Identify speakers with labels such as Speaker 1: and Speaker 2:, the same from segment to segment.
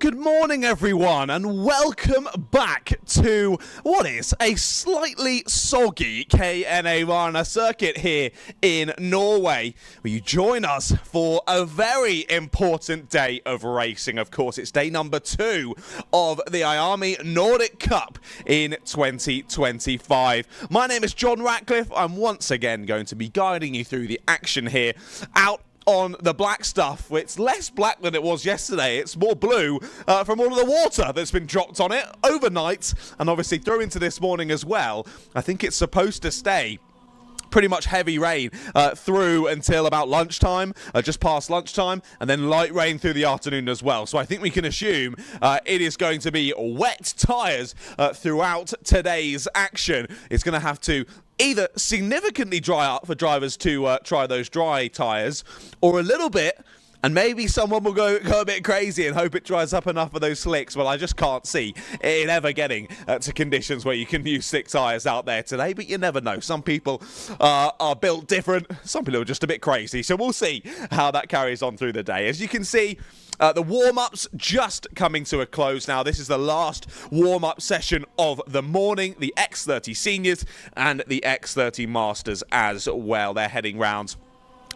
Speaker 1: Good morning everyone and welcome back to what is a slightly soggy KNA Varna circuit here in Norway, where you join us for a very important day of racing. Of course, it's day number 2 of the IAME Nordic Cup in 2025. My name is John Ratcliffe. I'm once again going to be guiding you through the action here out on the black stuff. It's less black than it was yesterday. It's more blue from all of the water that's been dropped on it overnight and obviously through into this morning as well. I think it's supposed to stay pretty much heavy rain through until about lunchtime, just past lunchtime, and then light rain through the afternoon as well. So I think we can assume it is going to be wet tyres throughout today's action. It's going to have to either significantly dry up for drivers to try those dry tyres, or a little bit, and maybe someone will go a bit crazy and hope it dries up enough for those slicks. Well, I just can't see it ever getting to conditions where you can use slick tyres out there today, but you never know. Some people are built different. Some people are just a bit crazy. So we'll see how that carries on through the day. As you can see, the warm-ups just coming to a close now. This is the last warm-up session of the morning. The X30 Seniors and the X30 Masters as well. They're heading round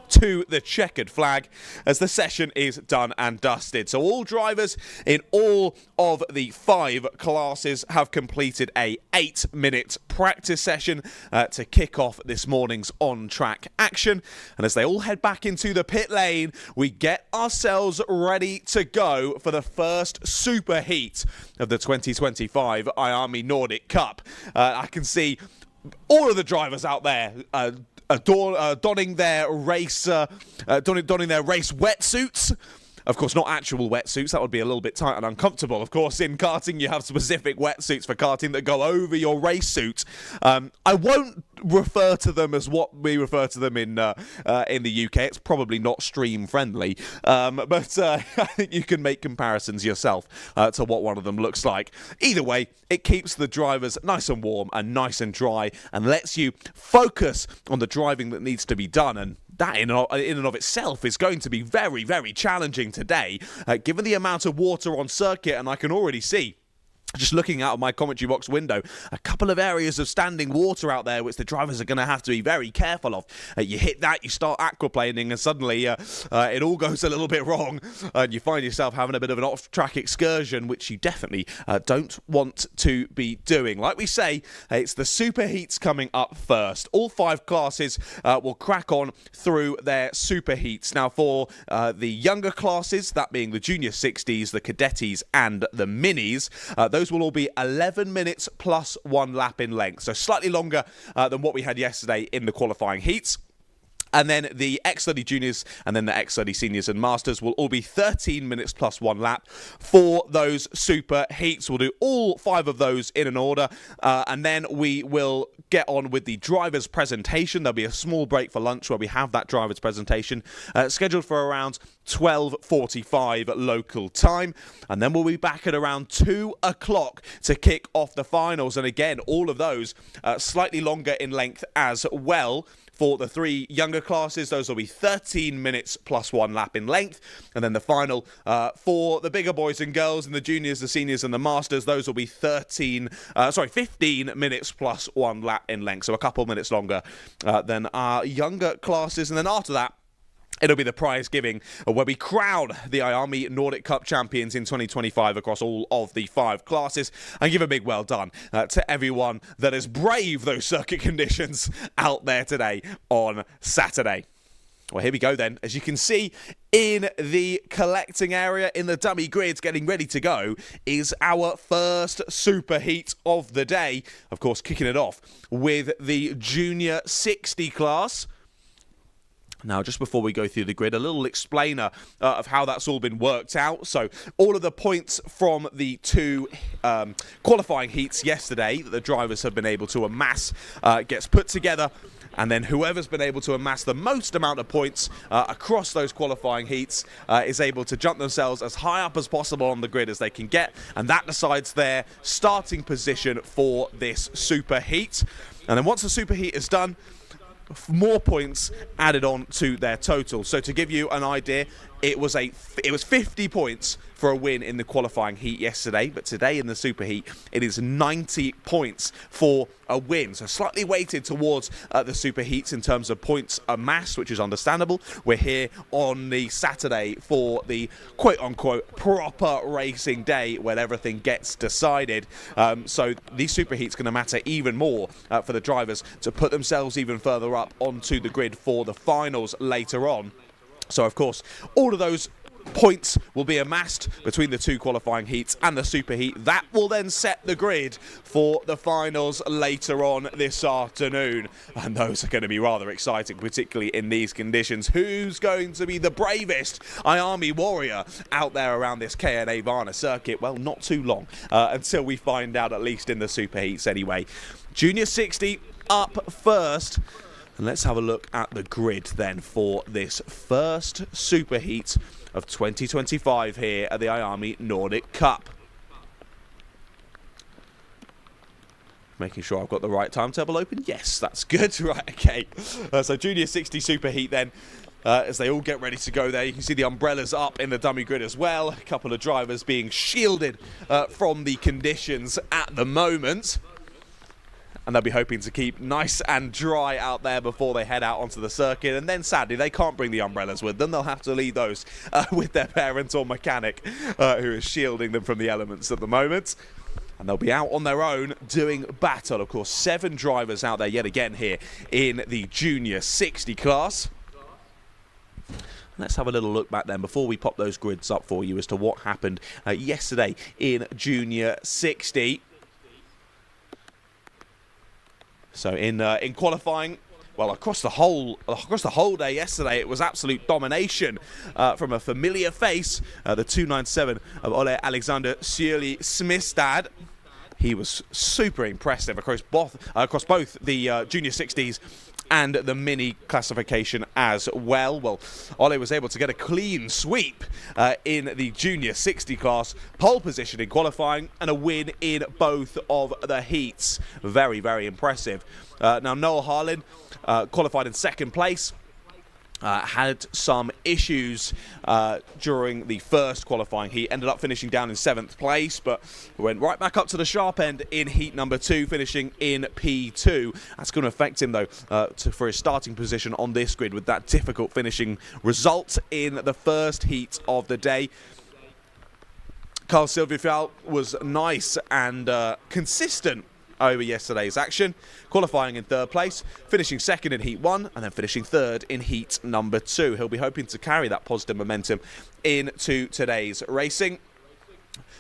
Speaker 1: to the checkered flag as the session is done and dusted. So all drivers in all of the 5 classes have completed a 8-minute practice session to kick off this morning's on-track action. And as they all head back into the pit lane, we get ourselves ready to go for the first super heat of the 2025 IAME Nordic Cup. I can see all of the drivers out there donning their race wetsuits. Of course, not actual wetsuits. That would be a little bit tight and uncomfortable. Of course, in karting, you have specific wetsuits for karting that go over your race suit. I won't refer to them as what we refer to them in the UK. It's probably not stream friendly, but I think you can make comparisons yourself to what one of them looks like. Either way, it keeps the drivers nice and warm and nice and dry and lets you focus on the driving that needs to be done. And that in and of itself is going to be very, very challenging today, given the amount of water on circuit. And I can already see, just looking out of my commentary box window, a couple of areas of standing water out there which the drivers are going to have to be very careful of. You hit that, you start aquaplaning, and suddenly it all goes a little bit wrong, and you find yourself having a bit of an off-track excursion, which you definitely don't want to be doing. Like we say, it's the super heats coming up first. All 5 classes will crack on through their super heats. Now, for the younger classes, that being the Junior 60s, the Cadetis, and the Minis, those will all be 11 minutes plus 1 lap in length, so slightly longer than what we had yesterday in the qualifying heats. And then the X30 Juniors and then the X30 Seniors and Masters will all be 13 minutes plus 1 lap for those super heats. We'll do all 5 of those in an order, and then we will get on with the driver's presentation. There'll be a small break for lunch where we have that driver's presentation scheduled for around 12:45 local time, and then we'll be back at around 2 o'clock to kick off the finals. And again, all of those slightly longer in length as well. For the 3 younger classes, those will be 13 minutes plus 1 lap in length. And then the final for the bigger boys and girls and the juniors, the seniors and the masters, those will be 15 minutes plus 1 lap in length. So a couple minutes longer than our younger classes. And then after that, it'll be the prize giving where we crown the IAME Nordic Cup champions in 2025 across all of the 5 classes, and give a big well done to everyone that has braved those circuit conditions out there today on Saturday. Well, here we go then. As you can see in the collecting area in the dummy grids getting ready to go is our first super heat of the day. Of course, kicking it off with the Junior 60 class. Now, just before we go through the grid, a little explainer of how that's all been worked out. So all of the points from the 2 qualifying heats yesterday that the drivers have been able to amass gets put together. And then whoever's been able to amass the most amount of points across those qualifying heats is able to jump themselves as high up as possible on the grid as they can get. And that decides their starting position for this super heat. And then once the super heat is done, more points added on to their total. So to give you an idea, It was 50 points for a win in the qualifying heat yesterday, but today in the super heat it is 90 points for a win. So slightly weighted towards the super heats in terms of points amassed, which is understandable. We're here on the Saturday for the quote-unquote proper racing day when everything gets decided. So these super heats going to matter even more for the drivers to put themselves even further up onto the grid for the finals later on. So of course all of those points will be amassed between the two qualifying heats and the super heat. That will then set the grid for the finals later on this afternoon, and those are going to be rather exciting, particularly in these conditions. Who's going to be the bravest IAME warrior out there around this KNA Varna circuit? Well, not too long until we find out, at least in the super heats anyway. Junior 60 up first. And let's have a look at the grid then for this first super heat of 2025 here at the IAME Nordic Cup. Making sure I've got the right timetable open. Yes, that's good. Right, okay. So Junior 60 super heat then. As they all get ready to go there. You can see the umbrellas up in the dummy grid as well. A couple of drivers being shielded from the conditions at the moment. And they'll be hoping to keep nice and dry out there before they head out onto the circuit. And then, sadly, they can't bring the umbrellas with them. They'll have to leave those with their parent or mechanic who is shielding them from the elements at the moment. And they'll be out on their own doing battle. Of course, 7 drivers out there yet again here in the Junior 60 class. Let's have a little look back then before we pop those grids up for you as to what happened yesterday in Junior 60. So in qualifying, well, across the whole day yesterday, it was absolute domination from a familiar face, the 297 of Ole Alexander Sjøli Smistad. He was super impressive across both the Junior 60s and the mini classification as well. Well, Ole was able to get a clean sweep in the Junior 60 class, pole position in qualifying, and a win in both of the heats. Very, very impressive. Now, Noel Harlin qualified in second place. Had some issues during the first qualifying heat, ended up finishing down in 7th place, but went right back up to the sharp end in heat number 2, finishing in P2. That's going to affect him, though, for his starting position on this grid with that difficult finishing result in the first heat of the day. Carl Silverfjell was nice and consistent over yesterday's action, qualifying in 3rd place, finishing 2nd in Heat 1, and then finishing 3rd in Heat number 2. He'll be hoping to carry that positive momentum into today's racing.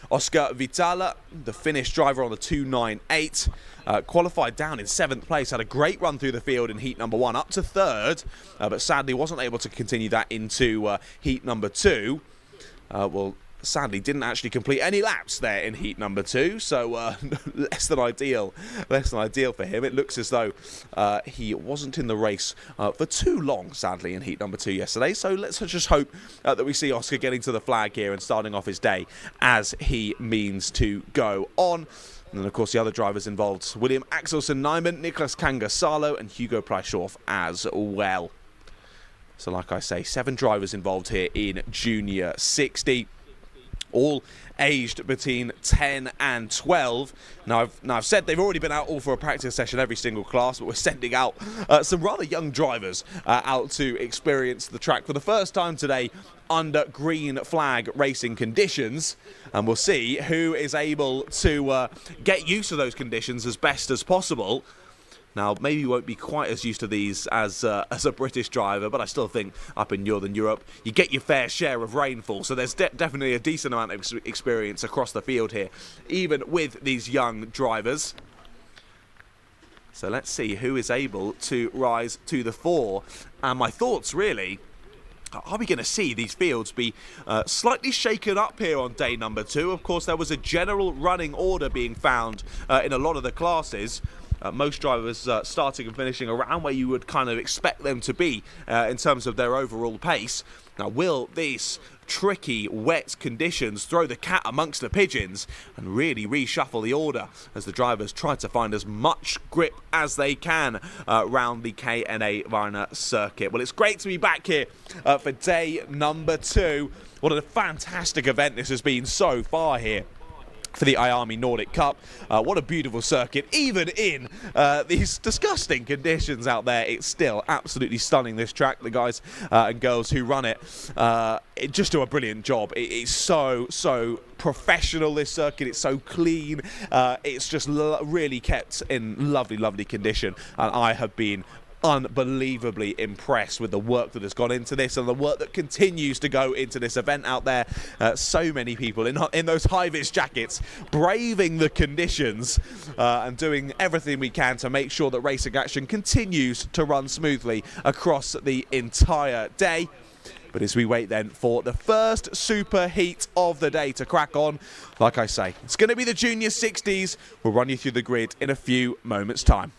Speaker 1: Oscar Vitala, the Finnish driver on the 298, qualified down in 7th place, had a great run through the field in Heat number 1, up to 3rd, but sadly wasn't able to continue that into Heat number 2. Well, sadly didn't actually complete any laps there in heat number 2, so less than ideal for him. It looks as though he wasn't in the race for too long, sadly, in heat number 2 yesterday, so let's just hope that we see Oscar getting to the flag here and starting off his day as he means to go on. And then, of course, the other drivers involved, William Axelsen Nyman, Niklas Kanga-Salo and Hugo Preischoff as well. So like I say, 7 drivers involved here in Junior 60. All aged between 10 and 12. Now I've said they've already been out all for a practice session every single class, but we're sending out some rather young drivers out to experience the track for the first time today under green flag racing conditions, and we'll see who is able to get used to those conditions as best as possible. Now, maybe you won't be quite as used to these as a British driver, but I still think up in Northern Europe, you get your fair share of rainfall. So there's definitely a decent amount of experience across the field here, even with these young drivers. So let's see who is able to rise to the fore. And my thoughts, really, are we going to see these fields be slightly shaken up here on day number 2? Of course, there was a general running order being found in a lot of the classes. most drivers starting and finishing around where you would kind of expect them to be in terms of their overall pace. Now, will these tricky, wet conditions throw the cat amongst the pigeons and really reshuffle the order as the drivers try to find as much grip as they can around the KNA Varna circuit? Well, it's great to be back here for day number 2. What a fantastic event this has been so far here for the IAME Nordic Cup. What a beautiful circuit. Even in these disgusting conditions out there, it's still absolutely stunning, this track. The guys and girls who run it just do a brilliant job. It's so professional, this circuit. It's so clean. It's just really kept in lovely condition, and I have been unbelievably impressed with the work that has gone into this and the work that continues to go into this event out there. So many people in those high-vis jackets braving the conditions and doing everything we can to make sure that racing action continues to run smoothly across the entire day. But as we wait then for the first super heat of the day to crack on, like I say, it's going to be the Junior 60s. We'll run you through the grid in a few moments' time.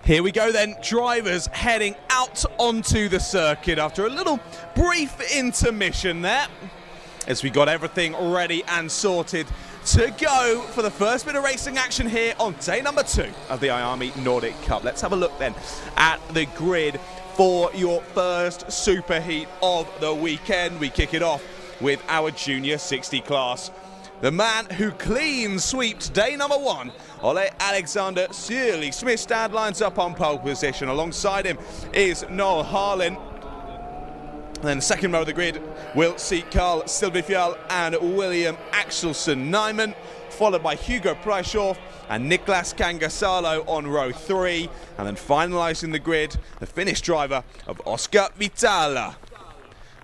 Speaker 1: Here we go then, drivers heading out onto the circuit after a little brief intermission there, as we got everything ready and sorted to go for the first bit of racing action here on day number 2 of the IAME Nordic Cup. Let's have a look then at the grid for your first superheat of the weekend. We kick it off with our Junior 60 class. The man who clean sweeps day number 1, Ole Alexander Sierli-Smistad, lines up on pole position. Alongside him is Noel Harlin. Then the second row of the grid will see Carl Silvifjall and William Axelsen Nyman, followed by Hugo Preischoff and Niklas Kangasalo on row 3. And then finalising the grid, the Finnish driver of Oscar Vitala.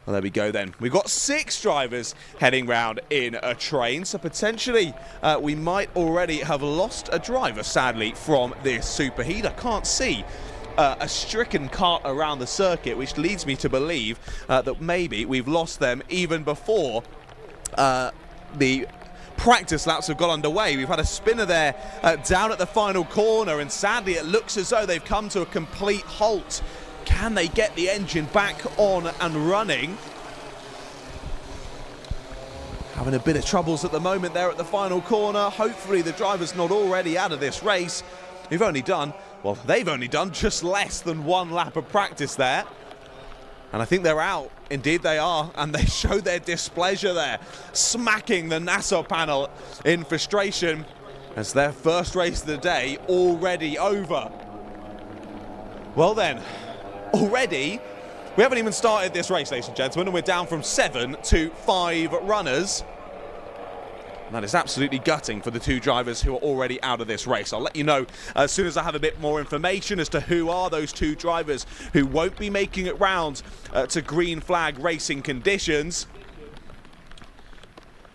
Speaker 1: Well, there we go then. We've got 6 drivers heading round in a train, so potentially we might already have lost a driver, sadly, from this superheat. I can't see a stricken cart around the circuit, which leads me to believe that maybe we've lost them even before the practice laps have got underway. We've had a spinner there down at the final corner, and sadly it looks as though they've come to a complete halt. Can they get the engine back on and running? Having a bit of troubles at the moment there at the final corner. Hopefully the driver's not already out of this race. They've only done just less than 1 lap of practice there. And I think they're out. Indeed they are. And they show their displeasure there, smacking the Nassau panel in frustration as their first race of the day already over. Well then, already, we haven't even started this race, ladies and gentlemen, and we're down from 7 to 5 runners. And that is absolutely gutting for the 2 drivers who are already out of this race. I'll let you know as soon as I have a bit more information as to who are those 2 drivers who won't be making it round to green flag racing conditions.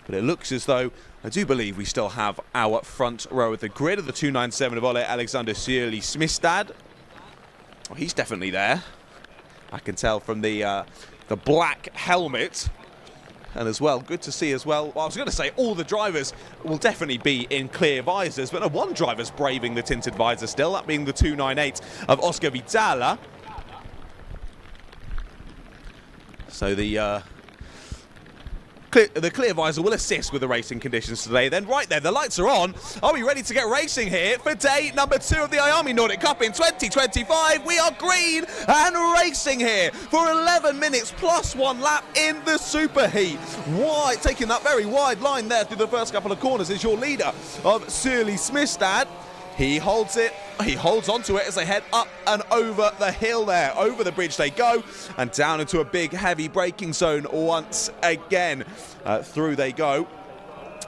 Speaker 1: But it looks as though, I do believe we still have our front row of the grid of the 297 of Ole Alexander Sierli-Smistad. Well, he's definitely there. I can tell from the black helmet. And as well, good to see as well. Well, I was going to say all the drivers will definitely be in clear visors, but no, one driver's braving the tinted visor still, that being the 298 of Oscar Vitala. So the clear visor will assist with the racing conditions today. Then right there, the lights are on. Are we ready to get racing here for day number 2 of the IAME Nordic Cup in 2025? We are green and racing here for 11 minutes plus 1 lap in the superheat. Wide, taking that very wide line there through the first couple of corners is your leader of Sierli-Smistad. He holds it, he holds onto it as they head up and over the hill there. Over the bridge they go, and down into a big heavy braking zone once again. Through they go,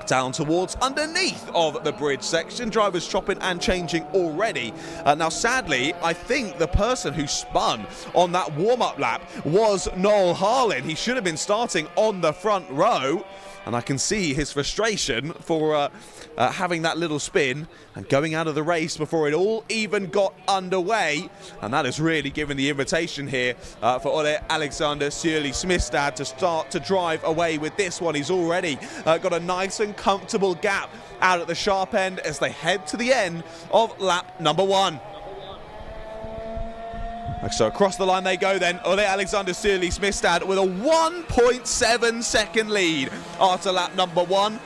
Speaker 1: down towards underneath of the bridge section. Drivers chopping and changing already. Now sadly, I think the person who spun on that warm-up lap was Noel Harlin. He should have been starting on the front row. And I can see his frustration for having that little spin and going out of the race before it all even got underway. And that has really given the invitation here for Ole Alexander Sierli-Smistad to start to drive away with this one. He's already got a nice and comfortable gap out at the sharp end as they head to the end of lap number 1. So across the line they go then, Ole Alexander Sierli-Smistad with a 1.7 second lead after lap number 1.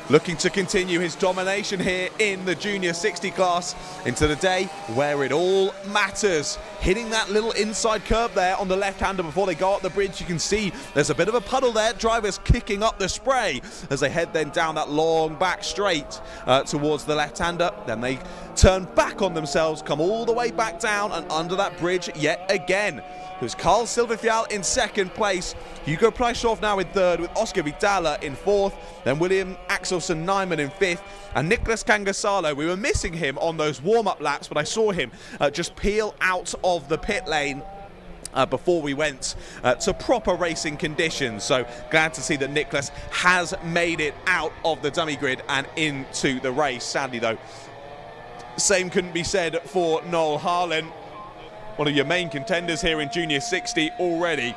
Speaker 1: Looking to continue his domination here in the Junior 60 class into the day where it all matters. Hitting that little inside curb there on the left-hander before they go up the bridge. You can see there's a bit of a puddle there. Drivers kicking up the spray as they head then down that long back straight towards the left-hander. Then they turn back on themselves, come all the way back down and under that bridge yet again. There's Carl Silvifjall in 2nd place. Hugo Preischoff now in 3rd with Oscar Vitala in 4th. Then William Axelsen Nyman in 5th. And Niklas Kangasalo, we were missing him on those warm-up laps, but I saw him just peel out of the pit lane before we went to proper racing conditions. So glad to see that Niklas has made it out of the dummy grid and into the race. Sadly though, same couldn't be said for Noel Harlin. One of your main contenders here in Junior 60 already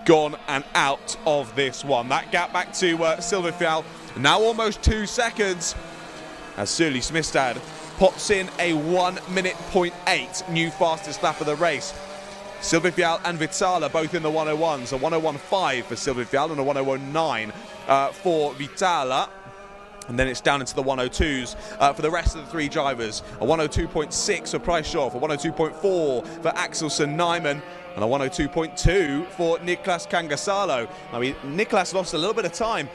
Speaker 1: gone and out of this one. That gap back to Silvifjall, now almost 2 seconds as Sierli-Smistad pops in a 1:08 new fastest lap of the race. Silvifial and Vitala both in the 101s, a 101.5 for Silvifial and a 101.9 for Vitala. And then it's down into the 102s for the rest of the three drivers. A 102.6 for Preischoff, a 102.4 for Axelsen Nyman, and a 102.2 for Niklas Kangasalo. I mean, Niklas lost a little bit of time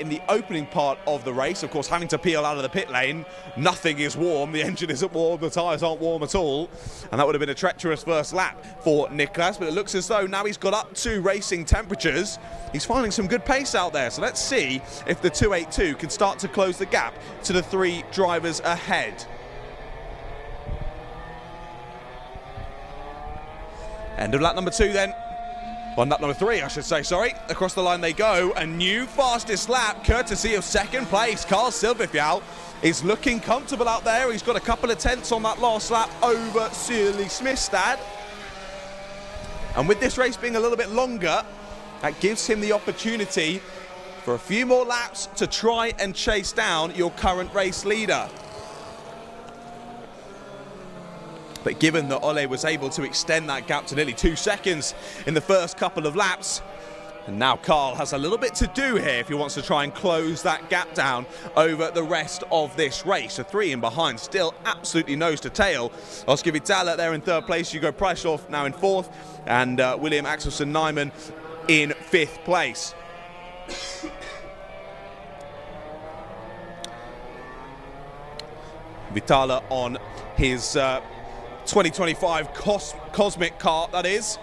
Speaker 1: in the opening part of the race, of course, having to peel out of the pit lane. Nothing is warm, the engine isn't warm, the tyres aren't warm at all, and that would have been a treacherous first lap for Niklas, but it looks as though now he's got up to racing temperatures. He's finding some good pace out there, so let's see if the 282 can start to close the gap to the three drivers ahead. End of lap number 2 then. On lap number 3, I should say, sorry. Across the line they go. A new fastest lap, courtesy of second place. Carl Silvifial is looking comfortable out there. He's got a couple of tenths on that last lap over Sørli Smistad. And with this race being a little bit longer, that gives him the opportunity for a few more laps to try and chase down your current race leader. But given that Ole was able to extend that gap to nearly 2 seconds in the first couple of laps, and now Carl has a little bit to do here if he wants to try and close that gap down over the rest of this race. So 3 in behind, still absolutely nose to tail. Oscar Vitala there in 3rd place, Hugo Preischoff now in 4th, and William Axelsen Nyman in 5th place. Vitala on his 2025 Cosmic car, that is,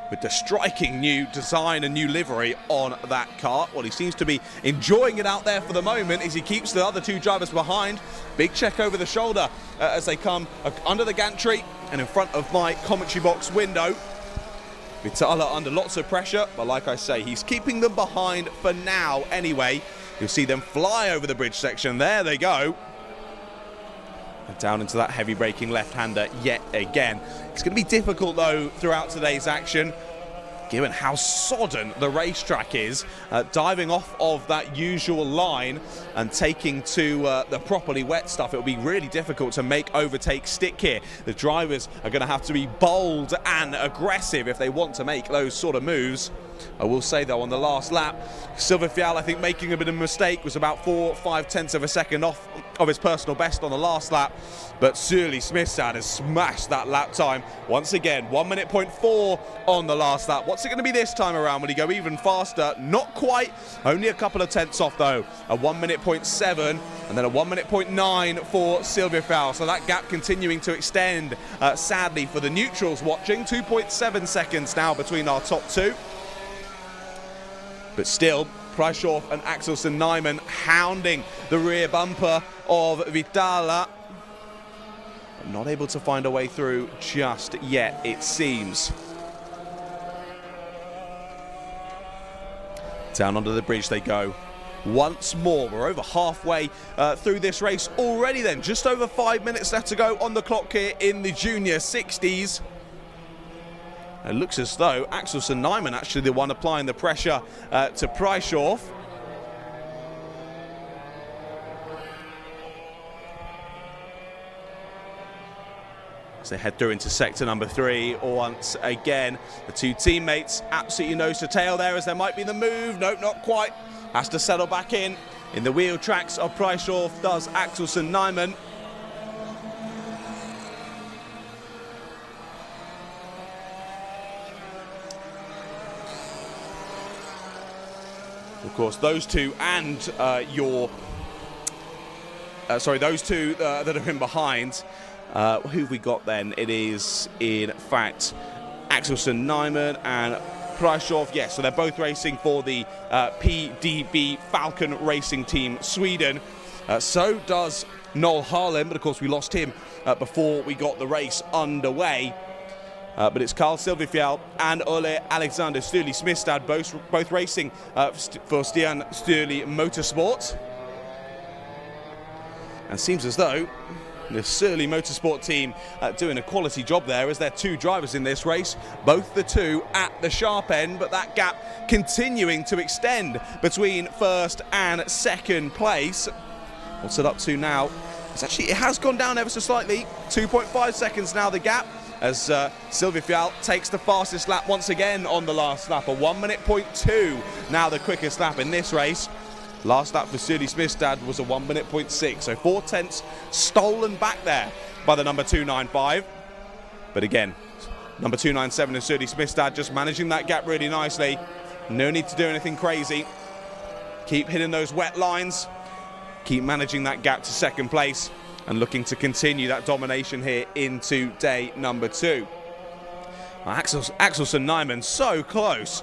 Speaker 1: with the striking new design and new livery on that car. Well, he seems to be enjoying it out there for the moment as he keeps the other 2 drivers behind. Big check over the shoulder as they come under the gantry and in front of my commentary box window. Vitala under lots of pressure, but like I say, he's keeping them behind for now anyway. You'll see them fly over the bridge section. There they go. And down into that heavy braking left-hander yet again. It's going to be difficult, though, throughout today's action, given how sodden the racetrack is, diving off of that usual line and taking to the properly wet stuff. It'll be really difficult to make overtakes stick here. The drivers are going to have to be bold and aggressive if they want to make those sort of moves. I will say, though, on the last lap, Silvifial, I think, making a bit of a mistake, was about 4 or 5 tenths of a second off of his personal best on the last lap. But Sørli Smistad has smashed that lap time once again. 1:04 on the last lap. What's it going to be this time around? Will he go even faster? Not quite. Only a couple of tenths off, though. A 1:07 and then a 1:09 for Silvifial. So that gap continuing to extend, sadly, for the neutrals watching. 2.7 seconds now between our top 2. But still, Preischoff and Axelsen Nyman hounding the rear bumper of Vitala. Not able to find a way through just yet, it seems. Down onto the bridge they go. Once more, we're over halfway through this race already then. Just over 5 minutes left to go on the clock here in the Junior 60s. It looks as though Axelsen Nyman actually the one applying the pressure to Preischoff. As they head through into sector number 3 once again. The 2 teammates absolutely nose to tail there as there might be the move. Nope, not quite. Has to settle back in the wheel tracks of Preischoff, does Axelsen Nyman. Of course, those two and those two that are in behind. Who've we got then? It is, in fact, Axelsen Nyman and Preischoff. Yes, so they're both racing for the PDB Falcon Racing Team Sweden. So does Noel Harlem, but of course we lost him before we got the race underway. But it's Carl Silvifial and Ole Alexander Sørli Smistad, both racing for Stian Sørli Motorsport. And seems as though the Sørli Motorsport team doing a quality job there, as there are 2 drivers in this race, both the 2 at the sharp end, but that gap continuing to extend between 1st and 2nd place. What's it up to now? It has gone down ever so slightly. 2.5 seconds now, the gap, as Sylvia Fial takes the fastest lap once again on the last lap. A 1 minute point 2 now the quickest lap in this race. Last lap for Sturdy Smithstad was a 1 minute point 6, so 4 tenths stolen back there by the number 295. But again, number 297 and Sturdy Smithstad just managing that gap really nicely. No need to do anything crazy. Keep hitting those wet lines. Keep managing that gap to second place and looking to continue that domination here into day number 2. Axelsen Nyman so close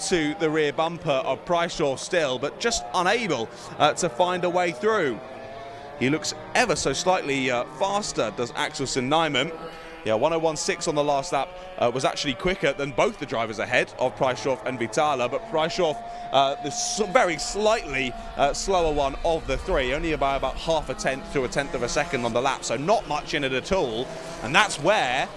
Speaker 1: to the rear bumper of Preisdorf still, but just unable to find a way through. He looks ever so slightly faster, does Axelsen Nyman. Yeah, 1:01.6 on the last lap was actually quicker than both the drivers ahead of Preisdorf and Vitala, but Preisdorf, the very slightly slower one of the three, only by about half a tenth to a tenth of a second on the lap, so not much in it at all. And that's where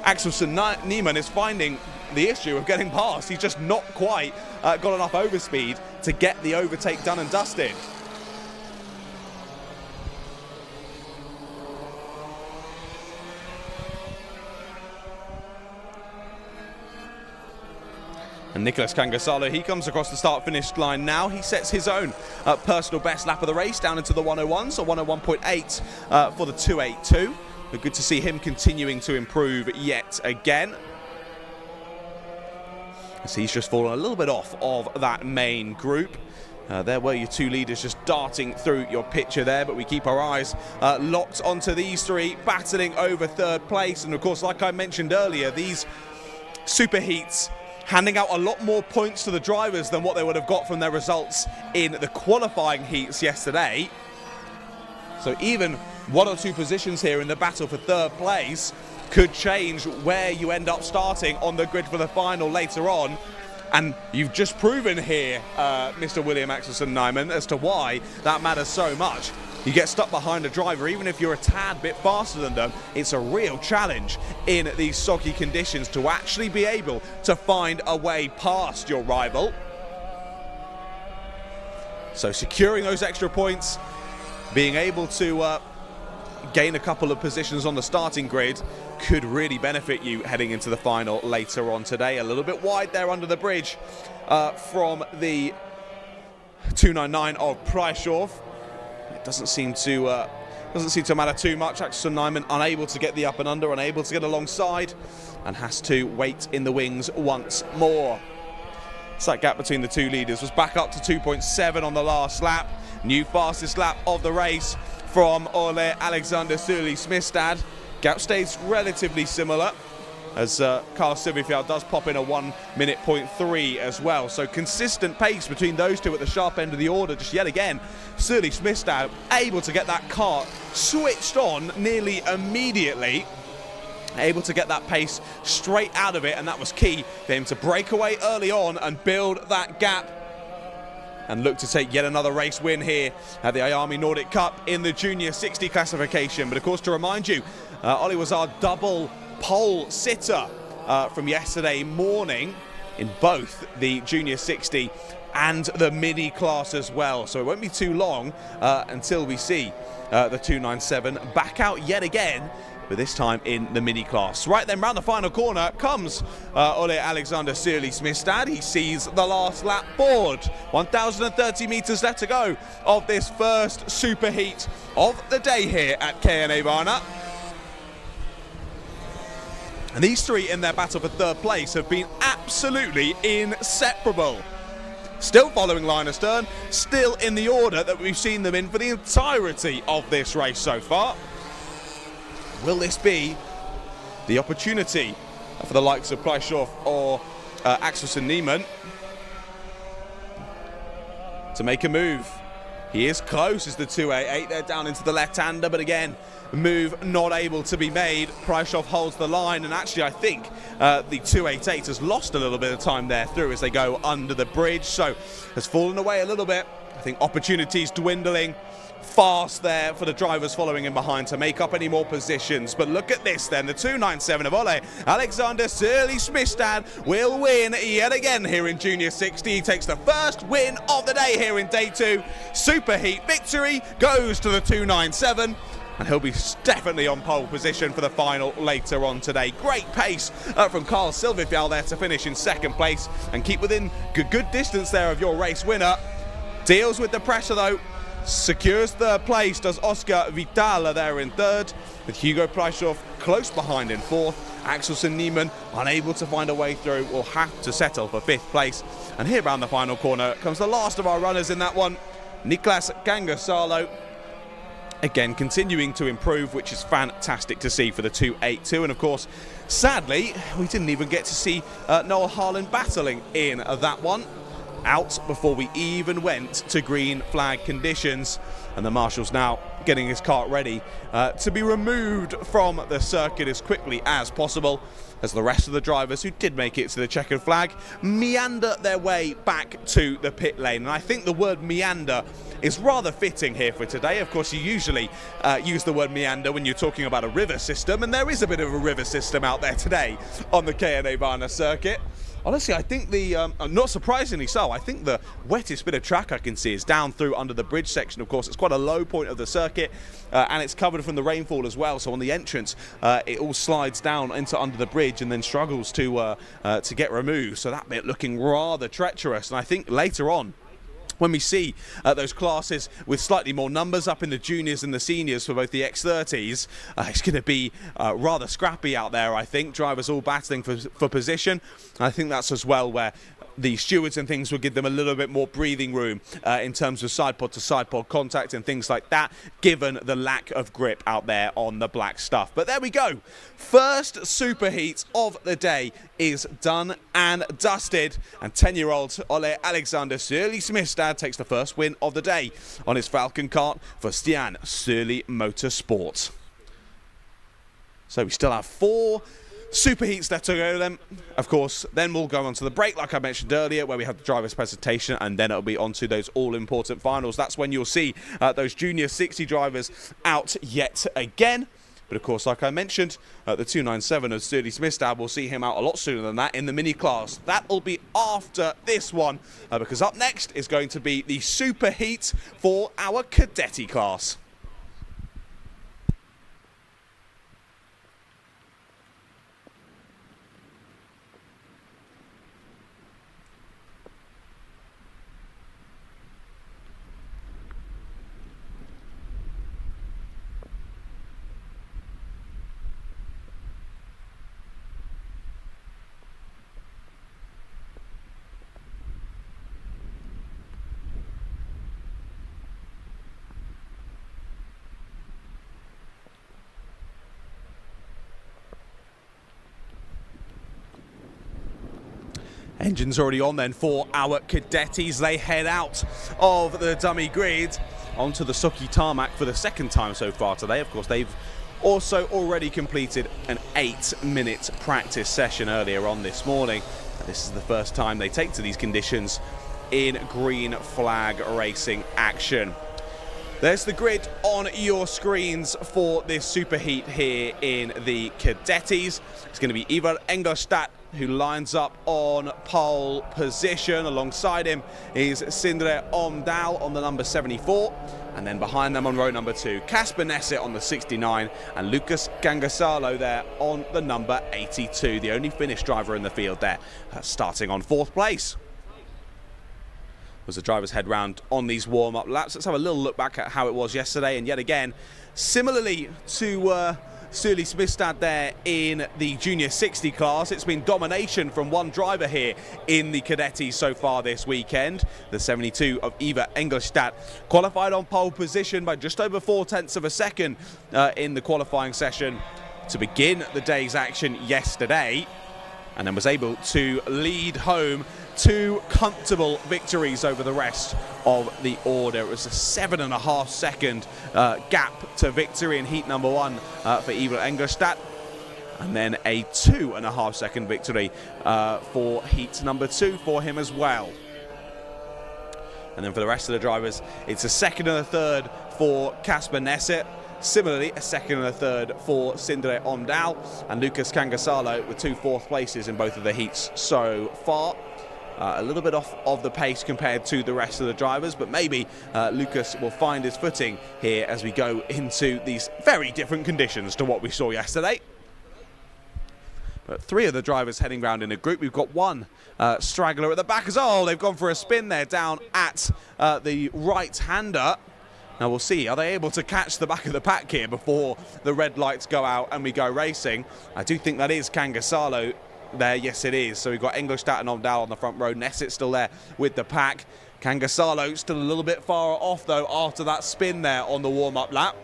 Speaker 1: Axelsen Nyman is finding the issue of getting past. He's just not quite got enough overspeed to get the overtake done and dusted. And Nicolas Kangasalo, he comes across the start-finish line now. He sets his own personal best lap of the race down into the 101, so 101.8 for the 282. But good to see him continuing to improve yet again, as he's just fallen a little bit off of that main group. There were your two leaders just darting through your picture there, but we keep our eyes locked onto these three battling over third place. And of course, like I mentioned earlier, these super heats handing out a lot more points to the drivers than what they would have got from their results in the qualifying heats yesterday. So even 1 or 2 positions here in the battle for third place could change where you end up starting on the grid for the final later on. And you've just proven here, Mr. William Axelsen Nyman, as to why that matters so much. You get stuck behind a driver, even if you're a tad bit faster than them, it's a real challenge in these soggy conditions to actually be able to find a way past your rival. So securing those extra points, being able to gain a couple of positions on the starting grid could really benefit you heading into the final later on today. A little bit wide there under the bridge from the 299 of Preisdorf. It doesn't seem to matter too much. Axelsen Nyman unable to get the up and under, unable to get alongside, and has to wait in the wings once more. So that gap between the two leaders was back up to 2.7 on the last lap. New fastest lap of the race from Ole Alexander Sturdy Smithstad. Gap stays relatively similar, as Carl Silverfield does pop in a 1 minute point 3 as well. So consistent pace between those two at the sharp end of the order. Just yet again, Sturdy Smithstad able to get that car switched on nearly immediately, able to get that pace straight out of it, and that was key for him to break away early on and build that gap and look to take yet another race win here at the IAME Nordic Cup in the Junior 60 classification. But of course, to remind you, Ollie was our double pole sitter from yesterday morning in both the Junior 60 and the mini class as well. So it won't be too long until we see the 297 back out yet again, but this time in the mini class. Right then, round the final corner comes Ole Alexander Sturdy Smithstad. He sees the last lap board. 1,030 metres left to go of this first super heat of the day here at KNA Varna. And these three in their battle for third place have been absolutely inseparable. Still following line astern, still in the order that we've seen them in for the entirety of this race so far. Will this be the opportunity for the likes of Preisdorf or Axelsen Nyman to make a move? He is close as the 288. They're down into the left-hander, but again, move not able to be made. Preisdorf holds the line, and actually I think the 288 has lost a little bit of time there through as they go under the bridge, so has fallen away a little bit. I think opportunities dwindling fast there for the drivers following in behind to make up any more positions. But look at this then, the 297 of Ole Alexander Smistad will win yet again here in Junior 60. He takes the first win of the day here in day 2. Superheat victory goes to the 297. And he'll be definitely on pole position for the final later on today. Great pace from Carl Silvifjall there to finish in second place and keep within good distance there of your race winner. Deals with the pressure though, secures third place, does Oscar Vitala there in third, with Hugo Preischoff close behind in fourth. Axelsen Niemann, unable to find a way through, will have to settle for fifth place. And here around the final corner comes the last of our runners in that one, Niklas Gangasalo. Again, continuing to improve, which is fantastic to see for the 282. And of course, sadly, we didn't even get to see Noel Harlan battling in that one. Out before we even went to green flag conditions. And the marshal's now getting his cart ready to be removed from the circuit as quickly as possible, as the rest of the drivers who did make it to the checkered flag meander their way back to the pit lane. And I think the word meander is rather fitting here for today. Of course, you usually use the word meander when you're talking about a river system, and there is a bit of a river system out there today on the KNA Varna circuit. Honestly, I think not surprisingly so, I think the wettest bit of track I can see is down through under the bridge section. Of course, it's quite a low point of the circuit, and it's covered from the rainfall as well. So on the entrance, it all slides down into under the bridge and then struggles to get removed. So that bit looking rather treacherous. And I think later on, when we see those classes with slightly more numbers up in the juniors and the seniors for both the X30s, it's going to be rather scrappy out there, I think. Drivers all battling for position. I think that's as well where the stewards and things will give them a little bit more breathing room in terms of side pod to side pod contact and things like that, given the lack of grip out there on the black stuff. But there we go. First superheat of the day is done and dusted, and 10-year-old Ole Alexander Smistad takes the first win of the day on his Falcon kart for Stian Sørli Motorsport. So we still have 4 superheats left to go then. Of course, then we'll go on to the break, like I mentioned earlier, where we have the driver's presentation, and then it'll be on to those all-important finals. That's when you'll see those Junior 60 drivers out yet again. But of course, like I mentioned, the 297 of Sørli Smistad, will see him out a lot sooner than that in the mini class. That'll be after this one, because up next is going to be the superheat for our Cadeti class. Engine's already on then for our Cadetis. They head out of the dummy grid onto the Suki tarmac for the second time so far today. Of course, they've also already completed an 8-minute practice session earlier on this morning. And this is the first time they take to these conditions in green flag racing action. There's the grid on your screens for this superheat here in the Cadetis. It's going to be Ivar Engelstad who lines up on pole position. Alongside him is Sindre Omdal on the number 74. And then behind them on row number 2, Kasper Nesset on the 69 and Lucas Gangasalo there on the number 82. The only Finnish driver in the field there, starting on 4th place. Was the drivers head round on these warm-up laps. Let's have a little look back at how it was yesterday, and yet again, similarly to Sørli Smistad there in the Junior 60 class, it's been domination from one driver here in the Cadeti so far this weekend. The 72 of Ivar Engelstad qualified on pole position by just over 0.4 of a second in the qualifying session to begin the day's action yesterday, and then was able to lead home 2 comfortable victories over the rest of the order. It was a 7.5 second gap to victory in heat number 1 for Ivar Engelstad, and then a 2.5 second victory for heat number 2 for him as well. And then for the rest of the drivers, it's a 2nd and a 3rd for Kasper Nesset. Similarly, a second and a third for Sindre Omdal, and Lucas Kangasalo with 2 fourth places in both of the heats so far. A little bit off of the pace compared to the rest of the drivers, but maybe Lucas will find his footing here as we go into these very different conditions to what we saw yesterday. But 3 of the drivers heading round in a group. We've got one straggler at the back as well. They've gone for a spin there down at the right-hander. Now we'll see, are they able to catch the back of the pack here before the red lights go out and we go racing? I do think that is Kangasalo there. Yes, it is. So we've got Engelstadt and Omdal on the front row. Nesset's still there with the pack. Kangasalo still a little bit far off, though, after that spin there on the warm-up lap.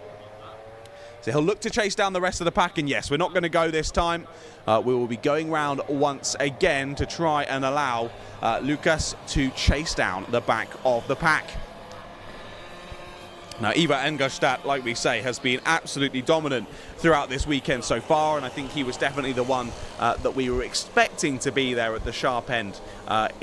Speaker 1: So he'll look to chase down the rest of the pack, and yes, we're not going to go this time. We will be going round once again to try and allow Lucas to chase down the back of the pack. Now, Ivar Engelstadt, like we say, has been absolutely dominant throughout this weekend so far, and I think he was definitely the one that we were expecting to be there at the sharp end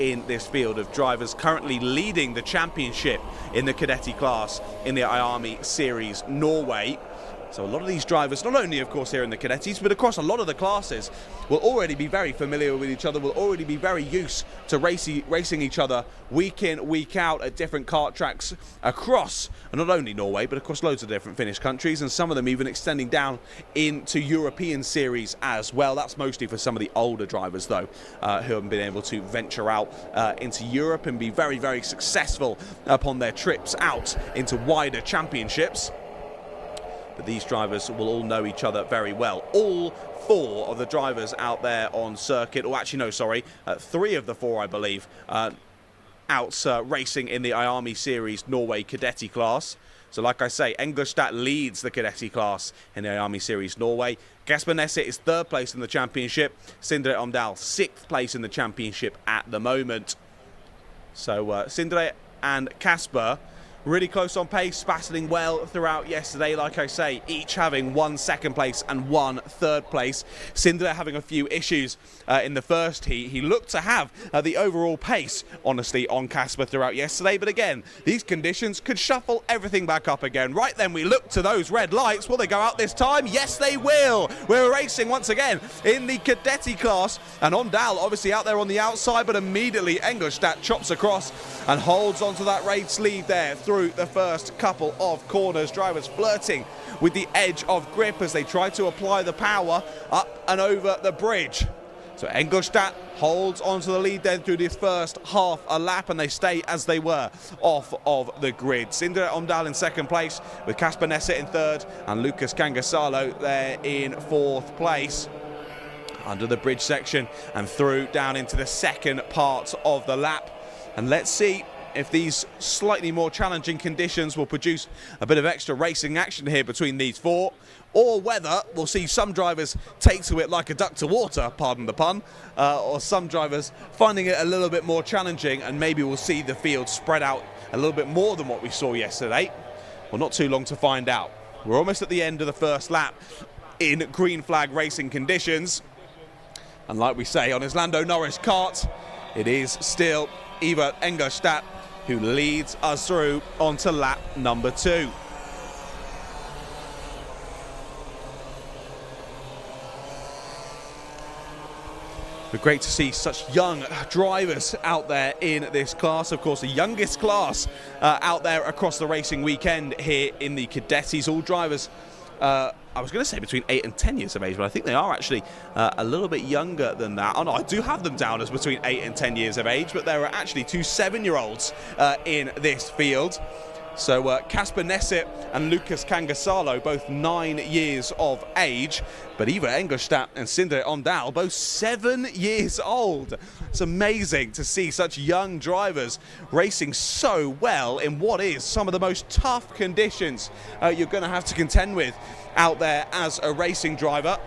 Speaker 1: in this field of drivers, currently leading the championship in the Cadeti class in the IAME Series Norway. So a lot of these drivers, not only of course here in the Cadetis, but across a lot of the classes, will already be very familiar with each other, will already be very used to racing each other week in, week out at different kart tracks across, not only Norway, but across loads of different Finnish countries, and some of them even extending down into European series as well. That's mostly for some of the older drivers, though, who have been able to venture out into Europe and be very, very successful upon their trips out into wider championships. But these drivers will all know each other very well. All 4 of the drivers out there on circuit, or actually no, sorry, 3 of the 4, I believe, out racing in the IAME Series Norway Cadeti class. So like I say, Engelstadt leads the Cadeti class in the IAME Series Norway. Kasper Nesset is 3rd place in the championship. Sindre Omdal 6th place in the championship at the moment. So Sindre and Kasper really close on pace, battling well throughout yesterday, like I say, each having 1 second place and 1 third place. Sindre having a few issues in the first heat. He looked to have the overall pace, honestly, on Kasper throughout yesterday, but again, these conditions could shuffle everything back up again. Right then, we look to those red lights. Will they go out this time? Yes, they will. We're racing once again in the Cadeti class, and Omdal obviously out there on the outside, but immediately Engelstadt chops across and holds onto that race lead there through the first couple of corners. Drivers flirting with the edge of grip as they try to apply the power up and over the bridge. So Engelstadt holds onto the lead then through this first half a lap, and they stay as they were off of the grid. Sindre Omdal in 2nd place with Kasper Nesset in 3rd and Lucas Kangasalo there in 4th place. Under the bridge section and through down into the second part of the lap. And let's see if these slightly more challenging conditions will produce a bit of extra racing action here between these 4, or whether we'll see some drivers take to it like a duck to water, pardon the pun, or some drivers finding it a little bit more challenging, and maybe we'll see the field spread out a little bit more than what we saw yesterday. Well, not too long to find out. We're almost at the end of the first lap in green flag racing conditions, and like we say, on his Lando Norris kart, it is still Ivar Engelstadt who leads us through onto lap number 2. But great to see such young drivers out there in this class. Of course, the youngest class out there across the racing weekend here in the Cadetis. All drivers, I was going to say between 8 and 10 years of age, but I think they are actually a little bit younger than that. Oh no, I do have them down as between 8 and 10 years of age, but there are actually 2 7-year-olds in this field. So Kasper Nesset and Lucas Kangasalo, both 9 years of age, but Ivar Engelstadt and Sindre Omdal, both 7 years old. It's amazing to see such young drivers racing so well in what is some of the most tough conditions you're going to have to contend with out there as a racing driver.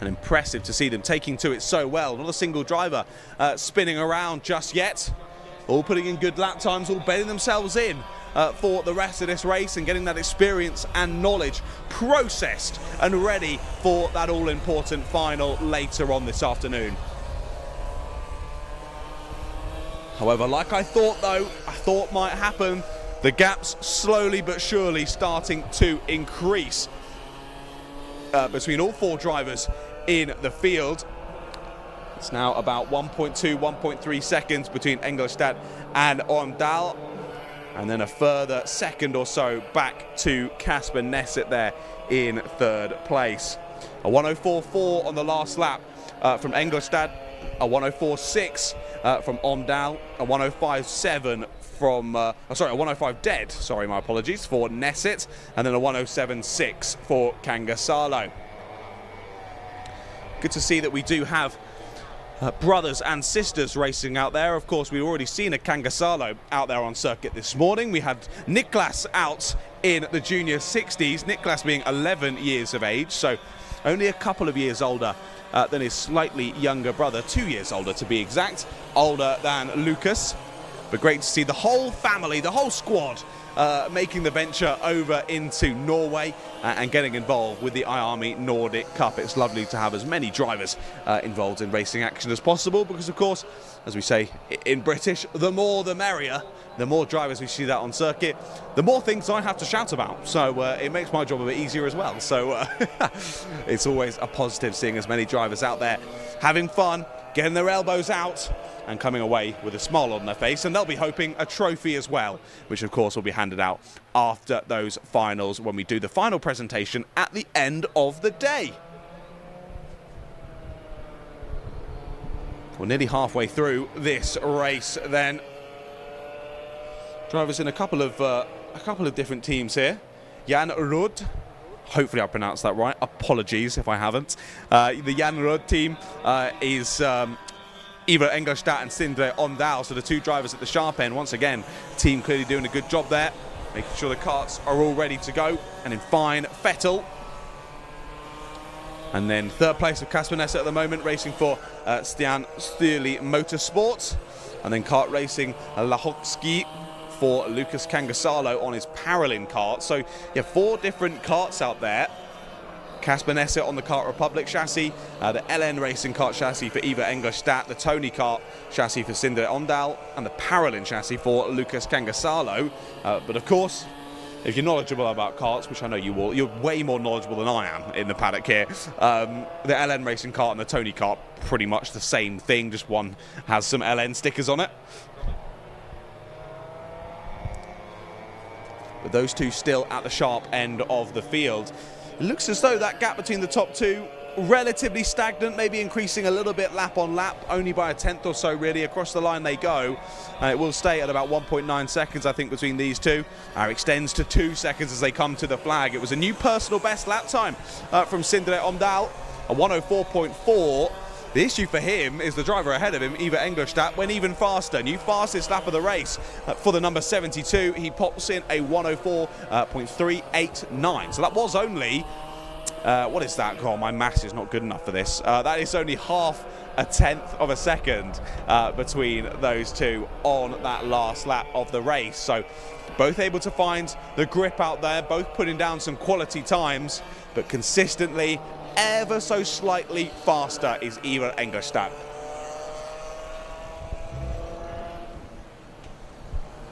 Speaker 1: And impressive to see them taking to it so well. Not a single driver spinning around just yet. All putting in good lap times, all bedding themselves in for the rest of this race and getting that experience and knowledge processed and ready for that all-important final later on this afternoon. However, like I thought though, I thought might happen, The gap's slowly but surely starting to increase between all 4 drivers in the field. It's now about 1.2, 1.3 seconds between Engelstad and Omdahl. And then a further second or so back to Kasper Nesset there in 3rd place. A 104.4 on the last lap from Engelstad, a 104.6 from Omdahl, a 105.7 from, a 105 dead, sorry, my apologies, for Nesset, and then a 107.6 for Kangasalo. Good to see that we do have brothers and sisters racing out there. Of course, we've already seen a Kangasalo out there on circuit this morning. We had Niklas out in the junior 60s, Niklas being 11 years of age, so only a couple of years older than his slightly younger brother, 2 years older to be exact, older than Lucas. But great to see the whole family, the whole squad, making the venture over into Norway and getting involved with the IAME Nordic Cup. It's lovely to have as many drivers involved in racing action as possible because, of course, as we say in British, the more the merrier. The more drivers we see that on circuit, the more things I have to shout about. So it makes my job a bit easier as well. So it's always a positive seeing as many drivers out there having fun, getting their elbows out and coming away with a smile on their face. And they'll be hoping a trophy as well, which of course will be handed out after those finals when we do the final presentation at the end of the day. We're nearly halfway through this race then. Drivers in a couple of different teams here. Jan Rudd, hopefully I pronounced that right. Apologies if I haven't. The Jan Rudd team is Ivar Engelstad and Sindre Omdahl, so the 2 drivers at the sharp end. Once again, team clearly doing a good job there, making sure the karts are all ready to go. And in fine, Vettel. And then 3rd place of Kasper Nesset at the moment, racing for Stian Styrli Motorsports. And then kart racing, Lahowski for Lucas Kangasalo on his Paralin kart. So, yeah, 4 different karts out there. Kasper Nesset on the Kart Republic chassis, the LN Racing kart chassis for Ivar Engelstad, the Tony kart chassis for Sindre Omdahl, and the Paralin chassis for Lucas Kangasalo. But of course, if you're knowledgeable about karts, which I know you will, you're way more knowledgeable than I am in the paddock here. The LN Racing kart and the Tony kart, pretty much the same thing, just one has some LN stickers on it. But those 2 still at the sharp end of the field. It looks as though that gap between the top 2 relatively stagnant, maybe increasing a little bit lap on lap, only by a tenth or so really. Across the line they go. It will stay at about 1.9 seconds, I think, between these 2. Extends to 2 seconds as they come to the flag. It was a new personal best lap time from Sindre Omdahl, a 104.4. The issue for him is the driver ahead of him, Ivar Engelstad, went even faster. New fastest lap of the race for the number 72. He pops in a 104.389. So that was only, what is that? Oh, my maths is not good enough for this. That is only half a tenth of a second between those 2 on that last lap of the race. So both able to find the grip out there, both putting down some quality times, but consistently ever so slightly faster is Ivar Engelstad.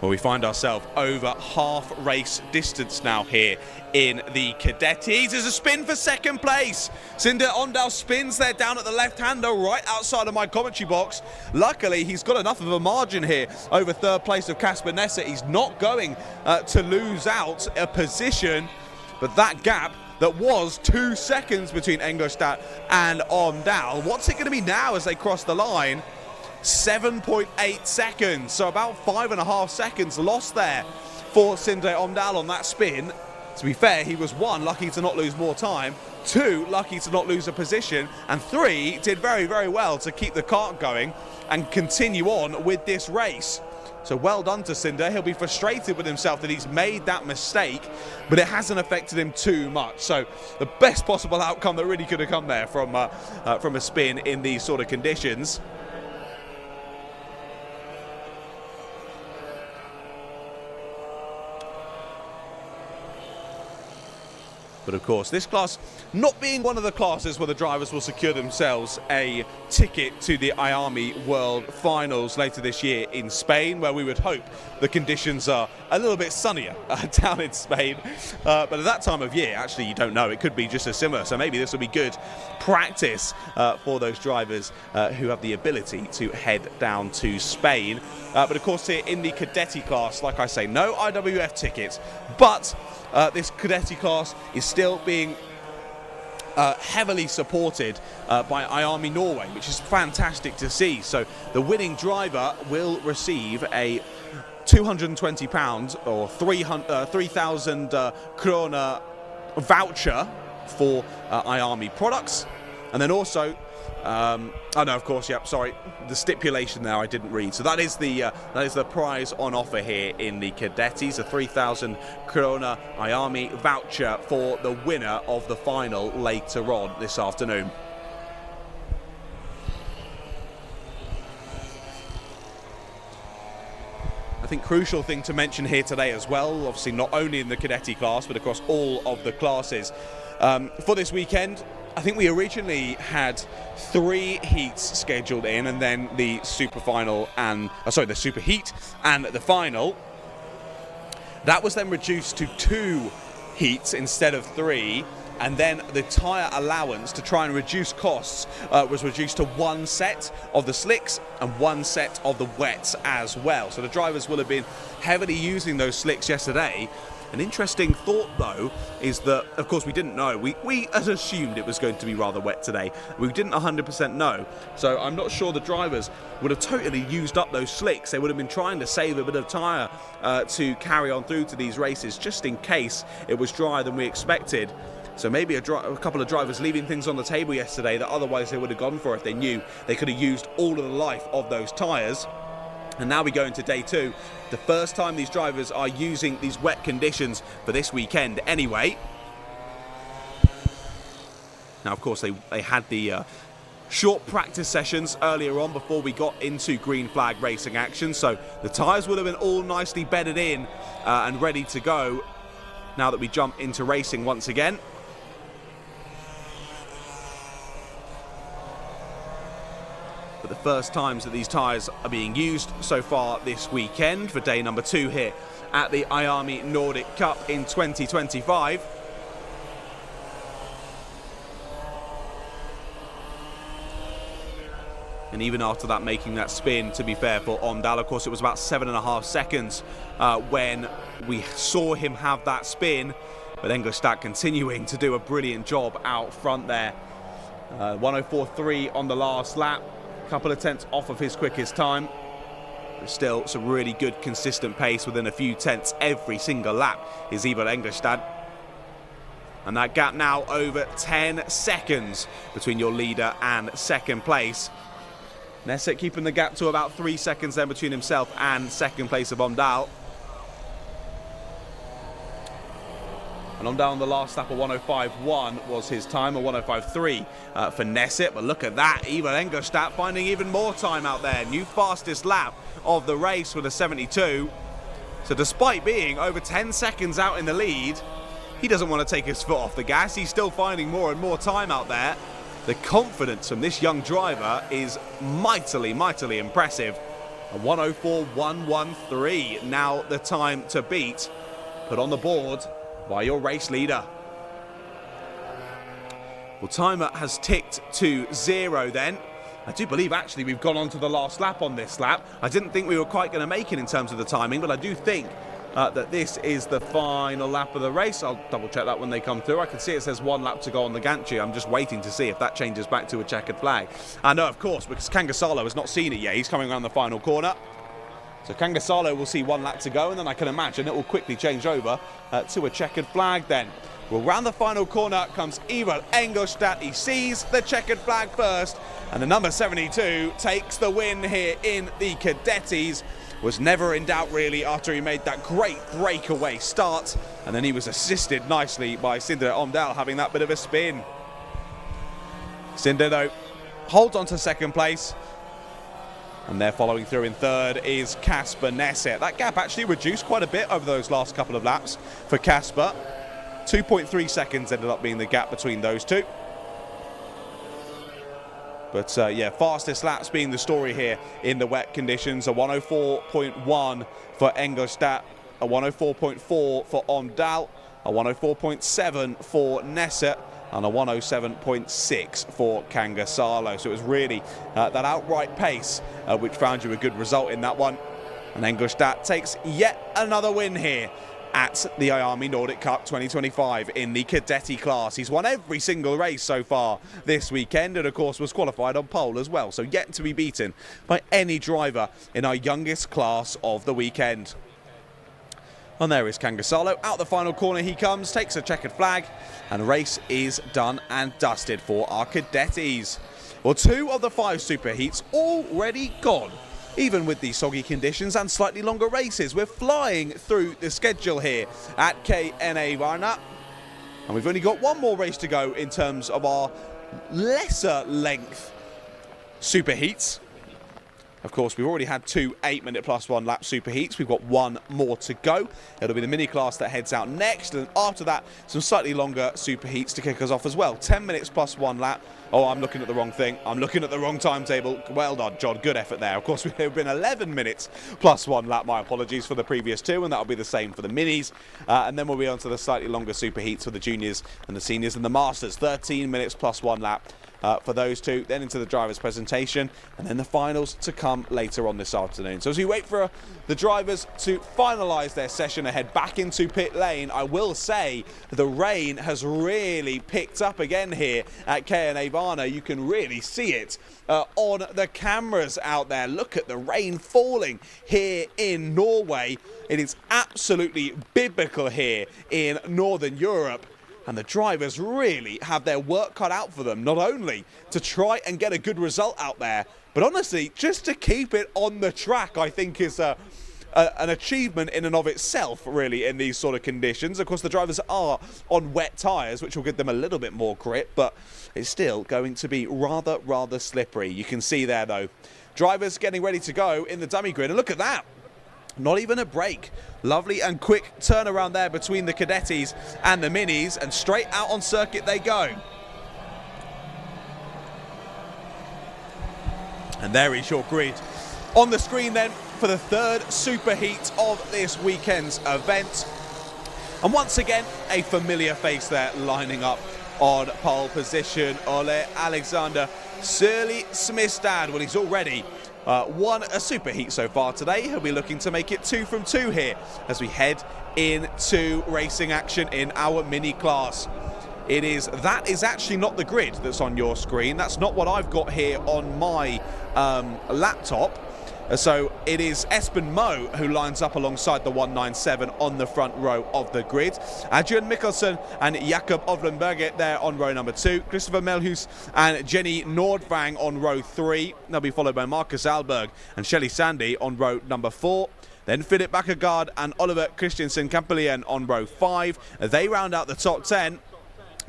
Speaker 1: Well, we find ourselves over half race distance now here in the Cadetis. There's a spin for 2nd place. Sindre Omdahl spins there down at the left-hander right outside of my commentary box. Luckily, he's got enough of a margin here over 3rd place of Kasper Nesset. He's not going to lose out a position, but that gap that was 2 seconds between Engelstad and Omdahl. What's it going to be now as they cross the line? 7.8 seconds, so about 5.5 seconds lost there for Sindre Omdahl on that spin. To be fair, he was 1, lucky to not lose more time, 2, lucky to not lose a position, and 3, did very, very well to keep the kart going and continue on with this race. So well done to Sindre. He'll be frustrated with himself that he's made that mistake, but it hasn't affected him too much. So the best possible outcome that really could have come there from a spin in these sort of conditions. But of course, this class not being one of the classes where the drivers will secure themselves a ticket to the IAME World Finals later this year in Spain, where we would hope the conditions are a little bit sunnier down in Spain. But at that time of year, actually, you don't know. It could be just as similar. So maybe this will be good practice for those drivers who have the ability to head down to Spain. But of course, here in the Cadeti class, like I say, no IWF tickets, but this Cadeti class is still being heavily supported by IAME Norway, which is fantastic to see. So the winning driver will receive a £220 or 3,000 krona voucher for IAME products. And then also, oh no, of course, yep, sorry, the stipulation there I didn't read. So that is the prize on offer here in the Cadetis, a 3,000 krona IAME voucher for the winner of the final later on this afternoon. I think crucial thing to mention here today as well, obviously not only in the Cadeti class, but across all of the classes. For this weekend, I think we originally had 3 heats scheduled in, and then the super final and the super heat and the final. That was then reduced to 2 heats instead of 3, and then the tyre allowance to try and reduce costs was reduced to 1 set of the slicks and 1 set of the wets as well. So the drivers will have been heavily using those slicks yesterday. An interesting thought, though, is that, of course, we didn't know. We had assumed it was going to be rather wet today. We didn't 100% know. So I'm not sure the drivers would have totally used up those slicks. They would have been trying to save a bit of tyre to carry on through to these races, just in case it was drier than we expected. So maybe a couple of drivers leaving things on the table yesterday that otherwise they would have gone for if they knew they could have used all of the life of those tyres. And now we go into day 2, the first time these drivers are using these wet conditions for this weekend anyway. Now, of course, they had the short practice sessions earlier on before we got into green flag racing action, so the tyres would have been all nicely bedded in and ready to go now that we jump into racing once again. The first times that these tyres are being used so far this weekend for day number 2 here at the IAME Nordic Cup in 2025. And even after that, making that spin, to be fair, for Omdahl, of course, it was about 7.5 seconds when we saw him have that spin, but Engelstad continuing to do a brilliant job out front there. 104.3 on the last lap. Couple of tenths off of his quickest time. But still some really good consistent pace within a few tenths every single lap is Ivar Engelstad. And that gap now over 10 seconds between your leader and second place. Nesset keeping the gap to about 3 seconds then between himself and second place of Omdahl. And Omdahl on the last lap, a 105.1 was his time, a 105.3 for Nesset. But look at that, Ivar Engelstad finding even more time out there. New fastest lap of the race with a 72. So despite being over 10 seconds out in the lead, he doesn't want to take his foot off the gas. He's still finding more and more time out there. The confidence from this young driver is mightily, mightily impressive. A 104.113, now the time to beat. Put on the board by your race leader. Well, timer has ticked to 0 then. I do believe actually we've gone on to the last lap on this lap. I didn't think we were quite going to make it in terms of the timing, but I do think that this is the final lap of the race. I'll double check that when they come through. I can see it says 1 lap to go on the gantry. I'm just waiting to see if that changes back to a checkered flag. I know, of course, because Kangasalo has not seen it yet. He's coming around the final corner. So Kangasalo will see 1 lap to go, and then I can imagine it will quickly change over to a checkered flag then. Well, round the final corner comes Ivar Engelstad. He sees the checkered flag first, and the number 72 takes the win here in the Cadetis. Was never in doubt really after he made that great breakaway start, and then he was assisted nicely by Sindre Omdahl having that bit of a spin. Sindre though holds on to second place, and they're following through in third is Kasper Nesset. That gap actually reduced quite a bit over those last couple of laps for Kasper. 2.3 seconds ended up being the gap between those two. But yeah, fastest laps being the story here in the wet conditions. A 104.1 for Engelstadt, a 104.4 for Omdal, a 104.7 for Nesse, and a 107.6 for Kangasalo. So it was really that outright pace which found you a good result in that one. And Engelstadt takes yet another win here at the IAME Nordic Cup 2025 in the Cadeti class. He's won every single race so far this weekend, and of course was qualified on pole as well, so yet to be beaten by any driver in our youngest class of the weekend. And there is Kangasalo. Out the final corner he comes, takes a checkered flag, and race is done and dusted for our Cadetis. Well, 2 of the 5 superheats already gone. Even with the soggy conditions and slightly longer races, we're flying through the schedule here at KNA Varna. And we've only got one more race to go in terms of our lesser length superheats. Of course, we've already had 2 8-minute plus 1 lap superheats. We've got 1 more to go. It'll be the mini class that heads out next. And after that, some slightly longer superheats to kick us off as well. 10 minutes plus 1 lap. Oh, I'm looking at the wrong thing. I'm looking at the wrong timetable. Well done, John. Good effort there. Of course, we've been 11 minutes plus 1 lap. My apologies for the previous 2, and that'll be the same for the minis. And then we'll be on to the slightly longer superheats for the juniors and the seniors and the masters. 13 minutes plus 1 lap. For those 2, then into the driver's presentation, and then the finals to come later on this afternoon. So as we wait for the drivers to finalise their session and head back into pit lane, I will say the rain has really picked up again here at KNA Varna. You can really see it on the cameras out there. Look at the rain falling here in Norway. It is absolutely biblical here in Northern Europe. And the drivers really have their work cut out for them, not only to try and get a good result out there, but honestly, just to keep it on the track, I think is an achievement in and of itself, really, in these sort of conditions. Of course, the drivers are on wet tyres, which will give them a little bit more grip, but it's still going to be rather slippery. You can see there, though, drivers getting ready to go in the dummy grid, and look at that. Not even a break. Lovely and quick turnaround there between the Cadetis and the minis, and straight out on circuit they go. And there is your grid on the screen then for the 3rd superheat of this weekend's event. And once again, a familiar face there lining up on pole position. Ole Alexander Surly Smithstad. Well, he's already won a superheat so far today. He'll be looking to make it 2 from 2 here as we head into racing action in our mini class. That is actually not the grid that's on your screen. That's not what I've got here on my laptop. So it is Espen Moe who lines up alongside the 197 on the front row of the grid. Adrian Mikkelsen and Jakob Ovlenberget there on row number 2. Christopher Melhus and Jenny Nordvang on row 3. They'll be followed by Marcus Alberg and Shelley Sandy on row number 4. Then Philip Bakkegaard and Oliver Christiansen Kampelien on row 5. They round out the top 10.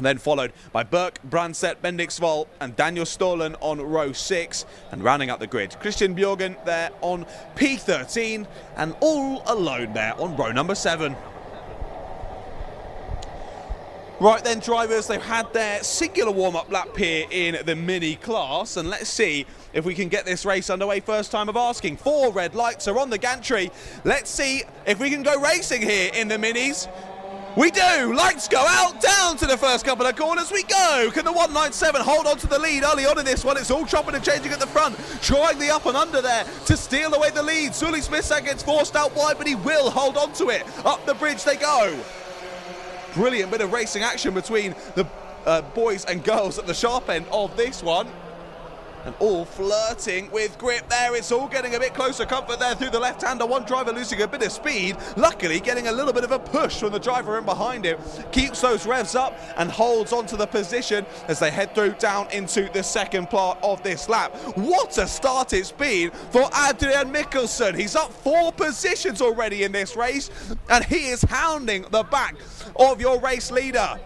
Speaker 1: Then followed by Berk, Brandstedt, Bendiksvold and Daniel Stolen on row 6. And rounding out the grid, Christian Bjorgen there on P13 and all alone there on row number 7. Right then, drivers, they've had their singular warm-up lap here in the mini class, and let's see if we can get this race underway. First time of asking. 4 red lights are on the gantry. Let's see if we can go racing here in the minis. We do! Lights go out, down to the first couple of corners we go! Can the 197 hold on to the lead early on in this one? It's all chopping and changing at the front, trying the up and under there to steal away the lead. Sully Smithson gets forced out wide, but he will hold on to it. Up the bridge they go. Brilliant bit of racing action between the boys and girls at the sharp end of this one. And all flirting with grip there. It's all getting a bit closer comfort there through the left-hander. One driver losing a bit of speed. Luckily getting a little bit of a push from the driver in behind him. Keeps those revs up and holds onto the position as they head through down into the second part of this lap. What a start it's been for Adrian Mikkelsen. He's up 4 positions already in this race, and he is hounding the back of your race leader.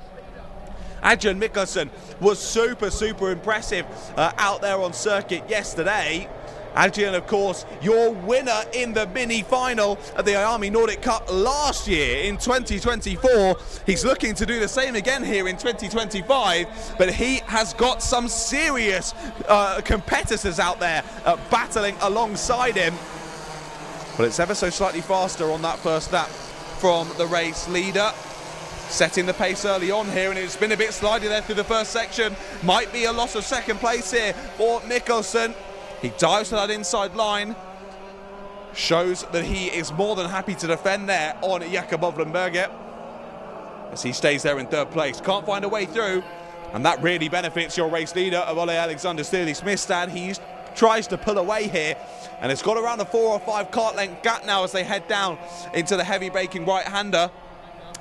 Speaker 1: Adrian Mikkelsen was super impressive out there on circuit yesterday. Adrian, of course, your winner in the mini-final at the IAME Nordic Cup last year in 2024. He's looking to do the same again here in 2025, but he has got some serious competitors out there battling alongside him. But it's ever so slightly faster on that first lap from the race leader. Setting the pace early on here, and it's been a bit slidey there through the first section. Might be a loss of second place here for Mikkelsen. He dives to that inside line. Shows that he is more than happy to defend there on Jakob Ovlenberger, as he stays there in third place. Can't find a way through, and that really benefits your race leader of Ole Alexander Stirling-Smithstad. He tries to pull away here, and it's got around a 4 or 5 kart length gap now as they head down into the heavy braking right-hander.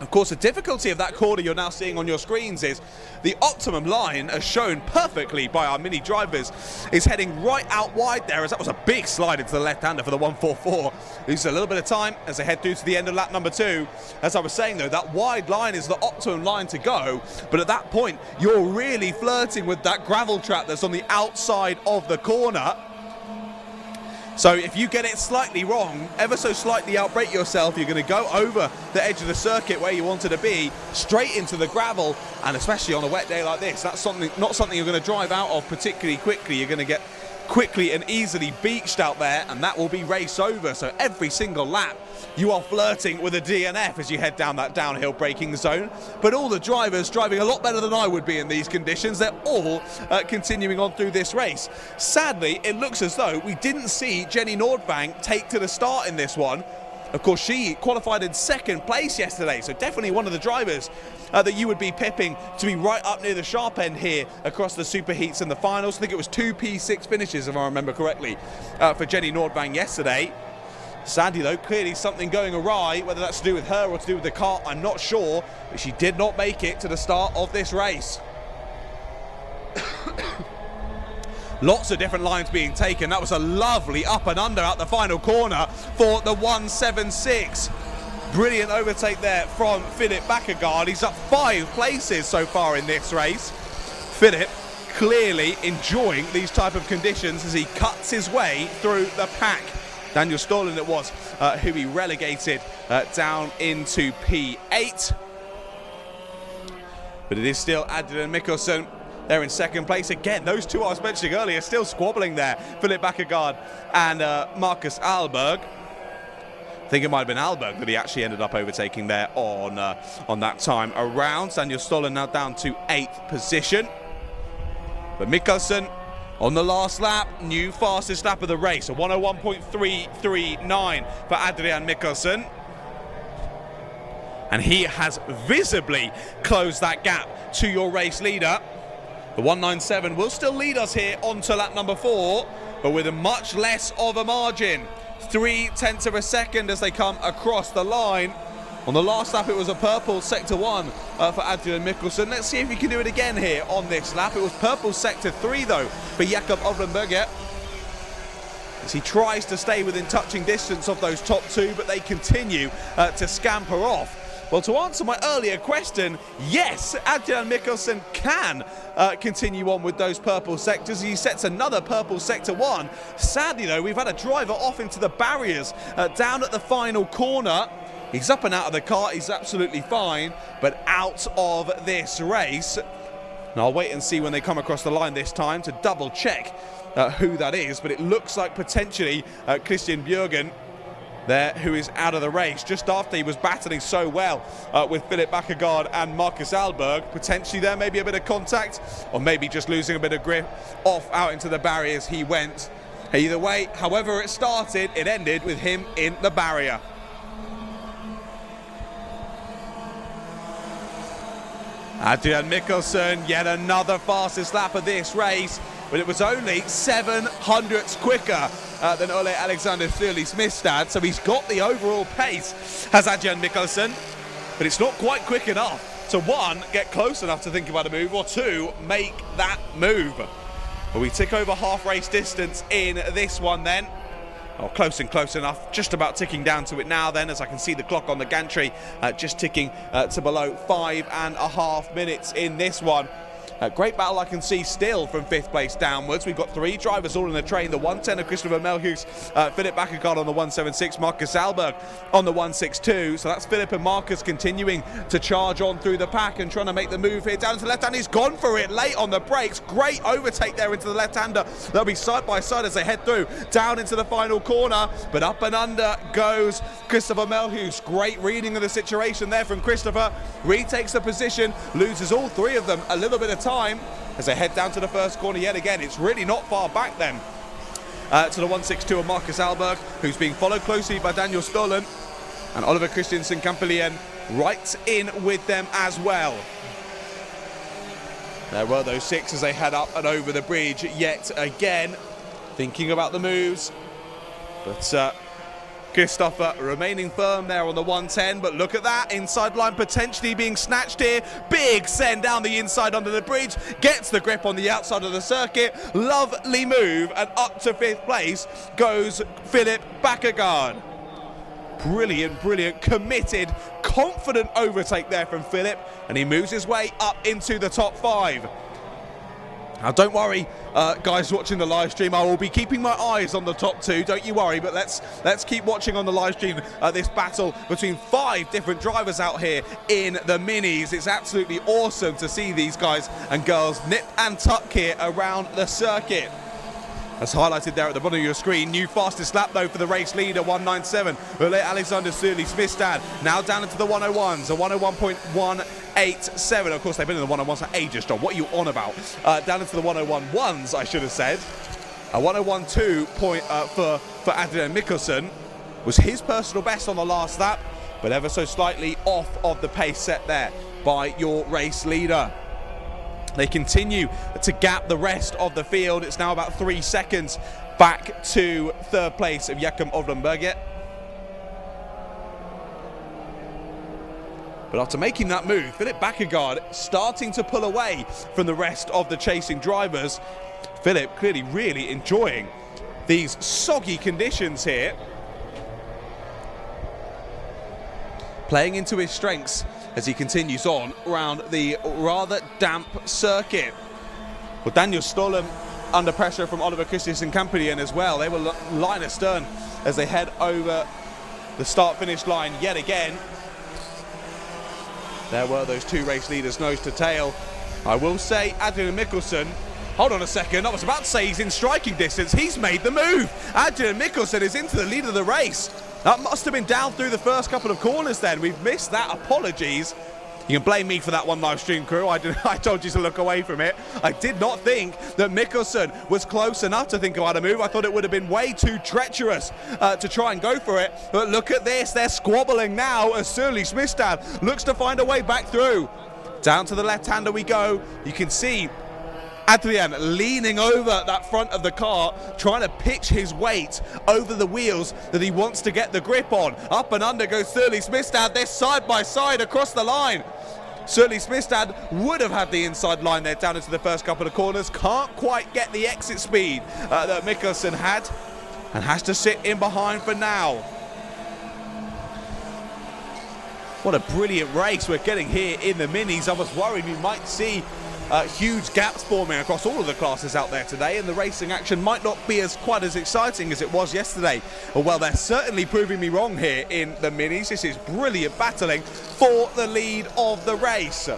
Speaker 1: Of course, the difficulty of that corner you're now seeing on your screens is the optimum line, as shown perfectly by our mini drivers, is heading right out wide there, as that was a big slide into the left-hander for the 144. Loses a little bit of time as they head through to the end of lap number 2. As I was saying, though, that wide line is the optimum line to go, but at that point, you're really flirting with that gravel trap that's on the outside of the corner. So if you get it slightly wrong, ever so slightly outbrake yourself, you're going to go over the edge of the circuit where you wanted to be, straight into the gravel, and especially on a wet day like this, that's not something you're going to drive out of particularly quickly. You're going to get quickly and easily beached out there, and that will be race over. So every single lap, you are flirting with a DNF as you head down that downhill braking zone. But all the drivers driving a lot better than I would be in these conditions. They're all continuing on through this race. Sadly, it looks as though we didn't see Jenny Nordbank take to the start in this one. Of course, she qualified in second place yesterday, so definitely one of the drivers that you would be pipping to be right up near the sharp end here across the super heats and the finals. I think it was 2 P6 finishes, if I remember correctly, for Jenny Nordbank yesterday. Sadly, though, clearly something going awry, whether that's to do with her or to do with the car, I'm not sure, but she did not make it to the start of this race. Lots of different lines being taken. That was a lovely up and under out the final corner for the 176. Brilliant overtake there from Philip Bakkegaard. He's up 5 places so far in this race. Philip clearly enjoying these type of conditions as he cuts his way through the pack. Daniel Stollen it was who he relegated down into P8. But it is still Adrian Mikkelsen. They're in second place again. Those two I was mentioning earlier still squabbling there. Philip Bakkegaard and Marcus Alberg. I think it might have been Alberg that he actually ended up overtaking there on that time around. Daniel Stollen now down to 8th position. But Mikkelsen on the last lap, new fastest lap of the race. A 101.339 for Adrian Mikkelsen. And he has visibly closed that gap to your race leader. The 197 will still lead us here onto lap number 4, but with a much less of a margin. 0.3 of a second as they come across the line. On the last lap, it was a purple sector 1 for Adrian Mikkelsen. Let's see if he can do it again here on this lap. It was purple sector 3, though, for Jakob Ovlenberger, as he tries to stay within touching distance of those top 2, but they continue to scamper off. Well, to answer my earlier question, yes, Adrian Mikkelsen can continue on with those purple sectors. He sets another purple sector 1. Sadly, though, we've had a driver off into the barriers down at the final corner. He's up and out of the car. He's absolutely fine, but out of this race. And I'll wait and see when they come across the line this time to double check who that is. But it looks like potentially Christian Bjørgen there, who is out of the race just after he was battling so well with Philip Bakkegaard and Marcus Alberg. Potentially there may be a bit of contact, or maybe just losing a bit of grip. Off out into the barriers he went. Either way, however it started, it ended with him in the barrier. Adrian Mikkelsen, yet another fastest lap of this race, but it was only 700ths quicker than Ole Alexander Stirling-Smithstad, so he's got the overall pace, has Adrian Mikkelsen, but it's not quite quick enough to 1, get close enough to think about a move, or 2, make that move. But we tick over half race distance in this one then. Oh, close and close enough, just about ticking down to it now then, as I can see the clock on the gantry just ticking to below 5.5 minutes in this one. Great battle I can see still from 5th place downwards. We've got 3 drivers all in the train. The 110 of Christopher Melhus, Philip Bakkergaard on the 176, Marcus Alberg on the 162. So that's Philip and Marcus continuing to charge on through the pack and trying to make the move here down to the left hand. He's gone for it late on the brakes. Great overtake there into the left-hander. They'll be side by side as they head through down into the final corner. But up and under goes Christopher Melhus. Great reading of the situation there from Christopher. Retakes the position, loses all 3 of them a little bit of time as they head down to the first corner yet again. It's really not far back then to the 162 of Marcus Alberg, who's being followed closely by Daniel Stollen, and Oliver Christiansen Campilien right in with them as well. There were those 6 as they head up and over the bridge yet again, thinking about the moves. But Christopher remaining firm there on the 110, but look at that, inside line potentially being snatched here. Big send down the inside under the bridge, gets the grip on the outside of the circuit. Lovely move, and up to 5th place goes Philip Bakkergaard. Brilliant, brilliant, committed, confident overtake there from Philip, and he moves his way up into the top 5. Now, don't worry, guys watching the live stream. I will be keeping my eyes on the top 2. Don't you worry. But let's keep watching on the live stream this battle between 5 different drivers out here in the minis. It's absolutely awesome to see these guys and girls nip and tuck here around the circuit. As highlighted there at the bottom of your screen, new fastest lap though for the race leader, 197. Ole Alexander Sturley-Smithstad now down into the 101s, a 101.187. Of course, they've been in the 101s for ages, John. What are you on about? Down into the 101.1s, I should have said. A 101.2 point for Adrian Mikkelsen was his personal best on the last lap, but ever so slightly off of the pace set there by your race leader. They continue to gap the rest of the field. It's now about 3 seconds back to 3rd place of Jakob Ovlenberget. But after making that move, Philip Bakkergaard starting to pull away from the rest of the chasing drivers. Philip clearly really enjoying these soggy conditions here. Playing into his strengths as he continues on around the rather damp circuit. Well, Daniel Stollen under pressure from Oliver Christiansen Campilien as well. They will line astern as they head over the start-finish line yet again. There were those 2 race leaders nose to tail. I will say Adrian Mikkelsen, hold on a second, I was about to say he's in striking distance. He's made the move. Adrian Mikkelsen is into the lead of the race. That must have been down through the first couple of corners then. We've missed that. Apologies. You can blame me for that one, live stream crew. I told you to look away from it. I did not think that Mikkelsen was close enough to think about a move. I thought it would have been way too treacherous to try and go for it. But look at this. They're squabbling now as Sturley-Smithstad looks to find a way back through. Down to the left-hander we go. You can see Adrian leaning over that front of the car, trying to pitch his weight over the wheels that he wants to get the grip on. Up and under goes Sturley-Smithstad. They're side by side across the line. Sturley-Smithstad would have had the inside line there down into the first couple of corners. Can't quite get the exit speed that Mikkelsen had and has to sit in behind for now. What a brilliant race we're getting here in the minis. I was worried we might see huge gaps forming across all of the classes out there today, and the racing action might not be quite as exciting as it was yesterday. Well, they're certainly proving me wrong here in the minis. This is brilliant battling for the lead of the race.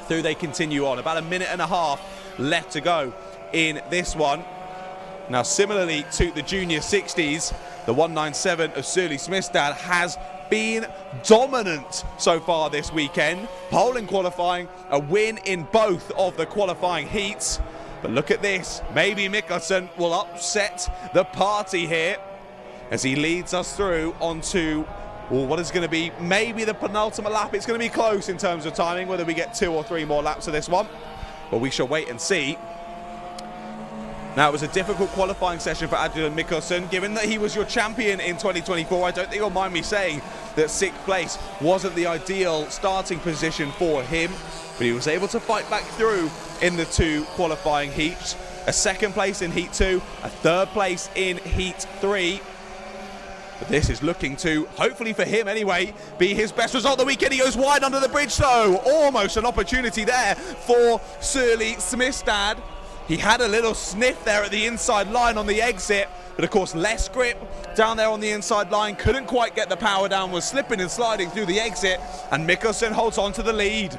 Speaker 1: Through they continue on, about 1.5 minutes left to go in this one. Now, similarly to the Junior 60s, the 197 of Sturley-Smithstad has been dominant so far this weekend. Pole in qualifying, a win in both of the qualifying heats. But look at this, maybe Mikkelsen will upset the party here as he leads us through onto what is going to be maybe the penultimate lap. It's going to be close in terms of timing, whether we get 2 or 3 more laps of this one. But we shall wait and see. Now, it was a difficult qualifying session for Adrian Mikkelsen. Given that he was your champion in 2024, I don't think you'll mind me saying that 6th place wasn't the ideal starting position for him, but he was able to fight back through in the 2 qualifying heats. A 2nd place in Heat 2, a 3rd place in Heat 3. But this is looking to, hopefully for him anyway, be his best result of the weekend. He goes wide under the bridge though. Almost an opportunity there for Surly Smithstad. He had a little sniff there at the inside line on the exit, but of course less grip down there on the inside line. Couldn't quite get the power down, was slipping and sliding through the exit, and Mikkelsen holds on to the lead.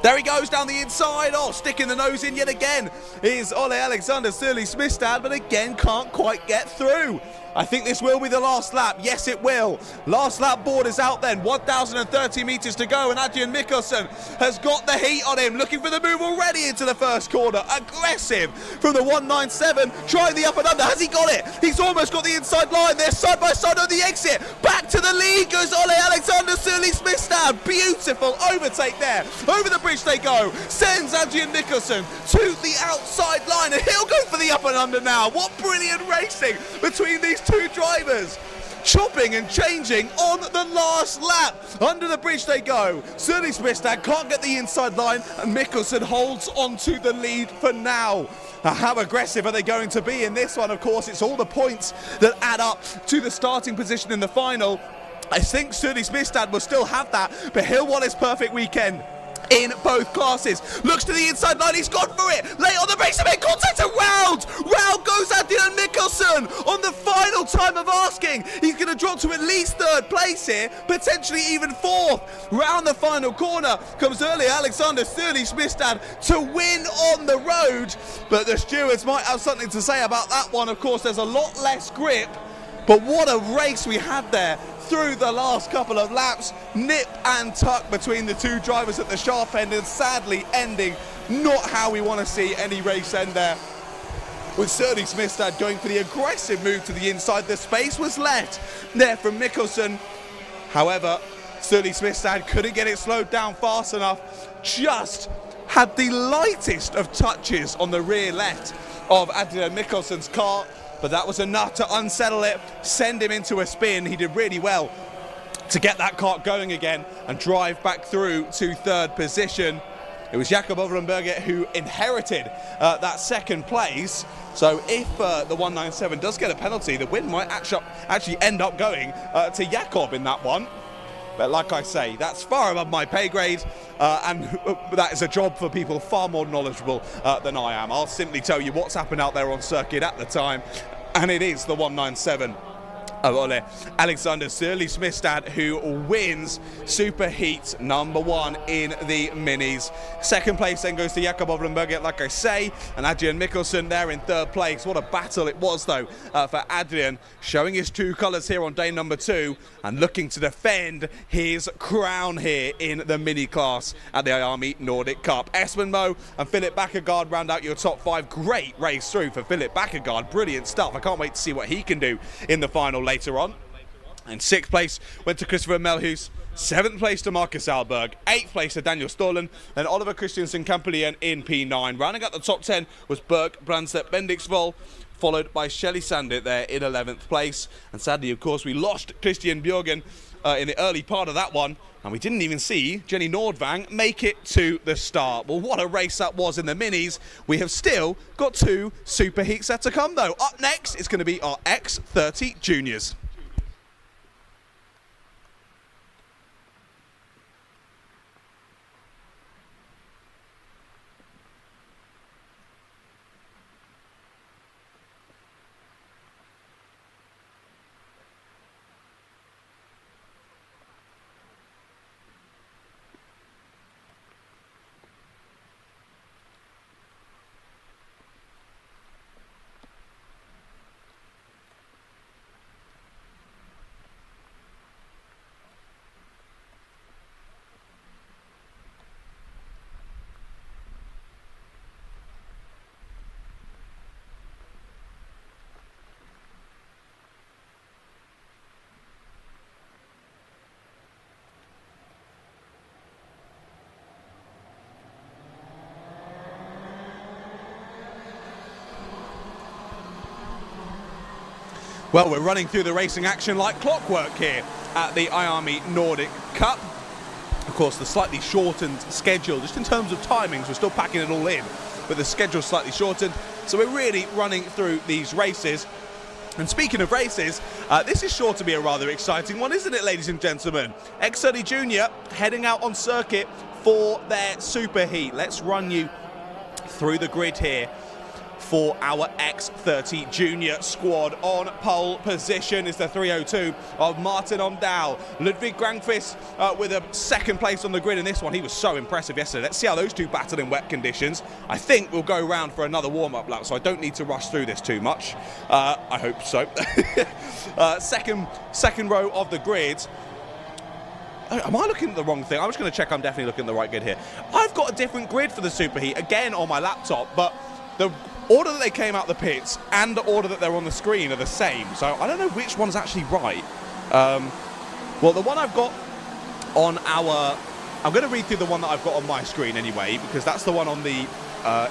Speaker 1: There he goes down the inside. Oh, sticking the nose in yet again is Ole Alexander Surly Smithstad, but again can't quite get through. I think this will be the last lap. Yes, it will. Last lap board is out then. 1,030 metres to go, and Adrian Mikkelsen has got the heat on him. Looking for the move already into the first corner. Aggressive from the 197. Trying the up and under. Has he got it? He's almost got the inside line. They're side by side on the exit. Back to the lead goes Ole Alexander Surly Smithstad. Beautiful overtake there. Over the bridge they go. Sends Adrian Mikkelsen to the outside line, and he'll go for the up and under now. What brilliant racing between these two drivers, chopping and changing on the last lap. Under the bridge they go. Surly Smithstad can't get the inside line, and Mikkelsen holds onto the lead for now. How aggressive are they going to be in this one? Of course, it's all the points that add up to the starting position in the final. I think Surly Smithstad will still have that, but he'll want his perfect weekend in both classes. Looks to the inside line, he's gone for it. Late on the base of it, contact around. Round goes Adrian Mikkelsen on the final time of asking. He's going to drop to at least third place here, potentially even fourth. Round the final corner comes early Alexander Surly Smithstad to win on the road. But the stewards might have something to say about that one. Of course, there's a lot less grip, but what a race we had there through the last couple of laps. Nip and tuck between the two drivers at the sharp end, and sadly ending not how we want to see any race end there, with Surly Smithstad going for the aggressive move to the inside. The space was left there from Mikkelsen. However, Surly Smithstad couldn't get it slowed down fast enough. Just had the lightest of touches on the rear left of Adrian Mikkelsen's car, but that was enough to unsettle it, send him into a spin. He did really well to get that kart going again and drive back through to third position. It was Jakob Overenberger who inherited that second place. So if the 197 does get a penalty, the win might actually end up going to Jakob in that one. But like I say, that's far above my pay grade, and that is a job for people far more knowledgeable than I am. I'll simply tell you what's happened out there on circuit at the time, and it is the 197 of Ole Alexander Surly Smithstad who wins Super Heat number 1 in the minis. Second place then goes to Jakob Overenberger, like I say, and Adrian Mikkelsen there in third place. What a battle it was though for Adrian, showing his true colours here on day number 2 and looking to defend his crown here in the mini class at the IAME Nordic Cup. Espen Moe and Philip Bakkegaard round out your top 5. Great race through for Philip Bakkegaard, brilliant stuff. I can't wait to see what he can do in the final later on. And 6th place went to Christopher Melhus, 7th place to Marcus Alberg, 8th place to Daniel Stollen, and Oliver Christiansen Kampelien in P9. Rounding out the top 10 was Berg Brandstedt Bendixvold, followed by Shelly Sandit there in 11th place. And sadly, of course, we lost Christian Bjørgen in the early part of that one, and we didn't even see Jenny Nordvang make it to the start. Well, what a race that was in the minis. We have still got 2 super heats set to come though. Up next, it's going to be our X30 Juniors. Well, we're running through the racing action like clockwork here at the IAME Nordic Cup. Of course, the slightly shortened schedule, just in terms of timings, we're still packing it all in, but the schedule's slightly shortened, so we're really running through these races. And speaking of races, this is sure to be a rather exciting one, isn't it, ladies and gentlemen? X30 Junior heading out on circuit for their super heat. Let's run you through the grid here for our X30 Junior squad. On pole position is the 302 of Martin Omdahl. Ludwig Granqvist with a second place on the grid in this one. He was so impressive yesterday. Let's see how those two battled in wet conditions. I think we'll go round for another warm-up lap, so I don't need to rush through this too much. I hope so. Second row of the grid. Am I looking at the wrong thing? I'm just going to check I'm definitely looking at the right grid here. I've got a different grid for the superheat, again on my laptop, but the order that they came out the pits and the order that they're on the screen are the same. So I don't know which one's actually right. Well, the one I've got on our... I'm going to read through the one that I've got on my screen anyway, because that's the one on the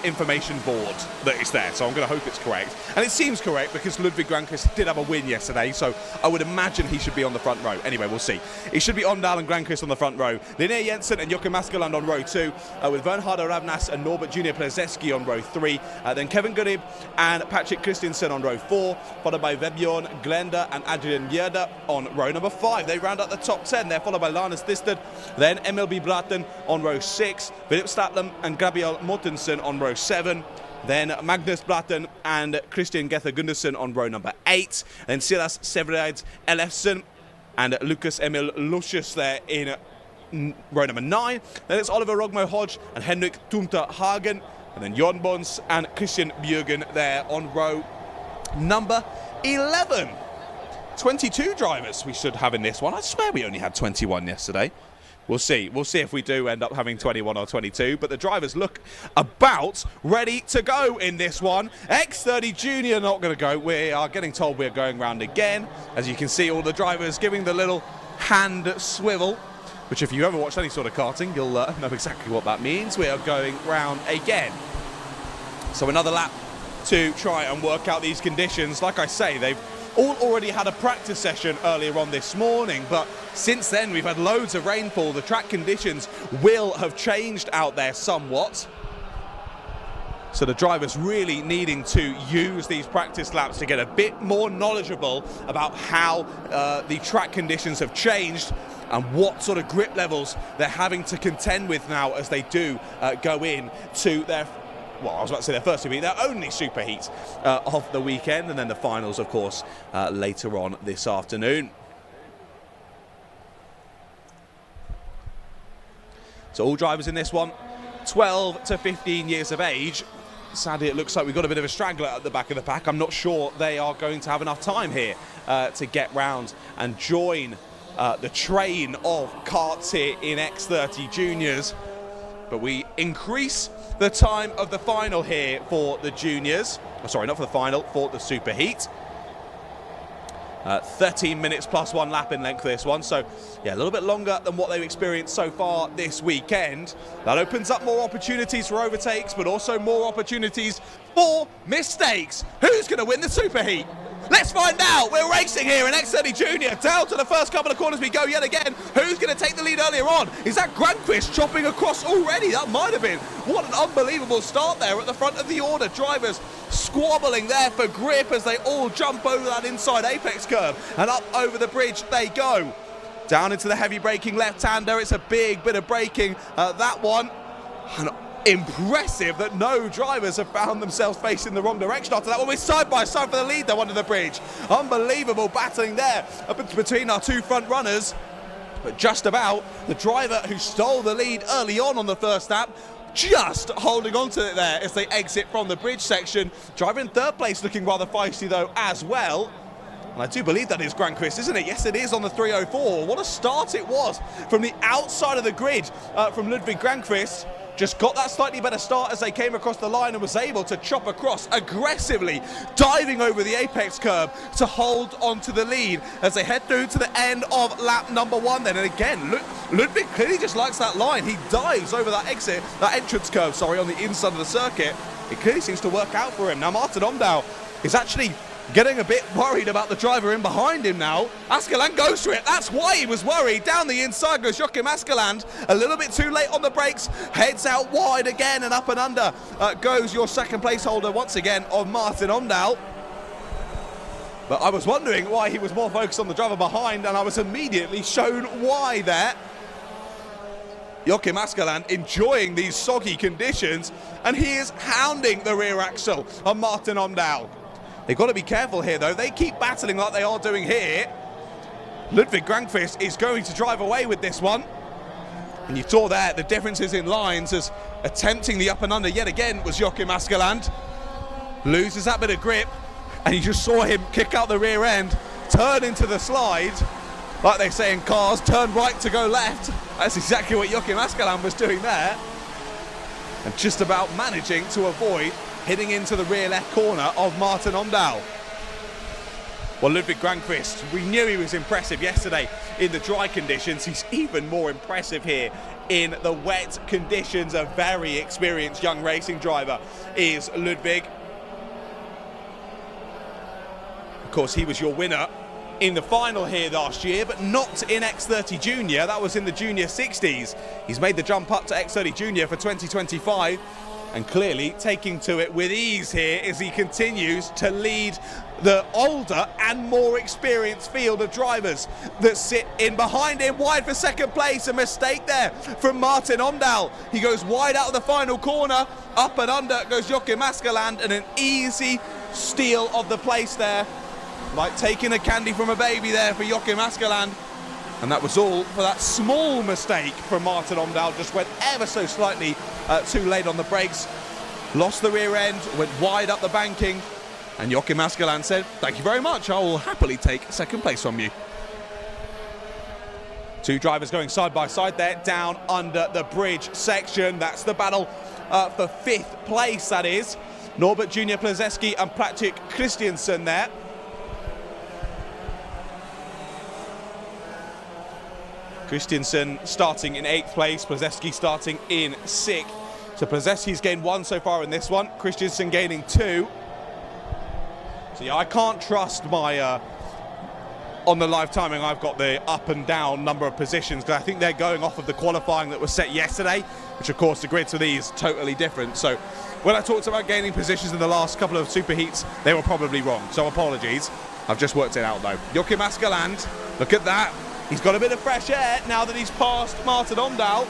Speaker 1: information board that is there, so I'm going to hope it's correct. And it seems correct because Ludwig Granqvist did have a win yesterday, so I would imagine he should be on the front row. Anyway, we'll see. It should be Omdahl and Granqvist on the front row. Linnea Jensen and Joachim Askeland on row 2, with Bernhardo Ravnas and Norbert Junior Plezeski on row 3. Then Kevin Gurib and Patrick Christensen on row 4, followed by Vebjorn Glenda and Adrian Yerda on row number 5. They round out the top 10. They're followed by Lanus Thisted, then MLB Blatten on row 6, Philip Statlam and Gabriel Mortensen on row 7, then Magnus Blatten and Christian Gether Gundersen on row number 8, then Silas Severeid Elefsen and Lucas Emil Lucius there in row number 9. Then it's Oliver Rogmo Hodge and Henrik Tunta Hagen, and then Jon Bons and Christian Björgen there on row number 11. 22 drivers we should have in this one. I swear we only had 21 yesterday. We'll see. We'll see if we do end up having 21 or 22. But the drivers look about ready to go in this one. X30 Junior not going to go. We are getting told we're going round again. As you can see, all the drivers giving the little hand swivel, which if you ever watched any sort of karting, you'll know exactly what that means. We are going round again. So another lap to try and work out these conditions. Like I say, they've all already had a practice session earlier on this morning, but since then we've had loads of rainfall. The track conditions will have changed out there somewhat. So the drivers really needing to use these practice laps to get a bit more knowledgeable about how the track conditions have changed and what sort of grip levels they're having to contend with now as they do go in to their... Well, I was about to say their first superheat, their only superheat of the weekend, and then the finals, of course, later on this afternoon. So all drivers in this one, 12 to 15 years of age. Sadly, it looks like we've got a bit of a straggler at the back of the pack. I'm not sure they are going to have enough time here to get round and join the train of karts here in X30 Juniors. But we increase the time of the final here for the juniors. Oh, sorry, not for the final, for the superheat. 13 minutes plus 1 lap in length this one, so yeah, a little bit longer than what they've experienced so far this weekend. That opens up more opportunities for overtakes, but also more opportunities for mistakes. Who's going to win the superheat? Let's find out. We're racing here in X30 Junior. Down to the first couple of corners we go yet again. Who's going to take the lead earlier on? Is that Granqvist chopping across already? That might have been. What an unbelievable start there at the front of the order. Drivers squabbling there for grip as they all jump over that inside apex curve. And up over the bridge they go. Down into the heavy braking left-hander. It's a big bit of braking. That one. And impressive that no drivers have found themselves facing the wrong direction after that one. We're side by side for the lead though under the bridge. Unbelievable battling there between our two front runners. But just about, the driver who stole the lead early on the first lap, just holding on to it there as they exit from the bridge section. Driver in third place looking rather feisty though as well. And I do believe that is Granqvist, isn't it? Yes, it is on the 304. What a start it was from the outside of the grid from Ludwig Granqvist. Just got that slightly better start as they came across the line and was able to chop across aggressively, diving over the apex curve to hold on to the lead as they head through to the end of lap number 1 then. And again, Ludwig clearly just likes that line. He dives over that entrance curve, on the inside of the circuit. It clearly seems to work out for him. Now Martin Omdahl is actually getting a bit worried about the driver in behind him now. Askeland goes for it. That's why he was worried. Down the inside goes Joachim Askeland. A little bit too late on the brakes. Heads out wide again and up and under goes your second place holder once again of Martin Omdahl. But I was wondering why he was more focused on the driver behind, and I was immediately shown why there. Joachim Askeland enjoying these soggy conditions, and he is hounding the rear axle of Martin Omdahl. They've got to be careful here, though. They keep battling like they are doing here. Ludwig Granqvist is going to drive away with this one. And you saw there the differences in lines as attempting the up and under yet again was Joachim Askeland. Loses that bit of grip, and you just saw him kick out the rear end, turn into the slide. Like they say in cars, turn right to go left. That's exactly what Joachim Askeland was doing there. And just about managing to avoid hitting into the rear left corner of Martin Omdahl. Well, Ludwig Granqvist, we knew he was impressive yesterday in the dry conditions. He's even more impressive here in the wet conditions. A very experienced young racing driver is Ludwig. Of course, he was your winner in the final here last year, but not in X30 Junior. That was in the Junior 60s. He's made the jump up to X30 Junior for 2025, and clearly taking to it with ease here as he continues to lead the older and more experienced field of drivers that sit in behind him. Wide for second place, a mistake there from Martin Omdahl. He goes wide out of the final corner, up and under goes Joachim Askeland, and an easy steal of the place there. Like taking a candy from a baby there for Joachim Askeland. And that was all for that small mistake from Martin Omdahl. Just went ever so slightly too late on the brakes. Lost the rear end, went wide up the banking. And Joachim Askeland said, "Thank you very much, I will happily take second place from you." Two drivers going side by side there, down under the bridge section. That's the battle for fifth place, that is. Norbert Junior Plazeski and Patrick Christiansen there. Christiansen starting in 8th place, Plazeski starting in 6th. So Plazeski's gained 1 so far in this one, Christiansen gaining 2. So yeah, I can't trust my, on the live timing, I've got the up and down number of positions, because I think they're going off of the qualifying that was set yesterday, which of course the grids for these totally different. So when I talked about gaining positions in the last couple of super heats, they were probably wrong, so apologies. I've just worked it out though. Joachim Askeland, look at that. He's got a bit of fresh air now that he's passed Martin Omdahl,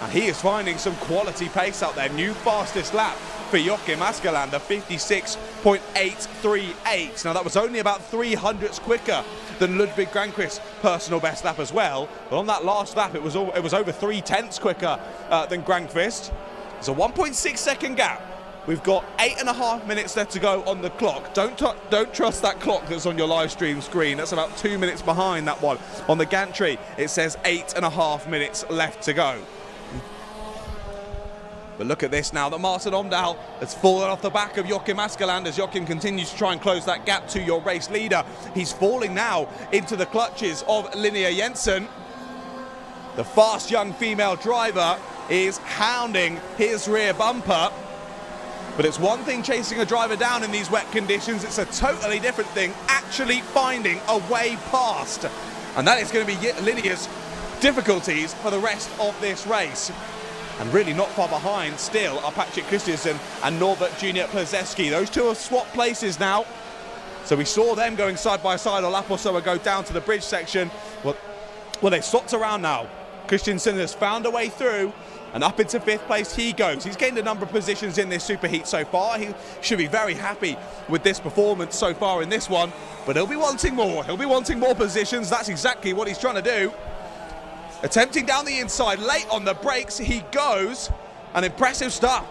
Speaker 1: and he is finding some quality pace out there. New fastest lap for Joachim Askeland, a 56.838. Now that was only about 300ths quicker than Ludwig Granqvist's personal best lap as well. But on that last lap, it was over 3/10ths quicker than Granqvist. It's a 1.6 second gap. We've got 8.5 minutes left to go on the clock. Don't trust that clock that's on your live stream screen. That's about 2 minutes behind that one. On the gantry, it says 8.5 minutes left to go. But look at this now that Martin Omdahl has fallen off the back of Joachim Askeland as Joachim continues to try and close that gap to your race leader. He's falling now into the clutches of Linnea Jensen. The fast young female driver is hounding his rear bumper. But it's one thing chasing a driver down in these wet conditions, it's a totally different thing actually finding a way past. And that is going to be Linnea's difficulties for the rest of this race. And really not far behind still are Patrick Christiansen and Norbert Junior Plazeski. Those two have swapped places now. So we saw them going side by side a lap or so ago down to the bridge section. Well, they've swapped around now. Christiansen has found a way through, and up into 5th place he goes. He's gained a number of positions in this super heat so far. He should be very happy with this performance so far in this one, but he'll be wanting more. He'll be wanting more positions. That's exactly what he's trying to do. Attempting down the inside, late on the brakes, he goes, and impressive stuff.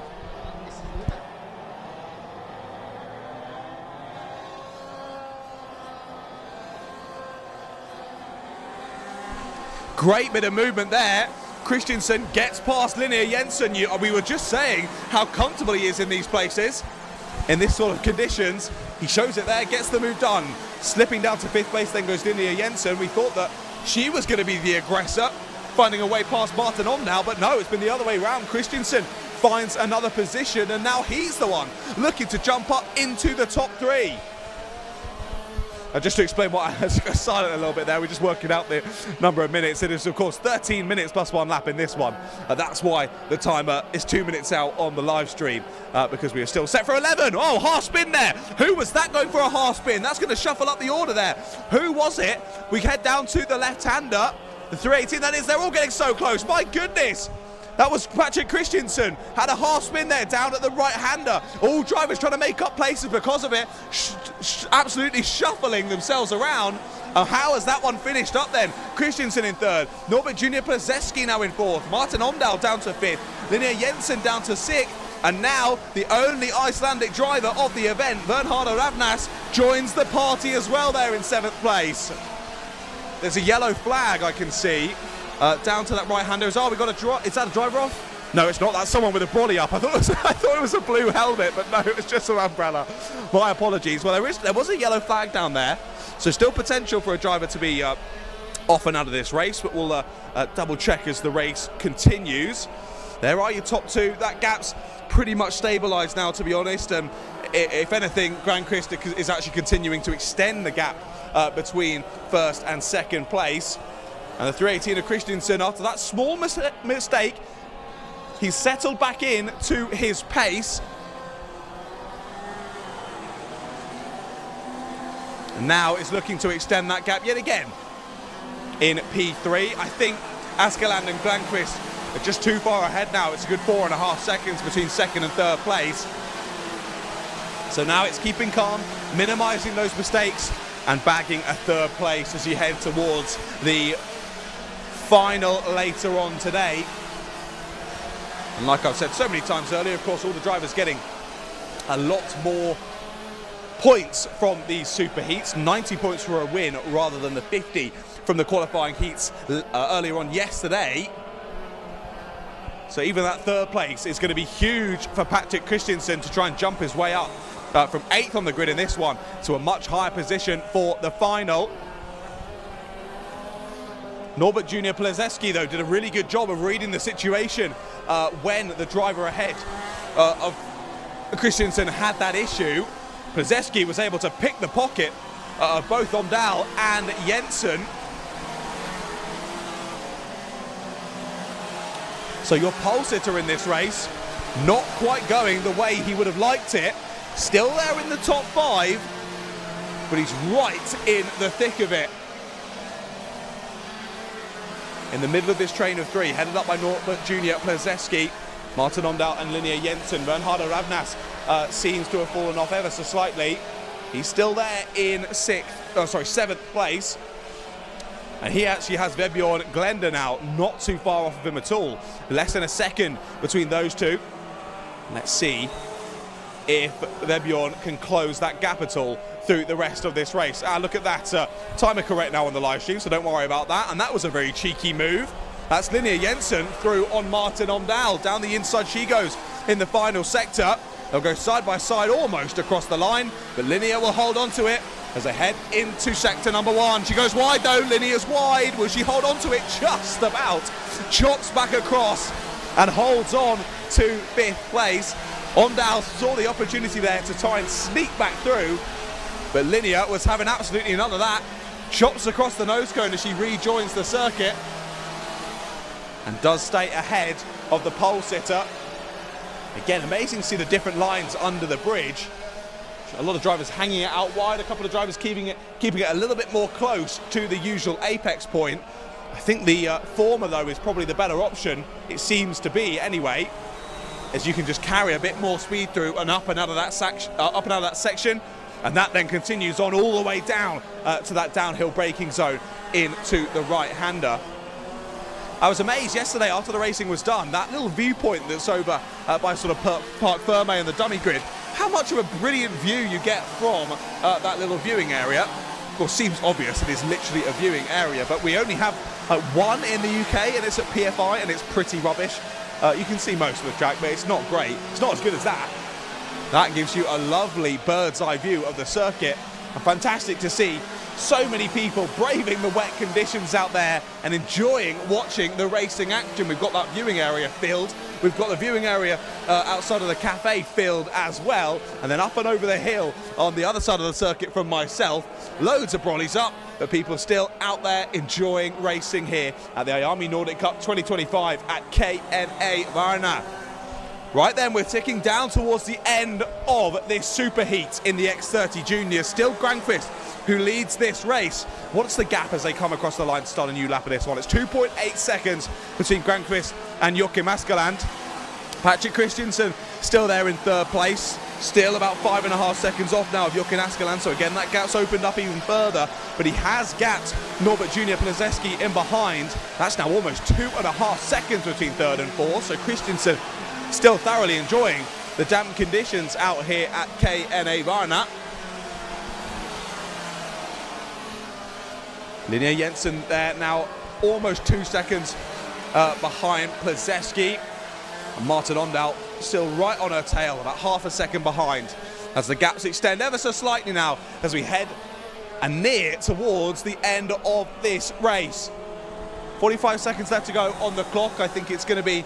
Speaker 1: Great bit of movement there. Christiansen gets past Linnea Jensen. We were just saying how comfortable he is in these places. In this sort of conditions, he shows it there, gets the move done. Slipping down to 5th place, then goes Linnea Jensen. We thought that she was going to be the aggressor, finding a way past Martin Omdahl, but no, it's been the other way around. Christiansen finds another position, and now he's the one looking to jump up into the top 3. Just to explain what I was silent a little bit there, we're just working out the number of minutes. It is, of course, 13 minutes plus 1 lap in this one. That's why the timer is 2 minutes out on the live stream, because we are still set for 11. Oh, half spin there. Who was that going for a half spin? That's going to shuffle up the order there. Who was it? We head down to the left-hander. The 318, that is. They're all getting so close. My goodness. That was Patrick Christiansen, had a half spin there down at the right-hander. All drivers trying to make up places because of it, absolutely shuffling themselves around. How has that one finished up then? Christiansen in third, Norbert Junior Plezeski now in fourth, Martin Omdahl down to fifth, Linnea Jensen down to sixth, and now the only Icelandic driver of the event, Bernhardo Ravnas, joins the party as well there in seventh place. There's a yellow flag I can see. Down to that right-hander. Is that a driver off? No, it's not. That's someone with a brolly up. I thought it was a blue helmet, but no, it was just an umbrella. My apologies. Well, there was a yellow flag down there, so still potential for a driver to be off and out of this race, but we'll double check as the race continues. There are your top two. That gap's pretty much stabilised now, to be honest. If anything, Grand Christ is actually continuing to extend the gap between first and second place. And the 318 of Christiansen, after that small mistake, he's settled back in to his pace. And now is looking to extend that gap yet again in P3. I think Askeland and Glenquist are just too far ahead now. It's a good 4.5 seconds between second and third place. So now it's keeping calm, minimising those mistakes, and bagging a third place as you head towards the final later on today. And like I've said so many times earlier, of course, all the drivers getting a lot more points from these super heats, 90 points for a win rather than the 50 from the qualifying heats earlier on yesterday. So even that third place is going to be huge for Patrick Christiansen to try and jump his way up from 8th on the grid in this one to a much higher position for the final. Norbert Junior Plezeski, though, did a really good job of reading the situation when the driver ahead of Christiansen had that issue. Plezeski was able to pick the pocket of both Omdahl and Jensen. So your pole sitter in this race, not quite going the way he would have liked it. Still there in the top 5, but he's right in the thick of it. In the middle of this train of 3, headed up by Norbert Junior Plezeski, Martin Omdahl and Linnea Jensen. Bernhardo Ravnas seems to have fallen off ever so slightly. He's still there in 7th place. And he actually has Vebjorn Glenda now, not too far off of him at all. Less than a second between those two. Let's see if Vebjorn can close that gap at all through the rest of this race. Look at that, timer correct now on the live stream, so don't worry about that. And that was a very cheeky move. That's Linnea Jensen through on Martin Omdahl. Down the inside she goes in the final sector. They'll go side by side almost across the line, but Linnea will hold on to it as they head into sector number 1. She goes wide though, Linnea's wide. Will she hold on to it? Just about. Chops back across and holds on to 5th place. Omdahl saw the opportunity there to try and sneak back through, but Linnea was having absolutely none of that. Chops across the nose cone as she rejoins the circuit and does stay ahead of the pole sitter. Again, amazing to see the different lines under the bridge. A lot of drivers hanging it out wide, a couple of drivers keeping it a little bit more close to the usual apex point. I think the former, though, is probably the better option. It seems to be, anyway, as you can just carry a bit more speed through and up and out of that section, and that then continues on all the way down to that downhill braking zone into the right-hander. I was amazed yesterday after the racing was done, that little viewpoint that's over by sort of Parc Ferme and the dummy grid, how much of a brilliant view you get from that little viewing area. Of course, seems obvious, it is literally a viewing area, but we only have one in the UK, and it's at PFI, and it's pretty rubbish. You can see most of the track, but it's not great. It's not as good as that. That gives you a lovely bird's eye view of the circuit. And fantastic to see so many people braving the wet conditions out there and enjoying watching the racing action. We've got that viewing area filled We've got the viewing area outside of the cafe filled as well. And then up and over the hill on the other side of the circuit from myself, loads of brollies up, but people still out there enjoying racing here at the IAME Nordic Cup 2025 at KNA Varna. Right then, we're ticking down towards the end of this superheat in the X30 Junior. Still Granqvist who leads this race. What's the gap as they come across the line to start a new lap of this one? It's 2.8 seconds between Granqvist and Joachim Askeland. Patrick Christiansen still there in third place. Still about 5.5 seconds off now of Joachim Askeland. So again, that gap's opened up even further. But he has gapped Norbert Junior Plezeski in behind. That's now almost 2.5 seconds between third and fourth. So Christiansen still thoroughly enjoying the damp conditions out here at KNA Varna. Linnea Jensen there now almost 2 seconds behind Plezeski. And Martin Ondal still right on her tail, about half a second behind, as the gaps extend ever so slightly now as we head and near towards the end of this race. 45 seconds left to go on the clock. I think it's going to be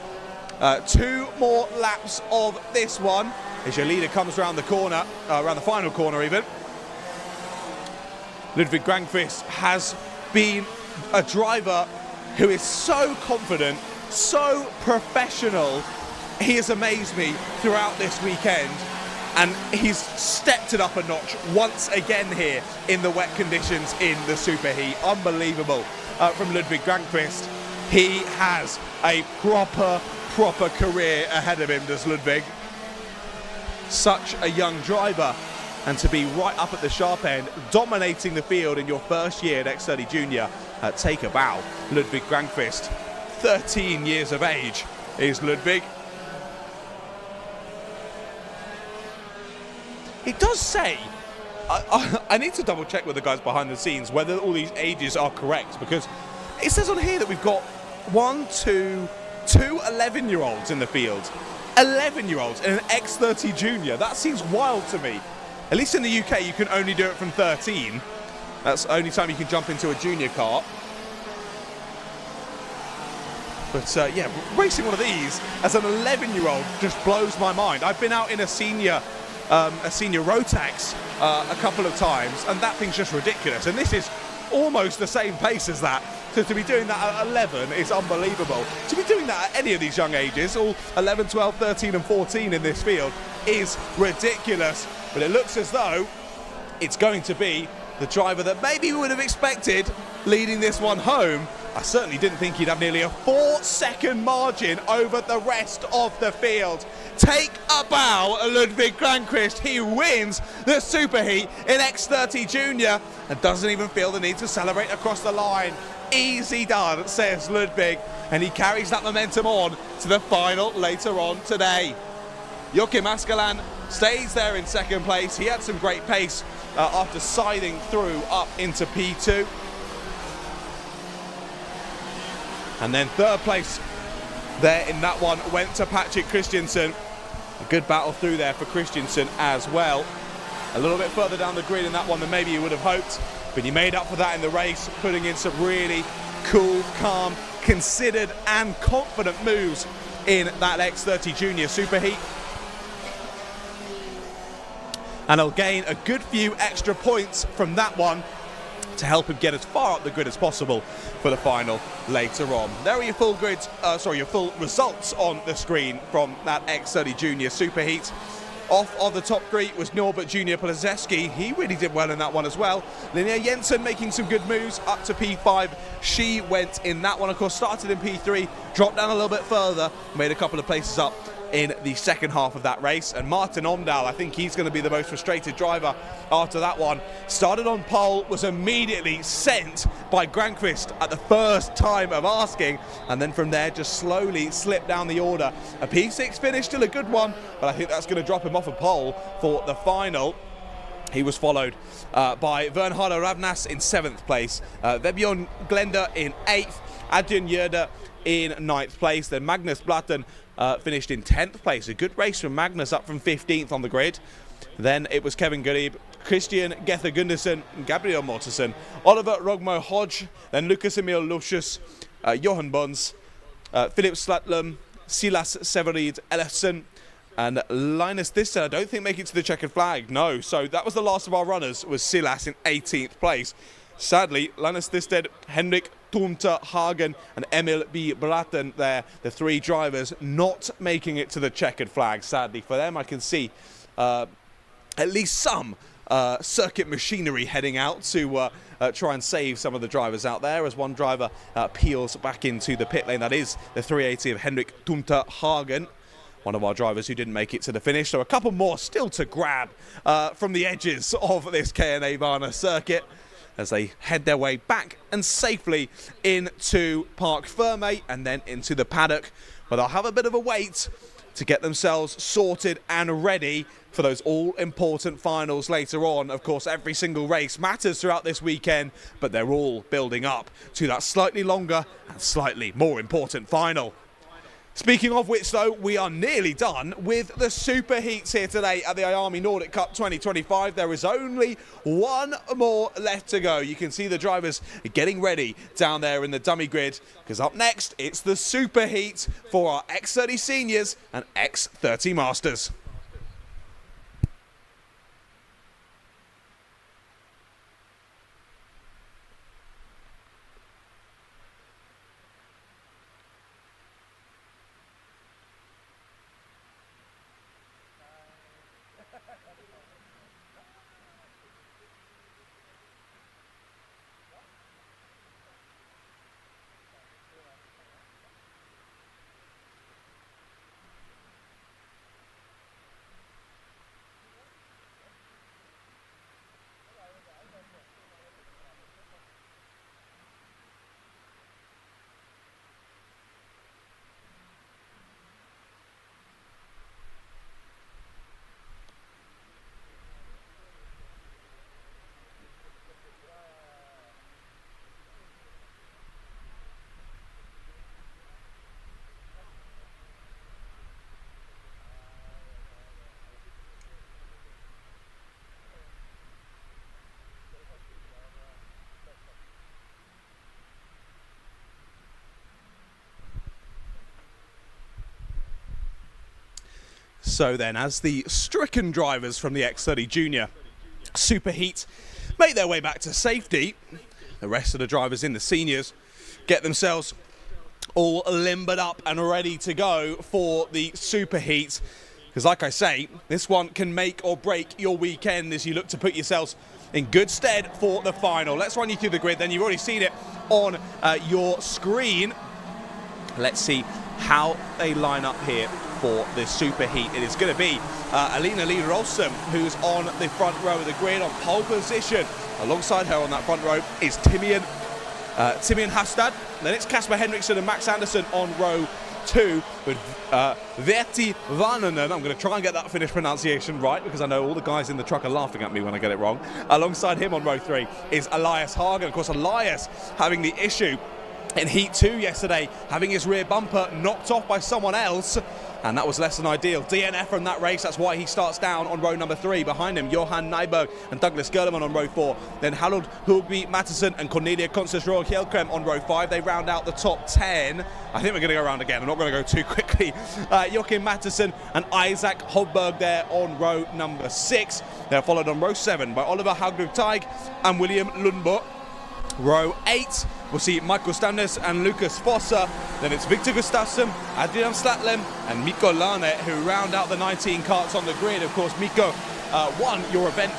Speaker 1: 2 more laps of this one as your leader comes around the corner, around the final corner even. Ludwig Granqvist has been a driver who is so confident, so professional. He has amazed me throughout this weekend, and he's stepped it up a notch once again here in the wet conditions in the superheat. Unbelievable from Ludwig Granqvist. He has a proper career ahead of him, does Ludwig. Such a young driver, and to be right up at the sharp end, dominating the field in your first year at X30 Junior. Take a bow, Ludwig Granqvist. 13 years of age is Ludwig. It does say, I need to double check with the guys behind the scenes whether all these ages are correct, because it says on here that we've got 2 11-year-olds in the field. 11-year-olds in an X30 Junior. That seems wild to me. At least in the UK, you can only do it from 13. That's the only time you can jump into a junior kart. But yeah, racing one of these as an 11-year-old just blows my mind. I've been out in a senior Rotax a couple of times, and that thing's just ridiculous. And this is almost the same pace as that. So to be doing that at 11 is unbelievable. To be doing that at any of these young ages, all 11, 12, 13 and 14 in this field, is ridiculous. But it looks as though it's going to be the driver that maybe we would have expected leading this one home. I certainly didn't think he'd have nearly a 4-second margin over the rest of the field. Take a bow, Ludwig Granqvist. He wins the superheat in X30 Junior and doesn't even feel the need to celebrate across the line. Easy done, says Ludwig, and he carries that momentum on to the final later on today. Joachim Askeland stays there in second place. He had some great pace after siding through up into P2. And then third place there in that one went to Patrick Christiansen. A good battle through there for Christiansen as well. A little bit further down the grid in that one than maybe you would have hoped, but he made up for that in the race, putting in some really cool, calm, considered and confident moves in that X30 Junior superheat. And he'll gain a good few extra points from that one to help him get as far up the grid as possible for the final later on. There are your full grids, your full results on the screen from that X30 Junior superheat. Off of the top 3 was Norbert Junior Plezeski. He really did well in that one as well. Linnea Jensen making some good moves up to P5. She went in that one, of course, started in P3, dropped down a little bit further, made a couple of places up in the second half of that race. And Martin Ondal, I think he's going to be the most frustrated driver after that one. Started on pole, was immediately sent by Granqvist at the first time of asking, and then from there just slowly slipped down the order. A P6 finish, still a good one, but I think that's going to drop him off a pole for the final. He was followed by Vernharder Ravnas in 7th place, Vebjorn Glenda in 8th, Adrian Yerder in 9th place, then Magnus Blatten finished in 10th place. A good race from Magnus, up from 15th on the grid. Then it was Kevin Garib, Christian Gether Gundersen, Gabriel Mortensen, Oliver Rogmo Hodge, then Lucas Emil Lucius, Johan Bons, Philip Slatlum, Silas Severid Ellefsen and Linus Thyssen. I don't think make it to the checkered flag. No, so that was the last of our runners, was Silas in 18th place. Sadly, Linus Thyssen, Henrik Thumte Hagen and Emil B. Bratten there, the three drivers not making it to the checkered flag. Sadly for them, I can see at least some circuit machinery heading out to try and save some of the drivers out there as one driver peels back into the pit lane. That is the 380 of Henrik Thumte Hagen, one of our drivers who didn't make it to the finish. So a couple more still to grab from the edges of this KNA Varna circuit as they head their way back and safely into Parc Fermé and then into the paddock, but they'll have a bit of a wait to get themselves sorted and ready for those all-important finals later on. Of course, every single race matters throughout this weekend, but they're all building up to that slightly longer and slightly more important final. Speaking of which, though, we are nearly done with the super heats here today at the IAME Nordic Cup 2025. There is only one more left to go. You can see the drivers getting ready down there in the dummy grid, because up next, it's the super heat for our X30 Seniors and X30 Masters. So then, as the stricken drivers from the X30 Junior Super Heat make their way back to safety, the rest of the drivers in the seniors get themselves all limbered up and ready to go for the Super Heat. Because like I say, this one can make or break your weekend as you look to put yourselves in good stead for the final. Let's run you through the grid then. You've already seen it on your screen. Let's see how they line up here for this super heat. It is going to be Alina Lee Rolsum, who's on the front row of the grid on pole position. Alongside her on that front row is Timian Hastad. Then it's Kasper Henriksen and Max Anderson on row 2 with Verti Varnanen. I'm going to try and get that Finnish pronunciation right because I know all the guys in the truck are laughing at me when I get it wrong. Alongside him on row 3 is Elias Hagen. Of course, Elias having the issue in Heat 2 yesterday, having his rear bumper knocked off by someone else, and that was less than ideal. DNF from that race, that's why he starts down on row number 3. Behind him, Johan Nyberg and Douglas Gerleman on row 4. Then Harold Hugby Matteson and Cornelia Constance-Royal Hjelkrem on row 5. They round out the top 10. I think we're going to go around again. I'm not going to go too quickly. Joachim Matteson and Isaac Holberg there on row number 6. They're followed on row 7 by Oliver Haugrup Teig and William Lundbo. Row 8, we'll see Michael Stamnes and Lucas Fossa. Then it's Victor Gustafsson, Adrian Slatlem and Mikko Lane who round out the 19 karts on the grid. Of course, Mikko, one, your event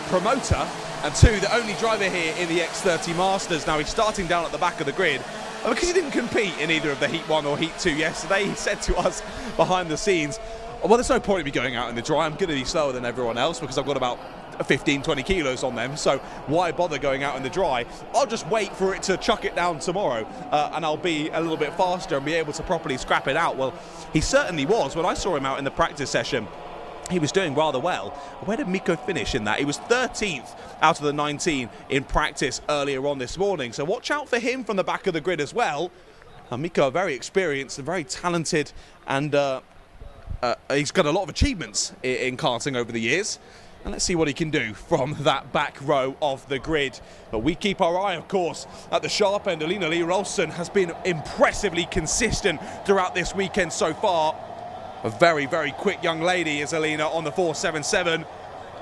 Speaker 1: promoter, and 2, the only driver here in the X30 Masters. Now he's starting down at the back of the grid because he didn't compete in either of the Heat 1 or Heat 2 yesterday. He said to us behind the scenes, well, there's no point in me going out in the dry. I'm going to be slower than everyone else because I've got about 15-20 kilos on them, so why bother going out in the dry? I'll just wait for it to chuck it down tomorrow and I'll be a little bit faster and be able to properly scrap it out. Well, he certainly was. When I saw him out in the practice session, he was doing rather well. Where did Mikko finish in that? He was 13th out of the 19 in practice earlier on this morning, so watch out for him from the back of the grid as well. Mikko, very experienced and very talented, and he's got a lot of achievements in karting over the years. And let's see what he can do from that back row of the grid. But we keep our eye, of course, at the sharp end. Alina Lee Rolfsen has been impressively consistent throughout this weekend so far. A very, very quick young lady is Alina on the 477.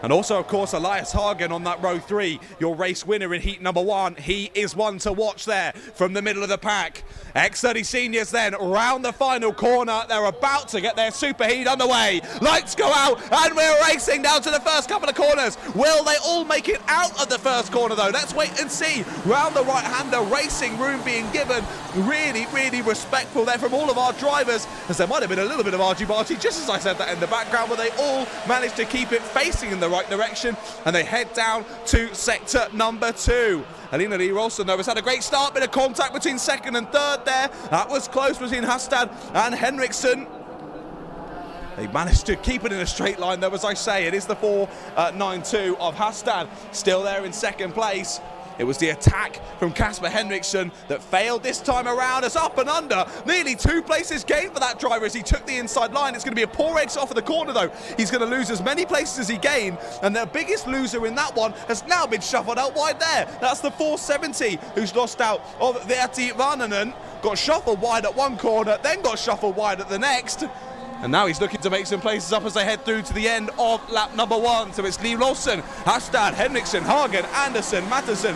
Speaker 1: And also, of course, Elias Hagen on that row 3, your race winner in heat number 1. He is one to watch there from the middle of the pack. X30 Seniors then round the final corner. They're about to get their superheat underway. Lights go out and we're racing down to the first couple of corners. Will they all make it out of the first corner though? Let's wait and see. Round the right-hander, racing room being given. Really, really respectful there from all of our drivers, as there might have been a little bit of argy-bargy, just as I said that in the background, where they all managed to keep it facing in the right direction, and they head down to sector number 2. Alina Lee Rolfsen, though, has had a great start, bit of contact between second and third there. That was close between Hastad and Henriksson. They managed to keep it in a straight line, though, as I say. It is the 4.92 of Hastad, still there in second place. It was the attack from Kasper Henriksson that failed this time around. As up and under, nearly 2 places gained for that driver as he took the inside line. It's going to be a poor exit off of the corner though. He's going to lose as many places as he gained, and the biggest loser in that one has now been shuffled out wide there. That's the 470 who's lost out of Verti Varnanen. Got shuffled wide at one corner, then got shuffled wide at the next. And now he's looking to make some places up as they head through to the end of lap number 1. So it's Lee Rolfsen, Hastad, Henriksson, Hagen, Andersson, Mattisson,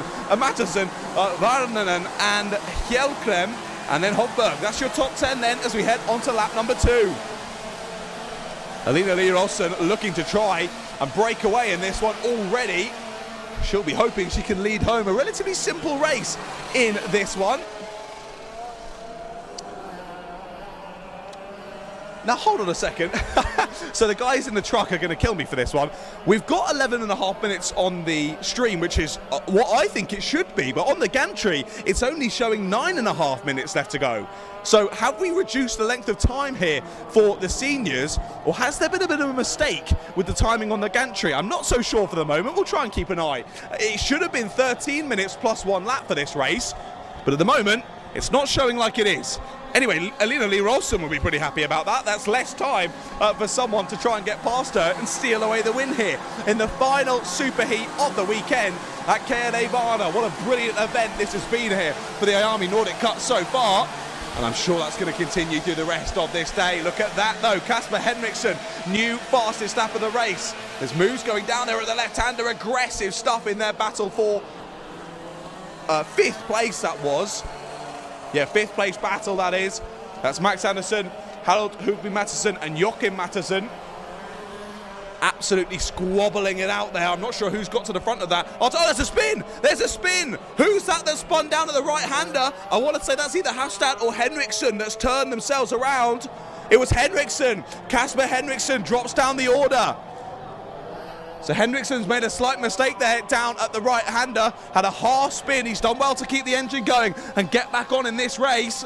Speaker 1: Varnanen and Hjelklem, and then Hofberg. That's your top 10 then as we head on to lap number 2. Alina Lee Rolfsen looking to try and break away in this one already. She'll be hoping she can lead home a relatively simple race in this one. Now, hold on a second. So the guys in the truck are going to kill me for this one. We've got 11.5 minutes on the stream, which is what I think it should be. But on the gantry, it's only showing 9.5 minutes left to go. So have we reduced the length of time here for the seniors? Or has there been a bit of a mistake with the timing on the gantry? I'm not so sure for the moment. We'll try and keep an eye. It should have been 13 minutes plus 1 lap for this race. But at the moment, it's not showing like it is. Anyway, Alina Lee Rolfsen will be pretty happy about that. That's less time for someone to try and get past her and steal away the win here in the final superheat of the weekend at KNA Varna. What a brilliant event this has been here for the IAME Nordic Cup so far. And I'm sure that's going to continue through the rest of this day. Look at that, though. Kasper Henriksson, new fastest lap of the race. There's moves going down there at the left-hander. Aggressive stuff in their battle for 5th place, that was. Yeah, 5th place battle, that is. That's Max Andersson, Harold Hugby Mattisson and Joachim Mattisson. Absolutely squabbling it out there. I'm not sure who's got to the front of that. Oh, there's a spin! There's a spin! Who's that spun down to the right-hander? I want to say that's either Hastad or Henriksson that's turned themselves around. It was Henriksson. Kasper Henriksson drops down the order. So Henriksson's made a slight mistake there down at the right-hander. Had a half spin. He's done well to keep the engine going and get back on in this race.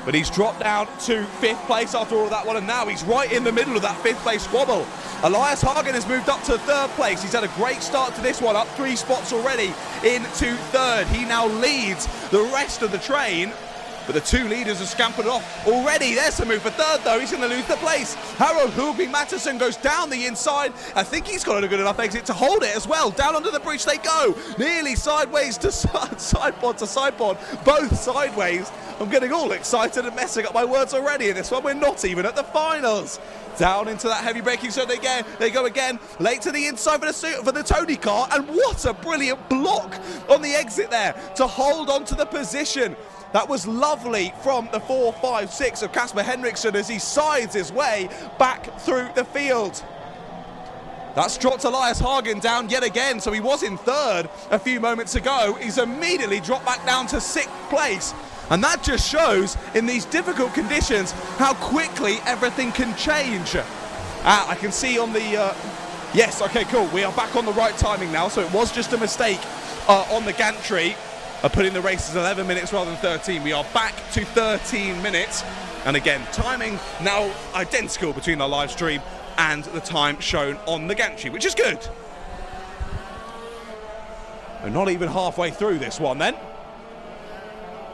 Speaker 1: But he's dropped down to 5th place after all of that one, and now he's right in the middle of that 5th place squabble. Elias Hagen has moved up to 3rd place. He's had a great start to this one, up 3 spots already into 3rd. He now leads the rest of the train. But the 2 leaders have scampered off already. There's a move for 3rd, though. He's going to lose the place. Harold Hugby Mattisson goes down the inside. I think he's got a good enough exit to hold it as well. Down under the bridge they go. Nearly sideways to sidepod to sidepod. Both sideways. I'm getting all excited and messing up my words already in this one. We're not even at the finals. Down into that heavy braking, so they go again. Late to the inside for the Tony car. And what a brilliant block on the exit there to hold on to the position. That was lovely from the 4.56 of Kasper Henriksson as he sides his way back through the field. That's dropped Elias Hagen down yet again, so he was in 3rd a few moments ago. He's immediately dropped back down to 6th place. And that just shows, in these difficult conditions, how quickly everything can change. I can see on the... yes, okay, cool. We are back on the right timing now, so it was just a mistake on the gantry. Putting the race as 11 minutes rather than 13. We are back to 13 minutes. And again, timing now identical between the live stream and the time shown on the gantry, which is good. We're not even halfway through this one then.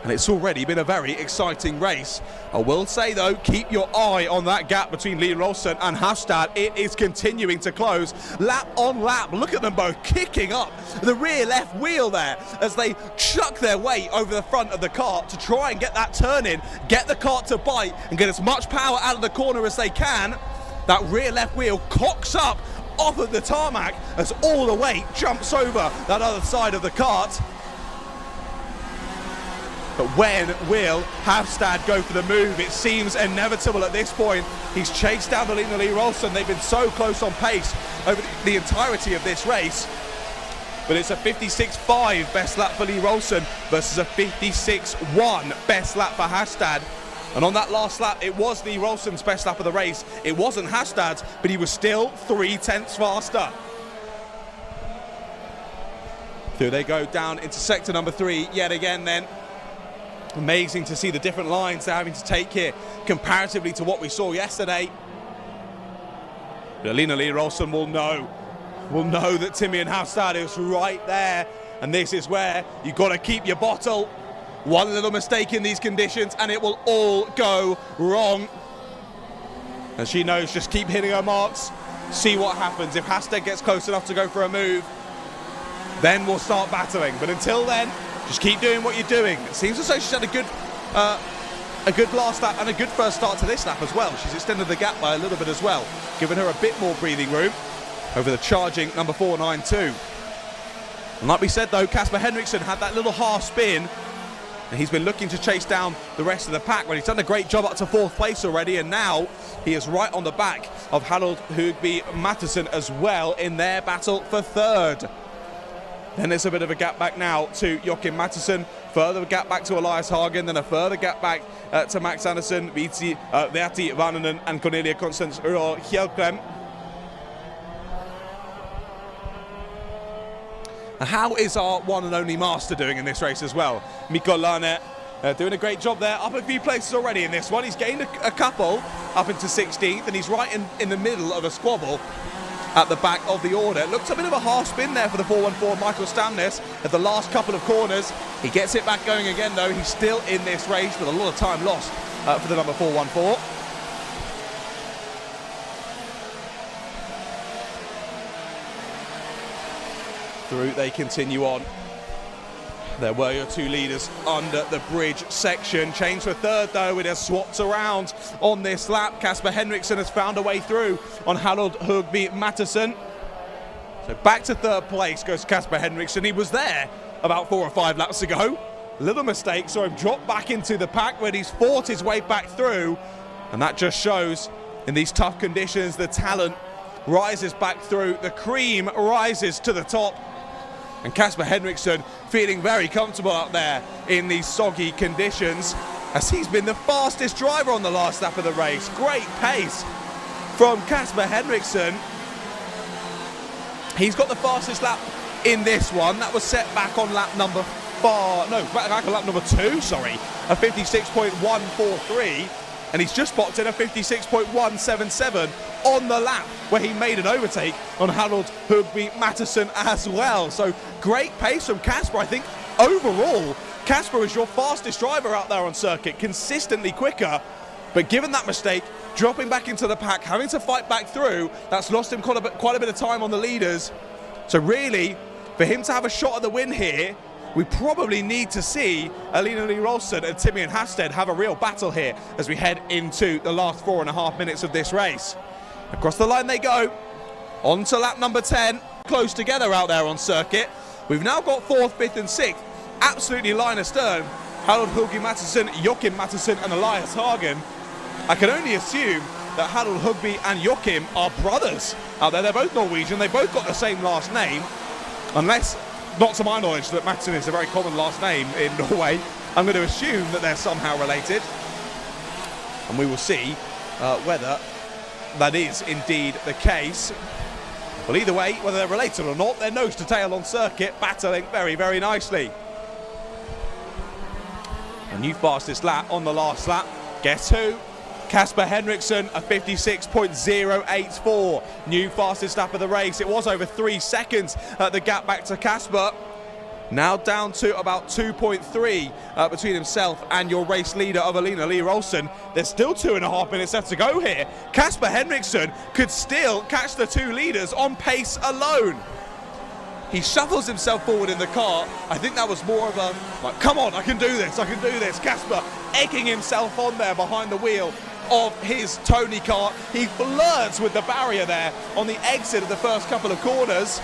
Speaker 1: And it's already been a very exciting race. I will say, though, keep your eye on that gap between Lee Rolson and Hafstad. It is continuing to close, lap on lap. Look at them both kicking up the rear left wheel there as they chuck their weight over the front of the kart to try and get that turn in, get the kart to bite and get as much power out of the corner as they can. That rear left wheel cocks up off of the tarmac as all the weight jumps over that other side of the kart. But when will Hafstad go for the move? It seems inevitable at this point. He's chased down the lead of Lee Rolson. They've been so close on pace over the entirety of this race. But it's a 56.5 best lap for Lee Rolson versus a 56.1 best lap for Hafstad. And on that last lap, it was Lee Rolson's best lap of the race. It wasn't Hafstad's, but he was still 3/10 faster. Through they go down into sector number 3 yet again then. Amazing to see the different lines they're having to take here comparatively to what we saw yesterday. But Alina Lee Rolson will know that Timmy and Hafstad is right there. And this is where you've got to keep your bottle. One little mistake in these conditions and it will all go wrong. And she knows, just keep hitting her marks, see what happens. If Hafstad gets close enough to go for a move, then we'll start battling. But until then, just keep doing what you're doing. It seems as though she's had a good last lap and a good first start to this lap as well. She's extended the gap by a little bit as well, giving her a bit more breathing room over the charging number 492. And like we said though, Kasper Henriksen had that little half spin and he's been looking to chase down the rest of the pack when he's done a great job up to 4th place already, and now he is right on the back of Harold Hugby Matteson as well in their battle for 3rd. Then there's a bit of a gap back now to Joachim Matteson, further gap back to Elias Hagen, then a further gap back to Max Andersen, Verti Varnanen and Cornelia Constance Hjälkrem. And how is our one and only master doing in this race as well? Mikko Lane doing a great job there, up a few places already in this one. He's gained a couple up into 16th and he's right in the middle of a squabble at the back of the order. Looks a bit of a half spin there for the 414 Michael Stamnes at the last couple of corners. He gets it back going again though. He's still in this race with a lot of time lost for the number 414. Through they continue on. There were your two leaders under the bridge section. Change for 3rd though, it has swapped around on this lap. Kasper Henriksen has found a way through on Harold Hugby Matteson. So back to 3rd place goes Kasper Henriksen. He was there about 4 or 5 laps ago. Little mistake, saw him drop back into the pack when he's fought his way back through. And that just shows in these tough conditions, the talent rises back through. The cream rises to the top. And Kasper Henriksen feeling very comfortable out there in these soggy conditions as he's been the fastest driver on the last lap of the race. Great pace from Kasper Henriksen. He's got the fastest lap in this one. That was set back on lap number 2, sorry. A 56.143. And he's just boxed in a 56.177 on the lap where he made an overtake on Harold Hugby Matteson as well. So great pace from Kasper. I think overall, Kasper is your fastest driver out there on circuit, consistently quicker. But given that mistake, dropping back into the pack, having to fight back through, that's lost him quite a bit of time on the leaders. So really, for him to have a shot at the win here, we probably need to see Alina Lee Rolson and Timmy and Hafstad have a real battle here as we head into the last 4.5 minutes of this race. Across the line they go, on to lap number 10, close together out there on circuit. We've now got 4th, 5th and 6th, absolutely line astern. Harold Hugby Matteson, Joachim Matteson and Elias Hagen. I can only assume that Harold Hugby and Joachim are brothers out there. They're both Norwegian, they both got the same last name, unless, not to my knowledge, that Matteson is a very common last name in Norway. I'm going to assume that they're somehow related. And we will see whether that is indeed the case. Well, either way, whether they're related or not, they're nose to tail on circuit, battling very, very nicely. A new fastest lap on the last lap. Guess who? Kasper Henriksen, a 56.084. New fastest lap of the race. It was over 3 seconds, the gap back to Kasper. Now down to about 2.3 between himself and your race leader of Alina Lee Rolson. There's still 2.5 minutes left to go here. Kasper Henriksson could still catch the two leaders on pace alone. He shuffles himself forward in the car. I think that was more of a, like, come on, I can do this, I can do this. Kasper egging himself on there behind the wheel of his Tony car. He flirts with the barrier there on the exit of the first couple of corners.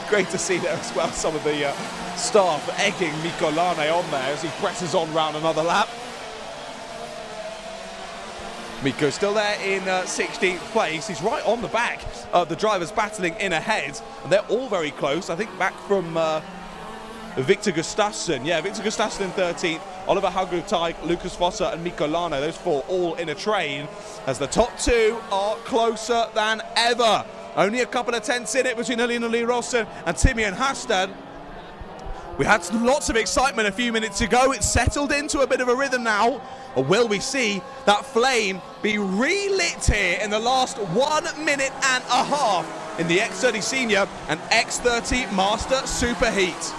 Speaker 1: Great to see there as well, some of the staff egging Mikko Laine on there as he presses on round another lap. Mikko still there in 16th place. He's right on the back of the drivers battling in ahead. And they're all very close. I think back from Victor Gustafsson. Yeah, Victor Gustafsson in 13th. Oliver Haugerteig, Lucas Vosser and Mikko Laine. Those four all in a train as the top two are closer than ever. Only a couple of tenths in it between Alina Lee Rolson and Timian Hastad. We had lots of excitement a few minutes ago. It's settled into a bit of a rhythm now. Or will we see that flame be relit here in the last 1 minute and a half in the X30 Senior and X30 Master Superheat?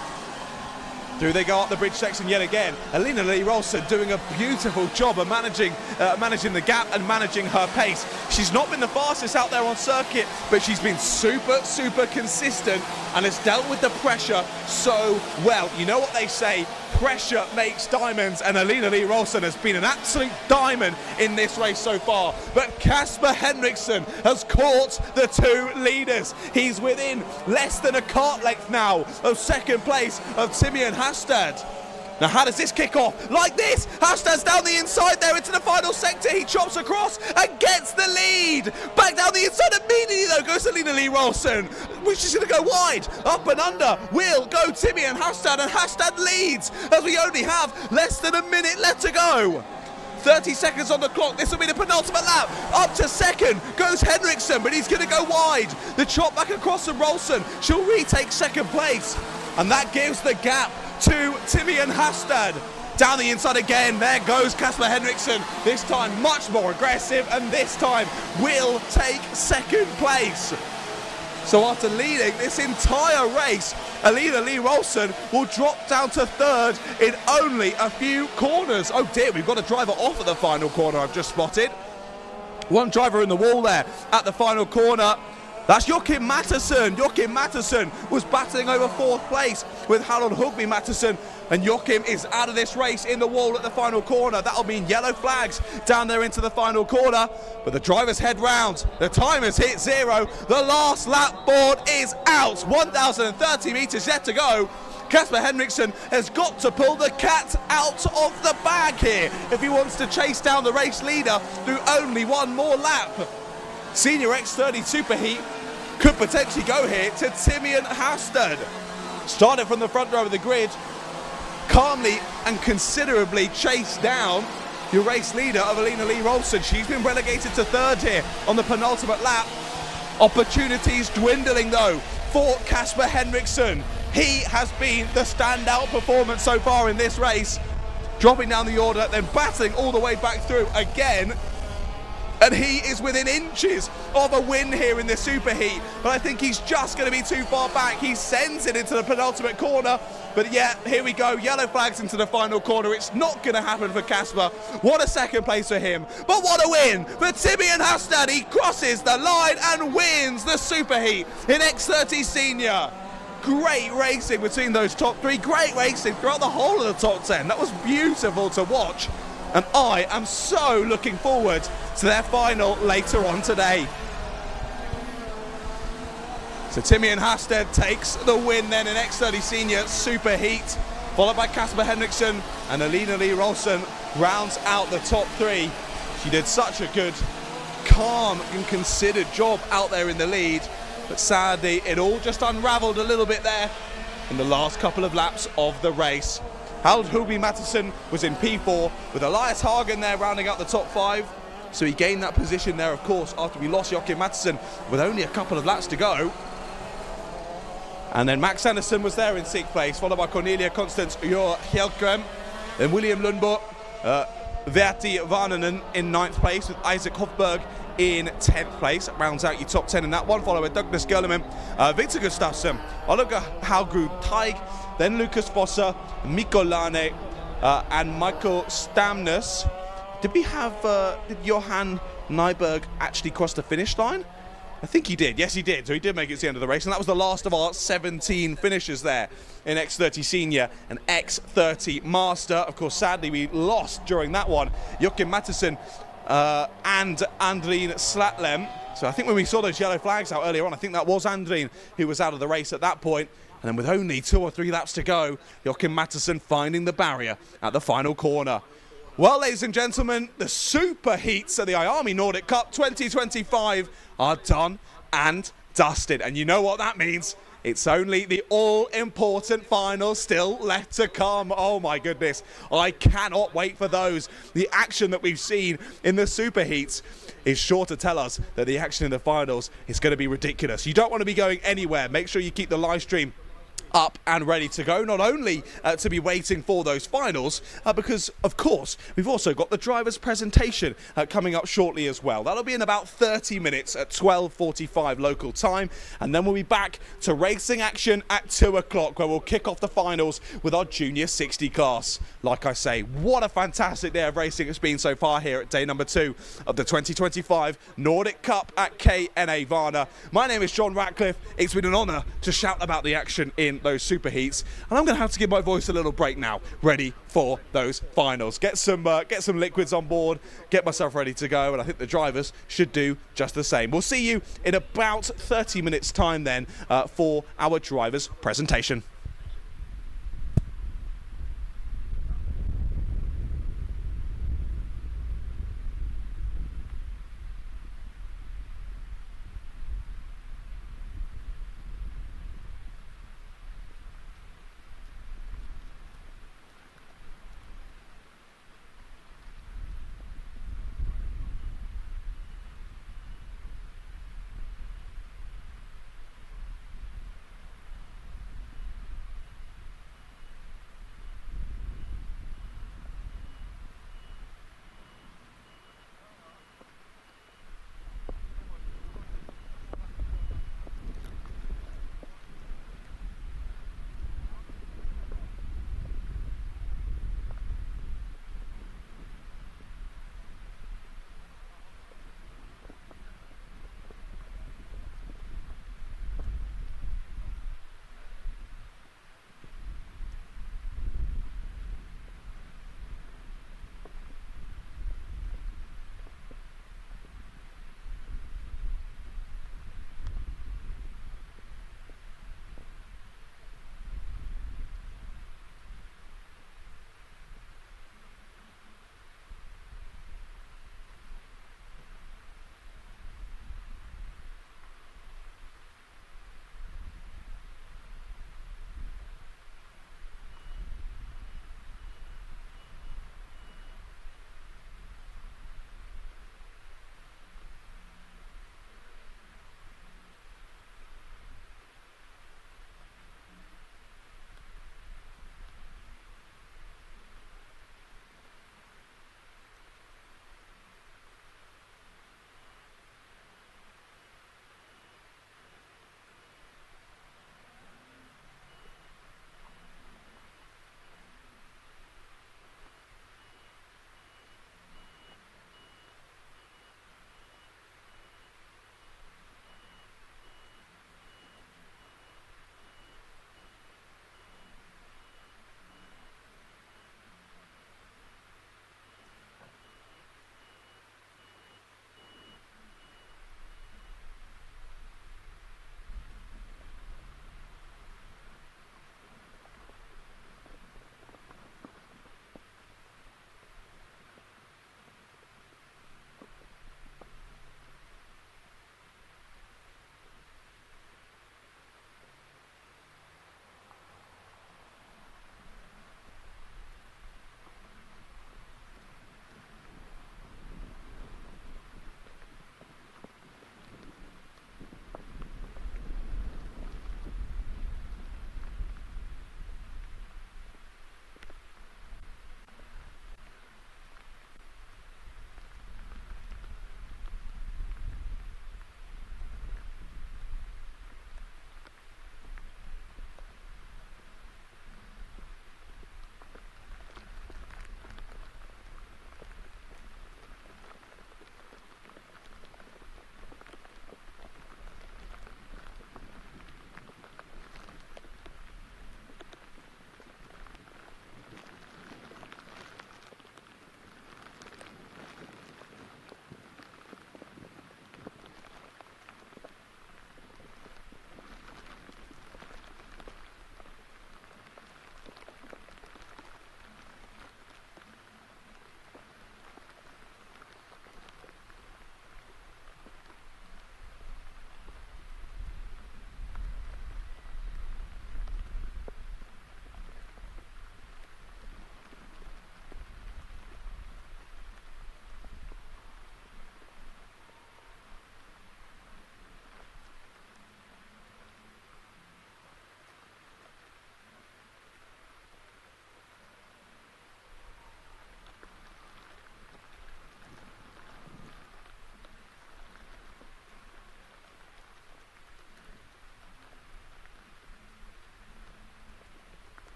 Speaker 1: Through they go up the bridge section yet again. Alina Lee Rolson doing a beautiful job of managing the gap and managing her pace. She's not been the fastest out there on circuit, but she's been super consistent and has dealt with the pressure so well. You know what they say, pressure makes diamonds, and Alina Lee Rolson has been an absolute diamond in this race so far. But Kasper Henriksson has caught the two leaders. He's within less than a kart length now of second place of Timian Hastad. Now how does this kick off? Like this! Hastad's down the inside there into the final sector. He chops across and gets the lead. Back down the inside immediately though goes Alina Lee Rolson, which is going to go wide. Up and under will go Timian Hastad, and Hastad leads as we only have less than a minute left to go. 30 seconds on the clock. This will be the penultimate lap. Up to second goes Henriksson, but he's going to go wide. The chop back across to Rolson. She'll retake second place, and that gives the gap to Timian Hastad. Down the inside again, there goes Kasper Henriksson, this time much more aggressive, and this time will take second place. So after leading this entire race, Alina Lee Rolson will drop down to third in only a few corners. Oh dear, we've got a driver off at the final corner, I've just spotted. One driver in the wall there at the final corner. That's Joachim Mattisson. Joachim Mattisson was battling over fourth place with Harold Hugby Mattisson, and Joachim is out of this race in the wall at the final corner. That'll mean yellow flags down there into the final corner, but the drivers head round. The time has hit zero. The last lap board is out. 1,030 meters yet to go. Kasper Henriksson has got to pull the cat out of the bag here if he wants to chase down the race leader through only one more lap. Senior X30 Superheat could potentially go here to Timian Hastad. Started from the front row of the grid, calmly and considerably chased down your race leader of Alina Lee Rolson. She's been relegated to third here on the penultimate lap. Opportunities dwindling though for Kasper Henriksson. He has been the standout performance so far in this race, dropping down the order, then battling all the way back through again. And he is within inches of a win here in the superheat. But I think he's just going to be too far back. He sends it into the penultimate corner. But yeah, here we go. Yellow flags into the final corner. It's not going to happen for Kasper. What a second place for him. But what a win for Timian Hastad. He crosses the line and wins the superheat in X30 Senior. Great racing between those top three. Great racing throughout the whole of the top 10. That was beautiful to watch. And I am so looking forward to their final later on today. So Timian Hastad takes the win then in X30 Senior Superheat, followed by Kasper Henriksson, and Alina Lee Rolson rounds out the top three. She did such a good, calm and considered job out there in the lead, but sadly it all just unraveled a little bit there in the last couple of laps of the race. Harold Hugby Mattisson was in P4 with Elias Hagen there rounding out the top five. So he gained that position there, of course, after we lost Joachim Mattisson with only a couple of laps to go. And then Max Anderson was there in sixth place, followed by Cornelia Constance Hjälkrem. Then William Lundborg, Verti Varnanen in ninth place with Isaac Hofberg in 10th place. Rounds out your top 10 in that one, followed by Douglas Gerleman, Victor Gustafsson, Oliver Haugrud Teig, then Lucas Fossa, Mikko Lane, and Michael Stamnes. Did we have, did Johan Nyberg actually cross the finish line? I think he did. Yes, he did. So he did make it to the end of the race. And that was the last of our 17 finishers there in X30 Senior and X30 Master. Of course, sadly, we lost during that one. Joachim Mattisson and Andreen Slatlem. So I think when we saw those yellow flags out earlier on, I think that was Andreen who was out of the race at that point. And then with only 2 or 3 laps to go, Joachim Mattisson finding the barrier at the final corner. Well, ladies and gentlemen, the super heats of the IAME Nordic Cup 2025 are done and dusted. And you know what that means? It's only the all-important finals still left to come. Oh my goodness, I cannot wait for those. The action that we've seen in the super heats is sure to tell us that the action in the finals is going to be ridiculous. You don't want to be going anywhere. Make sure you keep the live stream up and ready to go, not only to be waiting for those finals, because of course we've also got the driver's presentation coming up shortly as well. That'll be in about 30 minutes at 12:45 local time, and then we'll be back to racing action at 2 o'clock, where we'll kick off the finals with our Junior 60 class. Like I say, what a fantastic day of racing it's been so far here at day number 2 of the 2025 Nordic Cup at KNA Varna. My name is John Ratcliffe. It's been an honour to shout about the action in those super heats, and I'm going to have to give my voice a little break now, ready for those finals. Get some liquids on board, get myself ready to go, and I think the drivers should do just the same. We'll see you in about 30 minutes time then for our drivers presentation.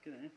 Speaker 2: Good, eh?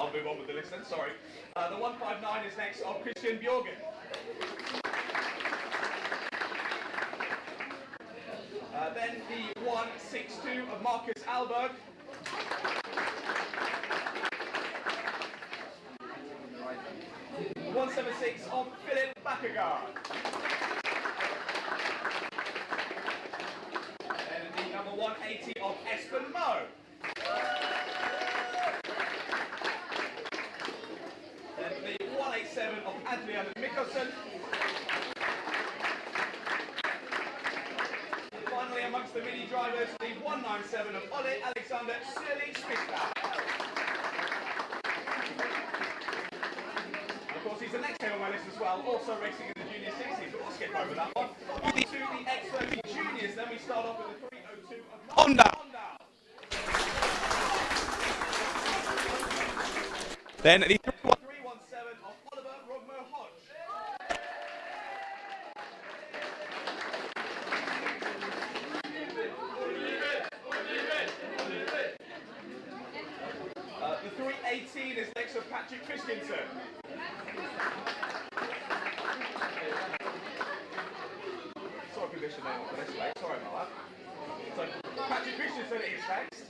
Speaker 1: I'll move on with the list then, sorry. The 159 is next of Christian Bjorgen. Then the 162 of Marcus Alberg. The 176 of Philip Bakkegaard. Then the number 180 of Espen Moe. Then the 187 of Adrian Mikkelsen. Finally, amongst the mini drivers, the 197 of Ole Alexander Sørli-Spitsberg. Of course, he's the next name on my list as well, also racing in the Junior 60s, but we'll skip over that one. Moving to the X30 Juniors, then we start off with the 302 of Honda. Then the 317 of Oliver Rogmo Hodge. The 318 is next to Patrick Christensen. Sorry, condition name on the list, mate. Sorry about that. So, Patrick Christensen is next.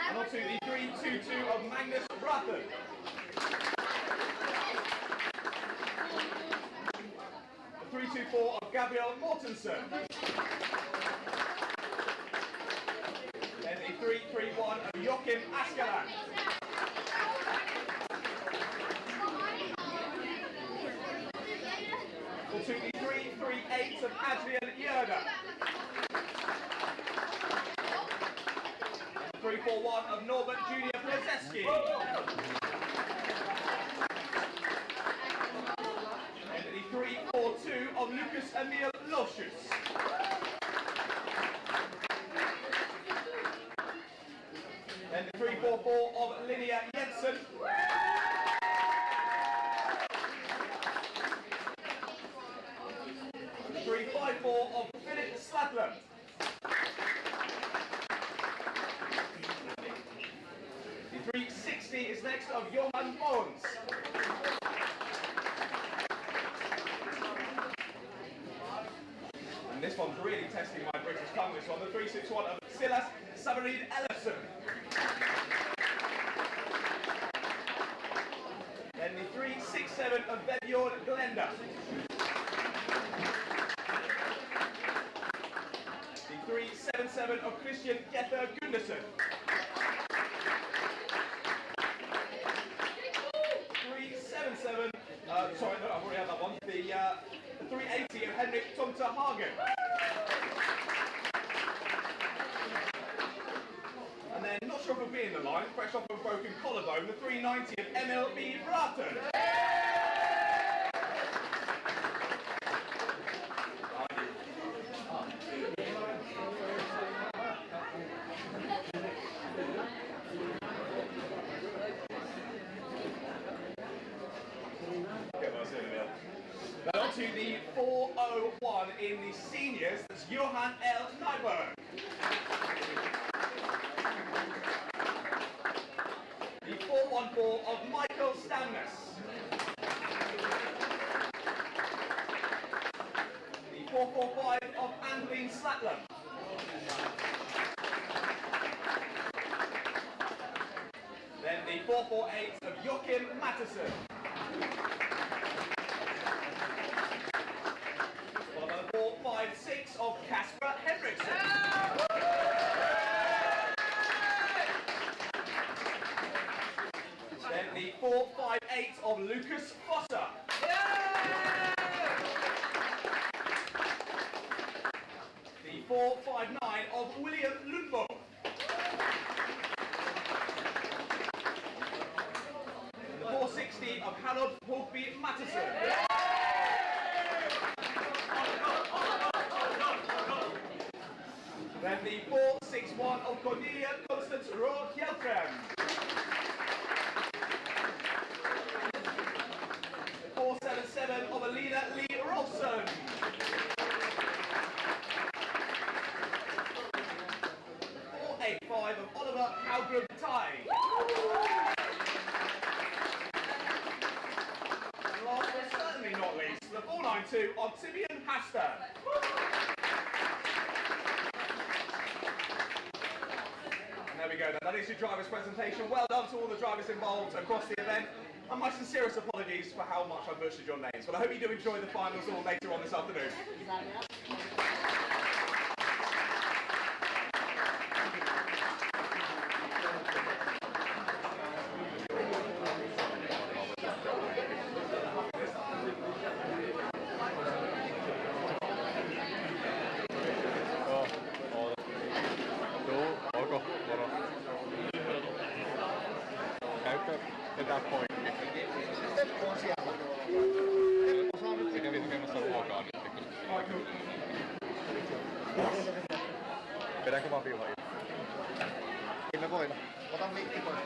Speaker 1: And on to the 322 of Magnus Brathen. The 324 of Gabriel Mortensen. Then the 331 of Joachim Askeland. On to the 338 of Adrian Yerda. 341 of Norbert Junior Brzezinski. And the 342 of Lucas Emil Loschus. And the 344 of Linnea Jensen. The 354 of Philip Slatland. The 360 is next of Johan Mons. And this one's really testing my British tongue, this one. The 361 of Silas Savarin Ellison. Then the 367 of Vebjorn Glenda. The 377 of Christian Gether Gundersen. 377, sorry, no, I've already had that one. The 380 of Henrik Tomter Hagen. And then, not sure if we'll be in the line, fresh off a broken collarbone, the 390 of Emil B. Bratton. Then on to the 401 in the seniors, that's Johan L. Nyberg. The 414 of Michael Stamnes. The 445 of Andeline Slatland. Then the 448 of Joachim Matteson. Well, the 456 of Kasper Henriksen. Then the 458 of Lucas Foster. The 459 of William Lundborg. The 460 of Harold Holtby Matteson. Then the 461 of Cornelia Constance Roth-Hjeltgren. The 477 of Alina Lee Rolfson. to Octavian Hasta. And there we go, that is your driver's presentation. Well done to all the drivers involved across the event. And my sincerest apologies for how much I butchered your names, but I hope you do enjoy the finals all later on this afternoon.
Speaker 2: Vetää poikki.
Speaker 3: Teppo on siellä. Teppo saa nyt.
Speaker 2: Se kävi hakemassa ruokaa nyt. Vedäänkö vaan piuhaa?
Speaker 3: Ei me voida. Ota mikki pois.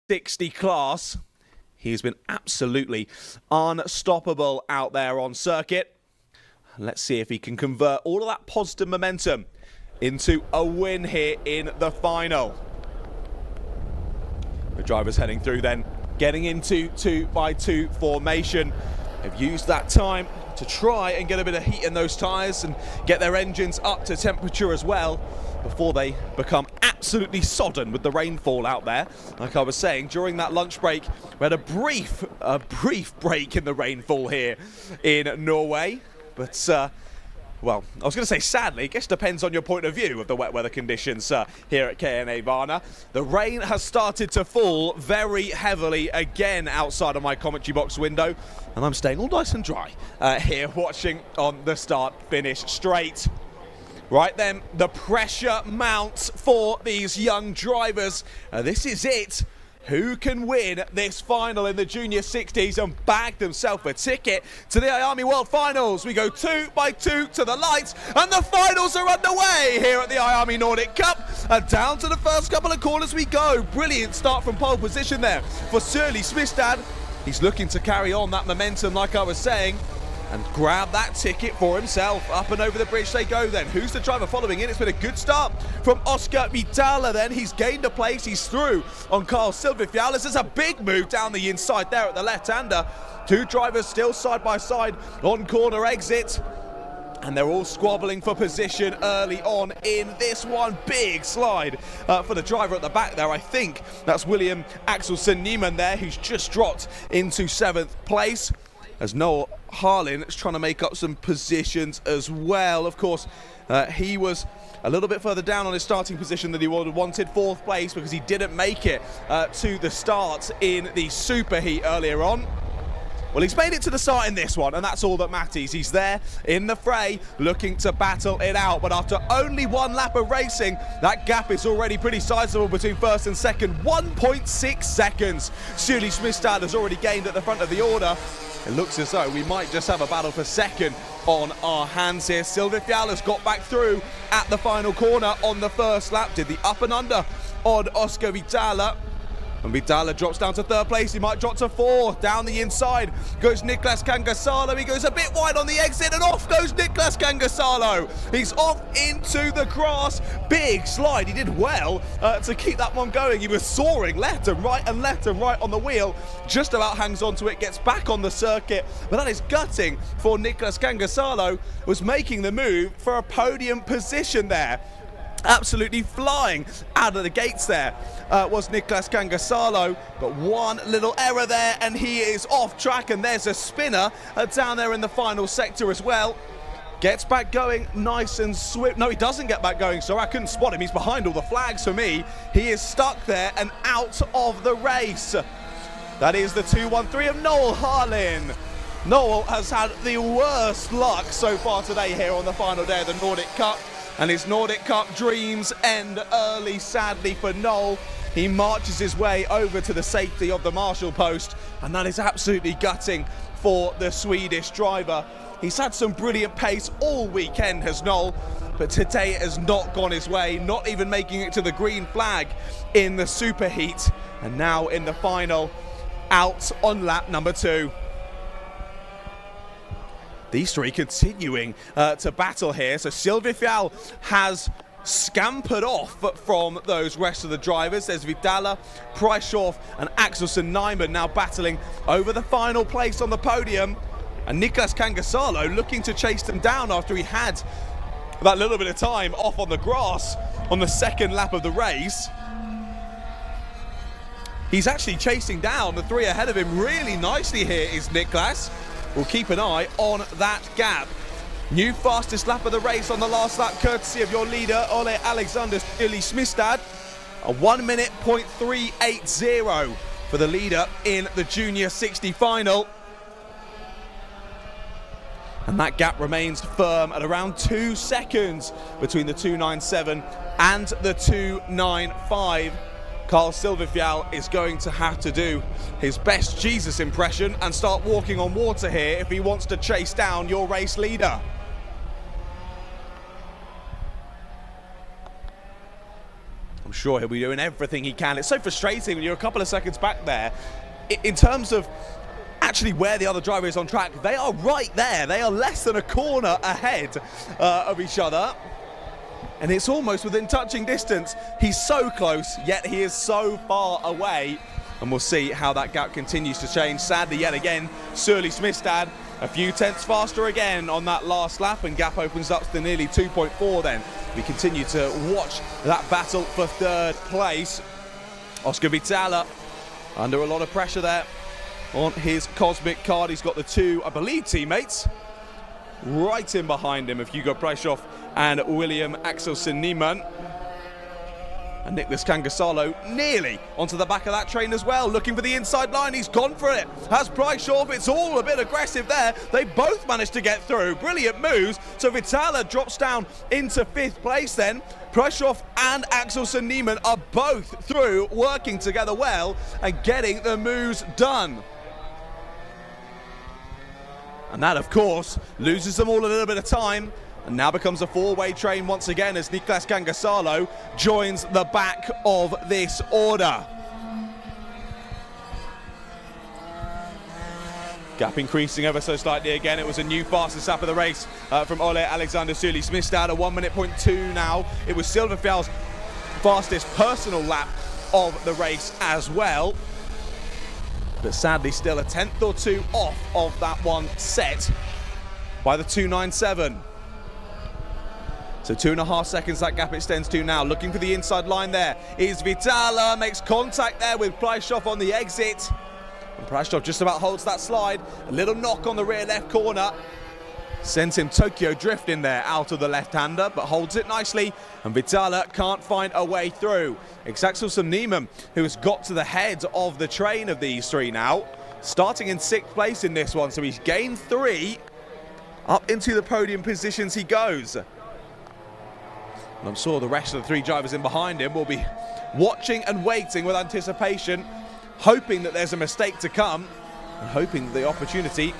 Speaker 1: 60 class. He's been absolutely unstoppable out there on circuit. Let's see if he can convert all of that positive momentum into a win here in the final. The driver's heading through then, getting into 2x2 formation. They've used that time to try and get a bit of heat in those tyres and get their engines up to temperature as well before they become absolutely sodden with the rainfall out there. Like I was saying, during that lunch break, we had a brief break in the rainfall here in Norway. But, well, I was going to say sadly, I guess it depends on your point of view of the wet weather conditions here at KNA Varna. The rain has started to fall very heavily again outside of my commentary box window, and I'm staying all nice and dry here watching on the start-finish straight. Right then, the pressure mounts for these young drivers. This is it. Who can win this final in the Junior 60s and bag themselves a ticket to the IAME World Finals? We go 2x2 to the lights, and the finals are underway here at the IAME Nordic Cup. And down to the first couple of corners we go. Brilliant start from pole position there for Surly Smistad. He's looking to carry on that momentum, like I was saying, and grab that ticket for himself. Up and over the bridge they go then. Who's the driver following in? It's been a good start from Oscar Vidala then. He's gained a place. He's through on Carl Silvifialis. There's a big move down the inside there at the left-hander. Two drivers still side by side on corner exit. And they're all squabbling for position early on in this one. Big slide for the driver at the back there. I think that's William Axelsen Niemann there, who's just dropped into 7th place. As Noel Harlin is trying to make up some positions as well. Of course, he was a little bit further down on his starting position than he would have wanted, 4th place, because he didn't make it to the start in the superheat earlier on. Well, he's made it to the start in this one, and that's all that matters. He's there in the fray, looking to battle it out. But after only one lap of racing, that gap is already pretty sizable between first and second. 1.6 seconds. Surly Smistad has already gained at the front of the order. It looks as though we might just have a battle for second on our hands here. Silvifialis got back through at the final corner on the first lap. Did the up and under on Oscar Vidala. And Vidala drops down to 3rd place. He might drop to 4th. Down the inside goes Niklas Kangasalo. He goes a bit wide on the exit, and off goes Niklas Kangasalo. He's off into the grass. Big slide. He did well to keep that one going. He was soaring left and right on the wheel. Just about hangs onto it, gets back on the circuit. But that is gutting for Niklas Kangasalo. Was making the move for a podium position there. Absolutely flying out of the gates there was Niklas Kangasalo, but one little error there and he is off track, and there's a spinner down there in the final sector as well. Gets back going nice and swift. No, he doesn't get back going, so I couldn't spot him. He's behind all the flags for me. He is stuck there and out of the race. That is the 2-1-3 of Noel Harlin. Noel has had the worst luck so far today here on the final day of the Nordic Cup. And his Nordic Cup dreams end early, sadly, for Noel. He marches his way over to the safety of the marshal post, and that is absolutely gutting for the Swedish driver. He's had some brilliant pace all weekend, has Noel, but today it has not gone his way, not even making it to the green flag in the superheat. And now in the final, out on lap number 2. These three continuing to battle here. So Silvifial has scampered off from those rest of the drivers. There's Vidala, Preischoff and Axelsen Niemann now battling over the final place on the podium. And Niklas Kangasalo looking to chase them down after he had that little bit of time off on the grass on the 2nd lap of the race. He's actually chasing down the 3 ahead of him really nicely here is Niklas. We'll keep an eye on that gap. New fastest lap of the race on the last lap, courtesy of your leader, Ole Alexander Surly Smistad. A 1:3.80 for the leader in the Junior 60 final. And that gap remains firm at around 2 seconds between the 2.97 and the 2.95. Carl Silvifial is going to have to do his best Jesus impression and start walking on water here if he wants to chase down your race leader. I'm sure he'll be doing everything he can. It's so frustrating when you're a couple of seconds back there. In terms of actually where the other driver is on track, they are right there. They are less than a corner ahead of each other. And it's almost within touching distance. He's so close, yet he is so far away. And we'll see how that gap continues to change. Sadly, yet again, Surly Smithstad a few tenths faster again on that last lap, and gap opens up to nearly 2.4 then. We continue to watch that battle for third place. Oscar Vitala under a lot of pressure there on his Cosmic card. He's got the two, I believe, teammates right in behind him of Hugo Preischoff and William Axelsen Niemann. And Nicholas Kangasalo nearly onto the back of that train as well, looking for the inside line. He's gone for it. Has Preischoff. It's all a bit aggressive there. They both managed to get through. Brilliant moves. So Vitala drops down into 5th place then. Preischoff and Axelsen Niemann are both through, working together well and getting the moves done. And that, of course, loses them all a little bit of time. And now becomes a 4-way train once again as Niklas Kangasalo joins the back of this order. Gap increasing ever so slightly again. It was a new fastest lap of the race from Ole Alexander Surly Smithstad, a 1:02 now. It was Silverfjell's fastest personal lap of the race as well. But sadly still a tenth or two off of that one set by the 2:97. So 2.5 seconds that gap extends to now. Looking for the inside line there is Vitala. Makes contact there with Preischoff on the exit. And Preischoff just about holds that slide. A little knock on the rear left corner. Sends him Tokyo drifting there out of the left-hander, but holds it nicely. And Vitala can't find a way through. It's Axelsen Niemann who has got to the head of the train of these three now. Starting in 6th place in this one, so he's gained 3. Up into the podium positions he goes. And I'm sure the rest of the 3 drivers in behind him will be watching and waiting with anticipation, hoping that there's a mistake to come and hoping that the opportunity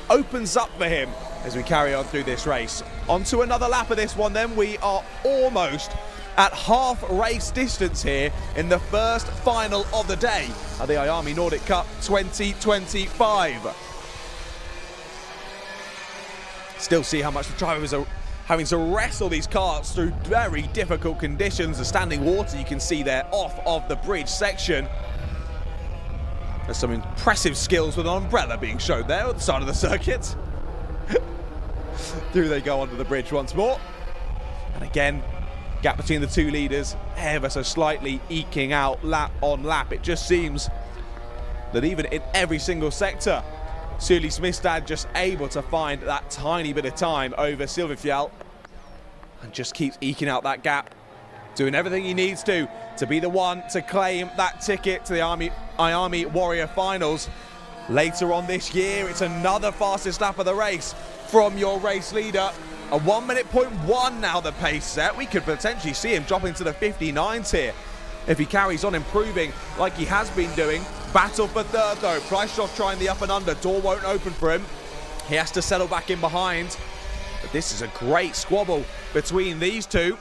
Speaker 1: opens up for him as we carry on through this race. On to another lap of this one then. We are almost at half race distance here in the first final of the day at the IAME Nordic Cup 2025. Still see how much the drivers are having to wrestle these carts through very difficult conditions. The standing water you can see there off of the bridge section. There's some impressive skills with an umbrella being shown there at the side of the circuit. Through they go under the bridge once more. And again, gap between the 2 leaders ever so slightly eking out lap on lap. It just seems that even in every single sector, Surly Smithstad just able to find that tiny bit of time over Silverfjell and just keeps eking out that gap, doing everything he needs to be the one to claim that ticket to the IAME Warrior Finals later on this year. It's another fastest lap of the race from your race leader. A 1:01 now the pace set. We could potentially see him dropping to the 59s here if he carries on improving like he has been doing. Battle for third though. Preischoff trying the up and under. Door won't open for him. He has to settle back in behind. But this is a great squabble between these two,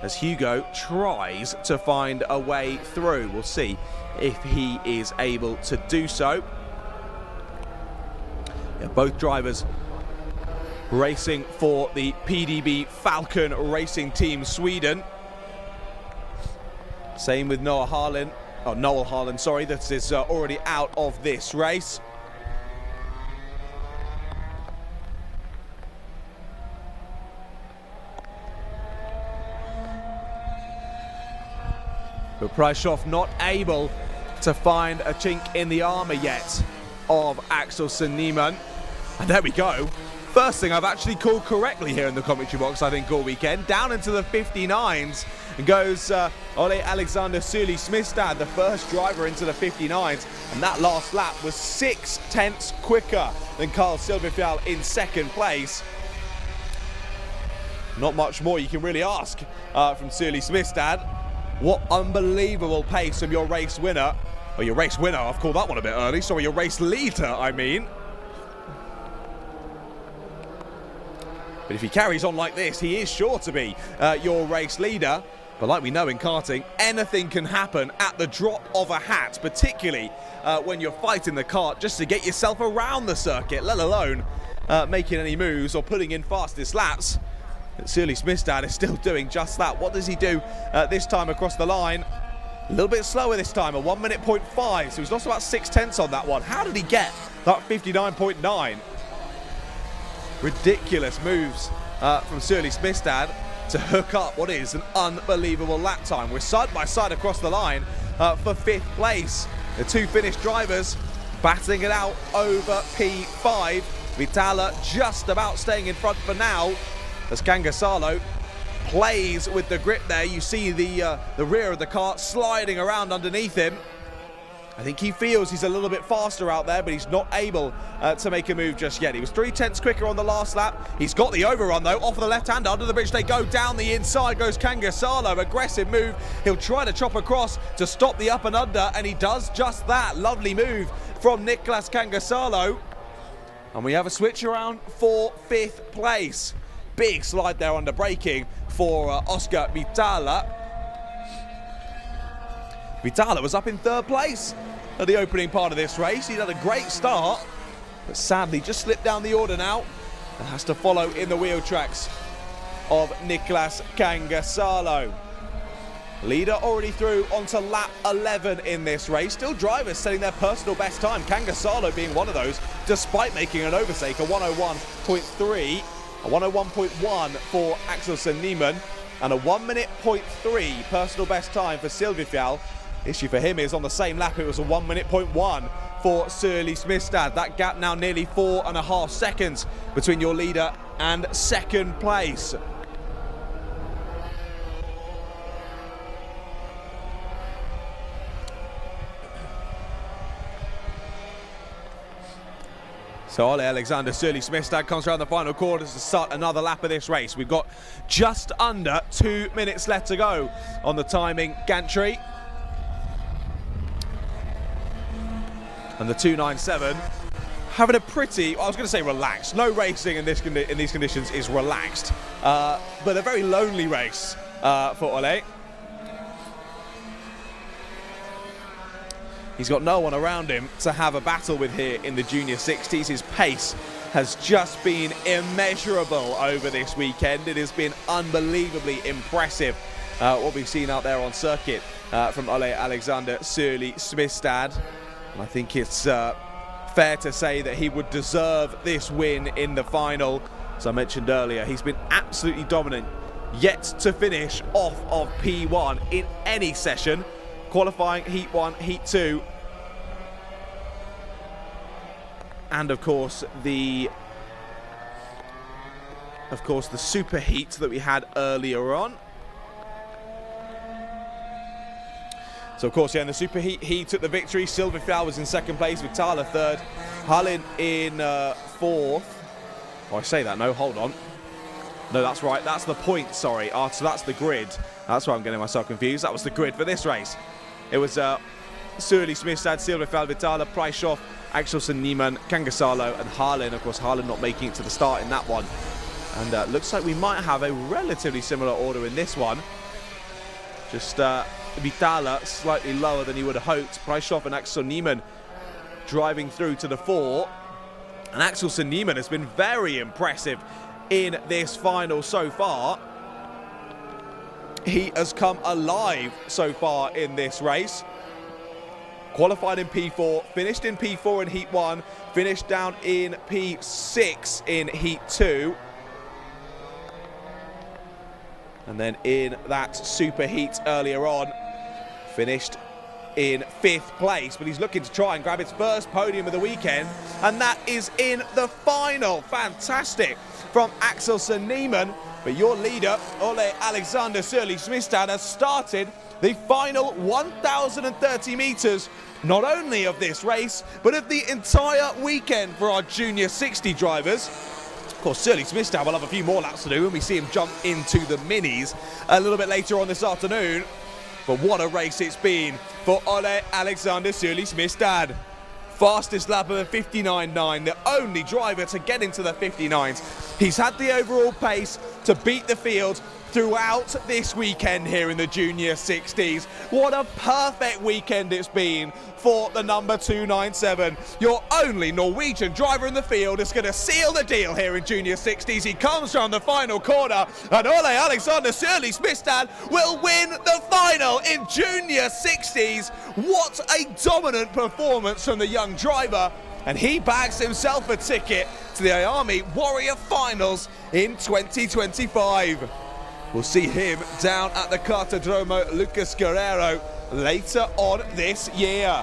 Speaker 1: as Hugo tries to find a way through. We'll see if he is able to do so. Yeah, both drivers racing for the PDB Falcon Racing Team Sweden. Same with Noel Harlan, sorry, that is already out of this race. But Preischoff not able to find a chink in the armour yet of Axelsen Niemann. And there we go. First thing I've actually called correctly here in the commentary box, I think, all weekend. Down into the 59s goes Ole Alexander Surly Smithstad, the first driver into the 59s. And that last lap was 6 tenths quicker than Carl Silverfjell in 2nd place. Not much more you can really ask from Surly Smithstad. What unbelievable pace from your race winner. Or your race winner, I've called that one a bit early. Sorry, your race leader, I mean. But if he carries on like this, he is sure to be your race leader. But like we know in karting, anything can happen at the drop of a hat, particularly when you're fighting the kart just to get yourself around the circuit, let alone making any moves or putting in fastest laps. Surly Smithstad is still doing just that. What does he do this time across the line? A little bit slower this time, a 1 minute 0.5, so he's lost about 6/10 on that one. How did he get that 59.9? Ridiculous moves from Surly Smithstad to hook up what is an unbelievable lap time. We're side by side across the line for 5th place. The two Finnish drivers battling it out over P5. Vitala just about staying in front for now as Kangasalo plays with the grip there. You see the rear of the kart sliding around underneath him. I think he feels he's a little bit faster out there, but he's not able to make a move just yet. He was 3/10 quicker on the last lap. He's got the overrun though, off of the left-hander, under the bridge they go, down the inside goes Kangasalo. Aggressive move, he'll try to chop across to stop the up and under, and he does just that. Lovely move from Niklas Kangasalo. And we have a switch around for 5th place. Big slide there under braking for Oscar Vitala. Vitala was up in 3rd place at the opening part of this race. He'd had a great start, but sadly just slipped down the order now and has to follow in the wheel tracks of Niklas Kangasalo. Leader already through onto lap 11 in this race. Still drivers setting their personal best time. Kangasalo being one of those, despite making an overtake, a 101.3, a 101.1 for Axelsen Niemann, and a 1 minute 0.3 personal best time for Silvifjall. Issue for him is on the same lap, it was a 1 minute 0.1 for Surly Smithstad. That gap now nearly 4.5 seconds between your leader and 2nd place. So Ole Alexander Surly Smithstad comes around the final corners to start another lap of this race. We've got just under 2 minutes left to go on the timing gantry. And the 297 having a pretty, I was going to say relaxed. No racing in these conditions is relaxed, but a very lonely race for Ole. He's got no one around him to have a battle with here in the Junior 60s. His pace has just been immeasurable over this weekend. It has been unbelievably impressive what we've seen out there on circuit from Ole Alexander Surly Smithstad. And I think it's fair to say that he would deserve this win in the final. As I mentioned earlier, he's been absolutely dominant, yet to finish off of P1 in any session. Qualifying Heat 1, Heat 2, and of course the super heat that we had earlier on. So of course, yeah, in the super heat, he took the victory. Silvifjall was in 2nd place, Vitala 3rd, Hallin in 4th. Oh, I say that, no, hold on. No, that's right, that's the point, sorry. So that's the grid. That's why I'm getting myself confused. That was the grid for this race. It was Surly Smithstad, Silvifjall, Vitala, Preischoff, Axelsen Niemann, Kangasalo, and Hallin. Of course, Hallin not making it to the start in that one. And looks like we might have a relatively similar order in this one. Just Vitala slightly lower than he would have hoped. Preischoff and Axelsen Niemann driving through to the 4. And Axelsen Niemann has been very impressive in this final so far. He has come alive so far in this race. Qualified in P4, finished in P4 in Heat 1, finished down in P6 in Heat 2. And then in that super heat earlier on, finished in 5th place. But he's looking to try and grab his first podium of the weekend. And that is in the final. Fantastic from Axelsen Niemann. But your leader, Ole Alexander Surly Smithstad, has started the final 1,030 metres, not only of this race, but of the entire weekend for our Junior 60 drivers. Of course, Surly Smithstad will have a few more laps to do when we see him jump into the minis a little bit later on this afternoon. But what a race it's been for Ole Alexander Surly Smithstad. Fastest lap of a 59.9, the only driver to get into the 59s. He's had the overall pace to beat the field throughout this weekend here in the Junior 60s. What a perfect weekend it's been for the number 297. Your only Norwegian driver in the field is going to seal the deal here in Junior 60s. He comes from the final corner, and Ole Alexander Sørli-Smistad will win the final in Junior 60s. What a dominant performance from the young driver, and he bags himself a ticket to the IAME Warrior Finals in 2025. We'll see him down at the Cartodromo Lucas Guerrero later on this year.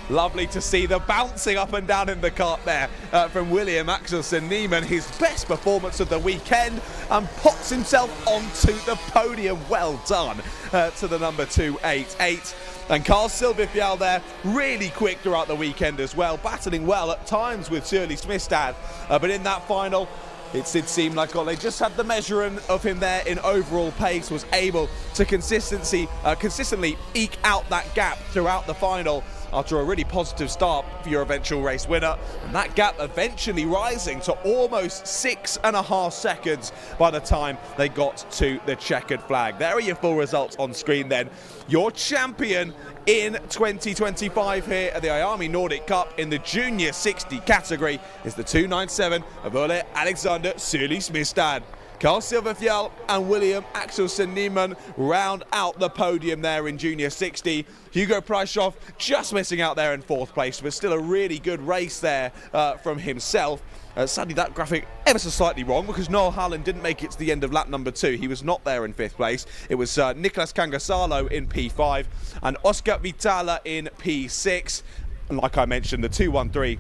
Speaker 1: Lovely to see the bouncing up and down in the cart there from William Axelsen Niemann. His best performance of the weekend, and pops himself onto the podium. Well done to the number 288. And Carl Silvifjell there, really quick throughout the weekend as well, battling well at times with Sørli-Smistad. But in that final, it did seem like Ole just had the measure of him there in overall pace, was able to consistently eke out that gap throughout the final after a really positive start for your eventual race winner. And that gap eventually rising to almost 6.5 seconds by the time they got to the checkered flag. There are your full results on screen then. Your champion in 2025 here at the IAME Nordic Cup in the Junior 60 category is the 297 of Ole Alexander Sørli-Smistad. Carl Silverfjell and William Axelsen Niemann round out the podium there in Junior 60. Hugo Preischoff just missing out there in 4th place, but still a really good race there from himself. Sadly, that graphic ever so slightly wrong, because Noel Harlan didn't make it to the end of lap number 2. He was not there in 5th place. It was Nicolas Kangasalo in P5 and Oscar Vitala in P6. And like I mentioned, the 213.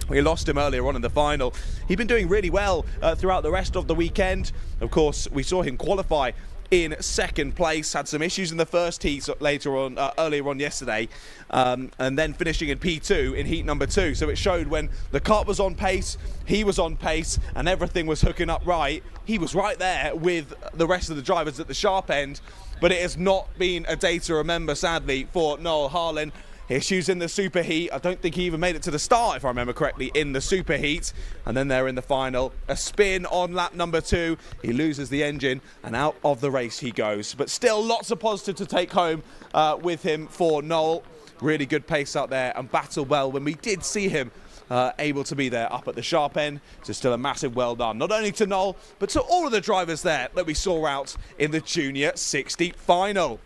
Speaker 1: We lost him earlier on in the final. He'd been doing really well throughout the rest of the weekend. Of course, we saw him qualify in 2nd place, had some issues in the first heat later on, earlier on yesterday, and then finishing in P2 in heat number 2. So it showed when the kart was on pace, he was on pace, and everything was hooking up right. He was right there with the rest of the drivers at the sharp end, but it has not been a day to remember, sadly, for Noel Harlan. Issues in the superheat. I don't think he even made it to the start, if I remember correctly, in the superheat. And then there in the final, a spin on lap number 2. He loses the engine and out of the race he goes. But still lots of positive to take home with him for Noel. Really good pace out there and battled well when we did see him able to be there up at the sharp end. So still a massive well done, not only to Noel, but to all of the drivers there that we saw out in the Junior 60 final.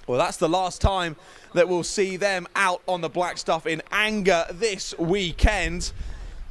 Speaker 1: Well, that's the last time that we'll see them out on the black stuff in anger this weekend.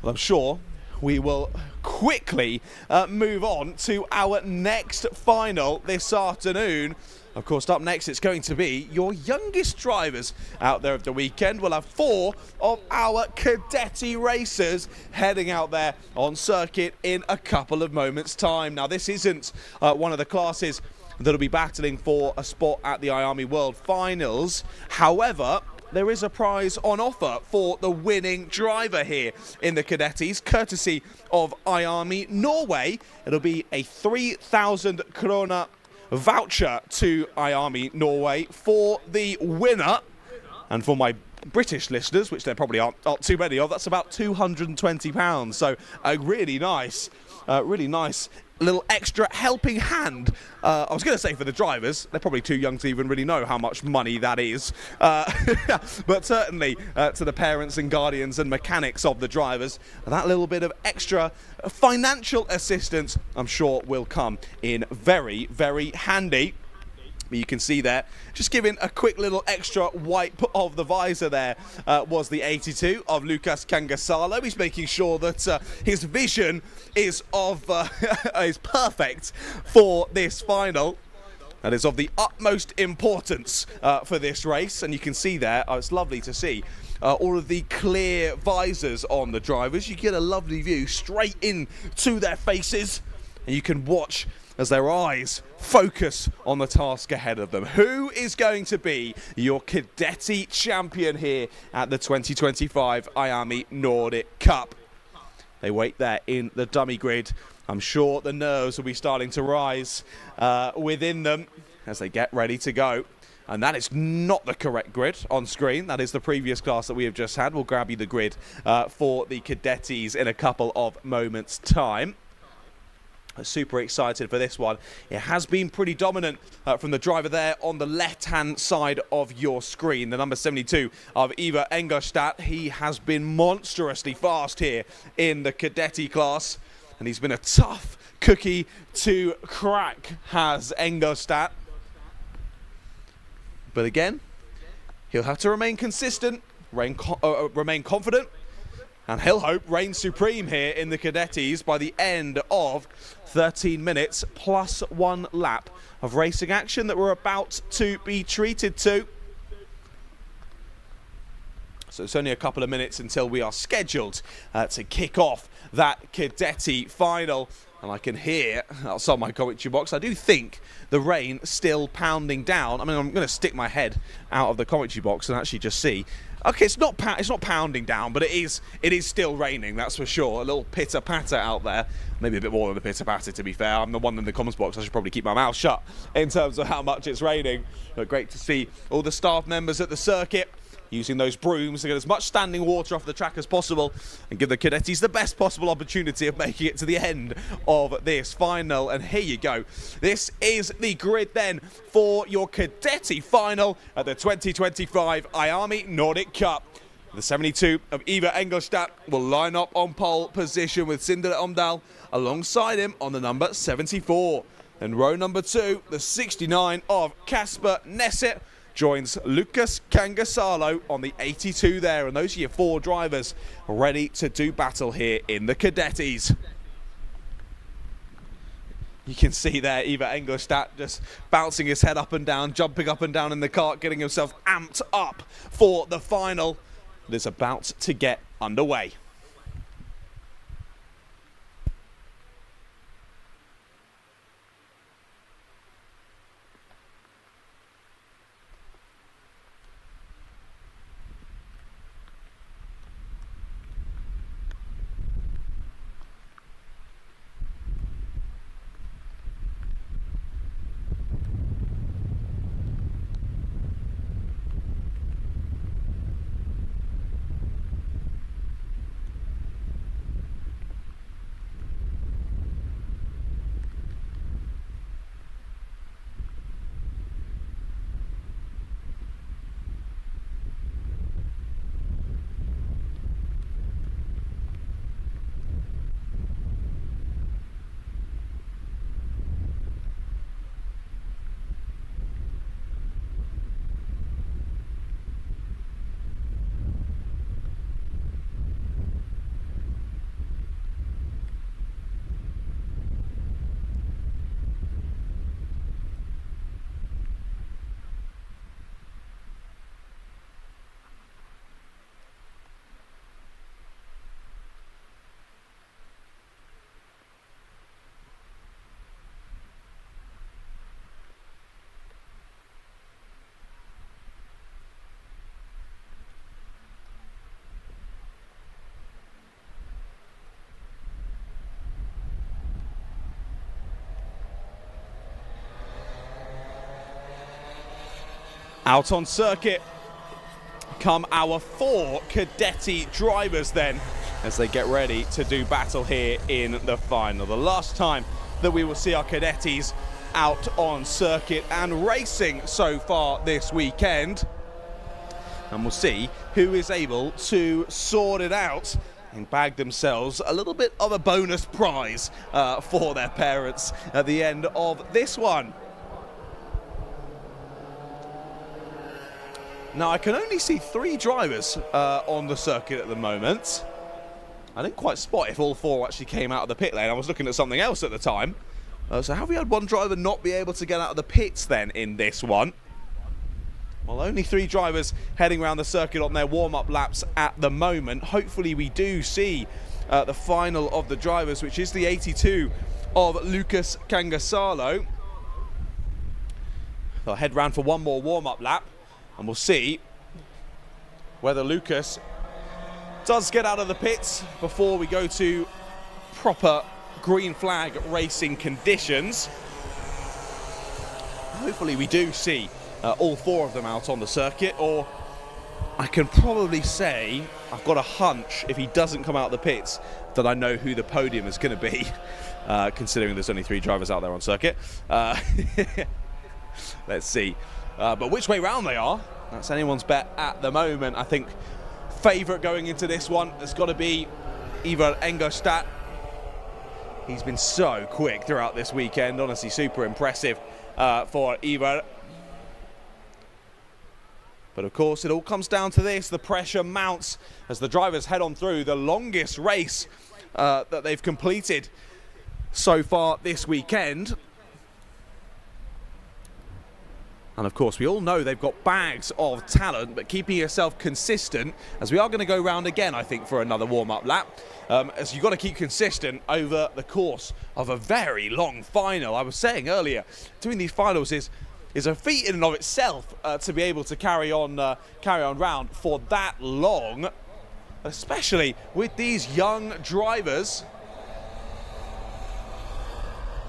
Speaker 1: Well, I'm sure we will quickly move on to our next final this afternoon. Of course, up next, it's going to be your youngest drivers out there of the weekend. We'll have 4 of our Cadeti racers heading out there on circuit in a couple of moments' time. Now, this isn't one of the classes that'll be battling for a spot at the IAME World Finals. However, there is a prize on offer for the winning driver here in the Cadetis, courtesy of IAME Norway. It'll be a 3,000 krona voucher to IAME Norway for the winner. And for my British listeners, which there probably aren't too many of, that's about £220. So a really nice little extra helping hand. I was going to say for the drivers, they're probably too young to even really know how much money that is. But certainly to the parents and guardians and mechanics of the drivers, that little bit of extra financial assistance, I'm sure, will come in very, very handy. You can see there, just giving a quick little extra wipe of the visor there was the 82 of Lucas Kangasalo. He's making sure that his vision is is perfect for this final. That is of the utmost importance for this race. And you can see there, it's lovely to see all of the clear visors on the drivers. You get a lovely view straight into their faces, and you can watch as their eyes focus on the task ahead of them. Who is going to be your Cadeti champion here at the 2025 IAME Nordic Cup? They wait there in the dummy grid. I'm sure the nerves will be starting to rise within them as they get ready to go. And that is not the correct grid on screen. That is the previous class that we have just had. We'll grab you the grid for the Cadetis in a couple of moments' time. Super excited for this one. It has been pretty dominant from the driver there on the left-hand side of your screen. The number 72 of Ivar Engelstad. He has been monstrously fast here in the Cadeti class. And he's been a tough cookie to crack, has Engelstad. But again, he'll have to remain consistent, remain confident, and he'll hope reign supreme here in the Cadetis by the end of 13 minutes plus 1 lap of racing action that we're about to be treated to. So it's only a couple of minutes until we are scheduled to kick off that Cadeti final. And I can hear outside my commentary box, I do think the rain still pounding down. I mean, I'm going to stick my head out of the commentary box and actually just see. Okay, it's not pounding down, but it is still raining, that's for sure. A little pitter-patter out there. Maybe a bit more than a pitter-patter, to be fair. I'm the one in the comments box. I should probably keep my mouth shut in terms of how much it's raining. But great to see all the staff members at the circuit using those brooms to get as much standing water off the track as possible and give the Cadetis the best possible opportunity of making it to the end of this final. And here you go. This is the grid then for your Cadeti final at the 2025 IAME Nordic Cup. The 72 of Ivar Engelstad will line up on pole position with Sindre Omdal alongside him on the number 74. Then row number 2, the 69 of Kasper Nesset joins Lucas Kangasalo on the 82 there. And those are your 4 drivers ready to do battle here in the Cadetis. You can see there Ivar Engelstad just bouncing his head up and down, jumping up and down in the cart, getting himself amped up for the final that is about to get underway. Out on circuit come our 4 Cadeti drivers then as they get ready to do battle here in the final. The last time that we will see our Cadetis out on circuit and racing so far this weekend. And we'll see who is able to sort it out and bag themselves a little bit of a bonus prize for their parents at the end of this one. Now, I can only see 3 drivers on the circuit at the moment. I didn't quite spot if all 4 actually came out of the pit lane. I was looking at something else at the time. So have we had one driver not be able to get out of the pits then in this one? Well, only 3 drivers heading around the circuit on their warm-up laps at the moment. Hopefully we do see the final of the drivers, which is the 82 of Lucas Kangasalo. They'll head round for one more warm-up lap. And we'll see whether Lucas does get out of the pits before we go to proper green flag racing conditions. Hopefully we do see all 4 of them out on the circuit, or I can probably say, I've got a hunch, if he doesn't come out of the pits, that I know who the podium is going to be, considering there's only 3 drivers out there on circuit. Let's see. But which way round they are, that's anyone's bet at the moment. I think favourite going into this one has got to be Ivar Engelstad. He's been so quick throughout this weekend, honestly super impressive for Ivar. But of course it all comes down to this, the pressure mounts as the drivers head on through the longest race that they've completed so far this weekend. And of course we all know they've got bags of talent, but keeping yourself consistent, as we are going to go round again I think for another warm-up lap, as you've got to keep consistent over the course of a very long final. I was saying earlier, doing these finals is a feat in and of itself, to be able to carry on round for that long, especially with these young drivers.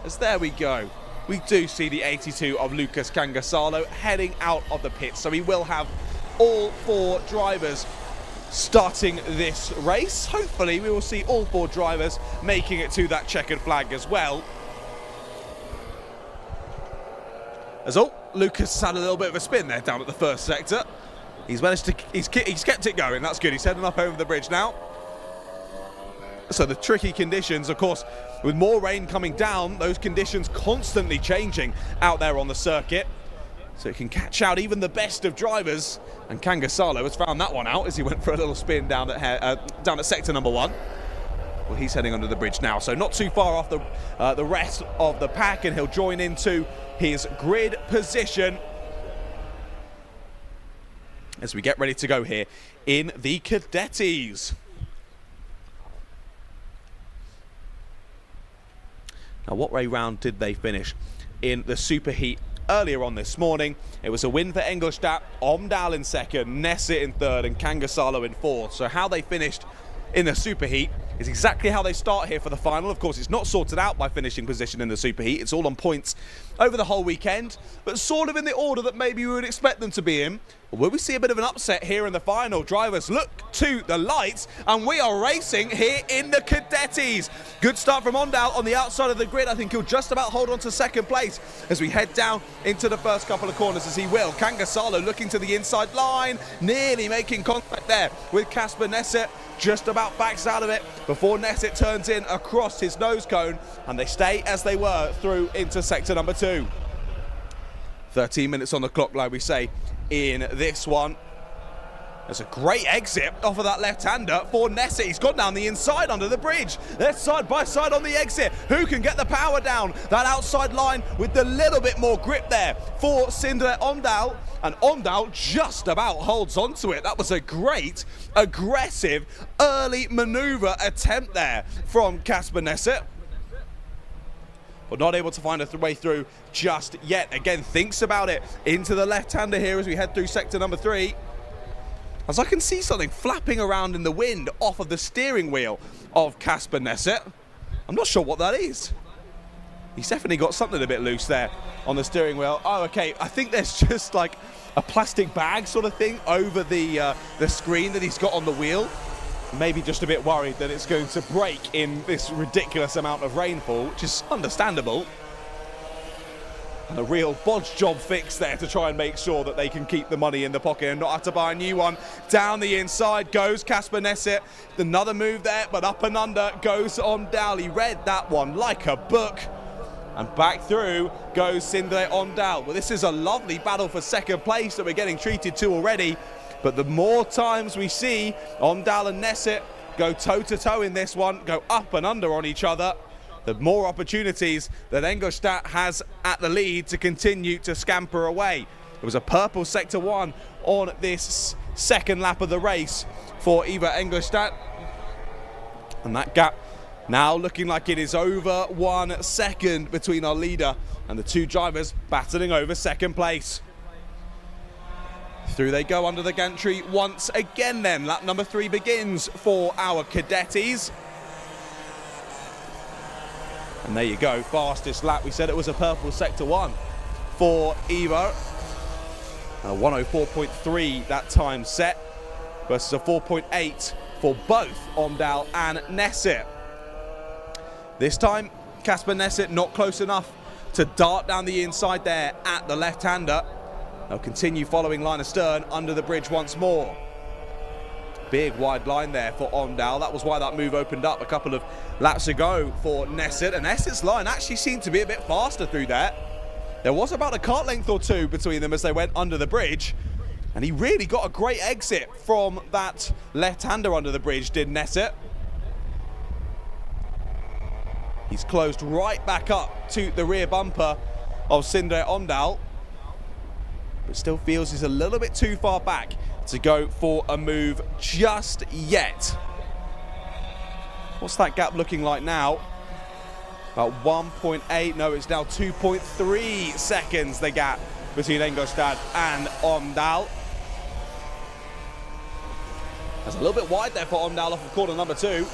Speaker 1: As there we go, we do see the 82 of Lucas Cangasalo heading out of the pits, so he will have all 4 drivers starting this race. Hopefully we will see all 4 drivers making it to that checkered flag as well. As Lucas had a little bit of a spin there down at the first sector. He's managed to, he's kept it going, that's good. He's heading up over the bridge now. So the tricky conditions, of course, with more rain coming down, those conditions constantly changing out there on the circuit. So it can catch out even the best of drivers. And Cangasalo has found that one out as he went for a little spin down at sector number 1. Well, he's heading under the bridge now, so not too far off the rest of the pack, and he'll join into his grid position as we get ready to go here in the Cadetis. Now, what way round did they finish in the superheat earlier on this morning? It was a win for Engelstad, Omdahl in second, Nesset in third, and Cangasalo in fourth. So how they finished in the superheat is exactly how they start here for the final. Of course, it's not sorted out by finishing position in the superheat. It's all on points over the whole weekend, but sort of in the order that maybe we would expect them to be in. Will we see a bit of an upset here in the final? Drivers look to the lights, and we are racing here in the Cadetis. Good start from Omdahl on the outside of the grid. I think he'll just about hold on to second place as we head down into the first couple of corners, as he will. Cangasalo looking to the inside line, nearly making contact there with Casper Nesset. Just about backs out of it before Nesset turns in across his nose cone, and they stay as they were through into sector number 2. 13 minutes on the clock, like we say, in this one. There's a great exit off of that left-hander for Nesset. He's gone down the inside under the bridge. They're side by side on the exit. Who can get the power down that outside line with a little bit more grip there for Sindre Omdahl? And Omdahl just about holds onto it. That was a great, aggressive, early manoeuvre attempt there from Casper Nesset. But not able to find a way through just yet. Again, thinks about it into the left-hander here as we head through sector number 3. As I can see something flapping around in the wind off of the steering wheel of Casper Nesset. I'm not sure what that is. He's definitely got something a bit loose there on the steering wheel. Oh, okay, I think there's just like a plastic bag sort of thing over the screen that he's got on the wheel. Maybe just a bit worried that it's going to break in this ridiculous amount of rainfall, which is understandable. And a real bodge job fix there to try and make sure that they can keep the money in the pocket and not have to buy a new one. Down the inside goes Casper Nesset. Another move there, but up and under goes Omdahl. He read that one like a book. And back through goes Sindre Omdahl. Well, this is a lovely battle for second place that we're getting treated to already. But the more times we see Omdahl and Nesset go toe-to-toe in this one, go up and under on each other, the more opportunities that Engelstad has at the lead to continue to scamper away. It was a purple sector 1 on this second lap of the race for Ivar Engelstad. And that gap now looking like it is over 1 second between our leader and the 2 drivers battling over second place. Through they go under the gantry once again then. Lap number 3 begins for our Cadetis. And there you go, fastest lap. We said it was a purple sector 1 for Ivar. 104.3 that time set versus a 4.8 for both Omdahl and Nesset. This time, Casper Nesset not close enough to dart down the inside there at the left-hander. They'll continue following line astern under the bridge once more. Big wide line there for Omdahl. That was why that move opened up a couple of laps ago for Nesset. And Nesset's line actually seemed to be a bit faster through there. There was about a kart length or two between them as they went under the bridge. And he really got a great exit from that left-hander under the bridge, did Nesset. He's closed right back up to the rear bumper of Sindre Omdahl, but still feels he's a little bit too far back to go for a move just yet. What's that gap looking like now? About 1.8, no, it's now 2.3 seconds, the gap between Engelstad and Omdahl. That's a little bit wide there for Omdahl off of corner number 2.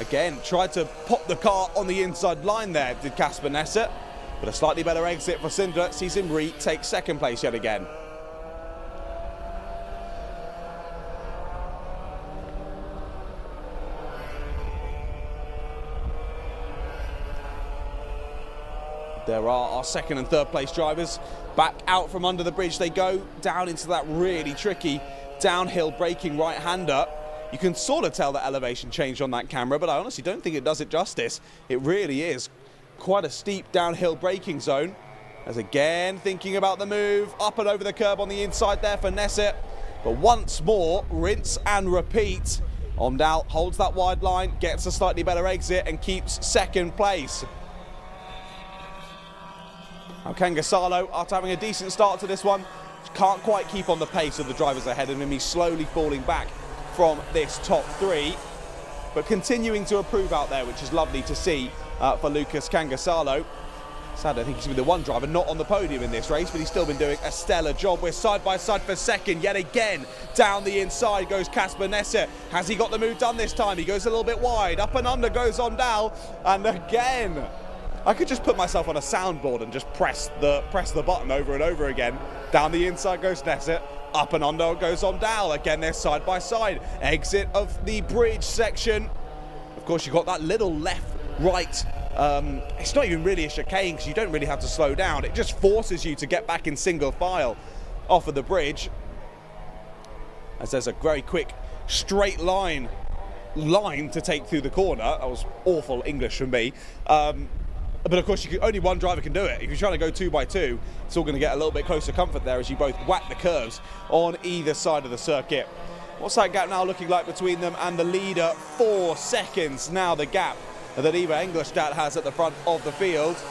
Speaker 1: Again, tried to pop the car on the inside line there, did Casper Nesset. But a slightly better exit for Sindre sees him retake second place yet again. There are our second and third place drivers. Back out from under the bridge they go, down into that really tricky downhill braking right-hander. You can sort of tell the elevation changed on that camera, but I honestly don't think it does it justice. It really is quite a steep downhill braking zone. As again, thinking about the move, up and over the curb on the inside there for Nesset. But once more, rinse and repeat. Omdahl holds that wide line, gets a slightly better exit and keeps second place. Now Kangasalo, after having a decent start to this one, can't quite keep on the pace of the drivers ahead of him. He's slowly falling back from this top 3, but continuing to improve out there, which is lovely to see for Lucas Kangasalo. Sad, I think he's been the one driver not on the podium in this race, but he's still been doing a stellar job. We're side by side for second yet again. Down the inside goes Casper Nesset. Has he got the move done this time? He goes a little bit wide. Up and under goes Omdahl, and again, I could just put myself on a soundboard and just press the button over and over again. Down the inside goes Nesset. Up and under goes Omdahl. Again, they're side by side. Exit of the bridge section. Of course, you've got that little left-right. It's not even really a chicane because you don't really have to slow down. It just forces you to get back in single file off of the bridge. As there's a very quick straight line to take through the corner. That was awful English from me. But of course, only one driver can do it. If you're trying to go 2 by 2, it's all going to get a little bit closer comfort there as you both whack the curves on either side of the circuit. What's that gap now looking like between them and the leader? 4 seconds now, the gap that Ivar Engelstad has at the front of the field.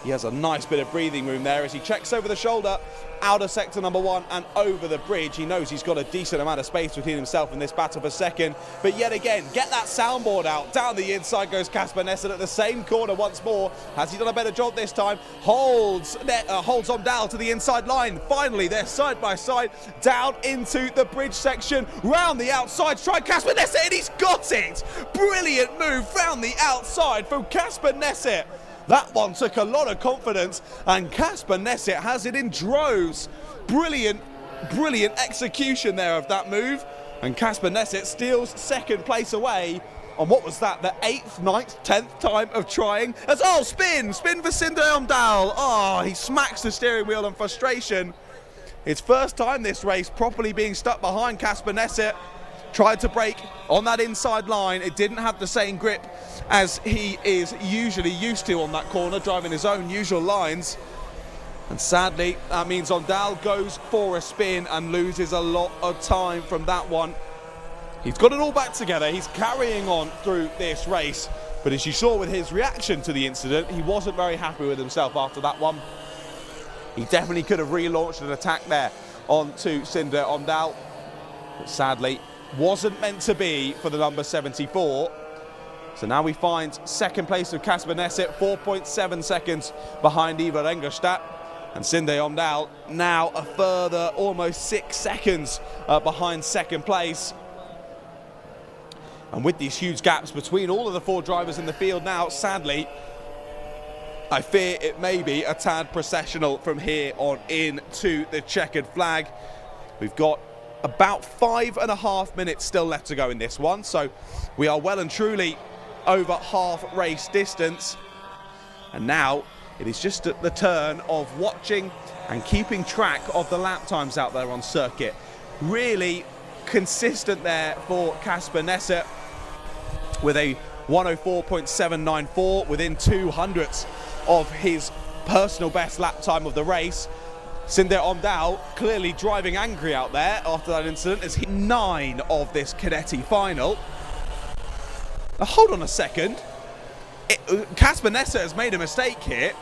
Speaker 1: He has a nice bit of breathing room there as he checks over the shoulder, out of sector number 1 and over the bridge. He knows he's got a decent amount of space between himself and this battle for second. But yet again, get that soundboard out. Down the inside goes Casper Nesset at the same corner once more. Has he done a better job this time? Holds Omdahl to the inside line. Finally, they're side by side down into the bridge section. Round the outside, try Casper Nesset, and he's got it! Brilliant move round the outside from Casper Nesset. That one took a lot of confidence, and Casper Nesset has it in droves. Brilliant execution there of that move. And Casper Nesset steals second place away on what was that, the 8th, 9th, 10th time of trying. As, spin for Sindre Omdahl. He smacks the steering wheel in frustration. His first time this race properly being stuck behind Casper Nesset. Tried to brake on that inside line. It didn't have the same grip as he is usually used to on that corner, driving his own usual lines. And sadly, that means Omdahl goes for a spin and loses a lot of time from that one. He's got it all back together. He's carrying on through this race. But as you saw with his reaction to the incident, he wasn't very happy with himself after that one. He definitely could have relaunched an attack there onto Sindre Omdahl. But sadly, wasn't meant to be for the number 74. So now we find second place of Casper Nesset, 4.7 seconds behind Ivar Engelstad. And Sindre Omdahl now a further almost 6 seconds behind second place. And with these huge gaps between all of the 4 drivers in the field now, sadly, I fear it may be a tad processional from here on in to the checkered flag. We've got about 5.5 minutes still left to go in this one, so we are well and truly over half race distance. And now it is just at the turn of watching and keeping track of the lap times out there on circuit. Really consistent there for Kasper Nesser with a 104.794 within 200ths of his personal best lap time of the race. Sindre Omdal clearly driving angry out there after that incident as he 9 of this Cadeti final. Now, hold on a second. Kasper Nesser has made a mistake here.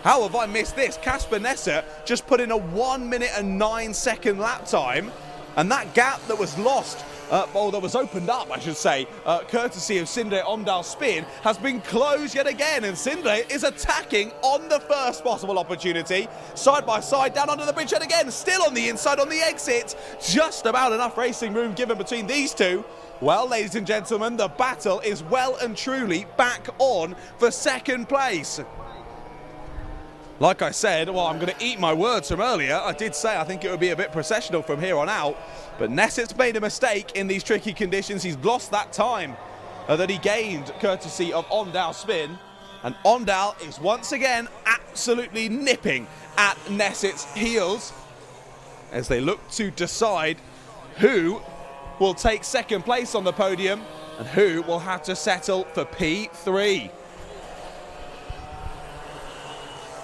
Speaker 1: How have I missed this? Kasper Nesser just put in a 1 minute and 9 second lap time, and that gap that was lost, that was opened up, I should say, courtesy of Sindre Omdal's spin, has been closed yet again, and Sindre is attacking on the first possible opportunity. Side by side, down under the bridge yet again, still on the inside on the exit. Just about enough racing room given between these two. Well, ladies and gentlemen, the battle is well and truly back on for second place. Like I said, well, I'm going to eat my words from earlier. I did say I think it would be a bit processional from here on out. But Nesset's made a mistake in these tricky conditions. He's lost that time that he gained courtesy of Omdal's spin. And Omdal is once again absolutely nipping at Nesset's heels as they look to decide who will take second place on the podium and who will have to settle for P3.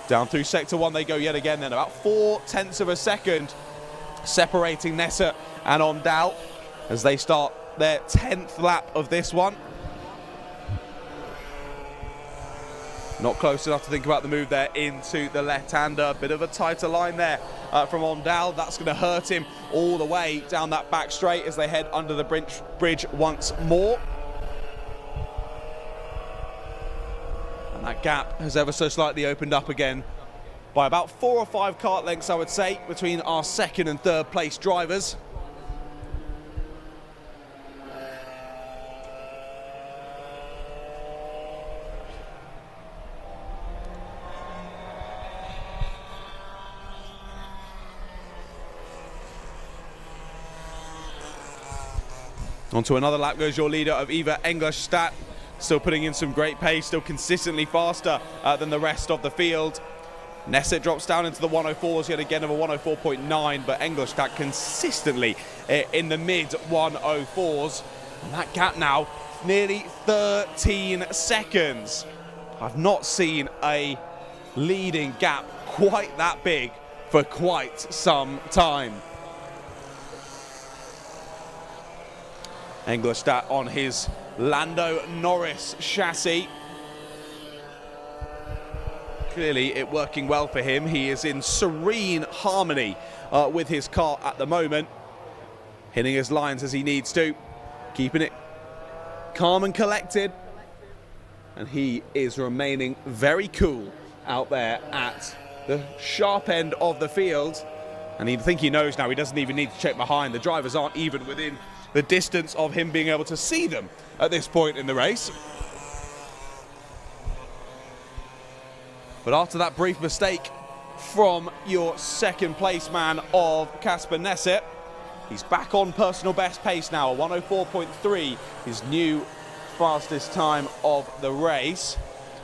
Speaker 1: Down through sector 1 they go yet again then, about 0.4 of a second separating Nesser and Omdal as they start their 10th lap of this one. Not close enough to think about the move there into the left-hander. Bit of a tighter line there from Omdal. That's going to hurt him all the way down that back straight as they head under the bridge once more. And that gap has ever so slightly opened up again by about 4 or 5 kart lengths, I would say, between our second and third place drivers. Onto another lap goes your leader of Ivar Engelstad, still putting in some great pace, still consistently faster than the rest of the field. Nesset drops down into the 104s yet again of a 104.9, but Engelstad consistently in the mid 104s. And that gap now nearly 13 seconds. I've not seen a leading gap quite that big for quite some time. Engelstad on his Lando Norris chassis. Clearly it working well for him. He is in serene harmony with his car at the moment, hitting his lines as he needs to, keeping it calm and collected, and he is remaining very cool out there at the sharp end of the field. And I think he knows now he doesn't even need to check behind. The drivers aren't even within the distance of him being able to see them at this point in the race. But after that brief mistake from your second place man of Kasper Nesser, he's back on personal best pace now, a 104.3, his new fastest time of the race.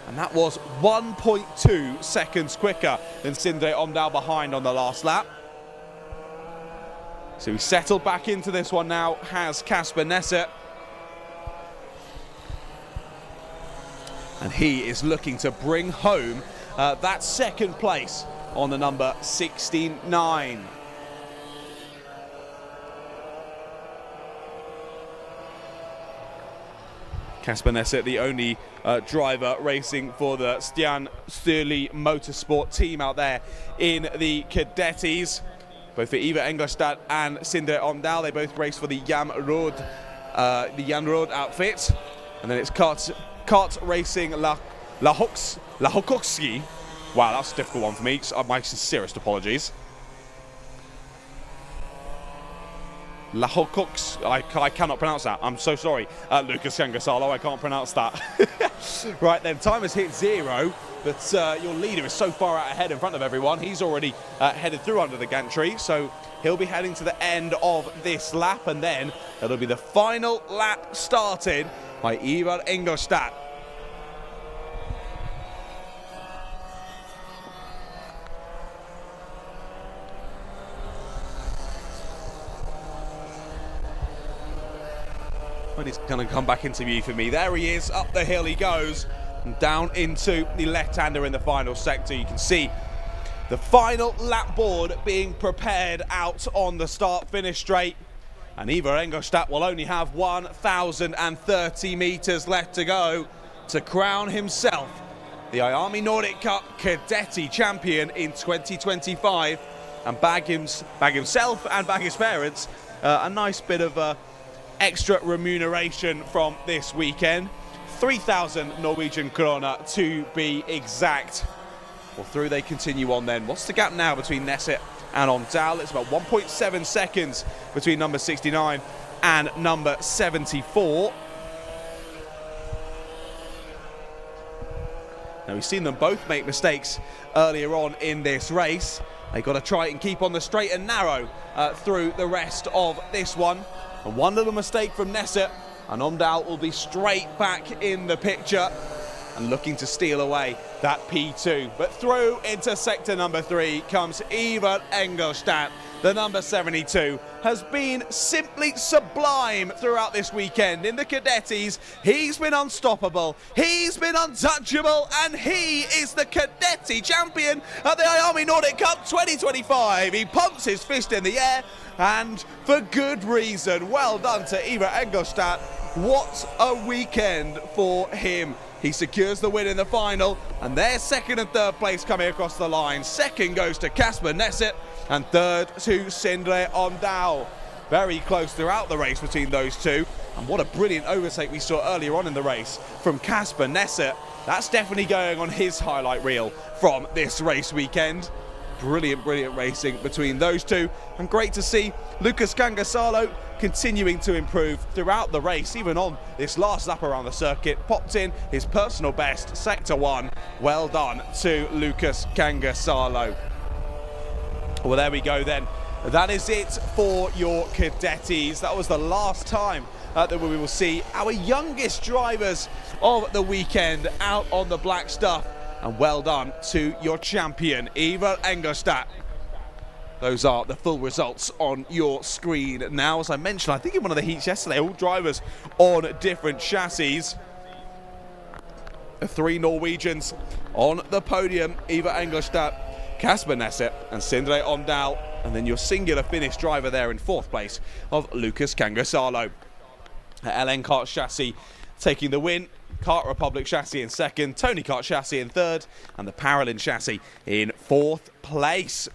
Speaker 1: And that was 1.2 seconds quicker than Sindre Omdal behind on the last lap. So he's settled back into this one now, has Kasper Nesser. And he is looking to bring home that second place on the number 69. Kasper Nesser, the only driver racing for the Stian Sturley Motorsport team out there in the Cadetis. Both for Ivar Engelstad and Sindre Omdal, they both race for the Jan Rod outfit. And then it's kart racing Lahokowski. Wow, that's a difficult one for me. My sincerest apologies. Lahokoks, I cannot pronounce that. I'm so sorry. Lucas Kangasalo, I can't pronounce that. Right then, time has hit 0, but your leader is so far out ahead in front of everyone. He's already headed through under the gantry, so he'll be heading to the end of this lap, and then it'll be the final lap started by Ivar Ingolstadt. But he's going to come back into view for me. There he is, up the hill he goes, and down into the left-hander in the final sector. You can see the final lap board being prepared out on the start-finish straight. And Ivar Ingolstadt will only have 1,030 metres left to go to crown himself the IAME Nordic Cup Cadeti champion in 2025 and bag himself and bag his parents a nice bit of extra remuneration from this weekend. 3,000 Norwegian krona to be exact. Well, through they continue on then. What's the gap now between Nesset and Omdal? It's about 1.7 seconds between number 69 and number 74. Now, we've seen them both make mistakes earlier on in this race. They've got to try and keep on the straight and narrow through the rest of this one. And one little mistake from Nesset, and Omdal will be straight back in the picture and looking to steal away that P2. But through into sector number 3 comes Ivar Ingolstadt. The number 72 has been simply sublime throughout this weekend. In the Cadetis, he's been unstoppable, he's been untouchable, and he is the Cadeti champion at the IAME Nordic Cup 2025. He pumps his fist in the air, and for good reason. Well done to Ivar Ingolstadt. What a weekend for him. He secures the win in the final, and there's second and third place coming across the line. Second goes to Kasper Nesset, and third to Sindre Omdal. Very close throughout the race between those two, and what a brilliant overtake we saw earlier on in the race from Kasper Nesset. That's definitely going on his highlight reel from this race weekend. Brilliant, brilliant racing between those two, and great to see Lucas Kangasalo continuing to improve throughout the race. Even on this last lap around the circuit, popped in his personal best, sector 1. Well done to Lucas Kangasalo. Well, there we go then. That is it for your Cadetis. That was the last time that we will see our youngest drivers of the weekend out on the black stuff. And well done to your champion, Ivar Ingolstadt. Those are the full results on your screen now. As I mentioned, I think in one of the heats yesterday, all drivers on different chassis. The 3 Norwegians on the podium, Ivar Ingolstadt, Kasper Nesset and Sindre Omdal. And then your singular Finnish driver there in 4th place of Lucas Kangasalo. LN Kart chassis taking the win. Kart Republic chassis in 2nd, Tony Kart chassis in 3rd, and the Paralin chassis in 4th place.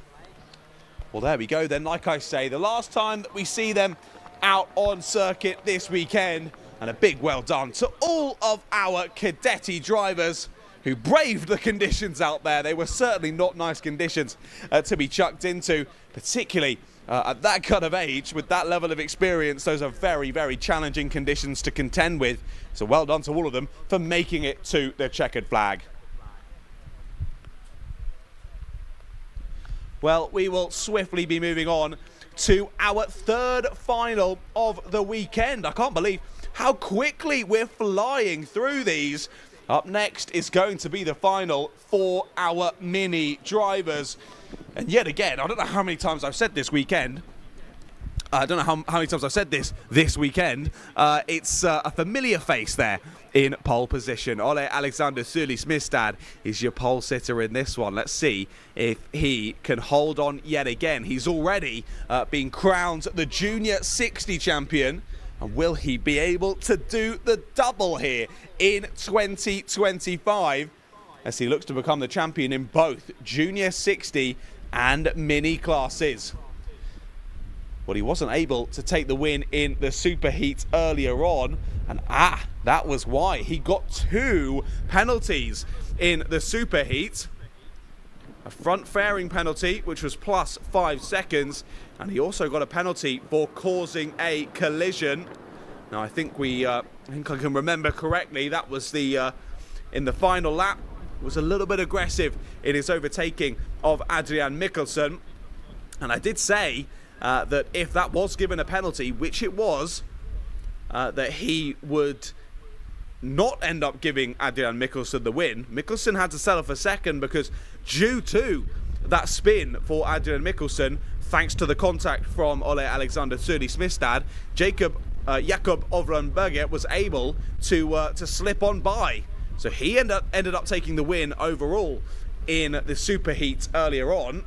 Speaker 1: Well, there we go then. Like I say, the last time that we see them out on circuit this weekend, and a big well done to all of our Cadeti drivers who braved the conditions out there. They were certainly not nice conditions to be chucked into, particularly at that kind of age, with that level of experience. Those are very, very challenging conditions to contend with. So well done to all of them for making it to the checkered flag. Well, we will swiftly be moving on to our 3rd final of the weekend. I can't believe how quickly we're flying through these. Up next is going to be the final for our mini drivers. And yet again, I don't know how many times I've said this weekend. I don't know how many times I've said this weekend. It's a familiar face there in pole position. Ole Alexander Sully-Smistad is your pole sitter in this one. Let's see if he can hold on yet again. He's already been crowned the Junior 60 champion. And will he be able to do the double here in 2025 as he looks to become the champion in both Junior 60 and Mini classes? Well, he wasn't able to take the win in the superheat earlier on, and that was why he got 2 penalties in the superheat. a front fairing penalty, which was plus 5 seconds, and he also got a penalty for causing a collision. Now, I think I can remember correctly, that was the in the final lap, was a little bit aggressive in his overtaking of Adrian Mikkelsen. And I did say that if that was given a penalty, which it was, that he would not end up giving Adrian Mikkelsen the win. Mikkelsen had to settle for second because due to that spin for Adrian Mikkelsen, thanks to the contact from Ole Alexander Suri-Smistad, Jakob Ovrenberger was able to slip on by. So he ended up taking the win overall in the superheat earlier on.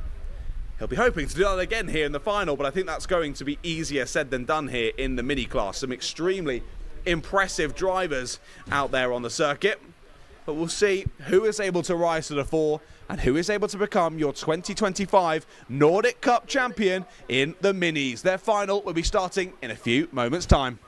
Speaker 1: He'll be hoping to do that again here in the final, but I think that's going to be easier said than done here in the mini class. Some extremely impressive drivers out there on the circuit. But we'll see who is able to rise to the fore and who is able to become your 2025 Nordic Cup champion in the minis. Their final will be starting in a few moments' time.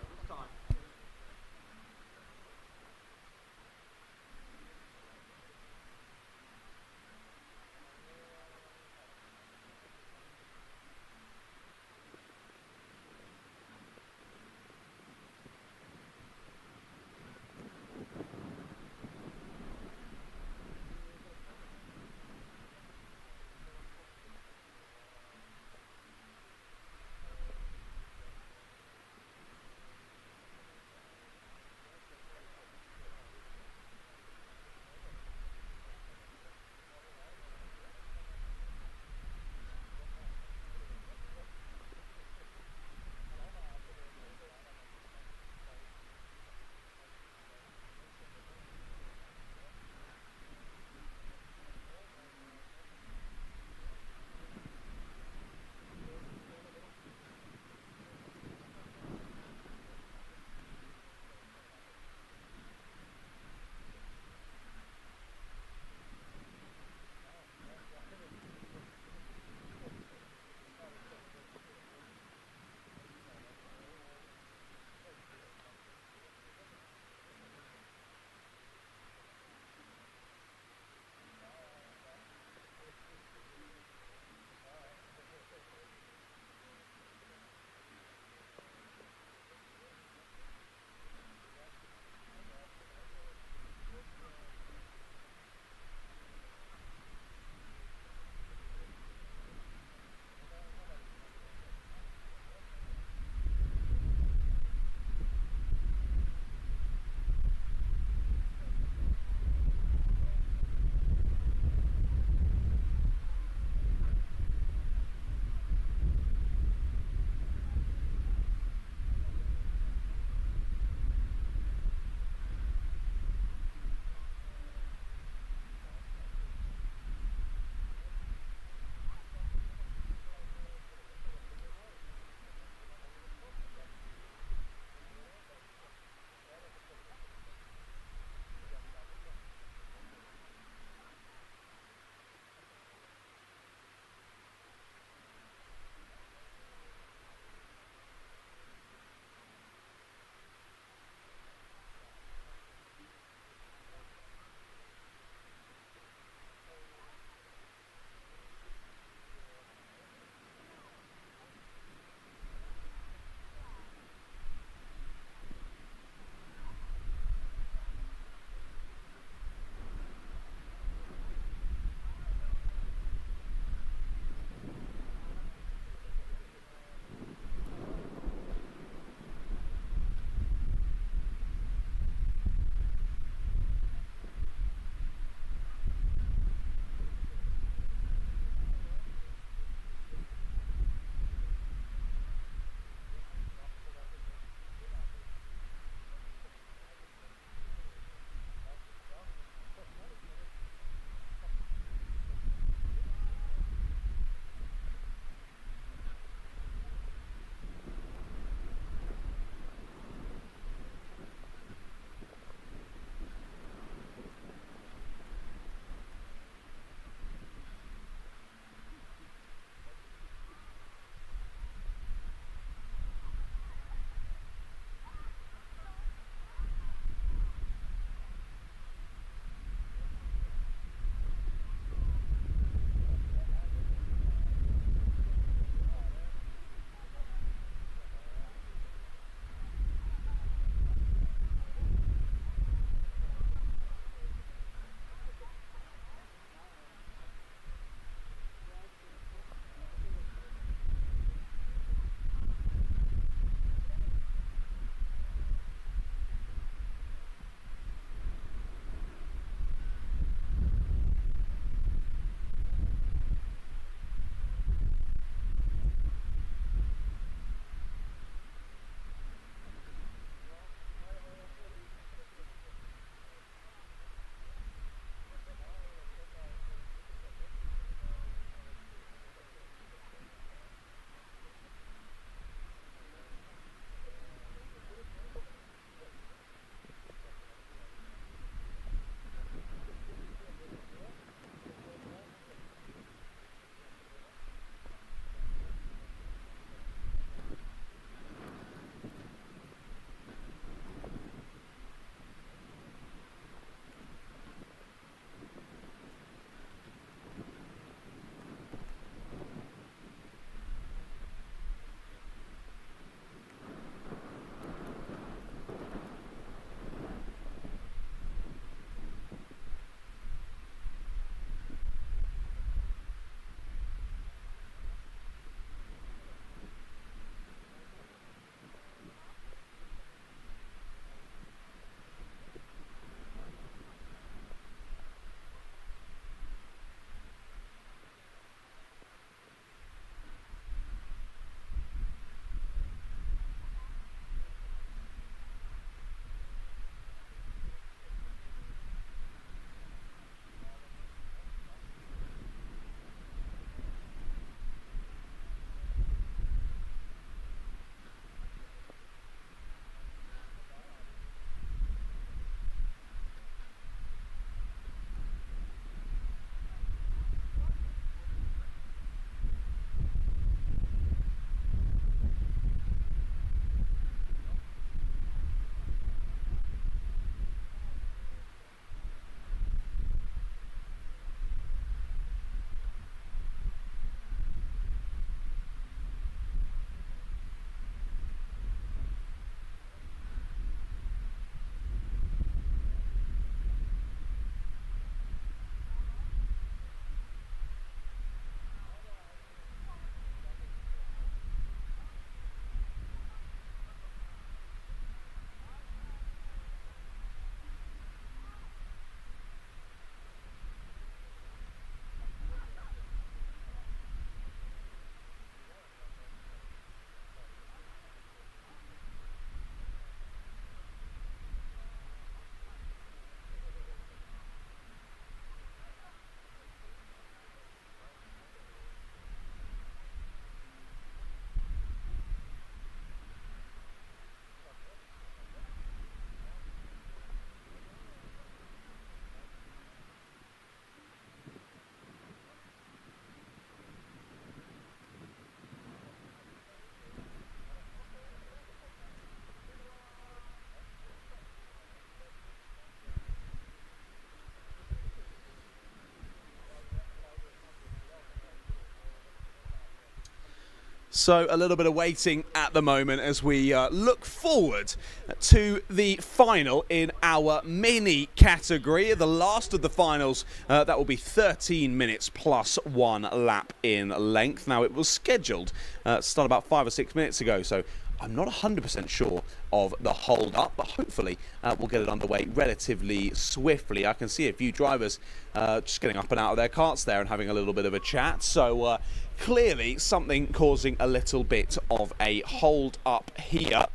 Speaker 1: So a little bit of waiting at the moment as we look forward to the final in our mini category. The last of the finals, that will be 13 minutes plus 1 lap in length. Now it was scheduled to start about 5 or 6 minutes ago, so I'm not 100% sure of the hold up, but hopefully we'll get it underway relatively swiftly. I can see a few drivers just getting up and out of their carts there and having a little bit of a chat. So clearly something causing a little bit of a hold up here.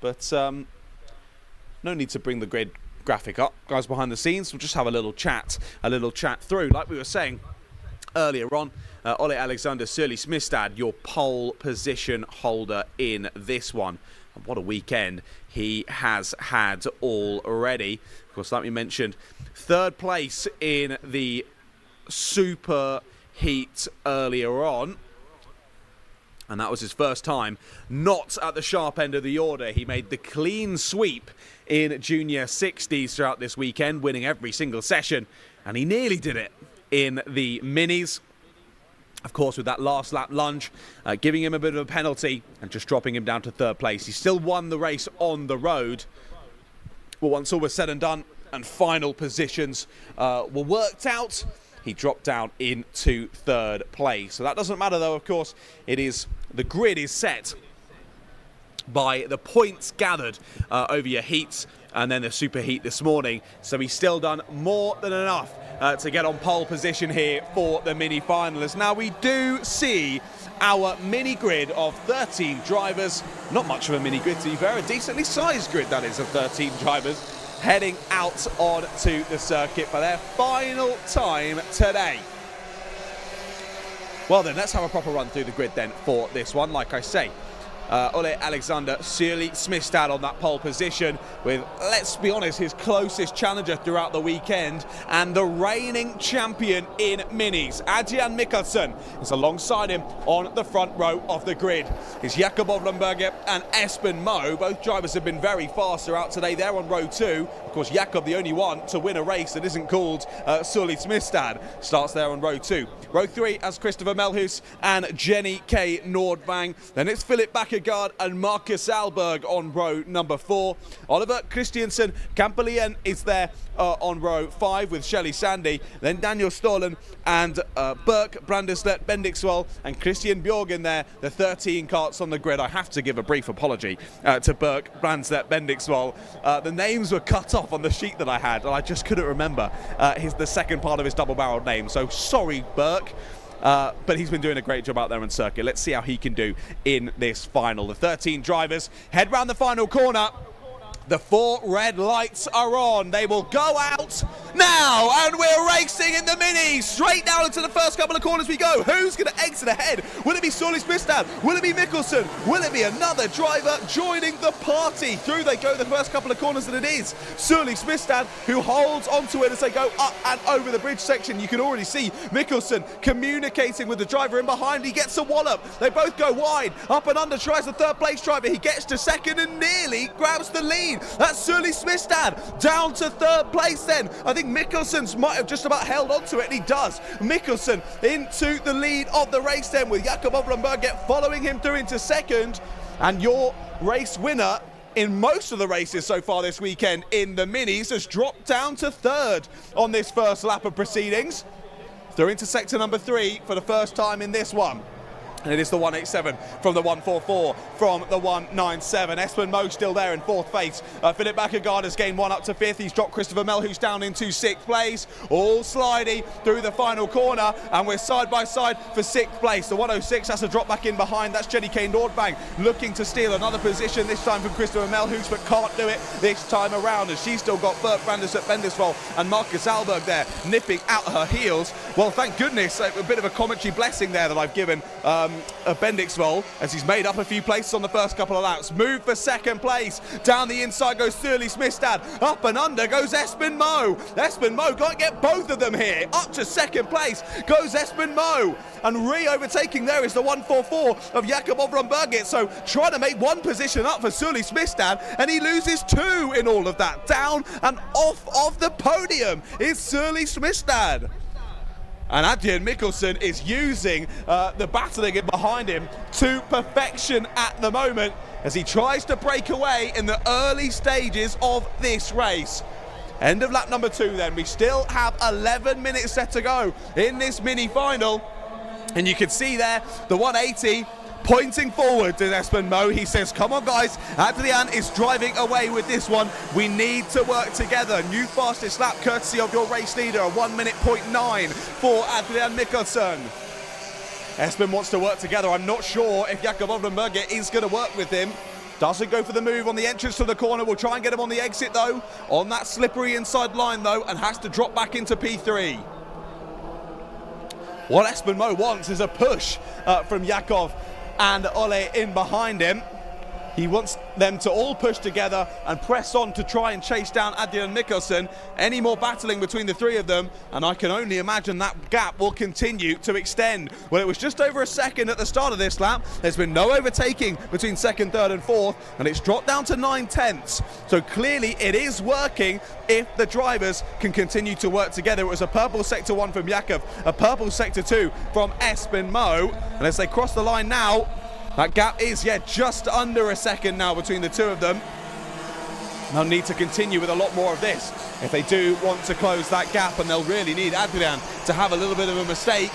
Speaker 1: But no need to bring the grid graphic up. Guys behind the scenes, we'll just have a little chat through. Like we were saying earlier on, Ole Alexander Sørli-Smistad, your pole position holder in this one. And what a weekend he has had already. Of course, like we mentioned, third place in the super heat earlier on. And that was his first time not at the sharp end of the order. He made the clean sweep in junior 60s throughout this weekend, winning every single session. And he nearly did it in the minis. Of course, with that last lap lunge, giving him a bit of a penalty and just dropping him down to third place. He still won the race on the road. Well, once all was said and done and final positions were worked out, he dropped down into third place. So that doesn't matter, though, of course. The grid is set by the points gathered over your heats and then the super heat this morning. So he's still done more than enough to get on pole position here for the mini finalists. Now we do see our mini grid of 13 drivers. Not much of a mini grid, to be fair. A decently sized grid, that is, of 13 drivers heading out onto the circuit for their final time today. Well then, let's have a proper run through the grid then for this one. Like I say, Ole Alexander Sørli-Smistad on that pole position with, let's be honest, his closest challenger throughout the weekend and the reigning champion in minis, Adrian Mikkelsen, is alongside him on the front row of the grid. It's Jakob Ovlenberger and Espen Moe. Both drivers have been very fast throughout today. They're on row 2. Of course, Jakob, the only one to win a race that isn't called Sørli-Smistad, starts there on row 2. Row 3 has Christopher Melhus and Jenny K. Nordvang. Then it's Philip Bakkegaard and Marcus Alberg on row number 4. Oliver Christiansen Kampelien is there on row 5 with Shelley Sandy. Then Daniel Stålen and Berk Brandeslet Bendiksvold and Christian Bjorgen there, the 13 carts on the grid. I have to give a brief apology to Berk Brandeslet Bendiksvold. The names were cut off on the sheet that I had and I just couldn't remember the second part of his double-barreled name. So sorry, Berk. But he's been doing a great job out there on circuit. Let's see how he can do in this final. The 13 drivers head round the final corner. The 4 red lights are on. They will go out now, and we're racing in the minis. Straight down into the first couple of corners we go. Who's going to exit ahead? Will it be Sørli-Smistad? Will it be Mikkelsen? Will it be another driver joining the party? Through they go the first couple of corners, and it is Sørli-Smistad who holds onto it as they go up and over the bridge section. You can already see Mikkelsen communicating with the driver in behind. He gets a wallop. They both go wide. Up and under tries the third place driver. He gets to second and nearly grabs the lead. That's Sørli-Smistad down to third place then. I think Mikkelsen's might have just about held on to it, and he does. Mikkelsen into the lead of the race then, with Jakob Ovlenberger following him through into second. And your race winner in most of the races so far this weekend in the minis has dropped down to third on this first lap of proceedings. Through into sector number 3 for the first time in this one. And it is the 187 from the 144 from the 197. Espen Moe still there in fourth place. Philip Bakkegaard has gained 1 up to 5th. He's dropped Christopher Melhus down into 6th place. All slidey through the final corner, and we're side by side for 6th place. The 106 has to drop back in behind. That's Jenny K. Nordvang looking to steal another position, this time from Christopher Melhus, but can't do it this time around, as she's still got Berk Brandis at Bendisvold and Marcus Alberg there nipping out her heels. Well, thank goodness, a bit of a commentary blessing there that I've given Bendixvold, as he's made up a few places on the first couple of laps. Move for second place. Down the inside goes Sørli-Smistad. Up and under goes Espen Moe. Espen Moe can't get both of them here. Up to second place goes Espen Moe. And re-overtaking there is the 144 of Jakob Ovlenberger. So trying to make one position up for Sørli-Smistad, and he loses 2 in all of that. Down and off of the podium is Sørli-Smistad. And Adrian Mikkelsen is using the battling in behind him to perfection at the moment as he tries to break away in the early stages of this race. End of lap number 2 then. We still have 11 minutes set to go in this mini final. And you can see there the 180 pointing forward to Espen Moe. He says, come on guys, Adrian is driving away with this one. We need to work together. New fastest lap courtesy of your race leader, a 1:09 for Adrian Mikkelsen. Espen wants to work together. I'm not sure if Jakob Ovdenberger is going to work with him. Doesn't go for the move on the entrance to the corner. We'll try and get him on the exit though, on that slippery inside line though, and has to drop back into P3. What Espen Moe wants is a push from Jakob and Ole in behind him. He wants them to all push together and press on to try and chase down Adrian Mikkelsen. Any more battling between the three of them, and I can only imagine that gap will continue to extend. Well, it was just over a second at the start of this lap. There's been no overtaking between second, third and fourth, and it's dropped down to 9/10. So clearly it is working if the drivers can continue to work together. It was a purple sector 1 from Jakob, a purple sector 2 from Espen Moe, and as they cross the line now, that gap is, just under a second now between the two of them. They'll need to continue with a lot more of this if they do want to close that gap, and they'll really need Adrian to have a little bit of a mistake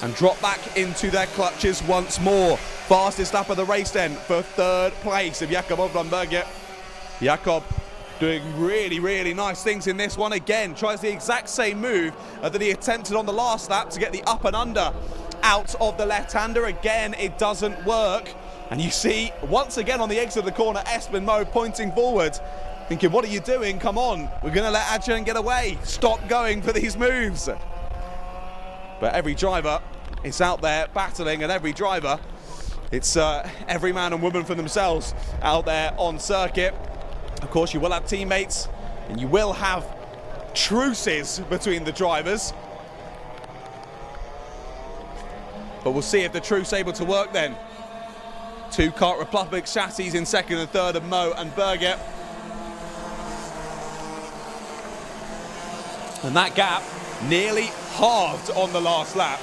Speaker 1: and drop back into their clutches once more. Fastest lap of the race then for third place of Jakob Ovdenberger. Jakob doing really, really nice things in this one. Again, tries the exact same move that he attempted on the last lap to get the up and under out of the left-hander. Again, it doesn't work. And you see, once again on the exit of the corner, Espen Moe pointing forward, thinking, what are you doing? Come on, we're going to let Adrian get away. Stop going for these moves. But every driver is out there battling, and every driver, it's every man and woman for themselves out there on circuit. Of course, you will have teammates, and you will have truces between the drivers. But we'll see if the truce able to work then. Two Kart Republic chassis in second and third of Moe and Berger. And that gap nearly halved on the last lap.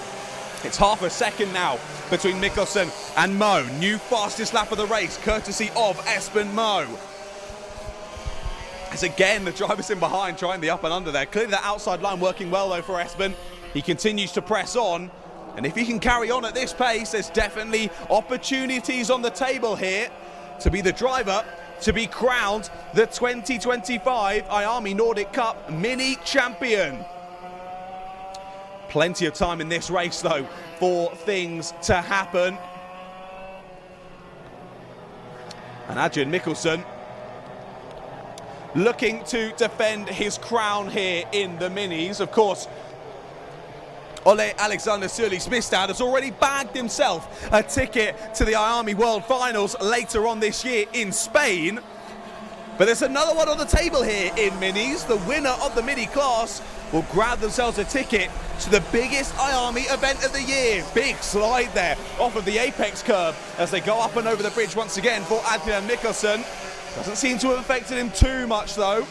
Speaker 1: It's half a second now between Mikkelsen and Moe. New fastest lap of the race, courtesy of Espen Moe. As again, the drivers in behind trying the up and under there. Clearly the outside line working well though for Espen. He continues to press on. And if he can carry on at this pace, there's definitely opportunities on the table here to be the driver to be crowned the 2025 IAME Nordic Cup Mini Champion. Plenty of time in this race, though, for things to happen. And Adrian Mikkelsen looking to defend his crown here in the minis. Of course, Ole Alexander Surly-Smistad has already bagged himself a ticket to the IAME World Finals later on this year in Spain. But there's another one on the table here in minis. The winner of the mini class will grab themselves a ticket to the biggest IAME event of the year. Big slide there off of the apex curve as they go up and over the bridge once again for Adrian Mikkelsen. Doesn't seem to have affected him too much though.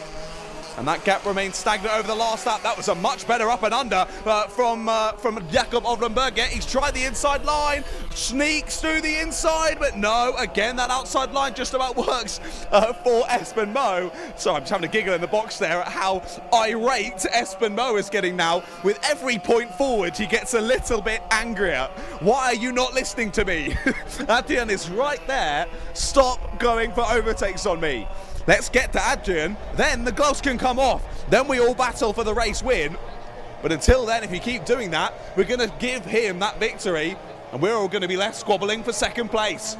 Speaker 1: And that gap remains stagnant over the last lap. That was a much better up and under from Jakob Ovdenberger. He's tried the inside line, sneaks through the inside, but no, again, that outside line just about works for Espen Moe. So I'm just having a giggle in the box there at how irate Espen Moe is getting now. With every point forward, he gets a little bit angrier. Why are you not listening to me? Adrian is right there. Stop going for overtakes on me. Let's get to Adrian, then the gloves can come off. Then we all battle for the race win. But until then, if you keep doing that, we're going to give him that victory, and we're all going to be left squabbling for second place.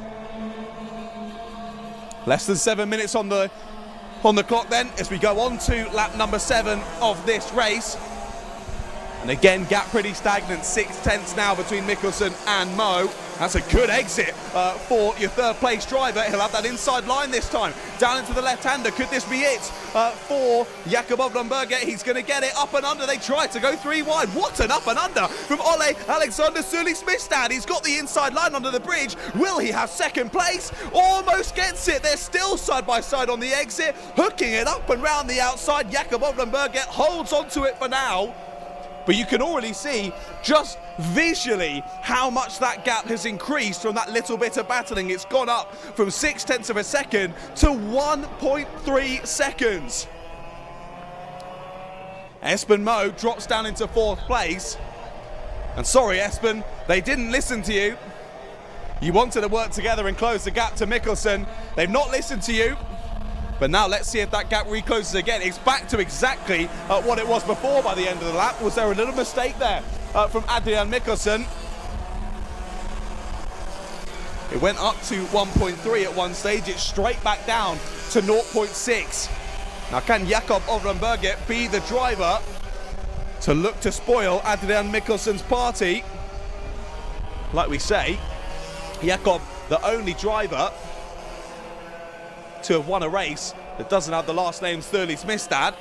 Speaker 1: Less than 7 minutes on the clock then, as we go on to lap number 7 of this race. And again, gap pretty stagnant, 6/10 now between Mikkelsen and Moe. That's a good exit for your third place driver. He'll have that inside line this time. Down into the left-hander. Could this be it for Jakob Ovdenberger? He's going to get it up and under. They try to go 3 wide. What an up and under from Ole Alexander Surly-Smistad. He's got the inside line under the bridge. Will he have second place? Almost gets it. They're still side by side on the exit. Hooking it up and round the outside. Jakob Ovdenberger holds onto it for now. but you can already see just visually how much that gap has increased from that little bit of battling. It's gone up from 0.6 of a second to 1.3 seconds. Espen Moe drops down into 4th place. And sorry, Espen, they didn't listen to you. You wanted to work together and close the gap to Mikkelsen. They've not listened to you. But now let's see if that gap recloses again. It's back to exactly what it was before by the end of the lap. Was there a little mistake there from Adrian Mikkelsen? It went up to 1.3 at one stage. It's straight back down to 0.6. Now can Jakob Ovrenberget be the driver to look to spoil Adrian Mikkelsen's party? Like we say, Jakob, the only driver to have won a race that doesn't have the last name Sturley Smithstad.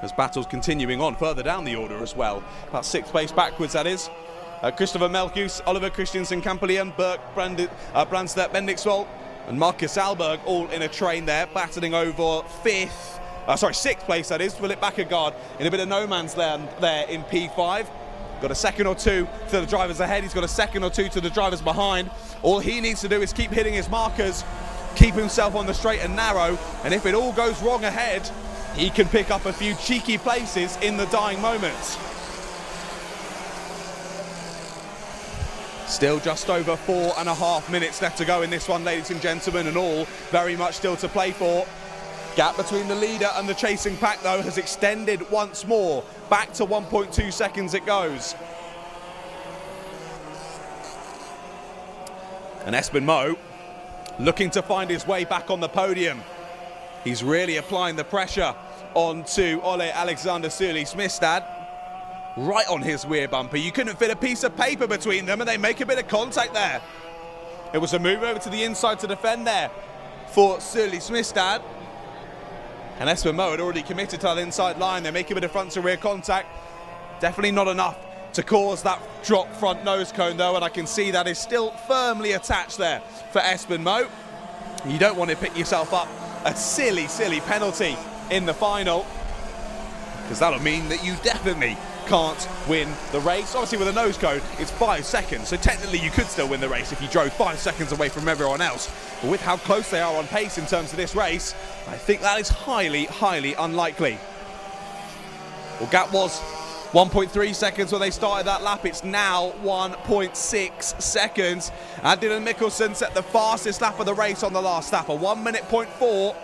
Speaker 1: As battles continuing on further down the order as well. About 6th place backwards, that is. Christopher Melchius, Oliver Christiansen, Kampelian, Berg, Brandstedt, Bendiksvold, and Marcus Alberg all in a train there, battling over 6th place, that is. Philip Bakkegaard in a bit of no man's land there in P5. Got a second or two to the drivers ahead. He's got a second or two to the drivers behind. All he needs to do is keep hitting his markers, keep himself on the straight and narrow, and if it all goes wrong ahead, he can pick up a few cheeky places in the dying moments. Still just over 4.5 minutes left to go in this one, ladies and gentlemen, and all very much still to play for. Gap between the leader and the chasing pack, though, has extended once more. Back to 1.2 seconds it goes. And Espen Moe looking to find his way back on the podium. He's really applying the pressure onto Ole Alexander Sturley Smithstad. Right on his rear bumper. You couldn't fit a piece of paper between them, and they make a bit of contact there. It was a move over to the inside to defend there for Sturley Smithstad. And Espen Moe had already committed to that inside line. They make a bit of front to rear contact. Definitely not enough to cause that drop front nose cone, though, and I can see that is still firmly attached there for Espen Moe. You don't want to pick yourself up a silly penalty in the final, because that'll mean that you definitely can't win the race. Obviously with a nose cone it's 5 seconds, so technically you could still win the race if you drove 5 seconds away from everyone else, but with how close they are on pace in terms of this race, I think that is highly unlikely. Well, gap was 1.3 seconds when they started that lap. It's now 1.6 seconds. And Dylan Mikkelsen set the fastest lap of the race on the last lap, a 1 minute 0.4.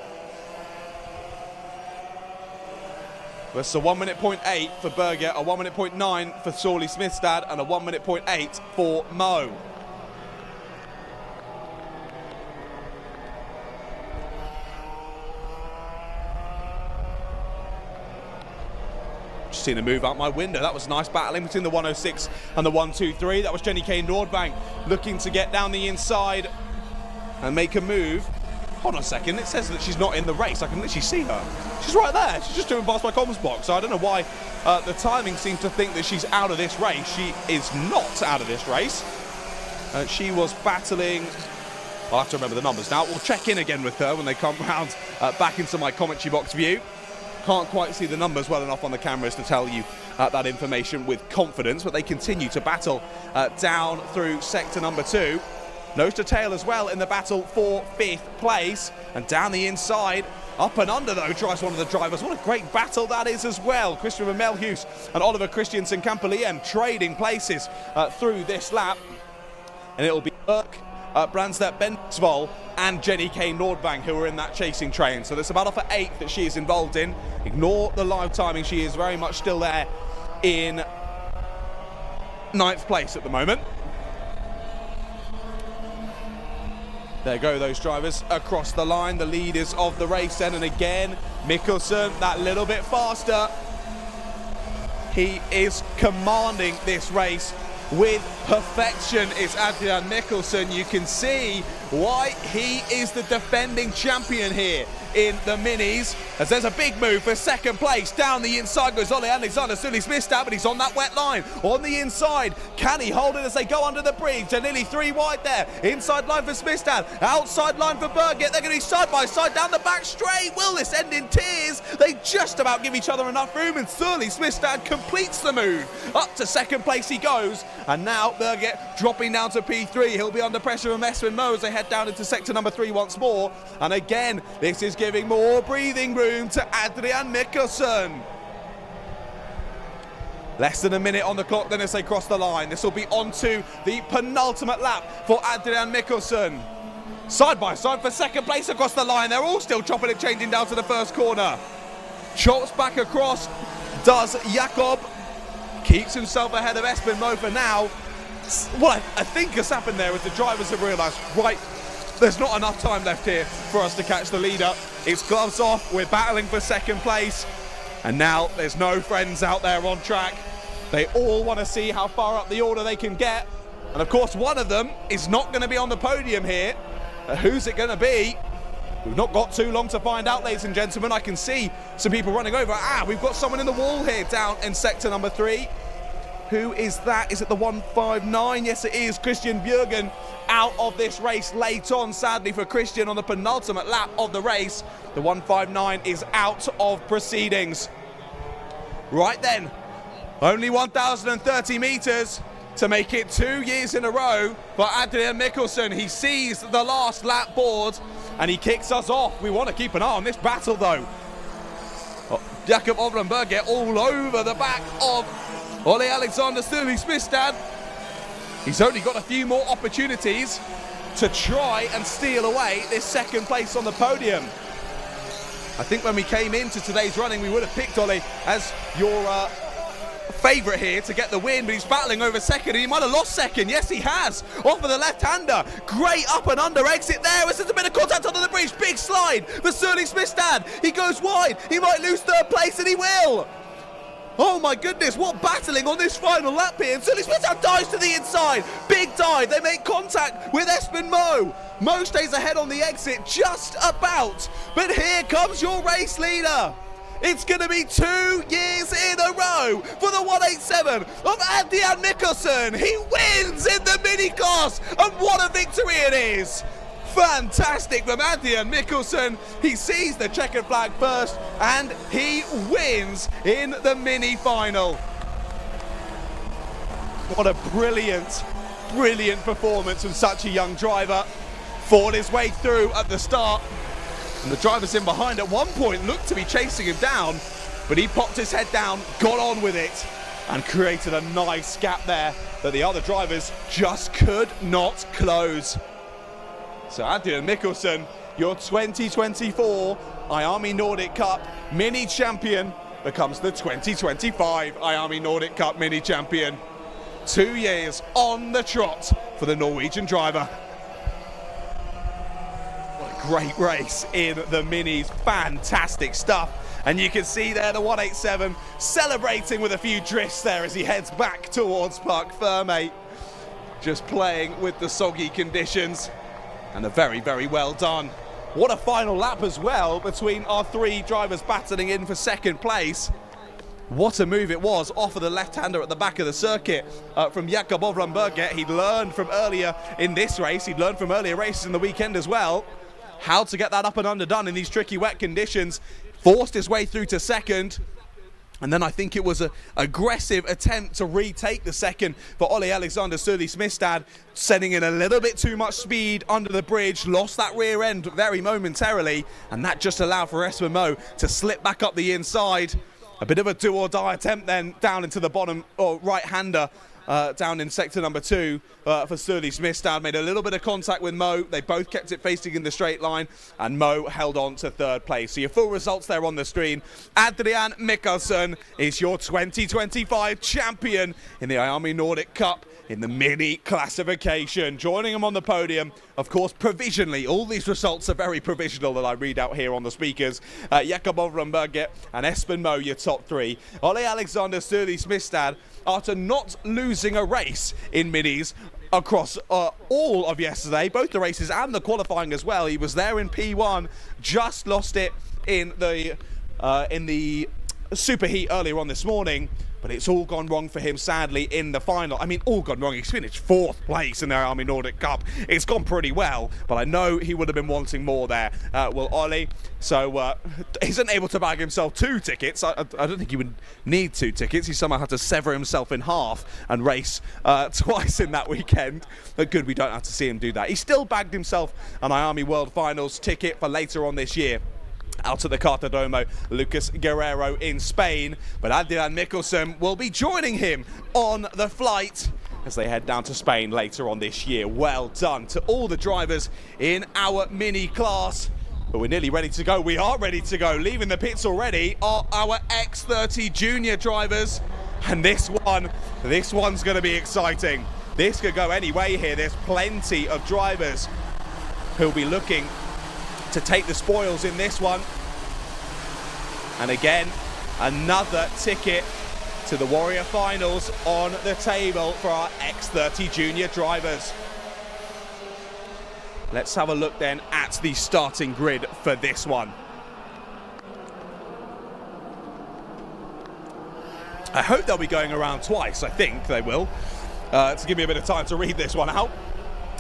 Speaker 1: That's a 1 minute 0.8 for Berger, a 1 minute 0.9 for Sturley Smithstad, and a 1 minute 0.8 for Moe. Just seen a move out my window. That was nice battling between the 106 and the 123. That was Jenny K. Nordvang looking to get down the inside and make a move. Hold on a second, it says that she's not in the race. I can literally see her. She's right there. She's just doing past my comms box. So I don't know why the timing seems to think that she's out of this race. She is not out of this race. She was battling. I'll have to remember the numbers now. We'll check in again with her when they come round back into my commentary box view. Can't quite see the numbers well enough on the cameras to tell you that information with confidence, but they continue to battle down through sector number 2. Nose to tail as well in the battle for 5th place. And down the inside, up and under though, tries one of the drivers. What a great battle that is as well. Christopher Melchius and Oliver Christiansen Kampeliem trading places through this lap. And it'll be Burke, Brandstedt, Bendiksvold and Jenny K. Nordvang who are in that chasing train. So there's a battle for 8th that she is involved in. Ignore the live timing. She is very much still there in 9th place at the moment. There go those drivers across the line, the leaders of the race then, and again, Mikkelsen that little bit faster. He is commanding this race with perfection. It's Adrian Mikkelsen. You can see why he is the defending champion here in the minis, as there's a big move for second place. Down the inside goes Ole Alexander Smith-Stad, but he's on that wet line. On the inside, can he hold it as they go under the bridge? They're nearly 3 wide there. Inside line for Smith-Stad, outside line for Birgit. They're going to be side by side down the back straight. Will this end in tears? They just about give each other enough room, and Surly Smith-Stad completes the move. Up to second place he goes, and now Birgit dropping down to P3. He'll be under pressure from Espen Moe as they head down into sector number 3 once more. And again, this is giving more breathing room to Adrian Mikkelsen. Less than a minute on the clock then as they cross the line. This will be onto the penultimate lap for Adrian Mikkelsen. Side by side for second place across the line. They're all still chopping and changing down to the first corner. Chops back across, does Jakob. Keeps himself ahead of Espen Moe for now. What I think has happened there is the drivers have realised, right, there's not enough time left here for us to catch the leader. It's gloves off, we're battling for second place, and now there's no friends out there on track. They all want to see how far up the order they can get, and of course one of them is not going to be on the podium here. Who's it going to be? We've not got too long to find out, ladies and gentlemen. I can see some people running over. We've got someone in the wall here down in sector number 3. Who is that? Is it the 159? Yes, it is. Christian Bjørgen out of this race late on, sadly for Christian, on the penultimate lap of the race. The 159 is out of proceedings. Right then, only 1,030 meters to make it 2 years in a row for Adrian Mikkelsen. He sees the last lap board and he kicks us off. We want to keep an eye on this battle though. Jakob Ovlenberger all over the back of Ole Alexander Smith-Stad. He's only got a few more opportunities to try and steal away this second place on the podium. I think when we came into today's running, we would have picked Ole as your favourite here to get the win, but he's battling over second, and he might have lost second. Yes, he has. Off of the left-hander. Great up and under exit there. There's a bit of contact under the bridge. Big slide for Surly Smith-Stad. He goes wide. He might lose third place, and he will. Oh my goodness, what battling on this final lap here. And Surly Smith-Stad dives to the inside. Big dive. They make contact with Espen Moe. Moe stays ahead on the exit, just about. But here comes your race leader. It's going to be 2 years in a row for the 187 of Adrian Mikkelsen. He wins in the mini class, and what a victory it is. Fantastic from Adrian Mikkelsen. He sees the checkered flag first, and he wins in the mini final. What a brilliant, brilliant performance from such a young driver. Fought his way through at the start. And the drivers in behind at one point looked to be chasing him down, but he popped his head down, got on with it, and created a nice gap there that the other drivers just could not close. So Adrian Mikkelsen, your 2024 IAME Nordic Cup mini champion, becomes the 2025 IAME Nordic Cup mini champion. 2 years on the trot for the Norwegian driver. Great race in the minis, fantastic stuff. And you can see there the 187 celebrating with a few drifts there as he heads back towards Park Ferme. Just playing with the soggy conditions, and a very, very well done. What a final lap as well between our 3 drivers battling in for second place. What a move it was off of the left-hander at the back of the circuit from Jakob Ovlenberger. He'd learned from earlier in this race, he'd learned from earlier races in the weekend as well, how to get that up and under done in these tricky wet conditions. Forced his way through to second, and then I think it was an aggressive attempt to retake the second for Ole Alexander Smith-Stad, sending in a little bit too much speed under the bridge, lost that rear end very momentarily, and that just allowed for Espen Moe to slip back up the inside. A bit of a do-or-die attempt then down into the bottom or right-hander down in sector number 2 for Surly Smith-Stad. Made a little bit of contact with Moe. They both kept it facing in the straight line, and Moe held on to third place. So your full results there on the screen. Adrian Mikkelsen is your 2025 champion in the IAME Nordic Cup in the mini classification. Joining him on the podium, of course, provisionally. All these results are very provisional that I read out here on the speakers. Jakob Ovlenberger and Espen Moe, your top 3. Ole Alexander Surly Smith-Stad, after not losing a race in minis, across all of yesterday, both the races and the qualifying as well. He was there in P1, just lost it in the superheat earlier on this morning, but it's all gone wrong for him, sadly, in the final. I mean, all gone wrong. He's finished 4th place in the IAME Nordic Cup. It's gone pretty well, but I know he would have been wanting more there, Will Ollie. So isn't able to bag himself 2 tickets. I don't think he would need 2 tickets. He somehow had to sever himself in half and race twice in that weekend. But good, we don't have to see him do that. He still bagged himself an IAME World Finals ticket for later on this year, out at the Cartadomo Lucas Guerrero in Spain. But Adrian Mikkelsen will be joining him on the flight as they head down to Spain later on this year. Well done to all the drivers in our mini class. But we're nearly ready to go. We are ready to go. Leaving the pits already are our X30 Junior drivers. And this one's going to be exciting. This could go any way here. There's plenty of drivers who'll be looking to take the spoils in this one. And again, another ticket to the Warrior Finals on the table for our X30 Junior drivers. Let's have a look then at the starting grid for this one. I hope they'll be going around twice. I think they will, to give me a bit of time to read this one out.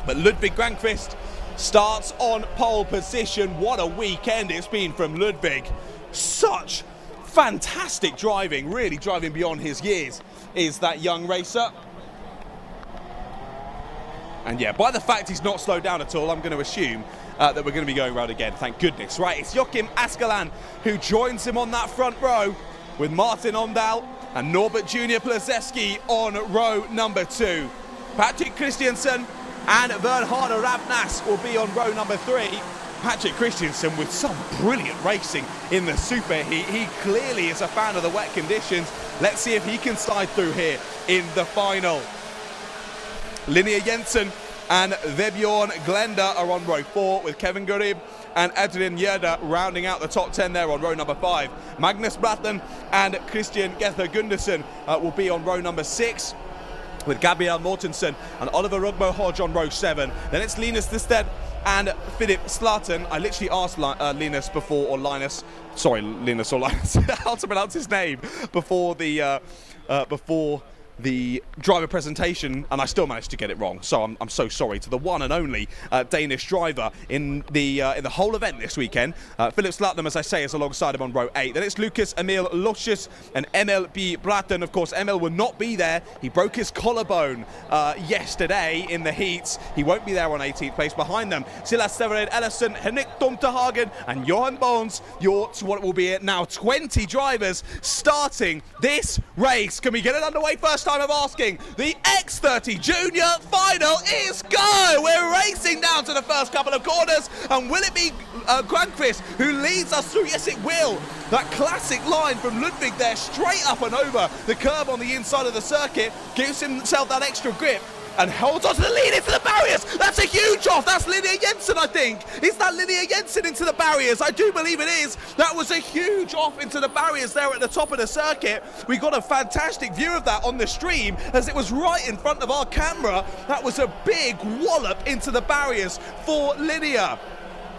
Speaker 1: But Ludwig Granqvist starts on pole position. What a weekend it's been from Ludwig. Such fantastic driving, really driving beyond his years is that young racer. And yeah, by the fact he's not slowed down at all, I'm going to assume that we're going to be going around again, thank goodness. Right, it's Joachim Askeland who joins him on that front row, with Martin Omdahl and Norbert Junior Plazeski on row number 2. Patrick Christiansen and Bernhard Ravnas will be on row number 3. Patrick Christiansen with some brilliant racing in the superheat. He clearly is a fan of the wet conditions. Let's see if he can slide through here in the final. Linnea Jensen and Vebjorn Glenda are on row 4, with Kevin Gurib and Adrian Yerda rounding out the top 10 there on row number 5. Magnus Bratten and Christian Gether Gundersen will be on row number 6, with Gabriel Mortensen and Oliver Rugbo Hodge on row 7. Then it's Linus Thisted and Philip Slaten. I literally asked Linus before, or Linus, sorry, Linus or Linus, how to pronounce his name before the driver presentation, and I still managed to get it wrong. So I'm so sorry to the one and only Danish driver in the whole event this weekend. Philip Slatnam, as I say, is alongside him on row 8. Then it's Lucas Emil Locius and Emil B. Bratten. Of course, Emil will not be there. He broke his collarbone yesterday in the heats. He won't be there on 18th place. Behind them, Silas Severed Ellison, Henrik Tomtehagen and Johan Bones. What will be now 20 drivers starting this race. Can we get it underway first time of asking? The X30 Junior final is go! We're racing down to the first couple of corners, and will it be Granqvist who leads us through? Yes, it will. That classic line from Ludwig there, straight up and over the curb on the inside of the circuit, gives himself that extra grip and holds on to the lead into the barriers. That's a huge off. That's Linnea Jensen, I think. Is that Linnea Jensen into the barriers? I do believe it is. That was a huge off into the barriers there at the top of the circuit. We got a fantastic view of that on the stream as it was right in front of our camera. That was a big wallop into the barriers for Linnea.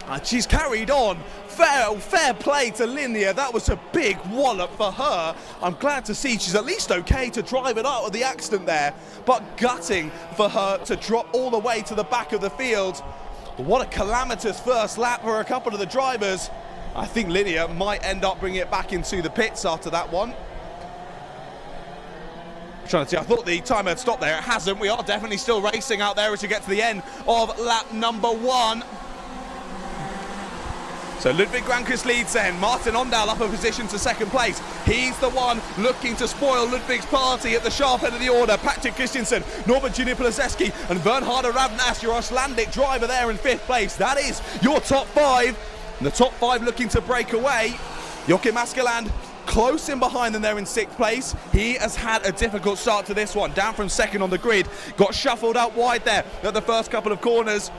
Speaker 1: And she's carried on. Fair play to Linnea. That was a big wallop for her. I'm glad to see she's at least okay to drive it out of the accident there, but gutting for her to drop all the way to the back of the field. What a calamitous first lap for a couple of the drivers. I think Linnea might end up bringing it back into the pits after that one. I'm trying to see, I thought the timer had stopped there. It hasn't. We are definitely still racing out there as we get to the end of lap number 1. So Ludwig Granqvist leads then. Martin Omdahl up a position to second place. He's the one looking to spoil Ludwig's party at the sharp end of the order. Patrick Christiansen, Norbert Junior Plazeski and Bernhard Ravnas, your Icelandic driver there in 5th place. That is your top 5. And the top 5 looking to break away. Joachim Askeland close in behind them there in 6th place. He has had a difficult start to this one. Down from 2nd on the grid. Got shuffled out wide there at the first couple of corners.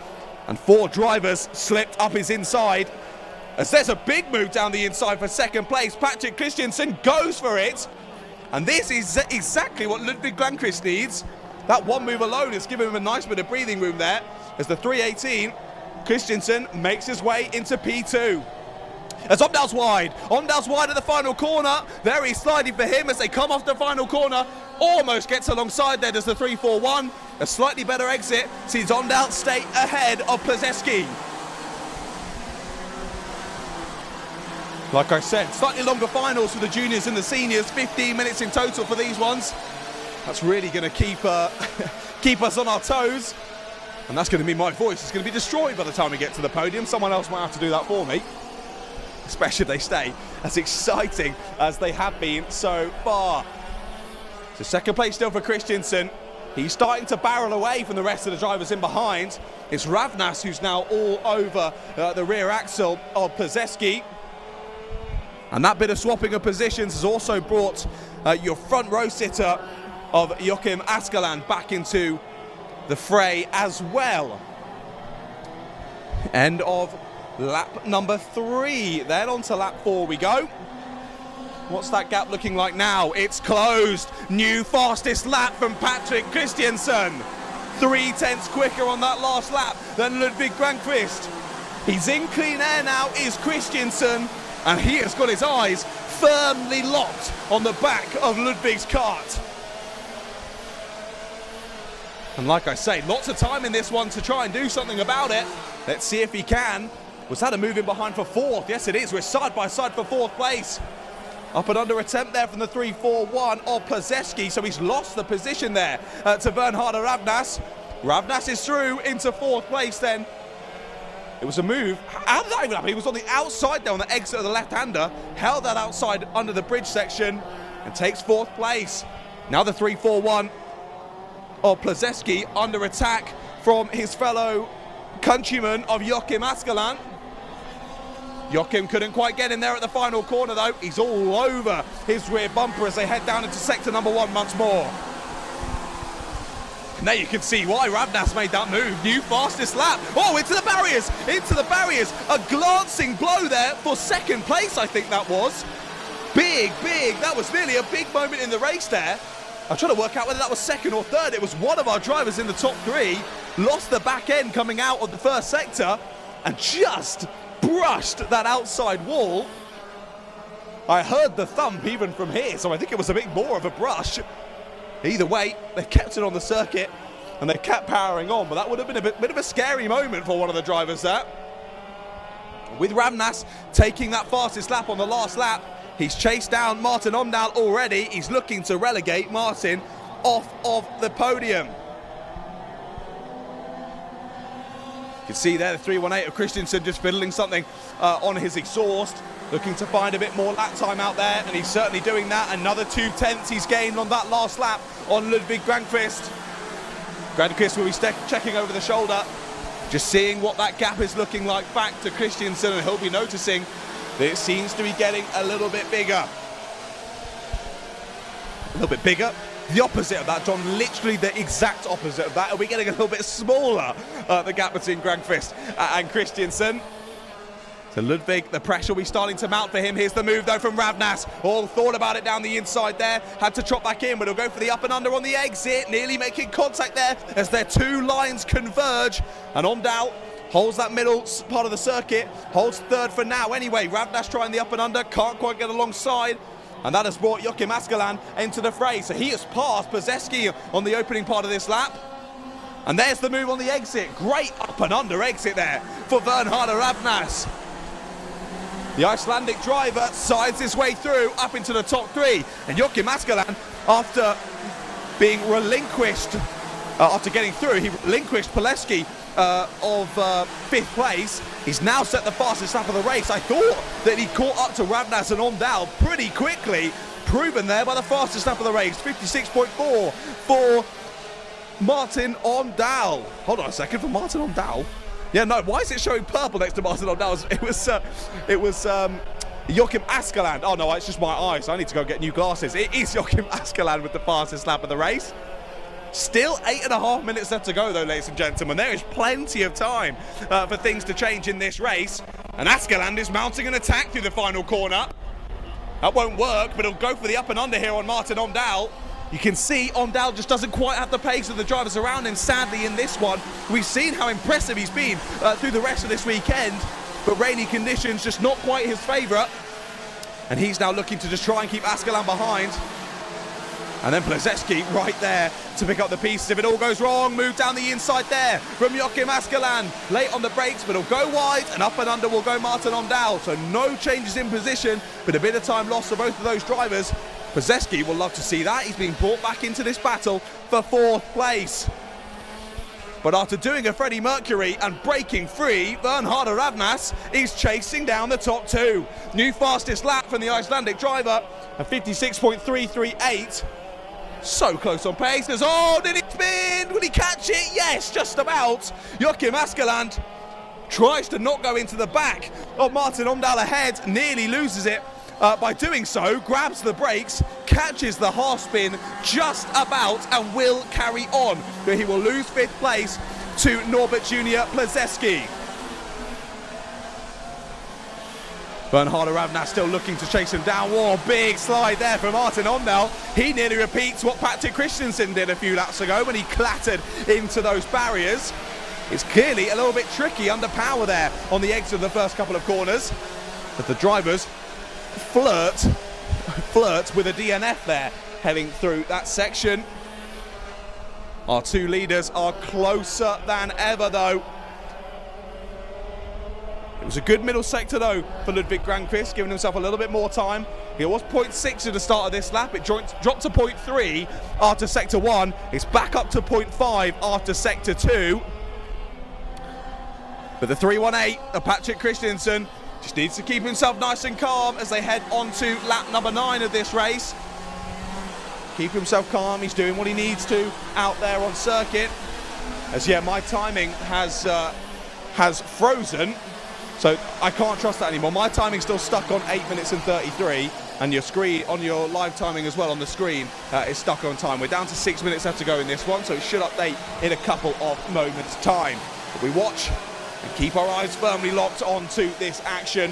Speaker 1: And 4 drivers slipped up his inside. As there's a big move down the inside for 2nd place. Patrick Christiansen goes for it. And this is exactly what Ludwig Granqvist needs. That one move alone is giving him a nice bit of breathing room there as the 318, Christiansen makes his way into P2. As Omdal's wide at the final corner. Very sliding for him as they come off the final corner. Almost gets alongside there, does the 341. A slightly better exit sees Omdal stay ahead of Plzeski. Like I said, slightly longer finals for the juniors and the seniors, 15 minutes in total for these ones. That's really going to keep us on our toes. And that's going to mean my voice is going to be destroyed by the time we get to the podium. Someone else might have to do that for me, especially if they stay as exciting as they have been so far. So second place still for Christiansen. He's starting to barrel away from the rest of the drivers in behind. It's Ravnas who's now all over the rear axle of Plzeski. And that bit of swapping of positions has also brought your front row sitter of Joachim Askeland back into the fray as well. End of lap number 3. Then on to lap 4 we go. What's that gap looking like now? It's closed. New fastest lap from Patrick Christiansen. 3/10 quicker on that last lap than Ludwig Granqvist. He's in clean air now, is Christiansen, and he has got his eyes firmly locked on the back of Ludwig's kart. And like I say, lots of time in this one to try and do something about it. Let's see if he can. Was that a move in behind for 4th? Yes, it is. We're side by side for 4th place. Up and under attempt there from the 341 of Plzeski, so he's lost the position there to Bernhard Ravnas. Ravnas is through into 4th place then. It was a move. How did that even happen? He was on the outside there on the exit of the left-hander, held that outside under the bridge section and takes 4th place. Now the 341 of Plzeski under attack from his fellow countryman of Joachim Askeland. Joachim couldn't quite get in there at the final corner though. He's all over his rear bumper as they head down into sector number 1 once more. Now you can see why Ravnas made that move. New fastest lap. Oh, into the barriers, into the barriers. A glancing blow there for 2nd place, I think that was. Big. That was really a big moment in the race there. I'm trying to work out whether that was 2nd or 3rd. It was one of our drivers in the top 3. Lost the back end coming out of the 1st sector and just brushed that outside wall. I heard the thump even from here, so I think it was a bit more of a brush. Either way, they kept it on the circuit and they kept powering on, but that would have been a bit of a scary moment for one of the drivers there. With Ravnas taking that fastest lap on the last lap, he's chased down Martin Omdahl already. He's looking to relegate Martin off of the podium. You can see there the 318 of Christiansen just fiddling something on his exhaust, looking to find a bit more lap time out there, and he's certainly doing that. Another 2/10 he's gained on that last lap on Ludwig Granqvist. Granqvist will be checking over the shoulder, just seeing what that gap is looking like back to Christiansen, and he'll be noticing that it seems to be getting a little bit bigger. A little bit bigger. The opposite of that, John, literally the exact opposite of that. Are we getting a little bit smaller, the gap between Granqvist and Christiansen? So Ludwig, the pressure will be starting to mount for him. Here's the move though from Ravnas. All thought about it down the inside there. Had to chop back in, but he'll go for the up and under on the exit. Nearly making contact there as their 2 lines converge. And Omdahl holds that middle part of the circuit. Holds 3rd for now anyway. Ravnas trying the up and under. Can't quite get alongside. And that has brought Joachim Askeland into the fray. So he has passed Plzeski on the opening part of this lap. And there's the move on the exit. Great up and under exit there for Bernhard Ravnas. The Icelandic driver sides his way through up into the top 3. And Joachim Askeland, after being relinquished, after getting through, he relinquished Plzeski of 5th place. He's now set the fastest lap of the race. I thought that he caught up to Ravnas and Omdahl pretty quickly. Proven there by the fastest lap of the race. 56.4 for Martin Omdahl. Hold on a second, for Martin Omdahl? Yeah, no, why is it showing purple next to Martin Omdahl? It was Joachim Askeland. Oh no, it's just my eyes. I need to go get new glasses. It is Joachim Askeland with the fastest lap of the race. Still 8.5 minutes left to go though, ladies and gentlemen. There is plenty of time for things to change in this race. And Askeland is mounting an attack through the final corner. That won't work, but he'll go for the up and under here on Martin Omdahl. You can see Ondal just doesn't quite have the pace of the drivers around him. Sadly, in this one, we've seen how impressive he's been through the rest of this weekend, but rainy conditions just not quite his favourite. And he's now looking to just try and keep Askelan behind. And then Plezeski right there to pick up the pieces. If it all goes wrong, move down the inside there from Joachim Askelan. Late on the brakes, but he'll go wide, and up and under will go Martin Ondal. So no changes in position, but a bit of time lost for both of those drivers. Plezeski will love to see that. He's being brought back into this battle for 4th place. But after doing a Freddie Mercury and breaking free, Bernhard Ravnas is chasing down the top 2. New fastest lap from the Icelandic driver, a 56.338. So close on pace. Oh, did he spin? Will he catch it? Yes, just about. Joachim Askeland tries to not go into the back of Martin Ondal ahead, nearly loses it. By doing so, grabs the brakes, catches the half spin just about, and will carry on. But he will lose 5th place to Norbert Junior Plezeski. Bernhard Ravna still looking to chase him down. Whoa, big slide there from Martin Ondal. He nearly repeats what Patrick Christensen did a few laps ago when he clattered into those barriers. It's clearly a little bit tricky under power there on the exit of the first couple of corners. But the drivers flirt with a DNF there heading through that section. Our 2 leaders are closer than ever though. It was a good middle sector though for Ludwig Granqvist, giving himself a little bit more time. It was 0.6 at the start of this lap. It dropped to 0.3 after sector 1. It's back up to 0.5 after sector 2. But the 318 of Patrick Christensen just needs to keep himself nice and calm as they head on to lap number 9 of this race. Keep himself calm. He's doing what he needs to out there on circuit. As yeah, my timing has frozen, so I can't trust that anymore. My timing's still stuck on 8 minutes and 33, and your screen on your live timing as well on the screen is stuck on time. We're down to 6 minutes left to go in this one, so it should update in a couple of moments' time. But we watch and keep our eyes firmly locked onto this action.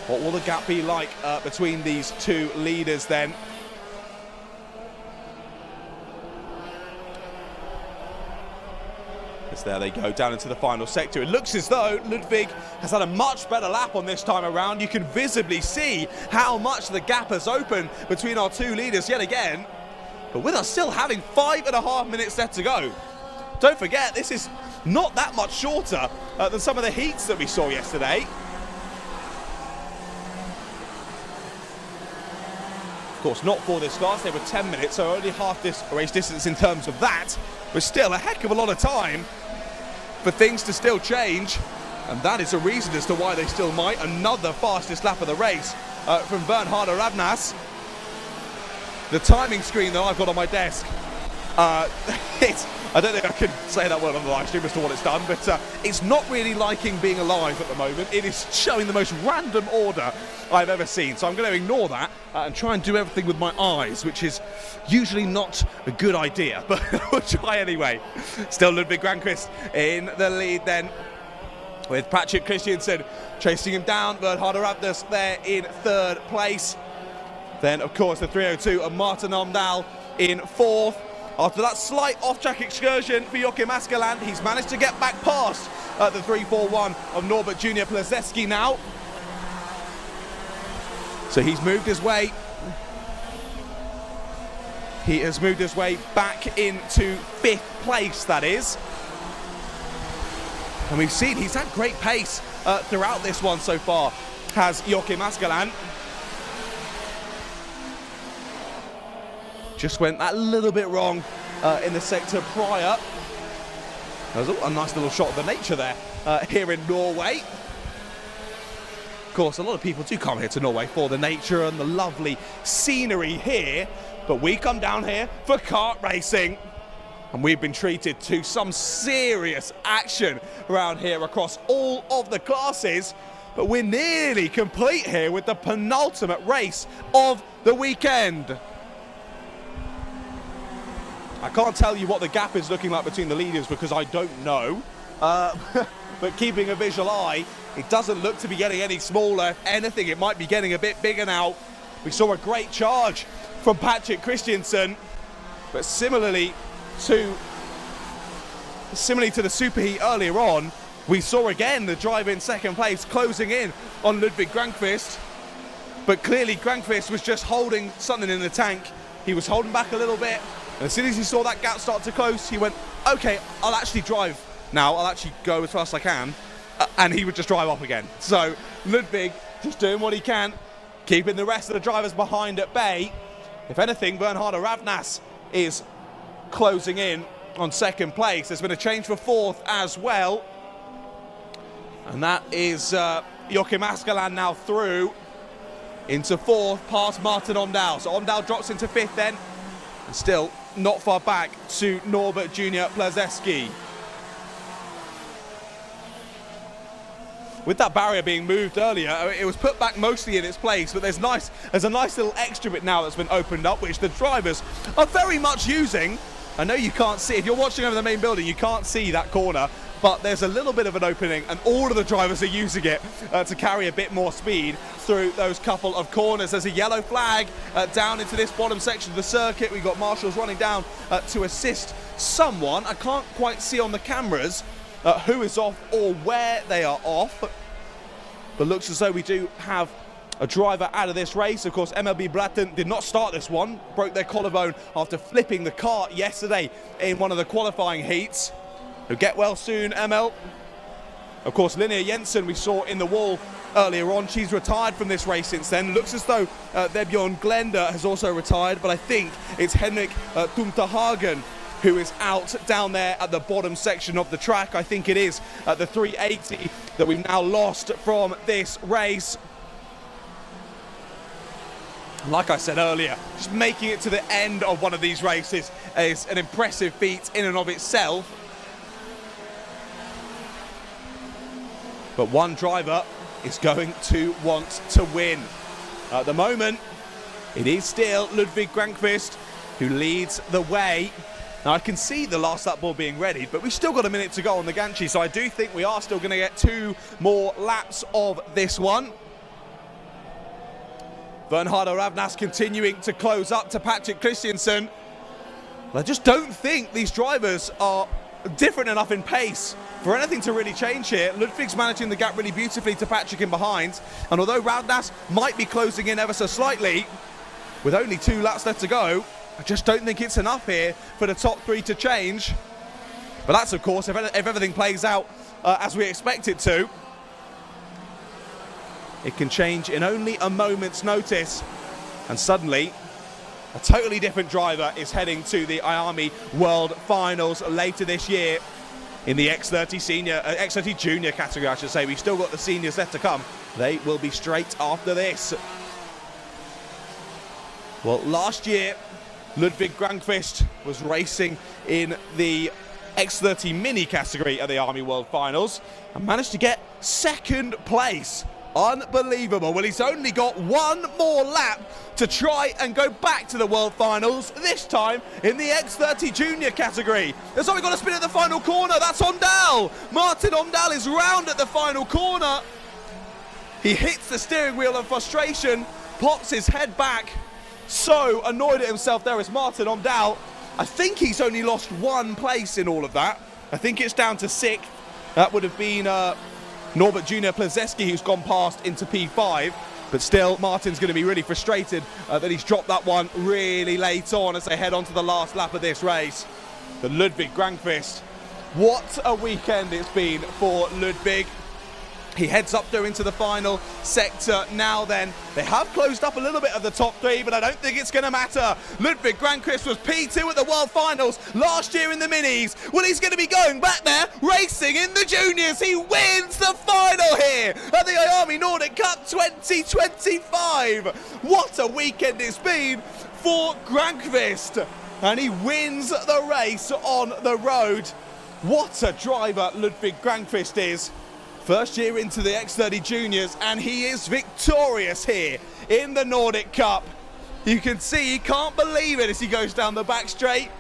Speaker 1: What will the gap be like between these 2 leaders then? As there they go down into the final sector. It looks as though Ludwig has had a much better lap on this time around. You can visibly see how much the gap has opened between our 2 leaders yet again. But with us still having 5.5 minutes left to go. Don't forget, this is not that much shorter than some of the heats that we saw yesterday. Of course, not for this class. They were 10 minutes, so only half this race distance in terms of that. But still a heck of a lot of time for things to still change. And that is a reason as to why they still might. Another fastest lap of the race from Bernhard Ravnas. The timing screen that I've got on my desk, I don't think I can say that word on the live stream as to what it's done, but it's not really liking being alive at the moment. It is showing the most random order I've ever seen. So I'm going to ignore that and try and do everything with my eyes, which is usually not a good idea, but we'll try anyway. Still Ludwig Granqvist in the lead then, with Patrick Christensen chasing him down. Bernhard Ravnas there in 3rd place. Then, of course, the 302 of Martin Ondal in 4th. After that slight off-track excursion for Joachim Askeland, he's managed to get back past the 341 of Norbert Junior Plezeski now. So he's moved his way. He has moved his way back into 5th place, that is. And we've seen he's had great pace throughout this one so far, has Joachim Askeland. Just went that little bit wrong in the sector prior. There's a nice little shot of the nature there here in Norway. Of course, a lot of people do come here to Norway for the nature and the lovely scenery here, but we come down here for kart racing. And we've been treated to some serious action around here across all of the classes. But we're nearly complete here with the penultimate race of the weekend. I can't tell you what the gap is looking like between the leaders because I don't know. But keeping a visual eye, it doesn't look to be getting any smaller. If anything, it might be getting a bit bigger now. We saw a great charge from Patrick Christiansen, but similarly to the superheat earlier on, we saw again the driver in second place closing in on Ludwig Grankvist, but clearly Grankvist was just holding something in the tank. He was holding back a little bit, and as soon as he saw that gap start to close, he went, okay, I'll actually drive now, I'll actually go as fast as I can, and he would just drive off again. So Ludwig just doing what he can, keeping the rest of the drivers behind at bay. If anything, Bernhardo Ravnas is closing in on second place. There's been a change for fourth as well, and that is Joachim Askeland now through into fourth past Martin Omdahl. So Omdahl drops into fifth then, and still not far back to Norbert Junior Plazeski. With that barrier being moved earlier, it was put back mostly in its place, but there's a nice little extra bit now that's been opened up, which the drivers are very much using. I know you can't see, if you're watching over the main building, you can't see that corner, but there's a little bit of an opening, and all of the drivers are using it to carry a bit more speed through those couple of corners. There's a yellow flag down into this bottom section of the circuit. We've got marshals running down to assist someone. I can't quite see on the cameras who is off or where they are off, but looks as though we do have a driver out of this race. Of course, MLB Bratten did not start this one, broke their collarbone after flipping the kart yesterday in one of the qualifying heats. So get well soon, ML. Of course, Linnea Jensen we saw in the wall earlier on. She's retired from this race since then. Looks as though Vebjorn Glenda has also retired, but I think it's Henrik Tumtahagen who is out down there at the bottom section of the track. I think it is the 380 that we've now lost from this race. Like I said earlier, just making it to the end of one of these races is an impressive feat in and of itself. But one driver is going to want to win. At the moment, it is still Ludwig Grankvist who leads the way. Now I can see the last lap ball being readied, but we've still got a minute to go on the Ganchi, so I do think we are still going to get 2 more laps of this one. Bernhardo Ravnas continuing to close up to Patrick Christiansen. I just don't think these drivers are different enough in pace for anything to really change here. Ludwig's managing the gap really beautifully to Patrick in behind, and although Ravnas might be closing in ever so slightly, with only 2 laps left to go, I just don't think it's enough here for the top 3 to change. But that's, of course, if everything plays out as we expect it to. It can change in only a moment's notice, and suddenly a totally different driver is heading to the IAME World Finals later this year in the X30 Senior, X30 Junior category, I should say. We've still got the seniors left to come. They will be straight after this. Well, last year, Ludwig Grankvist was racing in the X30 Mini category at the IAME World Finals and managed to get second place. Unbelievable. Well, he's only got 1 more lap to try and go back to the World Finals, this time in the X30 Junior category. There's only got to spin at the final corner. That's Omdahl. Martin Omdahl is round at the final corner. He hits the steering wheel in frustration, pops his head back. So annoyed at himself there is Martin Omdahl. I think he's only lost 1 place in all of that. I think it's down to 6th. That would have been Norbert Junior Plazeski, who's gone past into P5. But still, Martin's going to be really frustrated that he's dropped that one really late on as they head on to the last lap of this race. But Ludwig Grankvist, what a weekend it's been for Ludwig. He heads up there into the final sector now then. They have closed up a little bit of the top 3, but I don't think it's going to matter. Ludwig Grankvist was P2 at the World Finals last year in the Minis. Well, he's going to be going back there, racing in the Juniors. He wins the final here at the IAME Nordic Cup 2025. What a weekend it's been for Grankvist. And he wins the race on the road. What a driver Ludwig Grankvist is. First year into the X30 Juniors, and he is victorious here in the Nordic Cup. You can see he can't believe it as he goes down the back straight.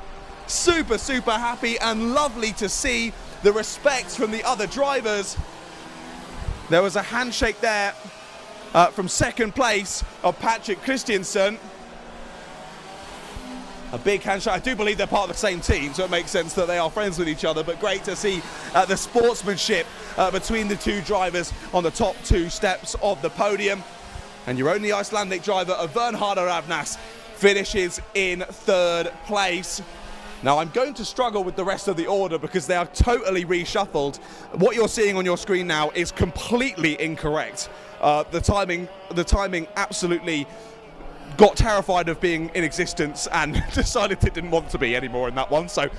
Speaker 1: Super, super happy and lovely to see the respect from the other drivers. There was a handshake there from second place of Patrick Christiansen. A big handshake. I do believe they're part of the same team, so it makes sense that they are friends with each other, but great to see the sportsmanship between the two drivers on the top two steps of the podium. And your only Icelandic driver of Varna Ravnas finishes in third place. Now I'm going to struggle with the rest of the order because they are totally reshuffled. What you're seeing on your screen now is completely incorrect. The timing absolutely got terrified of being in existence and decided it didn't want to be anymore in that one. So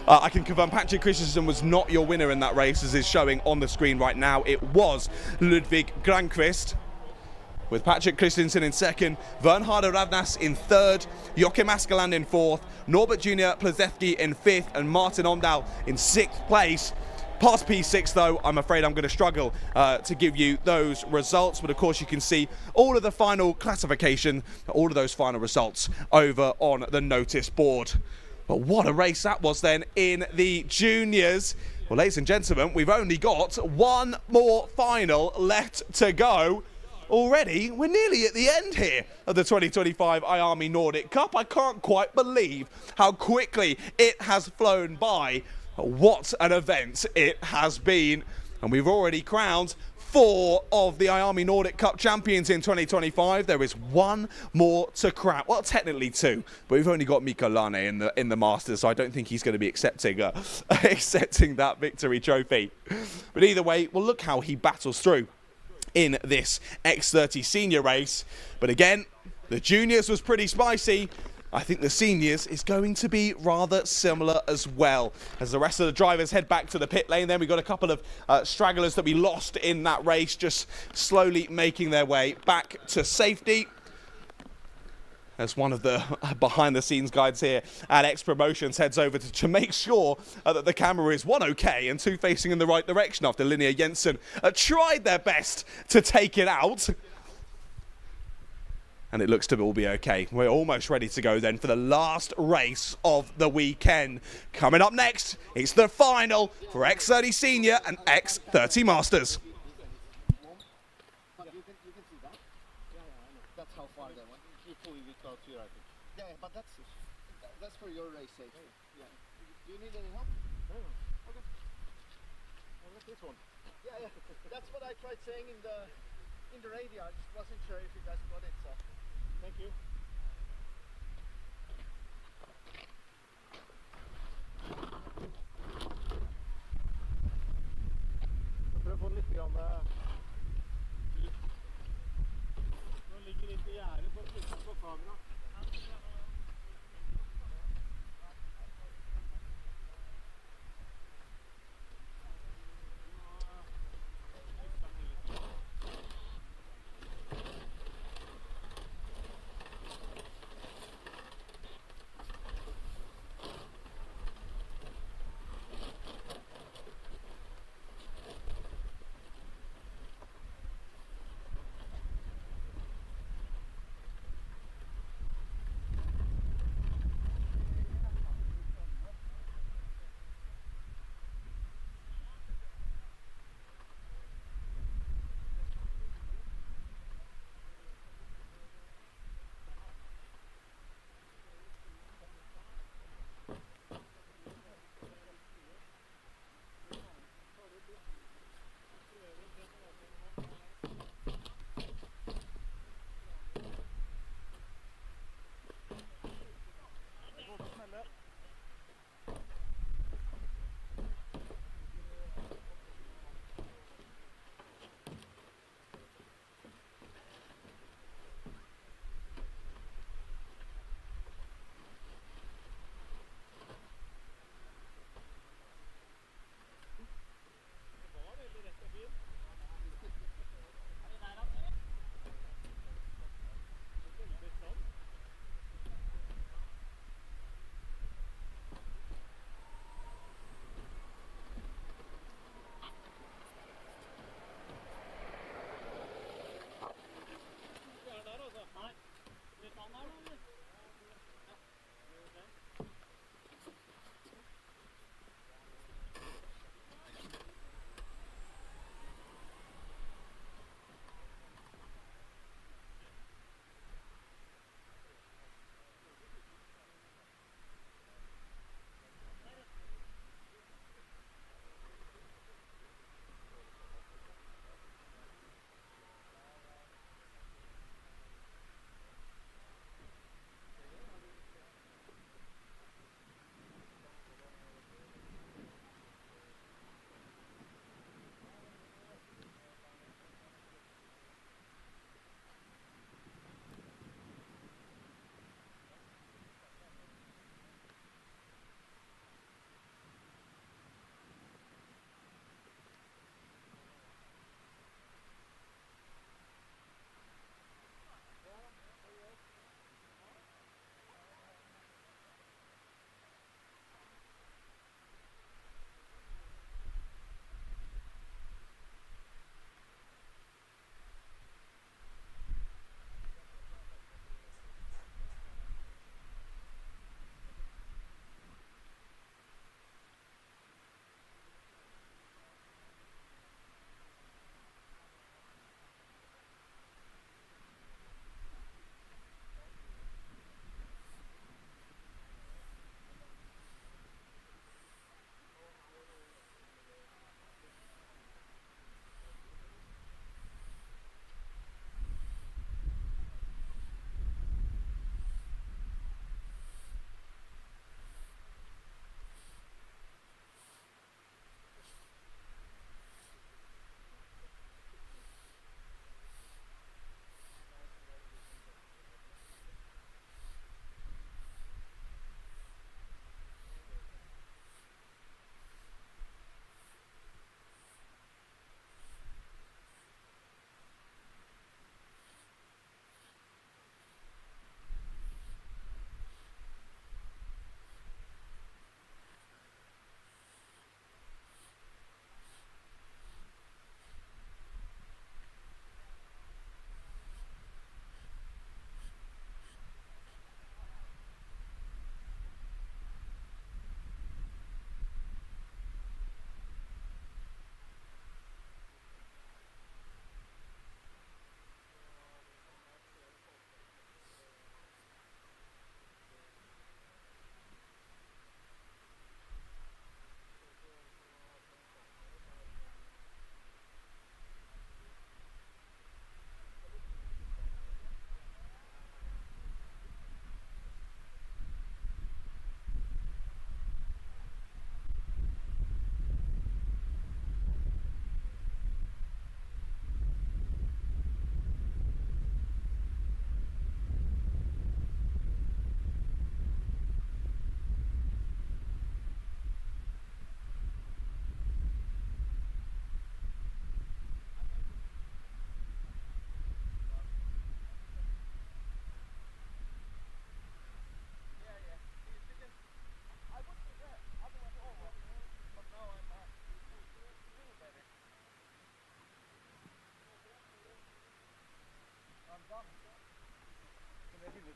Speaker 1: I can confirm Patrick Christensen was not your winner in that race, as is showing on the screen right now. It was Ludwig Granqvist, with Patrick Christensen in second, Vernhard Ravnas in third, Joachim Askeland in fourth, Norbert Junior Plazewski in fifth, and Martin Omdahl in sixth place. Past P6 though, I'm afraid I'm going to struggle to give you those results, but of course you can see all of the final classification, all of those final results over on the notice board. But what a race that was then in the juniors. Well, ladies and gentlemen, we've only got one more final left to go. Already, we're nearly at the end here of the 2025 IAME Nordic Cup. I can't quite believe how quickly it has flown by. What an event it has been. And we've already crowned 4 of the IAME Nordic Cup champions in 2025. There is one more to crown. Well, technically 2, but we've only got Mikko Lane in the Masters, so I don't think he's going to be accepting accepting that victory trophy. But either way, well, look how he battles through in this X30 Senior race. But again, the juniors was pretty spicy. I think the seniors is going to be rather similar as well, as the rest of the drivers head back to the pit lane. Then we've got a couple of stragglers that we lost in that race, just slowly making their way back to safety. As one of the behind-the-scenes guides here at X Promotions heads over to make sure that the camera is, 1, okay, and 2, facing in the right direction after Linnea Jensen tried their best to take it out. And it looks to all be okay. We're almost ready to go then for the last race of the weekend. Coming up next, it's the final for X30 Senior and X30 Masters.
Speaker 3: That's how far they went. Yeah, but that's for your race sake. Yeah. Do you need any help? No. Okay. Well, look this one. Yeah. That's what I tried saying in the radio. I just wasn't sure if you guys got it. So, thank you. Jag får lite grann. De ligger lite i gärdet på kameran.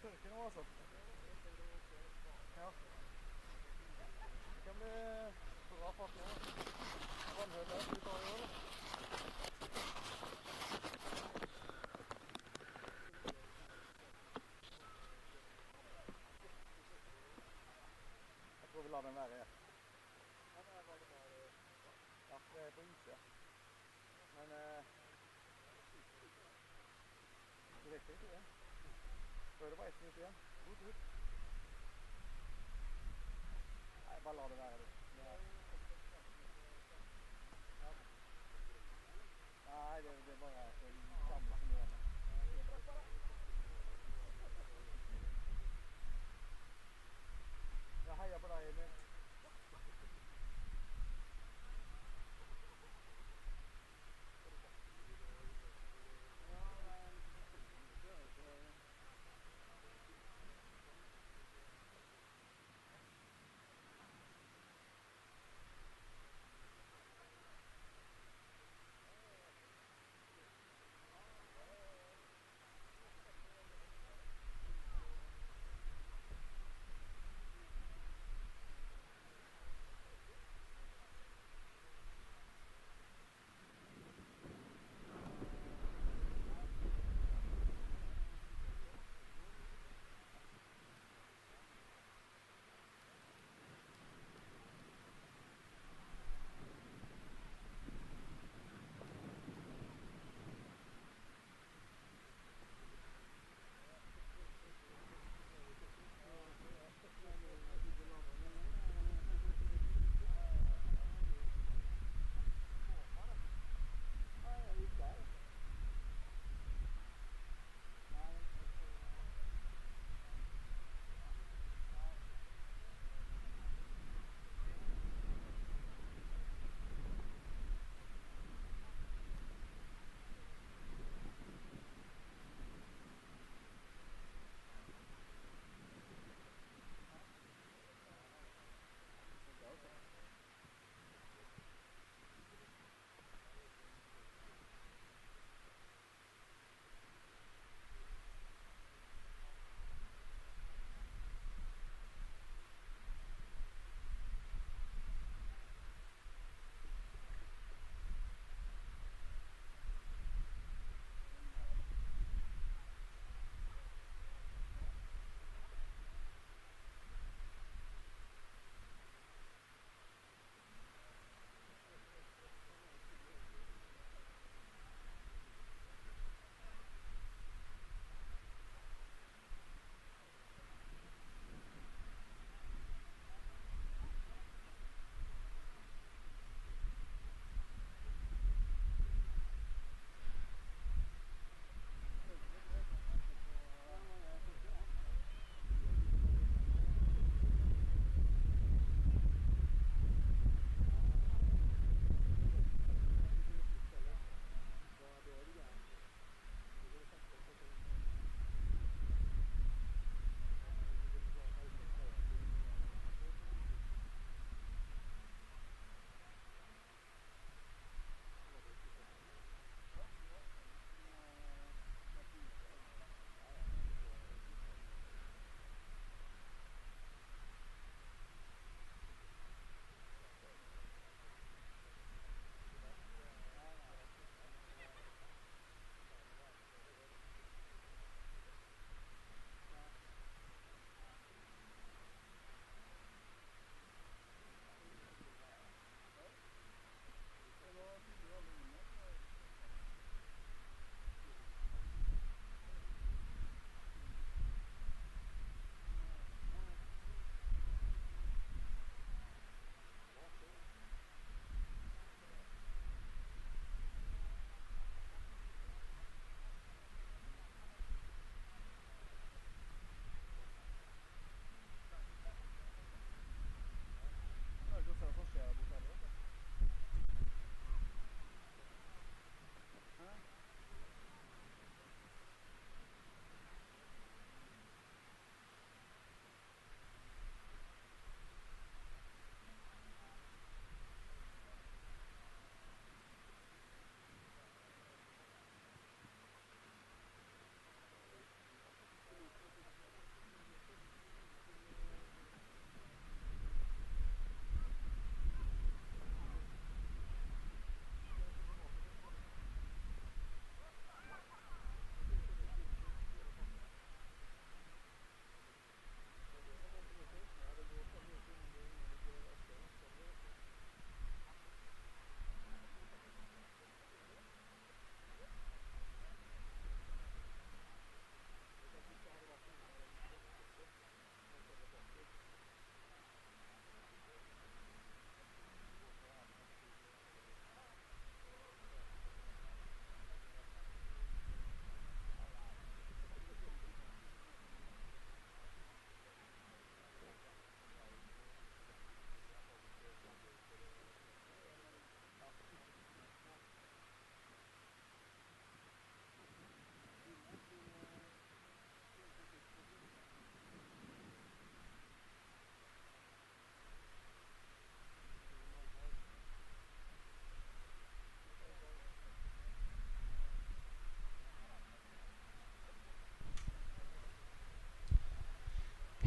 Speaker 3: tørke nå, altså. Ja. Det kan bli bra fart nå. Vannhøyde der, skal vi ta i år, da? Jeg tror vi lar den være, ja. Ja, det er på is, ja. Men det rekker ikke det. Før det var 1 minutt igjen. Godt ut. Nei, bare la det være, du. Ja. Nei, det er bare for samme som gjør det. Jeg heier på deg, Emil.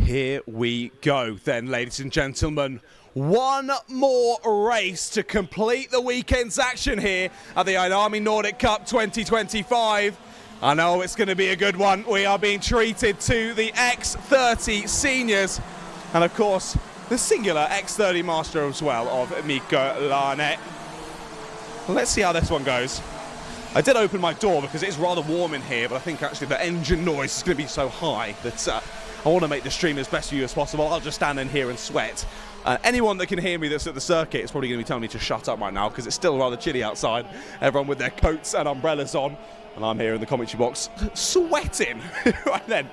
Speaker 1: Here we go then, ladies and gentlemen. One more race to complete the weekend's action here at the IAME Nordic Cup 2025. I know it's going to be a good one. We are being treated to the X30 Seniors and, of course, the singular X30 Master as well of Mikko Lane. Let's see how this one goes. I did open my door because it's rather warm in here, but I think actually the engine noise is going to be so high that I want to make the stream as best for you as possible. I'll just stand in here and sweat. Anyone that can hear me that's at the circuit is probably going to be telling me to shut up right now because it's still rather chilly outside. Everyone with their coats and umbrellas on, and I'm here in the commentary box sweating. Right then,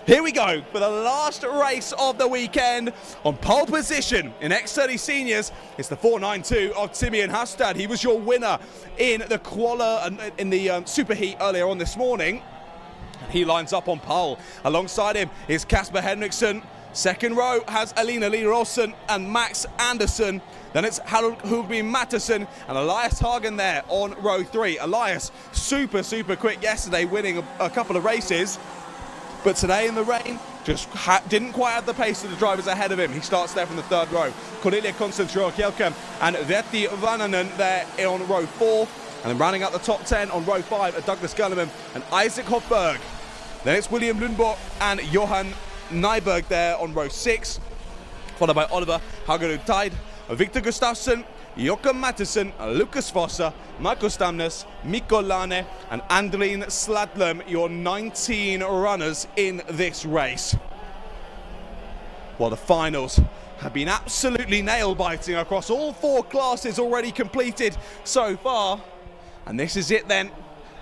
Speaker 1: here we go for the last race of the weekend. On pole position in X30 Seniors, it's the 492 of Timian Hastad. He was your winner in the in the superheat earlier on this morning. He lines up on pole. Alongside him is Kasper Henriksson. Second row has Alina Lee Rolsen and Max Anderson. Then it's Harold Hugby Matteson and Elias Hagen there on row 3. Elias, super quick yesterday, winning a couple of races. But today in the rain, just didn't quite have the pace of the drivers ahead of him. He starts there from the third row. Cornelia Konstantin-Kjelkem and Vetti Vananen there on row 4. And then rounding out the top 10 on row 5 are Douglas Gulliman and Isaac Hofberg. Then it's William Lundborg and Johan Nyberg there on row 6, followed by Oliver Hagerud-Tide, Victor Gustafsson, Joachim Matteson, Lucas Vosser, Marco Stamnes, Mikko Lane and Andrine Sladlem, your 19 runners in this race. Well, the finals have been absolutely nail-biting across all 4 classes already completed so far. And this is it then.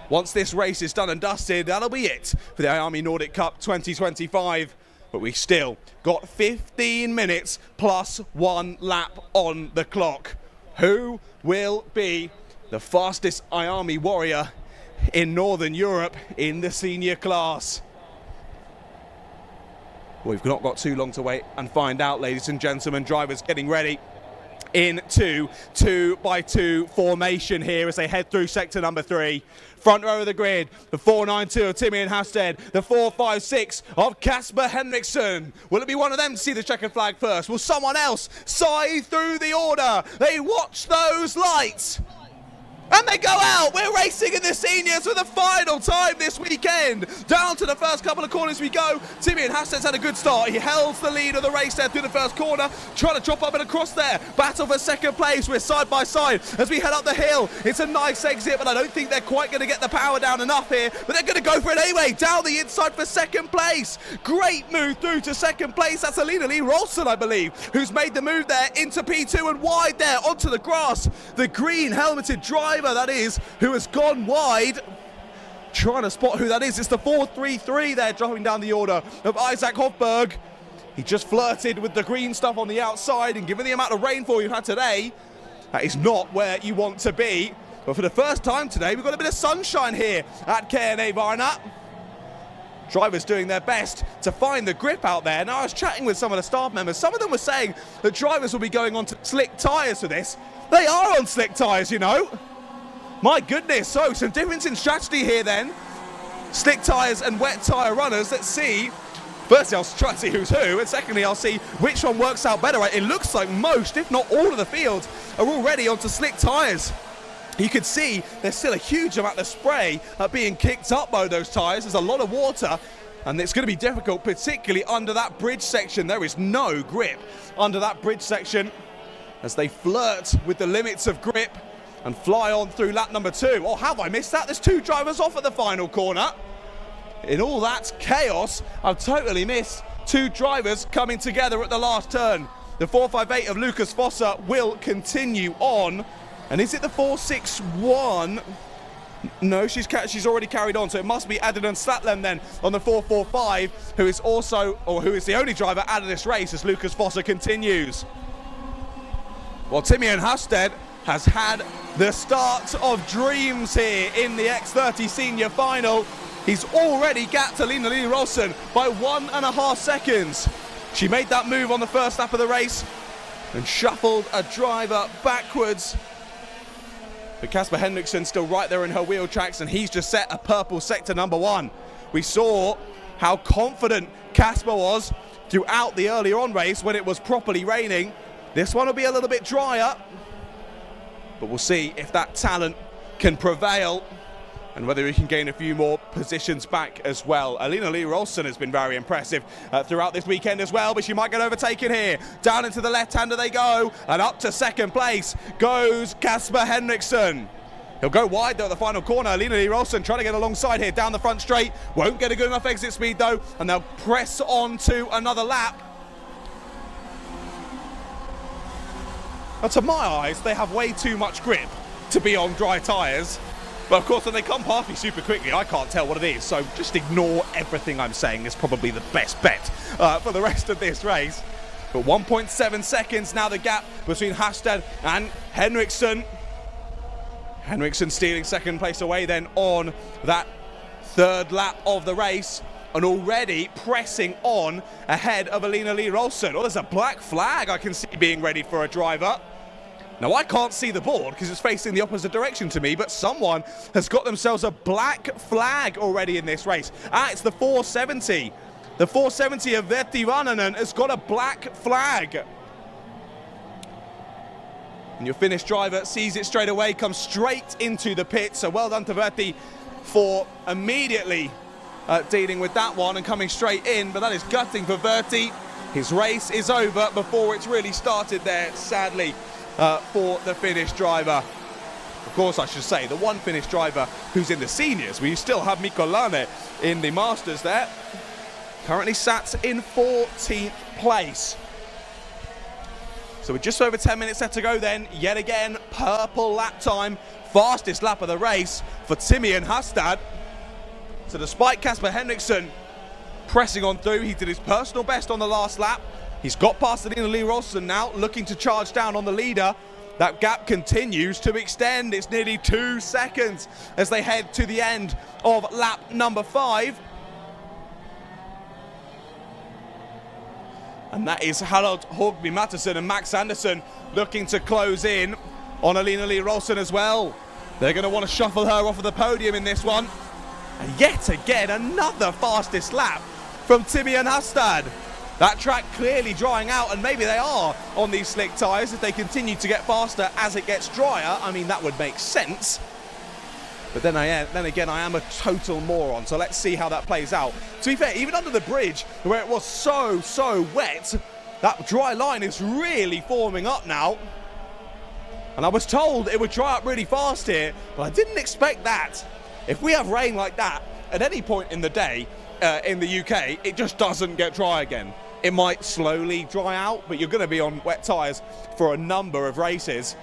Speaker 1: Once this race is done and dusted, that'll be it for the IAME Nordic Cup 2025. But we still got 15 minutes plus 1 lap on the clock. Who will be the fastest IAME warrior in Northern Europe in the senior class? We've not got too long to wait and find out, ladies and gentlemen. Drivers getting ready into 2x2 formation here as they head through sector number 3. Front row of the grid, the 492 of Timian Hastad, the 456 of Kasper Henriksson. Will it be one of them to see the checkered flag first? Will someone else scythe through the order? They watch those lights. And they go out. We're racing in the seniors for the final time this weekend. Down to the first couple of corners we go. Timian Hastad's had a good start. He held the lead of the race there through the first corner. Trying to chop up and across there. Battle for second place. We're side by side as we head up the hill. It's a nice exit, but I don't think they're quite going to get the power down enough here. But they're going to go for it anyway. Down the inside for second place. Great move through to second place. That's Alina Lee Rolsen, I believe, who's made the move there into P2 and wide there onto the grass. The green helmeted driver, that is, who has gone wide. Trying to spot who that is. It's the 433 there, dropping down the order of Isaac Hofberg. He just flirted with the green stuff on the outside, and given the amount of rainfall we've had today, that is not where you want to be. But for the first time today, we've got a bit of sunshine here at KNA Varna. Drivers doing their best to find the grip out there. Now, I was chatting with some of the staff members. Some of them were saying that drivers will be going on to slick tyres for this. They are on slick tyres, you know. My goodness, so some difference in strategy here then. Slick tyres and wet tyre runners. Let's see. Firstly, I'll try to see who's who, and secondly, I'll see which one works out better. It looks like most, if not all of the fields, are already onto slick tyres. You can see there's still a huge amount of spray being kicked up by those tyres. There's a lot of water, and it's going to be difficult, particularly under that bridge section. There is no grip under that bridge section as they flirt with the limits of grip and fly on through lap number 2. Oh, have I missed that? There's 2 drivers off at the final corner. In all that chaos, I've totally missed 2 drivers coming together at the last turn. The 458 of Lucas Vosser will continue on. And is it the 461? No, she's already carried on, so it must be Adrian Slatlem then on the 445, who is the only driver out of this race as Lucas Vosser continues. Well, Timian Hastad has had the start of dreams here in the X30 Senior final. He's already gapped Alina Lee Rolsen by 1.5 seconds. She made that move on the first lap of the race and shuffled a driver backwards. But Kasper Henriksson still right there in her wheel tracks, and he's just set a purple sector number 1. We saw how confident Kasper was throughout the earlier on race when it was properly raining. This one will be a little bit drier, but we'll see if that talent can prevail and whether he can gain a few more positions back as well. Alina Lee Rolson has been very impressive throughout this weekend as well, but she might get overtaken here. Down into the left-hander they go, and up to second place goes Kasper Henriksson. He'll go wide though at the final corner. Alina Lee Rolson trying to get alongside here down the front straight. Won't get a good enough exit speed though, and they'll press on to another lap. Now, to my eyes, they have way too much grip to be on dry tyres. But of course, when they come past me super quickly, I can't tell what it is. So just ignore everything I'm saying. It's probably the best bet for the rest of this race. But 1.7 seconds now the gap between Hastad and Henriksson. Henriksson stealing second place away then on that third lap of the race. And already pressing on ahead of Alina Lee Rolson. Oh, there's a black flag I can see being ready for a driver. Now, I can't see the board because it's facing the opposite direction to me, but someone has got themselves a black flag already in this race. It's the 470. The 470 of Verti Varnanen has got a black flag. And your Finnish driver sees it straight away, comes straight into the pit. So well done to Verti for immediately dealing with that one and coming straight in, but that is gutting for Verti. His race is over before it's really started there, sadly, for the Finnish driver. Of course, I should say, the one Finnish driver who's in the seniors. We still have Mikko Lane in the Masters there. Currently sat in 14th place. So with just over 10 minutes left to go then, yet again, purple lap time. Fastest lap of the race for Timian Hastad. So despite Kasper Henriksson pressing on through, he did his personal best on the last lap. He's got past Alina Lee Rolson now, looking to charge down on the leader. That gap continues to extend. It's nearly 2 seconds as they head to the end of lap number 5. And that is Harald Hogby Mattisson and Max Anderson looking to close in on Alina Lee Rolson as well. They're going to want to shuffle her off of the podium in this one. And yet again, another fastest lap from Timian Hastad. That track clearly drying out, and maybe they are on these slick tyres if they continue to get faster as it gets drier. I mean, that would make sense. But then again, I am a total moron, so let's see how that plays out. To be fair, even under the bridge, where it was so wet, that dry line is really forming up now. And I was told it would dry up really fast here, but I didn't expect that. If we have rain like that at any point in the day in the UK, it just doesn't get dry again. It might slowly dry out, but you're going to be on wet tyres for a number of races.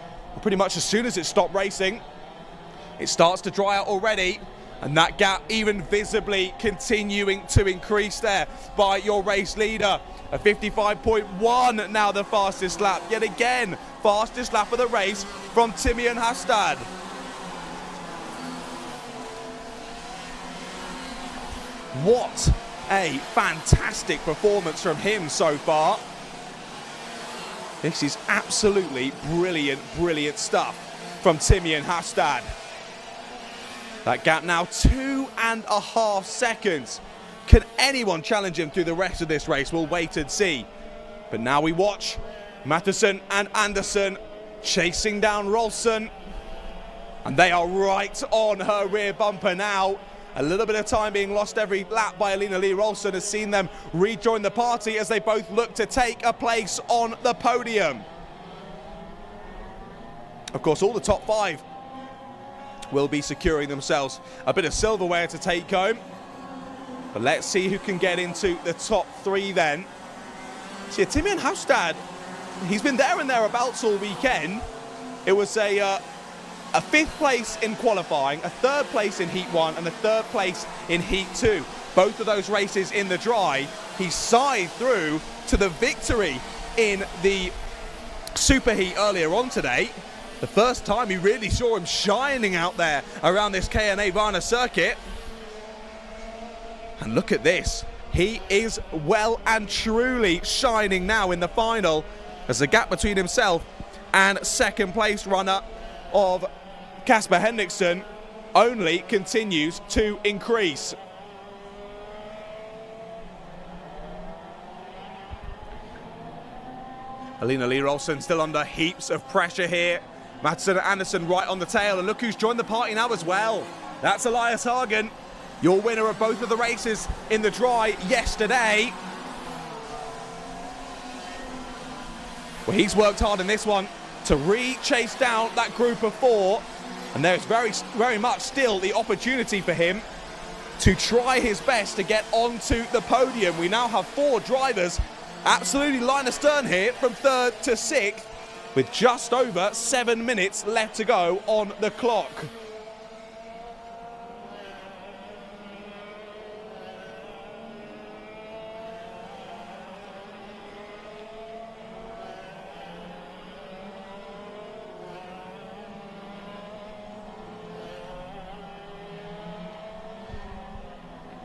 Speaker 1: Pretty much as soon as it stopped racing, it starts to dry out already, and that gap even visibly continuing to increase there by your race leader. A 55.1 now the fastest lap. Yet again, fastest lap of the race from Timian Hastad. What a fantastic performance from him so far. This is absolutely brilliant stuff from Timian Hastad. That gap now 2.5 seconds. Can anyone challenge him through the rest of this race? We'll wait and see. But now we watch Mattisson and Anderson chasing down Rolson. And they are right on her rear bumper now. A little bit of time being lost every lap by Alina Lee Rolson has seen them rejoin the party as they both look to take a place on the podium. Of course, all the top 5 will be securing themselves a bit of silverware to take home. But let's see who can get into the top 3 then. See, Timian Hastad, he's been there and thereabouts all weekend. It was a 5th place in qualifying, a 3rd place in Heat 1 and a 3rd place in Heat 2. Both of those races in the dry. He scythed through to the victory in the Superheat earlier on today. The first time you really saw him shining out there around this KNA Varna circuit. And look at this. He is well and truly shining now in the final as the gap between himself and second place runner of Kasper Henriksson only continues to increase. Alina Lee Rolson still under heaps of pressure here. Madsen and Anderson right on the tail, and look who's joined the party now as well. That's Elias Hagen, your winner of both of the races in the dry yesterday. Well, he's worked hard in this one to re-chase down that group of 4, and there's very much still the opportunity for him to try his best to get onto the podium. We now have 4 drivers absolutely line astern here from 3rd to 6th, with just over 7 minutes left to go on the clock.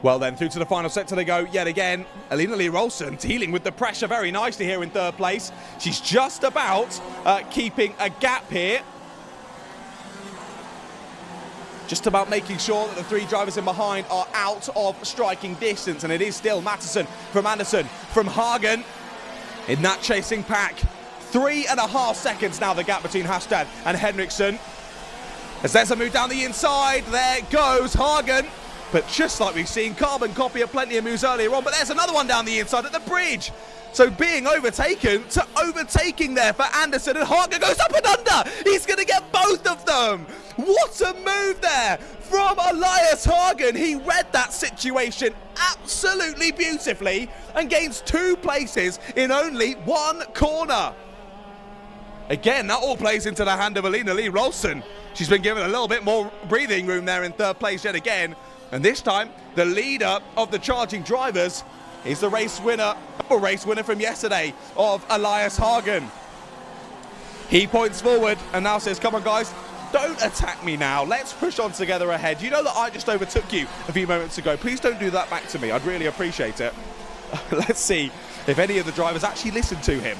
Speaker 1: Well then, through to the final sector they go yet again. Alina Lee Rolson dealing with the pressure very nicely here in 3rd place. She's just about keeping a gap here. Just about making sure that the 3 drivers in behind are out of striking distance. And it is still Mattisson from Anderson from Hagen in that chasing pack. 3.5 seconds now the gap between Hastad and Henriksson. As there's a move down the inside, there goes Hagen. But just like we've seen, Carbon copy of plenty of moves earlier on, but there's another one down the inside at the bridge. So being overtaken to overtaking there for Anderson, and Hagen goes up and under. He's going to get both of them. What a move there from Elias Hagen. He read that situation absolutely beautifully and gains 2 places in only 1 corner. Again, that all plays into the hand of Alina Lee Rolson. She's been given a little bit more breathing room there in 3rd place yet again. And this time, the leader of the charging drivers is the race winner from yesterday of Elias Hagen. He points forward and now says, come on guys, don't attack me now. Let's push on together ahead. You know that I just overtook you a few moments ago. Please don't do that back to me. I'd really appreciate it. Let's see if any of the drivers actually listen to him.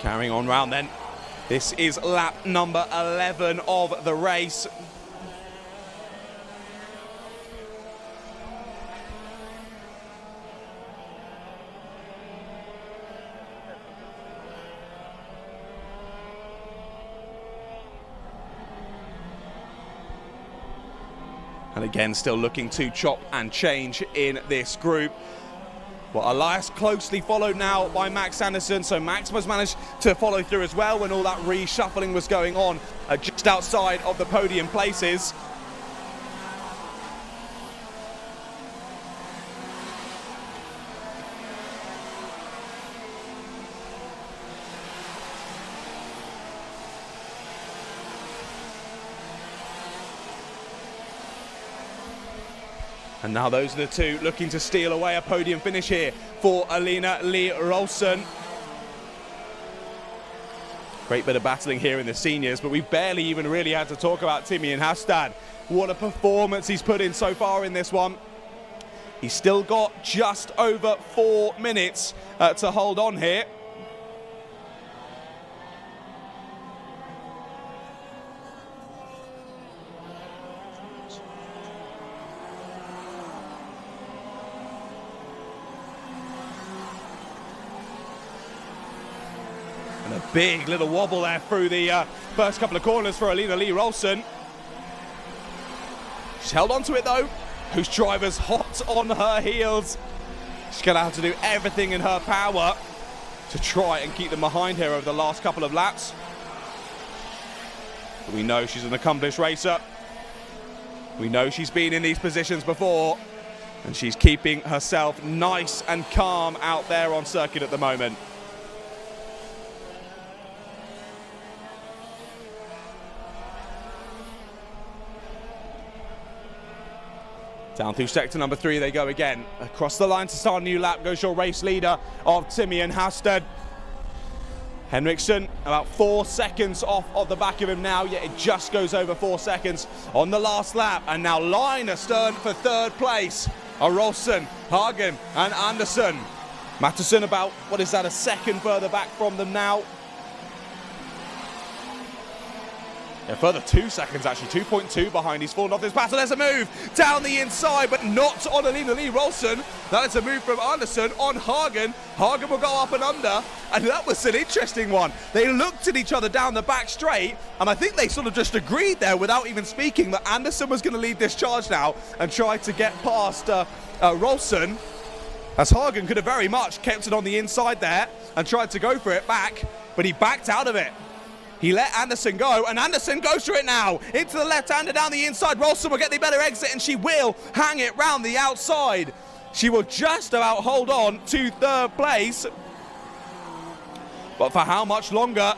Speaker 1: Carrying on round then. This is lap number 11 of the race. And again, still looking to chop and change in this group. Well, Elias closely followed now by Max Anderson, so Max must manage to follow through as well when all that reshuffling was going on just outside of the podium places. And now those are the 2 looking to steal away a podium finish here for Alina Lee Rolson. Great bit of battling here in the seniors, but we barely even really had to talk about Timian Hastad. What a performance he's put in so far in this one. He's still got just over 4 minutes to hold on here. And a big little wobble there through the first couple of corners for Alina Lee Rolson. She's held on to it though. Whose driver's hot on her heels. She's going to have to do everything in her power to try and keep them behind her over the last couple of laps. But we know she's an accomplished racer. We know she's been in these positions before. And she's keeping herself nice and calm out there on circuit at the moment. Down through sector number 3 they go again. Across the line to start a new lap goes your race leader of Timian Hastad. Henriksson about 4 seconds off of the back of him now, yet it just goes over 4 seconds on the last lap. And now line astern for 3rd place are Rolson, Hagen and Anderson. Mattisson about, what is that, a second further back from them now. A further 2 seconds, actually, 2.2 behind. He's fallen off this battle. There's a move down the inside, but not on Alina Lee Rolson. That is a move from Anderson on Hagen. Hagen will go up and under, and that was an interesting one. They looked at each other down the back straight, and I think they sort of just agreed there without even speaking that Anderson was going to lead this charge now and try to get past Rolson, as Hagen could have very much kept it on the inside there and tried to go for it back, but he backed out of it. He let Anderson go, and Anderson goes for it now. Into the left-hander down the inside. Rolson will get the better exit, and she will hang it round the outside. She will just about hold on to third place. But for how much longer?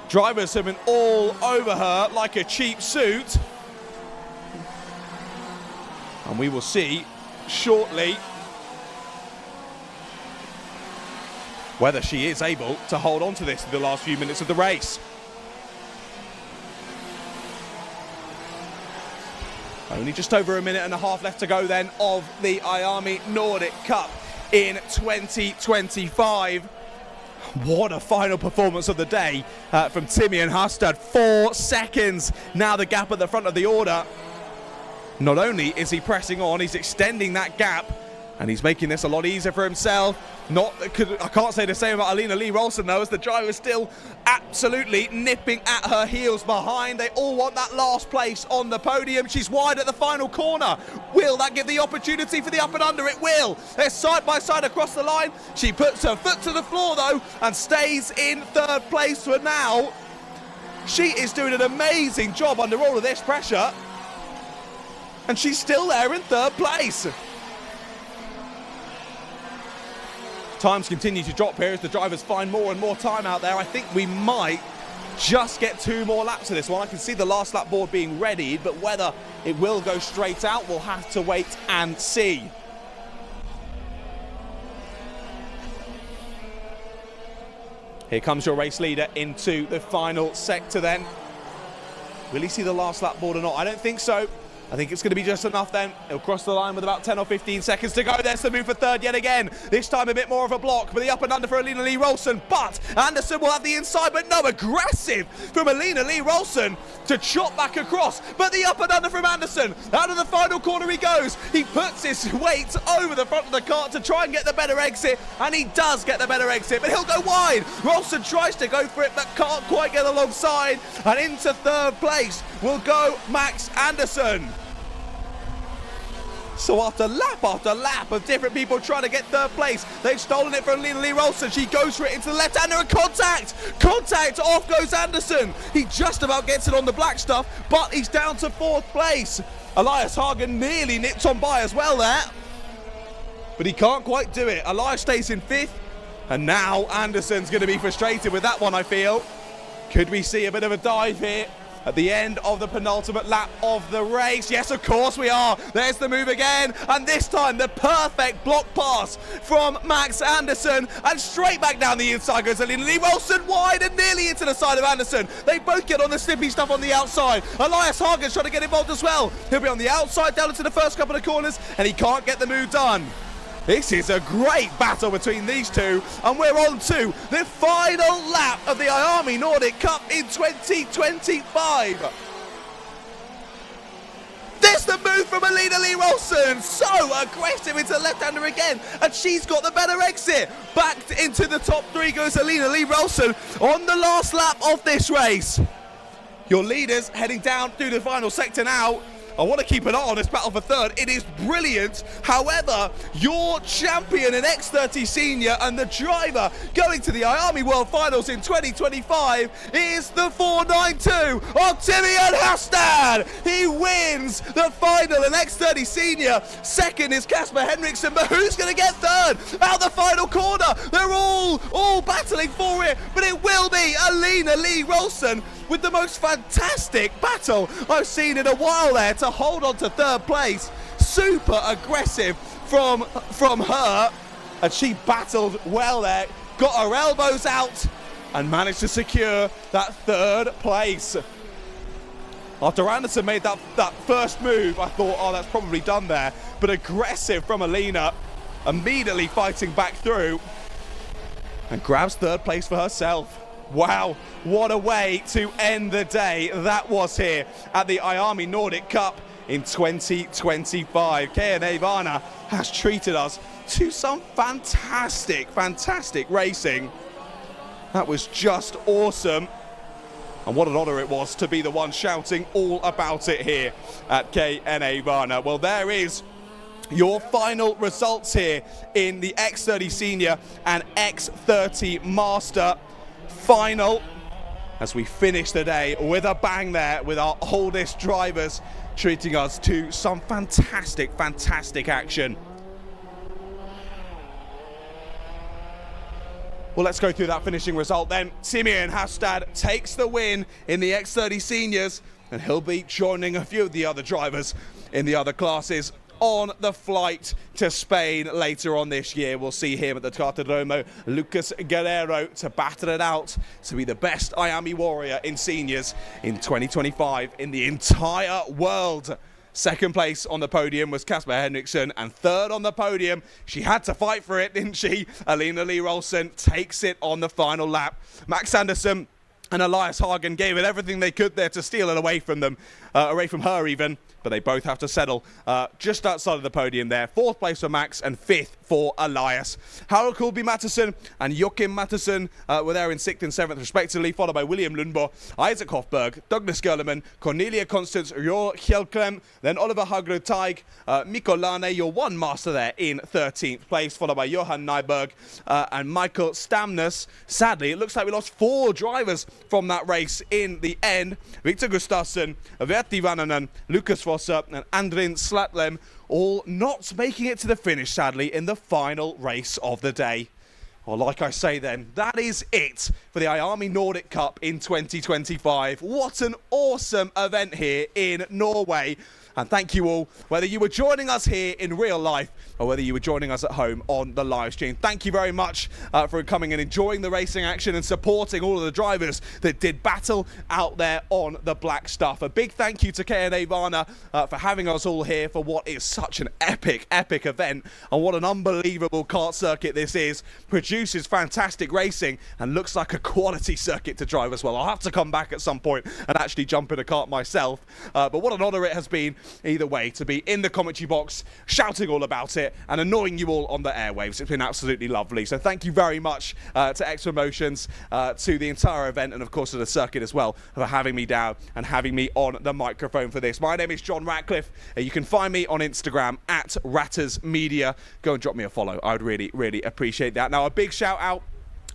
Speaker 1: Drivers have been all over her like a cheap suit. And we will see shortly whether she is able to hold on to this in the last few minutes of the race. Only just over a minute and a half left to go then of the IAME Nordic Cup in 2025. What a final performance of the day from Timian Hustad. 4 seconds now the gap at the front of the order. Not only is he pressing on, he's extending that gap, and he's making this a lot easier for himself. I can't say the same about Alina Lee Rolson though, as the driver is still absolutely nipping at her heels behind. They all want that last place on the podium. She's wide at the final corner. Will that give the opportunity for the up and under? It will. They're side by side across the line. She puts her foot to the floor though and stays in third place for now. She is doing an amazing job under all of this pressure, and she's still there in third place. Times continue to drop here as the drivers find more and more time out there. I think we might just get 2 more laps of this one. I can see the last lap board being readied, but whether it will go straight out, we'll have to wait and see. Here comes your race leader into the final sector then. Will he see the last lap board or not? I don't think so. I think it's going to be just enough then. He'll cross the line with about 10 or 15 seconds to go. There's the move for third yet again. This time a bit more of a block, but the up and under for Alina Lee Rolson. But Anderson will have the inside, but no, aggressive from Alina Lee Rolson to chop back across. But the up and under from Anderson. Out of the final corner he goes. He puts his weight over the front of the kart to try and get the better exit, and he does get the better exit, but he'll go wide. Rolson tries to go for it, but can't quite get alongside. And into third place will go Max Anderson. So after lap of different people trying to get third place, they've stolen it from Alina Lee Rolson. She goes for it into the left-hander and contact! Contact! Off goes Anderson. He just about gets it on the black stuff, but he's down to fourth place. Elias Hagen nearly nipped on by as well there, but he can't quite do it. Elias stays in fifth, and now Anderson's going to be frustrated with that one, I feel. Could we see a bit of a dive here at the end of the penultimate lap of the race? Yes, of course we are. There's the move again, and this time the perfect block pass from Max Anderson, and straight back down the inside goes Alina Lee Rolson, wide and nearly into the side of Anderson. They both get on the snippy stuff on the outside. Elias Hagen's trying to get involved as well. He'll be on the outside down into the first couple of corners, and he can't get the move done. This is a great battle between these two, and we're on to the final lap of the IAME Nordic Cup in 2025. There's the move from Alina Lee Rolson, so aggressive into the left-hander again, and she's got the better exit. Back into the top 3 goes Alina Lee Rolson on the last lap of this race. Your leaders heading down through the final sector now. I want to keep an eye on this battle for third. It is brilliant. However, your champion in X30 Senior and the driver going to the IAME World Finals in 2025 is the 492 of Timian Hustad. He wins the final in X30 Senior. Second is Casper Henriksen, but who's going to get third? Out the final corner. They're all battling for it, but it will be Alina Lee Rolson with the most fantastic battle I've seen in a while there to hold on to third place. Super aggressive from her, and she battled well there, got her elbows out and managed to secure that third place. After Anderson made that first move, I thought, oh, that's probably done there, but aggressive from Alina, immediately fighting back through and grabs third place for herself. Wow, what a way to end the day that was here at the IAME Nordic Cup in 2025. KNA Varna has treated us to some fantastic racing. That was just awesome. And what an honour it was to be the one shouting all about it here at KNA Varna. Well, there is your final results here in the X30 Senior and X30 Master final, as we finish the day with a bang there, with our oldest drivers treating us to some fantastic action. Well, let's go through that finishing result then. Simeon Hastad takes the win in the X30 Seniors, and he'll be joining a few of the other drivers in the other classes on the flight to Spain later on this year. We'll see him at the Cartodromo Lucas Guerrero to battle it out to be the best IAME warrior in seniors in 2025 in the entire world. Second place on the podium was Kasper Henriksson, and third on the podium, she had to fight for it, didn't she? Alina Lee Rolson takes it on the final lap. Max Anderson and Elias Hagen gave it everything they could there to steal it away from them, away from her even. But they both have to settle just outside of the podium there. Fourth place for Max and fifth for Elias. Harold Kulby Matteson and Joachim Matteson were there in sixth and seventh respectively, followed by William Lundbo, Isaac Hofberg, Douglas Gerleman, Cornelia Constance, Jor Kjelklem, then Oliver Hagrud Teig, Mikko Lane, your one master there in 13th place, followed by Johan Nyberg and Michael Stamnes. Sadly, it looks like we lost 4 drivers from that race in the end. Victor Gustafsson, Verti Vannanen, Lucas Vosser and Andrin Slatlem all not making it to the finish, sadly, in the final race of the day. Well, like I say then, that is it for the IAME Nordic Cup in 2025. What an awesome event here in Norway. And thank you all, whether you were joining us here in real life or whether you were joining us at home on the live stream. Thank you very much for coming and enjoying the racing action and supporting all of the drivers that did battle out there on the black stuff. A big thank you to KNA Varna for having us all here for what is such an epic event, and what an unbelievable kart circuit this is. Produces fantastic racing and looks like a quality circuit to drive as well. I'll have to come back at some point and actually jump in a kart myself. But what an honour it has been either way to be in the commentary box shouting all about it and annoying you all on the airwaves. It's been absolutely lovely. So thank you very much to X Promotions, to the entire event, and of course to the circuit as well, for having me down and having me on the microphone for this. My name is John Ratcliffe. You can find me on Instagram at Ratters Media. Go and drop me a follow. I would really appreciate that. Now, a big shout out,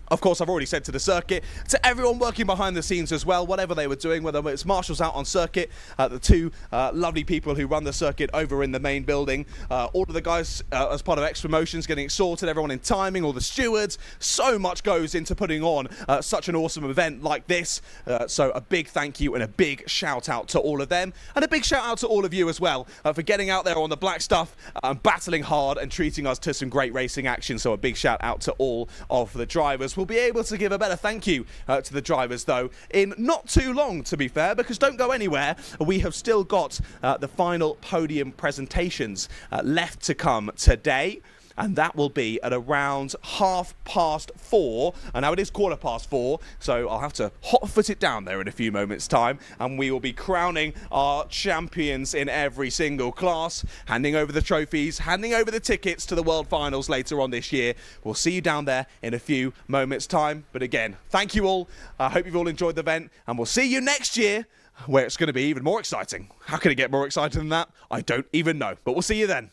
Speaker 1: of course, I've already said, to the circuit, to everyone working behind the scenes as well, whatever they were doing, whether it's marshals out on circuit, the 2 lovely people who run the circuit over in the main building, all of the guys as part of X Promotions getting it sorted, everyone in timing, all the stewards. So much goes into putting on such an awesome event like this. So a big thank you and a big shout out to all of them, and a big shout out to all of you as well for getting out there on the black stuff and battling hard and treating us to some great racing action. So a big shout out to all of the drivers. We'll be able to give a better thank you to the drivers, though, in not too long, to be fair, because don't go anywhere. We have still got the final podium presentations left to come today. And that will be at around 4:30. And now it is 4:15, so I'll have to hot-foot it down there in a few moments' time. And we will be crowning our champions in every single class, handing over the trophies, handing over the tickets to the World Finals later on this year. We'll see you down there in a few moments' time. But again, thank you all. I hope you've all enjoyed the event, and we'll see you next year, where it's going to be even more exciting. How can it get more exciting than that? I don't even know. But we'll see you then.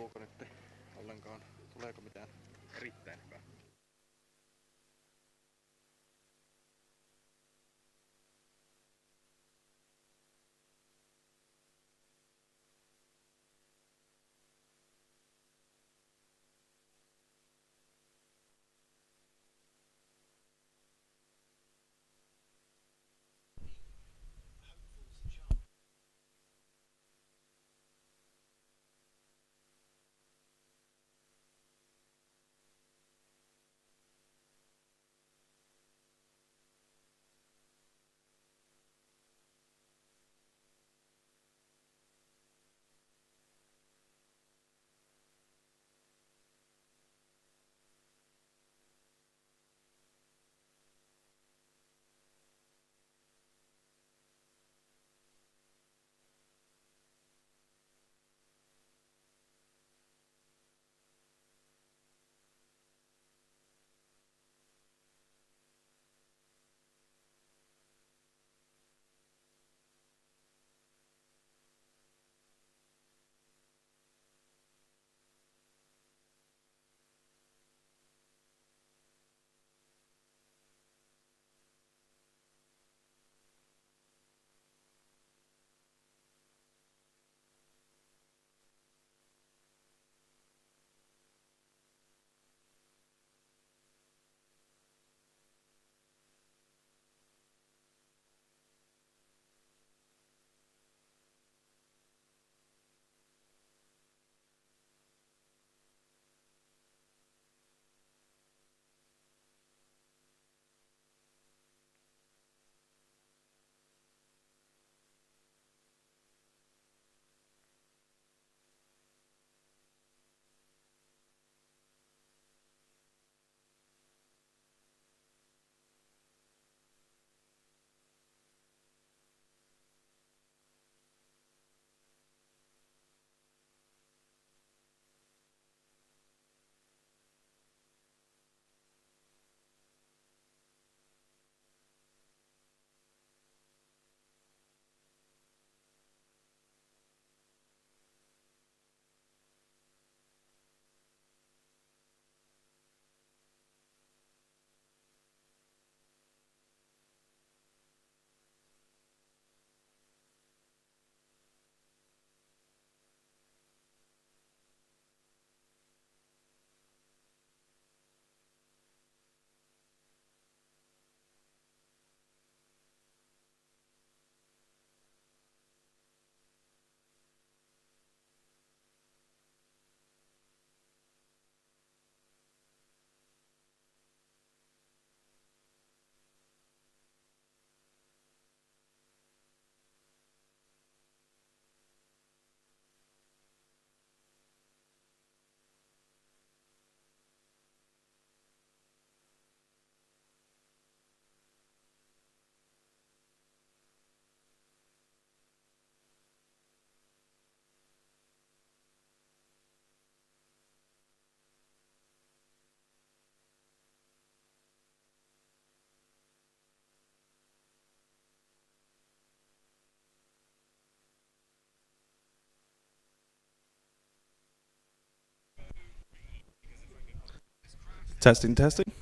Speaker 3: kuuluuko nyt ollenkaan? Tuleeko mitään erittäin hyvää?
Speaker 1: Testing, testing.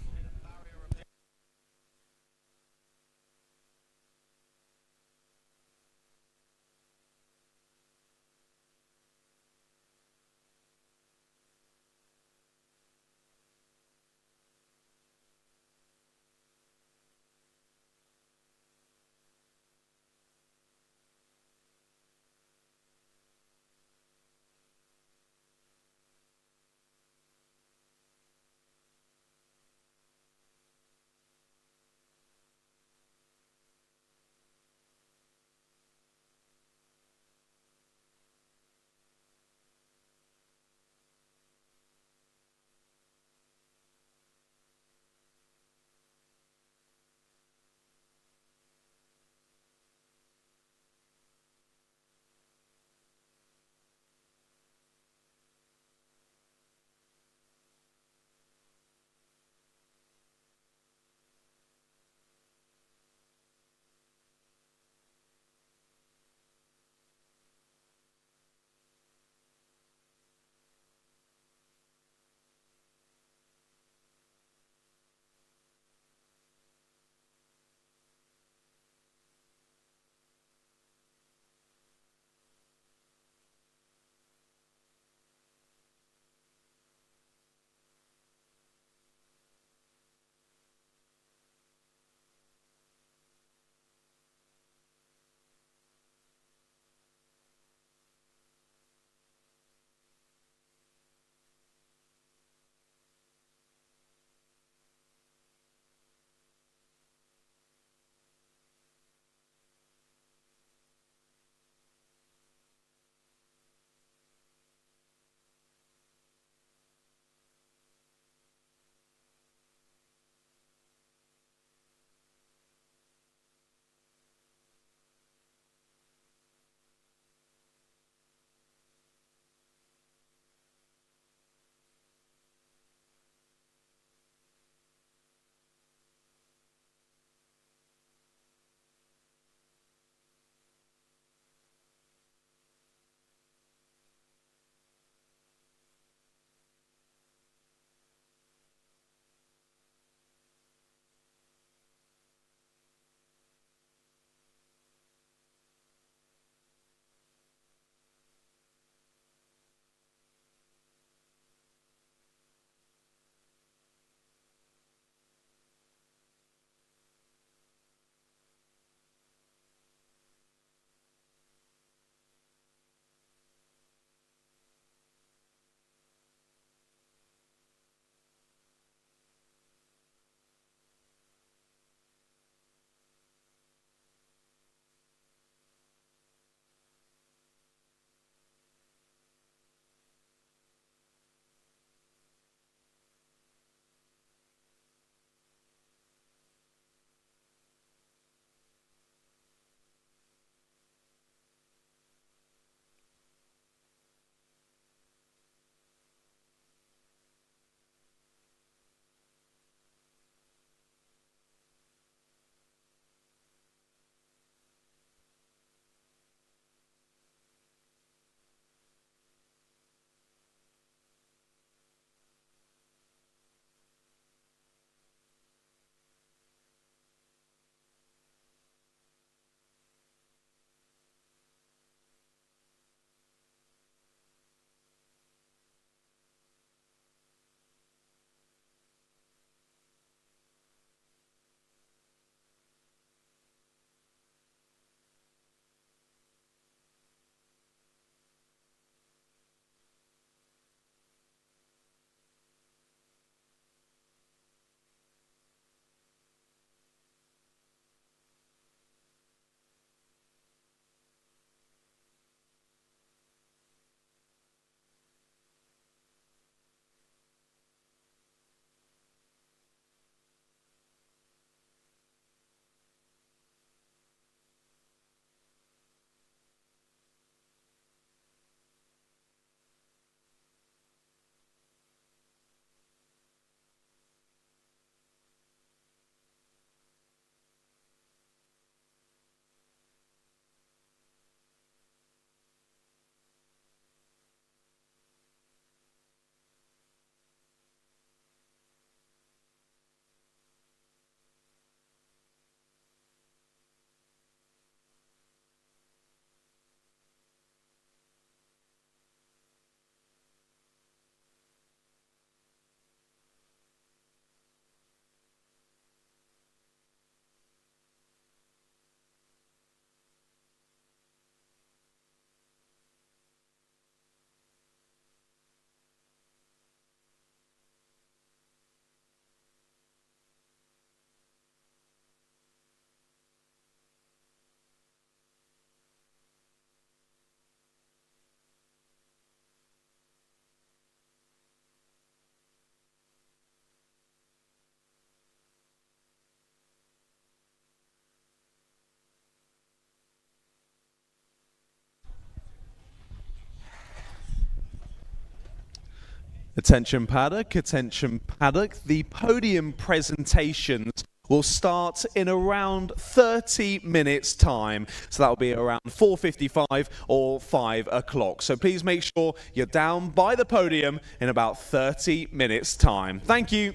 Speaker 1: Attention paddock, attention paddock. The podium presentations will start in around 30 minutes time. So that will be around 4:55 or 5 o'clock. So please make sure you're down by the podium in about 30 minutes time. Thank you.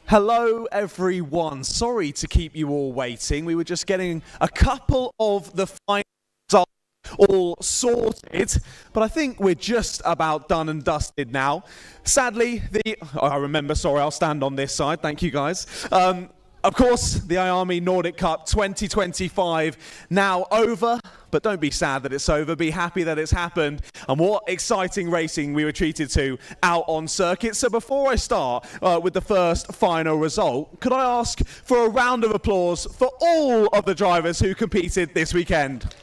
Speaker 1: Hello everyone, sorry to keep you all waiting. We were just getting a couple of the final results all sorted, but I think we're just about done and dusted now. Sadly, I'll stand on this side, thank you guys. Of course, the IAME Nordic Cup 2025 now over, but don't be sad that it's over, be happy that it's happened, and what exciting racing we were treated to out on circuit. So before I start with the first final result, could I ask for a round of applause for all of the drivers who competed this weekend?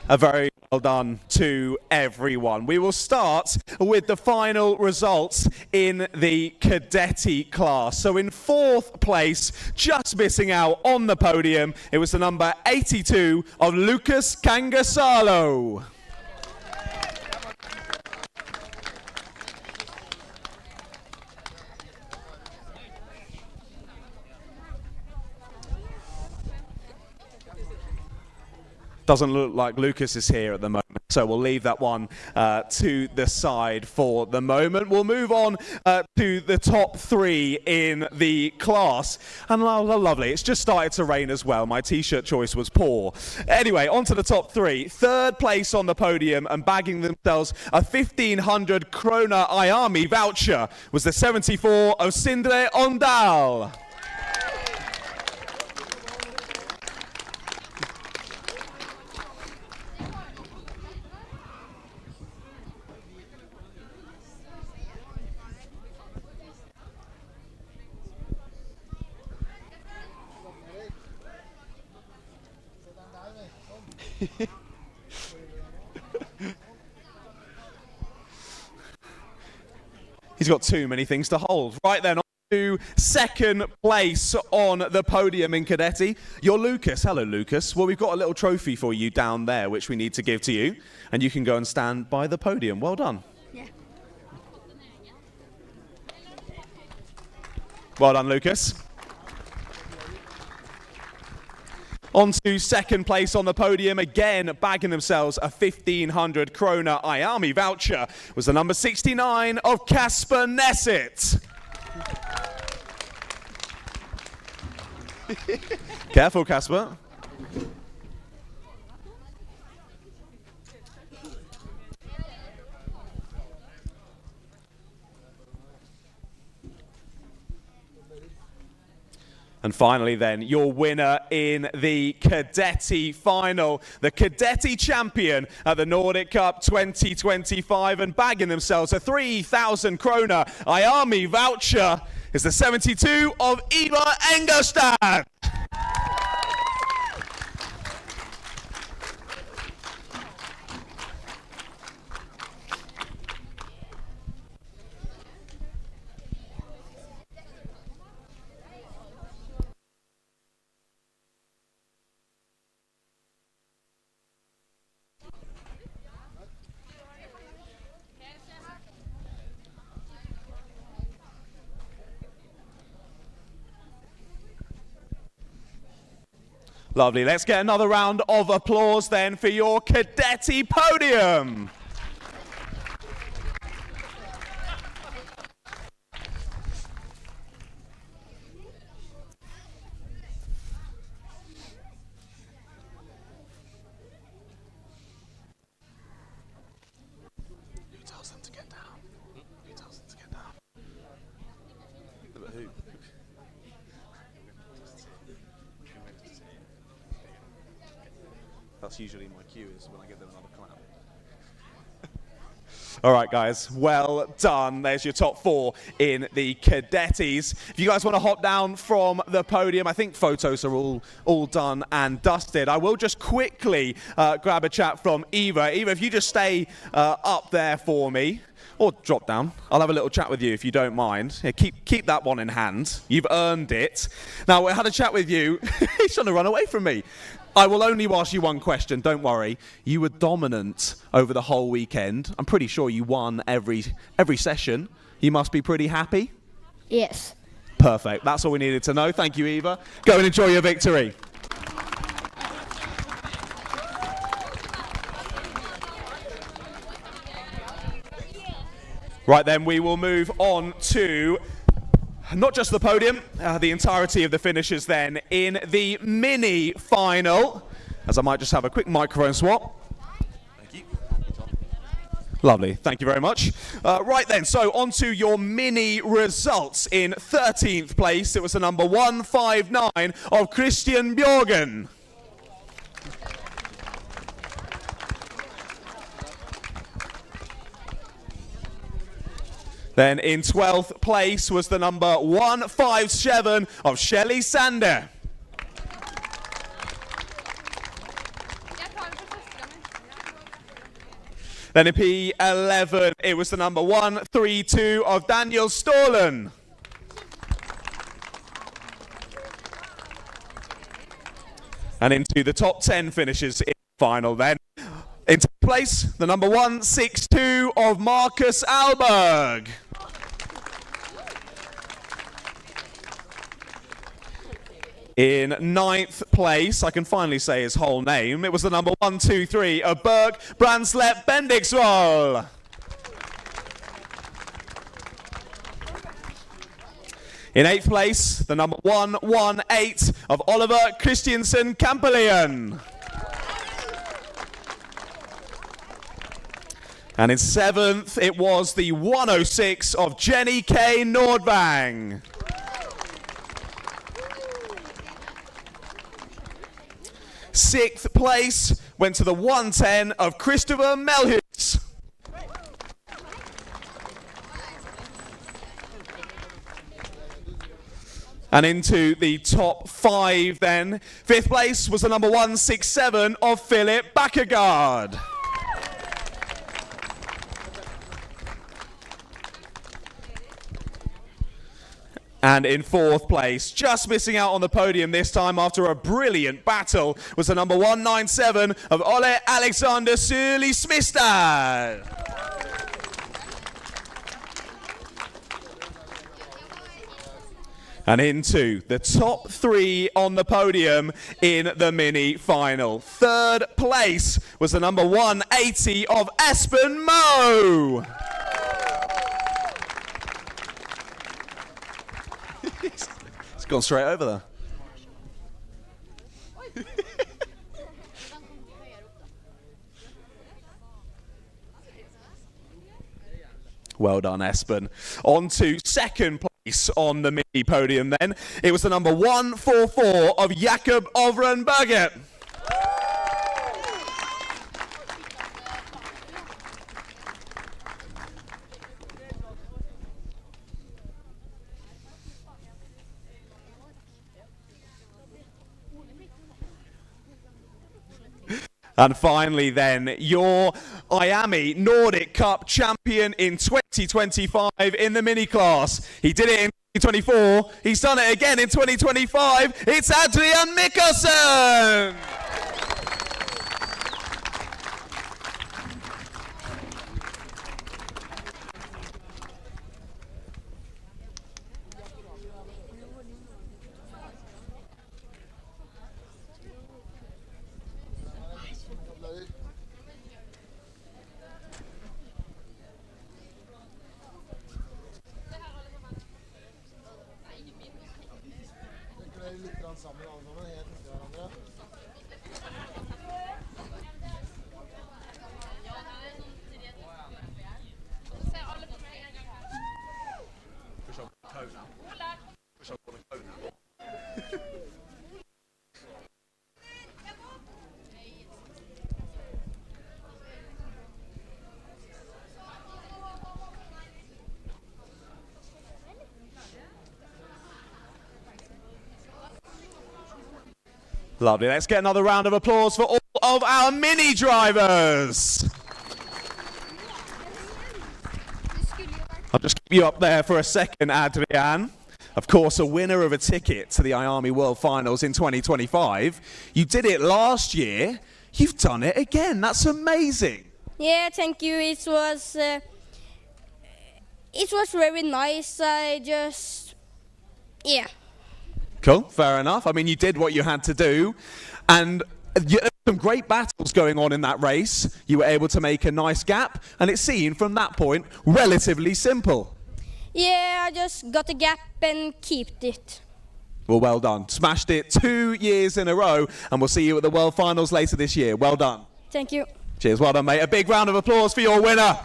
Speaker 1: A very well done to everyone. We will start with the final results in the Cadeti class. So in fourth place, just missing out on the podium, it was the number 82 of Lucas Cangasalo. Doesn't look like Lucas is here at the moment, so we'll leave that one to the side for the moment. We'll move on to the top three in the class. And lovely, it's just started to rain as well. My t-shirt choice was poor. Anyway, on to the top three. Third place on the podium and bagging themselves a 1,500 krona IAME voucher was the 74 of Sindre Ondal. He's got too many things to hold. Right then, on to second place on the podium in Cadeti. You're Lucas. Hello, Lucas. Well, we've got a little trophy for you down there, which we need to give to you. And you can go and stand by the podium. Well done.
Speaker 4: Yeah.
Speaker 1: Well done, Lucas. On to second place on the podium, again bagging themselves a 1,500 krona IAME voucher, was the number 69 of Kasper Nesset. Careful, Kasper. And finally then, your winner in the Cadeti final, the Cadeti champion at the Nordic Cup 2025 and bagging themselves a 3,000 krona IAME voucher is the 72 of Eva Engelstad. Lovely. Let's get another round of applause then for your Cadeti podium. Who tells them to get down? Who tells them to get down? Who? That's usually my cue, is when I give them another clap. All right, guys, well done. There's your top four in the Cadetis. If you guys want to hop down from the podium, I think photos are all done and dusted. I will just quickly grab a chat from Eva. Eva, if you just stay up there for me, or drop down. I'll have a little chat with you if you don't mind. Yeah, keep that one in hand. You've earned it. Now, I had a chat with you. He's trying to run away from me. I will only ask you one question, don't worry. You were dominant over the whole weekend. I'm pretty sure you won every session. You must be pretty happy?
Speaker 4: Yes.
Speaker 1: Perfect. That's all we needed to know. Thank you, Eva. Go and enjoy your victory. Right then, we will move on to not just the podium, the entirety of the finishers then in the mini final. As I might just have a quick microphone swap. Thank you. Lovely, thank you very much. Right then, so on to your mini results. In 13th place, it was the number 159 of Christian Bjorgen. Then in 12th place was the number 157 of Shelly Sander. Then in P11, it was the number 132 of Daniel Storlen. And into the top 10 finishes in the final then. In 10th place, the number 162 of Marcus Alberg. In 9th place, I can finally say his whole name, it was the number 123 of Berg Brandslepp Bendiksvold. In 8th place, the number 118 of Oliver Christiansen Kampelian. And in 7th, it was the 106 of Jenny K. Nordvang. Sixth place went to the 110 of Christopher Melhus. And into the top 5 then. 5th place was the number 167 of Philip Bakkegaard. And in 4th place, just missing out on the podium this time after a brilliant battle, was the number 197 of Ole Alexander Sørli Smistad. And into the top 3 on the podium in the mini final. 3rd place was the number 180 of Espen Moe. It's gone straight over there. Well done, Espen. On to 2nd place on the mini podium then. It was the number 144 of Jakob Ovrenberget. And finally then, your IAME Nordic Cup champion in 2025 in the mini class. He did it in 2024, he's done it again in 2025, it's Adrian Mikkelsen! Lovely. Let's get another round of applause for all of our mini drivers. I'll just keep you up there for a second, Adrian. Of course, a winner of a ticket to the IAME World Finals in 2025. You did it last year. You've done it again. That's amazing.
Speaker 4: Yeah, thank you. It was very nice. Yeah.
Speaker 1: Cool, fair enough. I mean, you did what you had to do. And Some great battles going on in that race. You were able to make a nice gap, and it seemed from that point relatively simple.
Speaker 4: Yeah, I just got a gap and kept it.
Speaker 1: Well, well done. Smashed it 2 years in a row, and we'll see you at the World Finals later this year. Well done.
Speaker 4: Thank you.
Speaker 1: Cheers, well done, mate. A big round of applause for your winner.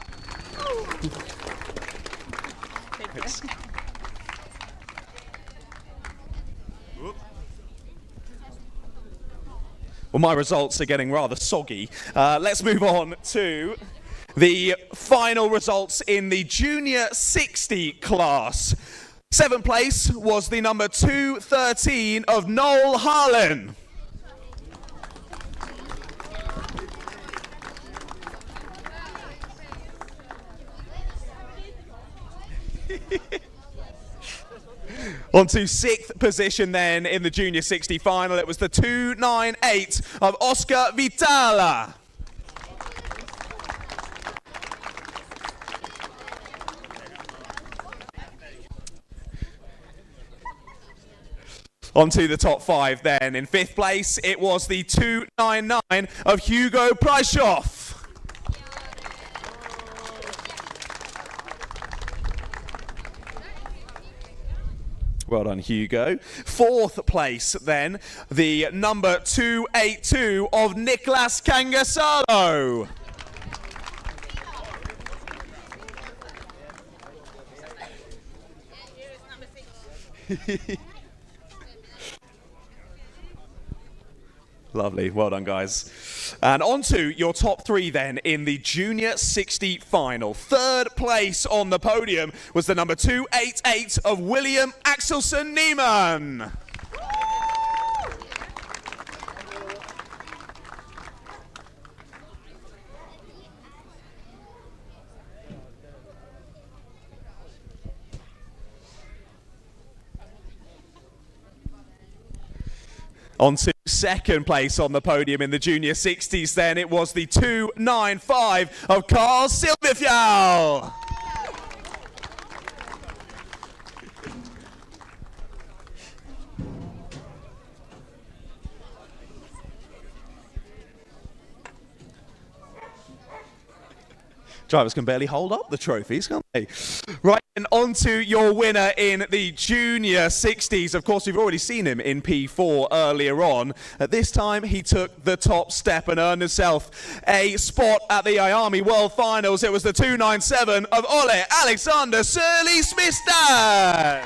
Speaker 1: Well, my results are getting rather soggy. Let's move on to the final results in the Junior 60 class. 7th place was the number 213 of Noel Harlan. On to 6th position then in the Junior 60 final. It was the 298 of Oscar Vitala. On to the top 5 then. In 5th place, it was the 299 of Hugo Preischoff. Well done, Hugo. 4th place, then, the number 282 of Niklas Kangasalo. Lovely, well done, guys. And on to your top 3 then in the Junior 60 final. 3rd place on the podium was the number 288 of William Axelson Niemann. On to 2nd place on the podium in the Junior 60s then, it was the 295 of Carl Silverfjall. Drivers can barely hold up the trophies, can't they? Right, and on to your winner in the Junior 60s. Of course, we've already seen him in P4 earlier on. At this time, he took the top step and earned himself a spot at the IAME World Finals. It was the 297 of Ole Alexander Surly Smistad.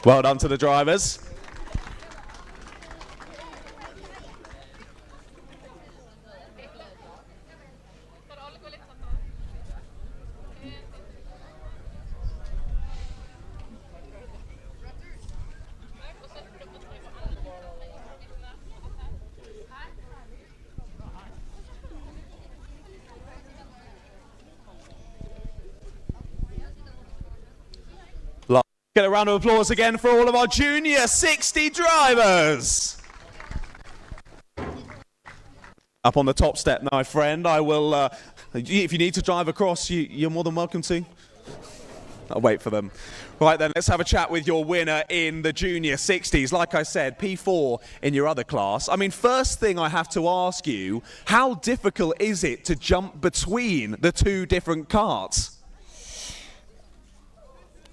Speaker 1: Well done to the drivers. Get a round of applause again for all of our Junior 60 drivers. Up on the top step, my friend. I will, if you need to drive across, you're more than welcome to. I'll wait for them. Right then, let's have a chat with your winner in the Junior 60s. Like I said, P4 in your other class. I mean, first thing I have to ask you, how difficult is it to jump between the 2 different karts?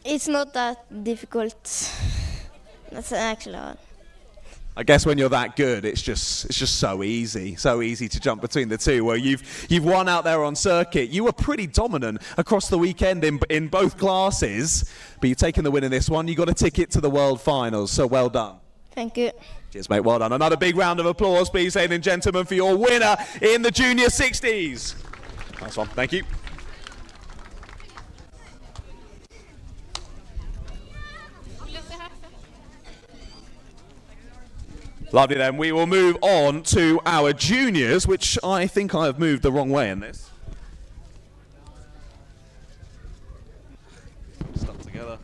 Speaker 4: It's not that difficult. That's actually hard.
Speaker 1: I guess when you're that good, it's just so easy to jump between the 2. Well, you've won out there on circuit. You were pretty dominant across the weekend in both classes, but you're taking the win in this one. You got a ticket to the World Finals, so well done.
Speaker 4: Thank you.
Speaker 1: Cheers, mate. Well done. Another big round of applause, please, ladies and gentlemen, for your winner in the Junior 60s. Nice one. Thank you. Lovely then, we will move on to our juniors, which I think I have moved the wrong way in this. Stuck together.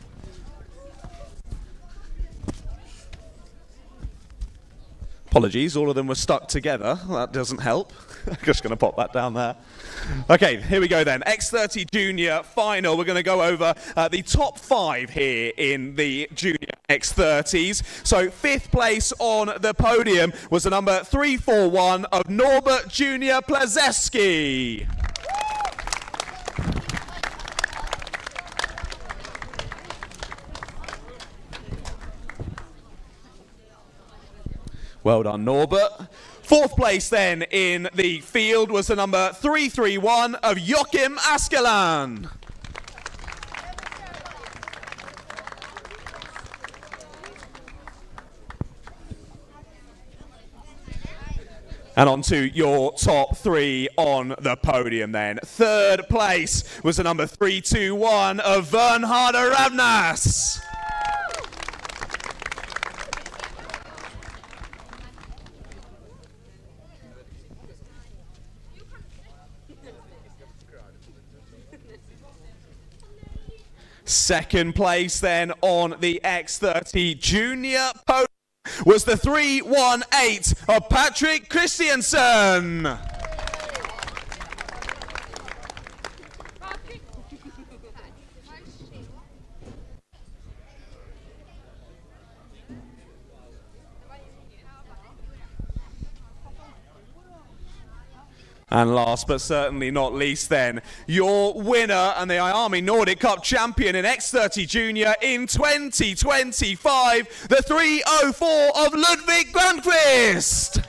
Speaker 1: Apologies, all of them were stuck together. That doesn't help. I'm just going to pop that down there. Okay, here we go then. X30 Junior final. We're going to go over the top 5 here in the Junior X30s. So 5th place on the podium was the number 341 of Norbert Junior Plazeski. Well done, Norbert. 4th place then in the field was the number 331 of Joachim Askeland. And on to your top 3 on the podium then. 3rd place was the number 321 of Bernhard Ravnas. Second place then on the X30 Junior podium was the 318 of Patrick Christiansen. And last but certainly not least then, your winner and the IAME Nordic Cup champion in X30 Junior in 2025, the 304 of Ludwig Grandqvist.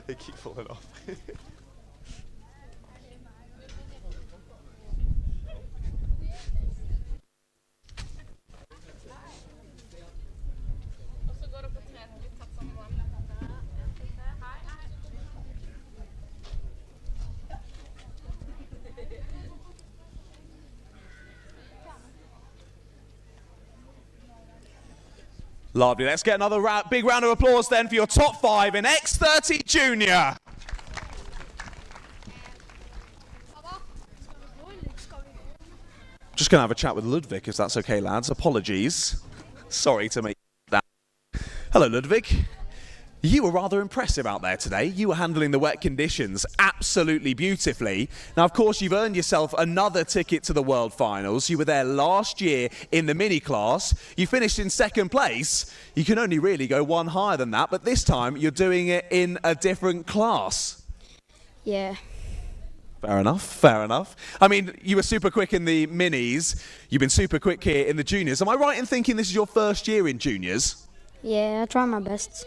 Speaker 1: They keep falling off. Lovely. Let's get another big round of applause then for your top 5 in X30 Junior. Just going to have a chat with Ludwig, if that's okay, lads. Apologies. Sorry to make that. Hello, Ludwig. You were rather impressive out there today. You were handling the wet conditions absolutely beautifully. Now, of course, you've earned yourself another ticket to the World Finals. You were there last year in the mini class. You finished in 2nd place. You can only really go one higher than that, but this time you're doing it in a different class.
Speaker 4: Yeah.
Speaker 1: Fair enough, fair enough. I mean, you were super quick in the minis. You've been super quick here in the juniors. Am I right in thinking this is your first year in juniors?
Speaker 4: Yeah, I try my best.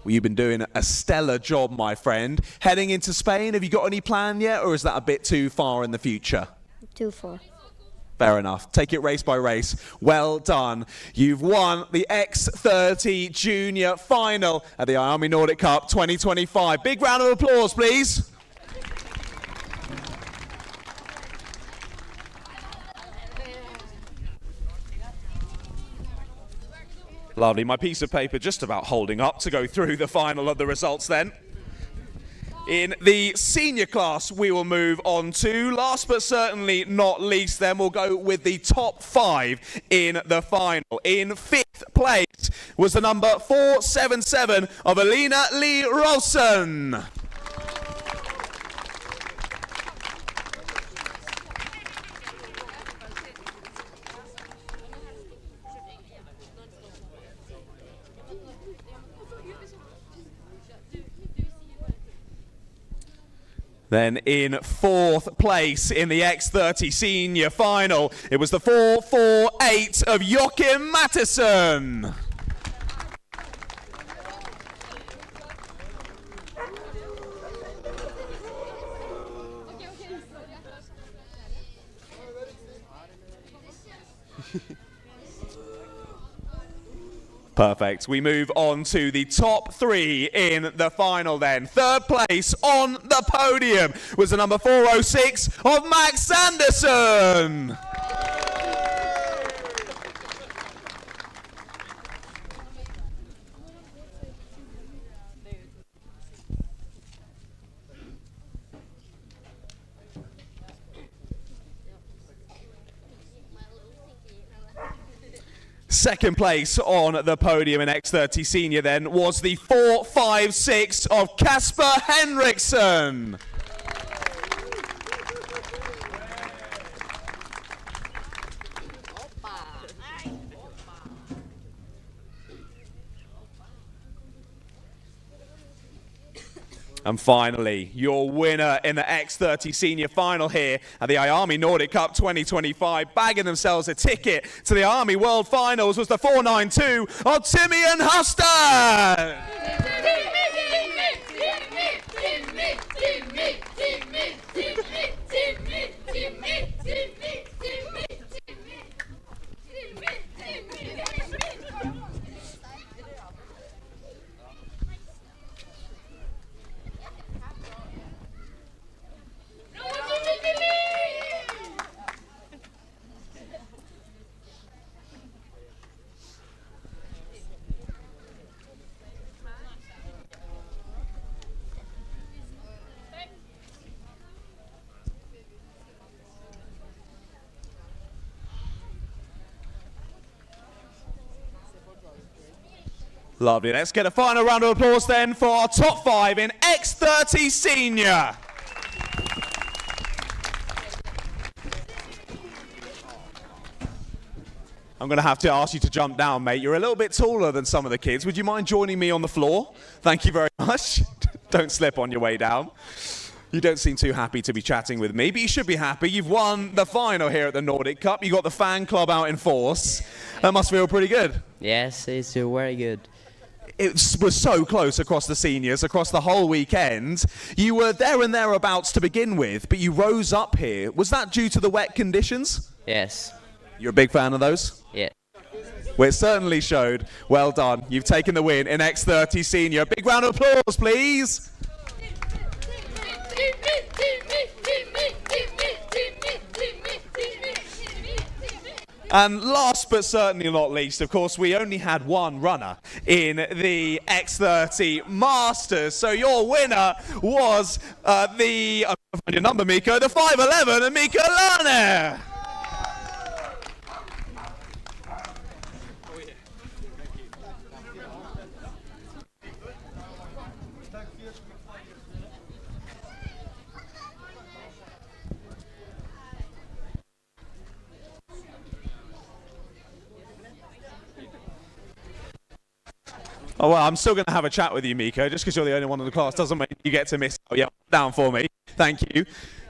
Speaker 1: Well, you've been doing a stellar job, my friend. Heading into Spain, have you got any plan yet, or is that a bit too far in the future?
Speaker 4: Too far.
Speaker 1: Fair enough. Take it race by race. Well done. You've won the X30 Junior final at the IAME Nordic Cup 2025. Big round of applause, please. Lovely. My piece of paper just about holding up to go through the final of the results then. In the senior class, we will move on to, last but certainly not least, then we'll go with the top 5 in the final. In 5th place was the number 477 of Alina Lee Rolson. Then in 4th place in the X30 Senior final, it was the 448 of Joachim Mattisson. Perfect. We move on to the top 3 in the final then. 3rd place on the podium was the number 406 of Max Sanderson. Second place on the podium in X30 Senior then was the 4.56 of Kasper Henriksson. And finally, your winner in the X30 Senior final here at the IAME Nordic Cup 2025, bagging themselves a ticket to the IAME World Finals, was the 4.92 of Timian Huston. Lovely. Let's get a final round of applause then for our top 5 in X30 Senior. I'm going to have to ask you to jump down, mate. You're a little bit taller than some of the kids. Would you mind joining me on the floor? Thank you very much. Don't slip on your way down. You don't seem too happy to be chatting with me, but you should be happy. You've won the final here at the Nordic Cup. You got the fan club out in force. That must feel pretty good.
Speaker 5: Yes, it's very good.
Speaker 1: It was so close across the seniors, across the whole weekend. You were there and thereabouts to begin with, but you rose up here. Was that due to the wet conditions?
Speaker 5: Yes.
Speaker 1: You're a big fan of those?
Speaker 5: Yeah.
Speaker 1: Well, it certainly showed. Well done. You've taken the win in X30 Senior. A big round of applause, please. And last but certainly not least, of course, we only had one runner in the X30 Masters. So your winner was your number, Miko, the 5'11", and Mika Lane. Oh, well, I'm still going to have a chat with you, Miko. Just because you're the only one in the class doesn't mean you get to miss out. Yeah, down for me. Thank you.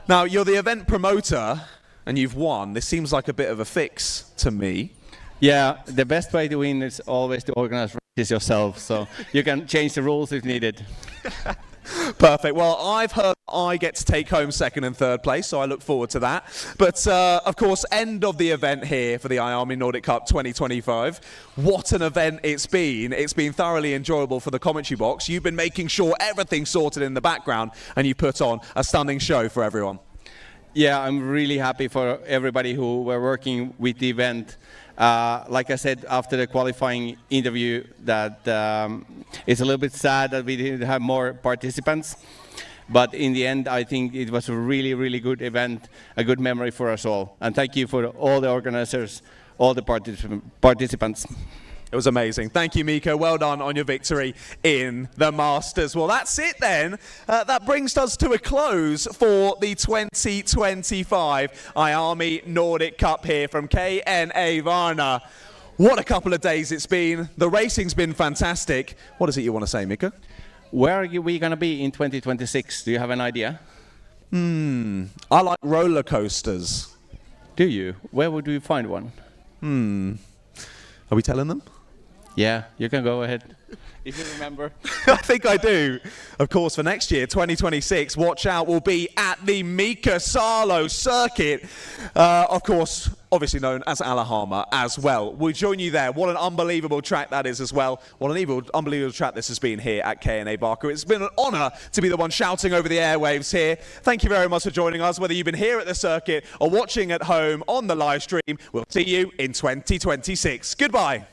Speaker 1: Now, you're the event promoter, and you've won. This seems like a bit of a fix to me.
Speaker 6: Yeah, the best way to win is always to organize races yourself, so you can change the rules if needed.
Speaker 1: Perfect. Well, I've heard I get to take home second and third place, so I look forward to that. But, of course, end of the event here for the IAME Nordic Cup 2025. What an event it's been. It's been thoroughly enjoyable for the commentary box. You've been making sure everything's sorted in the background, and you put on a stunning show for everyone.
Speaker 6: Yeah, I'm really happy for everybody who were working with the event. Like I said after the qualifying interview, that it's a little bit sad that we didn't have more participants. But in the end, I think it was a really, really good event, a good memory for us all. And thank you for all the organizers, all the participants.
Speaker 1: It was amazing. Thank you, Miko. Well done on your victory in the Masters. Well, that's it then. That brings us to a close for the 2025 IAME Nordic Cup here from KNA Varna. What a couple of days it's been. The racing's been fantastic. What is it you want to say, Miko?
Speaker 6: Where are we going to be in 2026? Do you have an idea?
Speaker 1: I like roller coasters.
Speaker 6: Do you? Where would we find one?
Speaker 1: Are we telling them?
Speaker 6: Yeah, you can go ahead. If you remember.
Speaker 1: I think I do. Of course, for next year, 2026, watch out, we'll be at the Mika Salo circuit. Of course, obviously known as Alahama as well. We'll join you there. What an unbelievable track that is as well. What an unbelievable track this has been here at KNA Barker. It's been an honour to be the one shouting over the airwaves here. Thank you very much for joining us, whether you've been here at the circuit or watching at home on the live stream. We'll see you in 2026. Goodbye.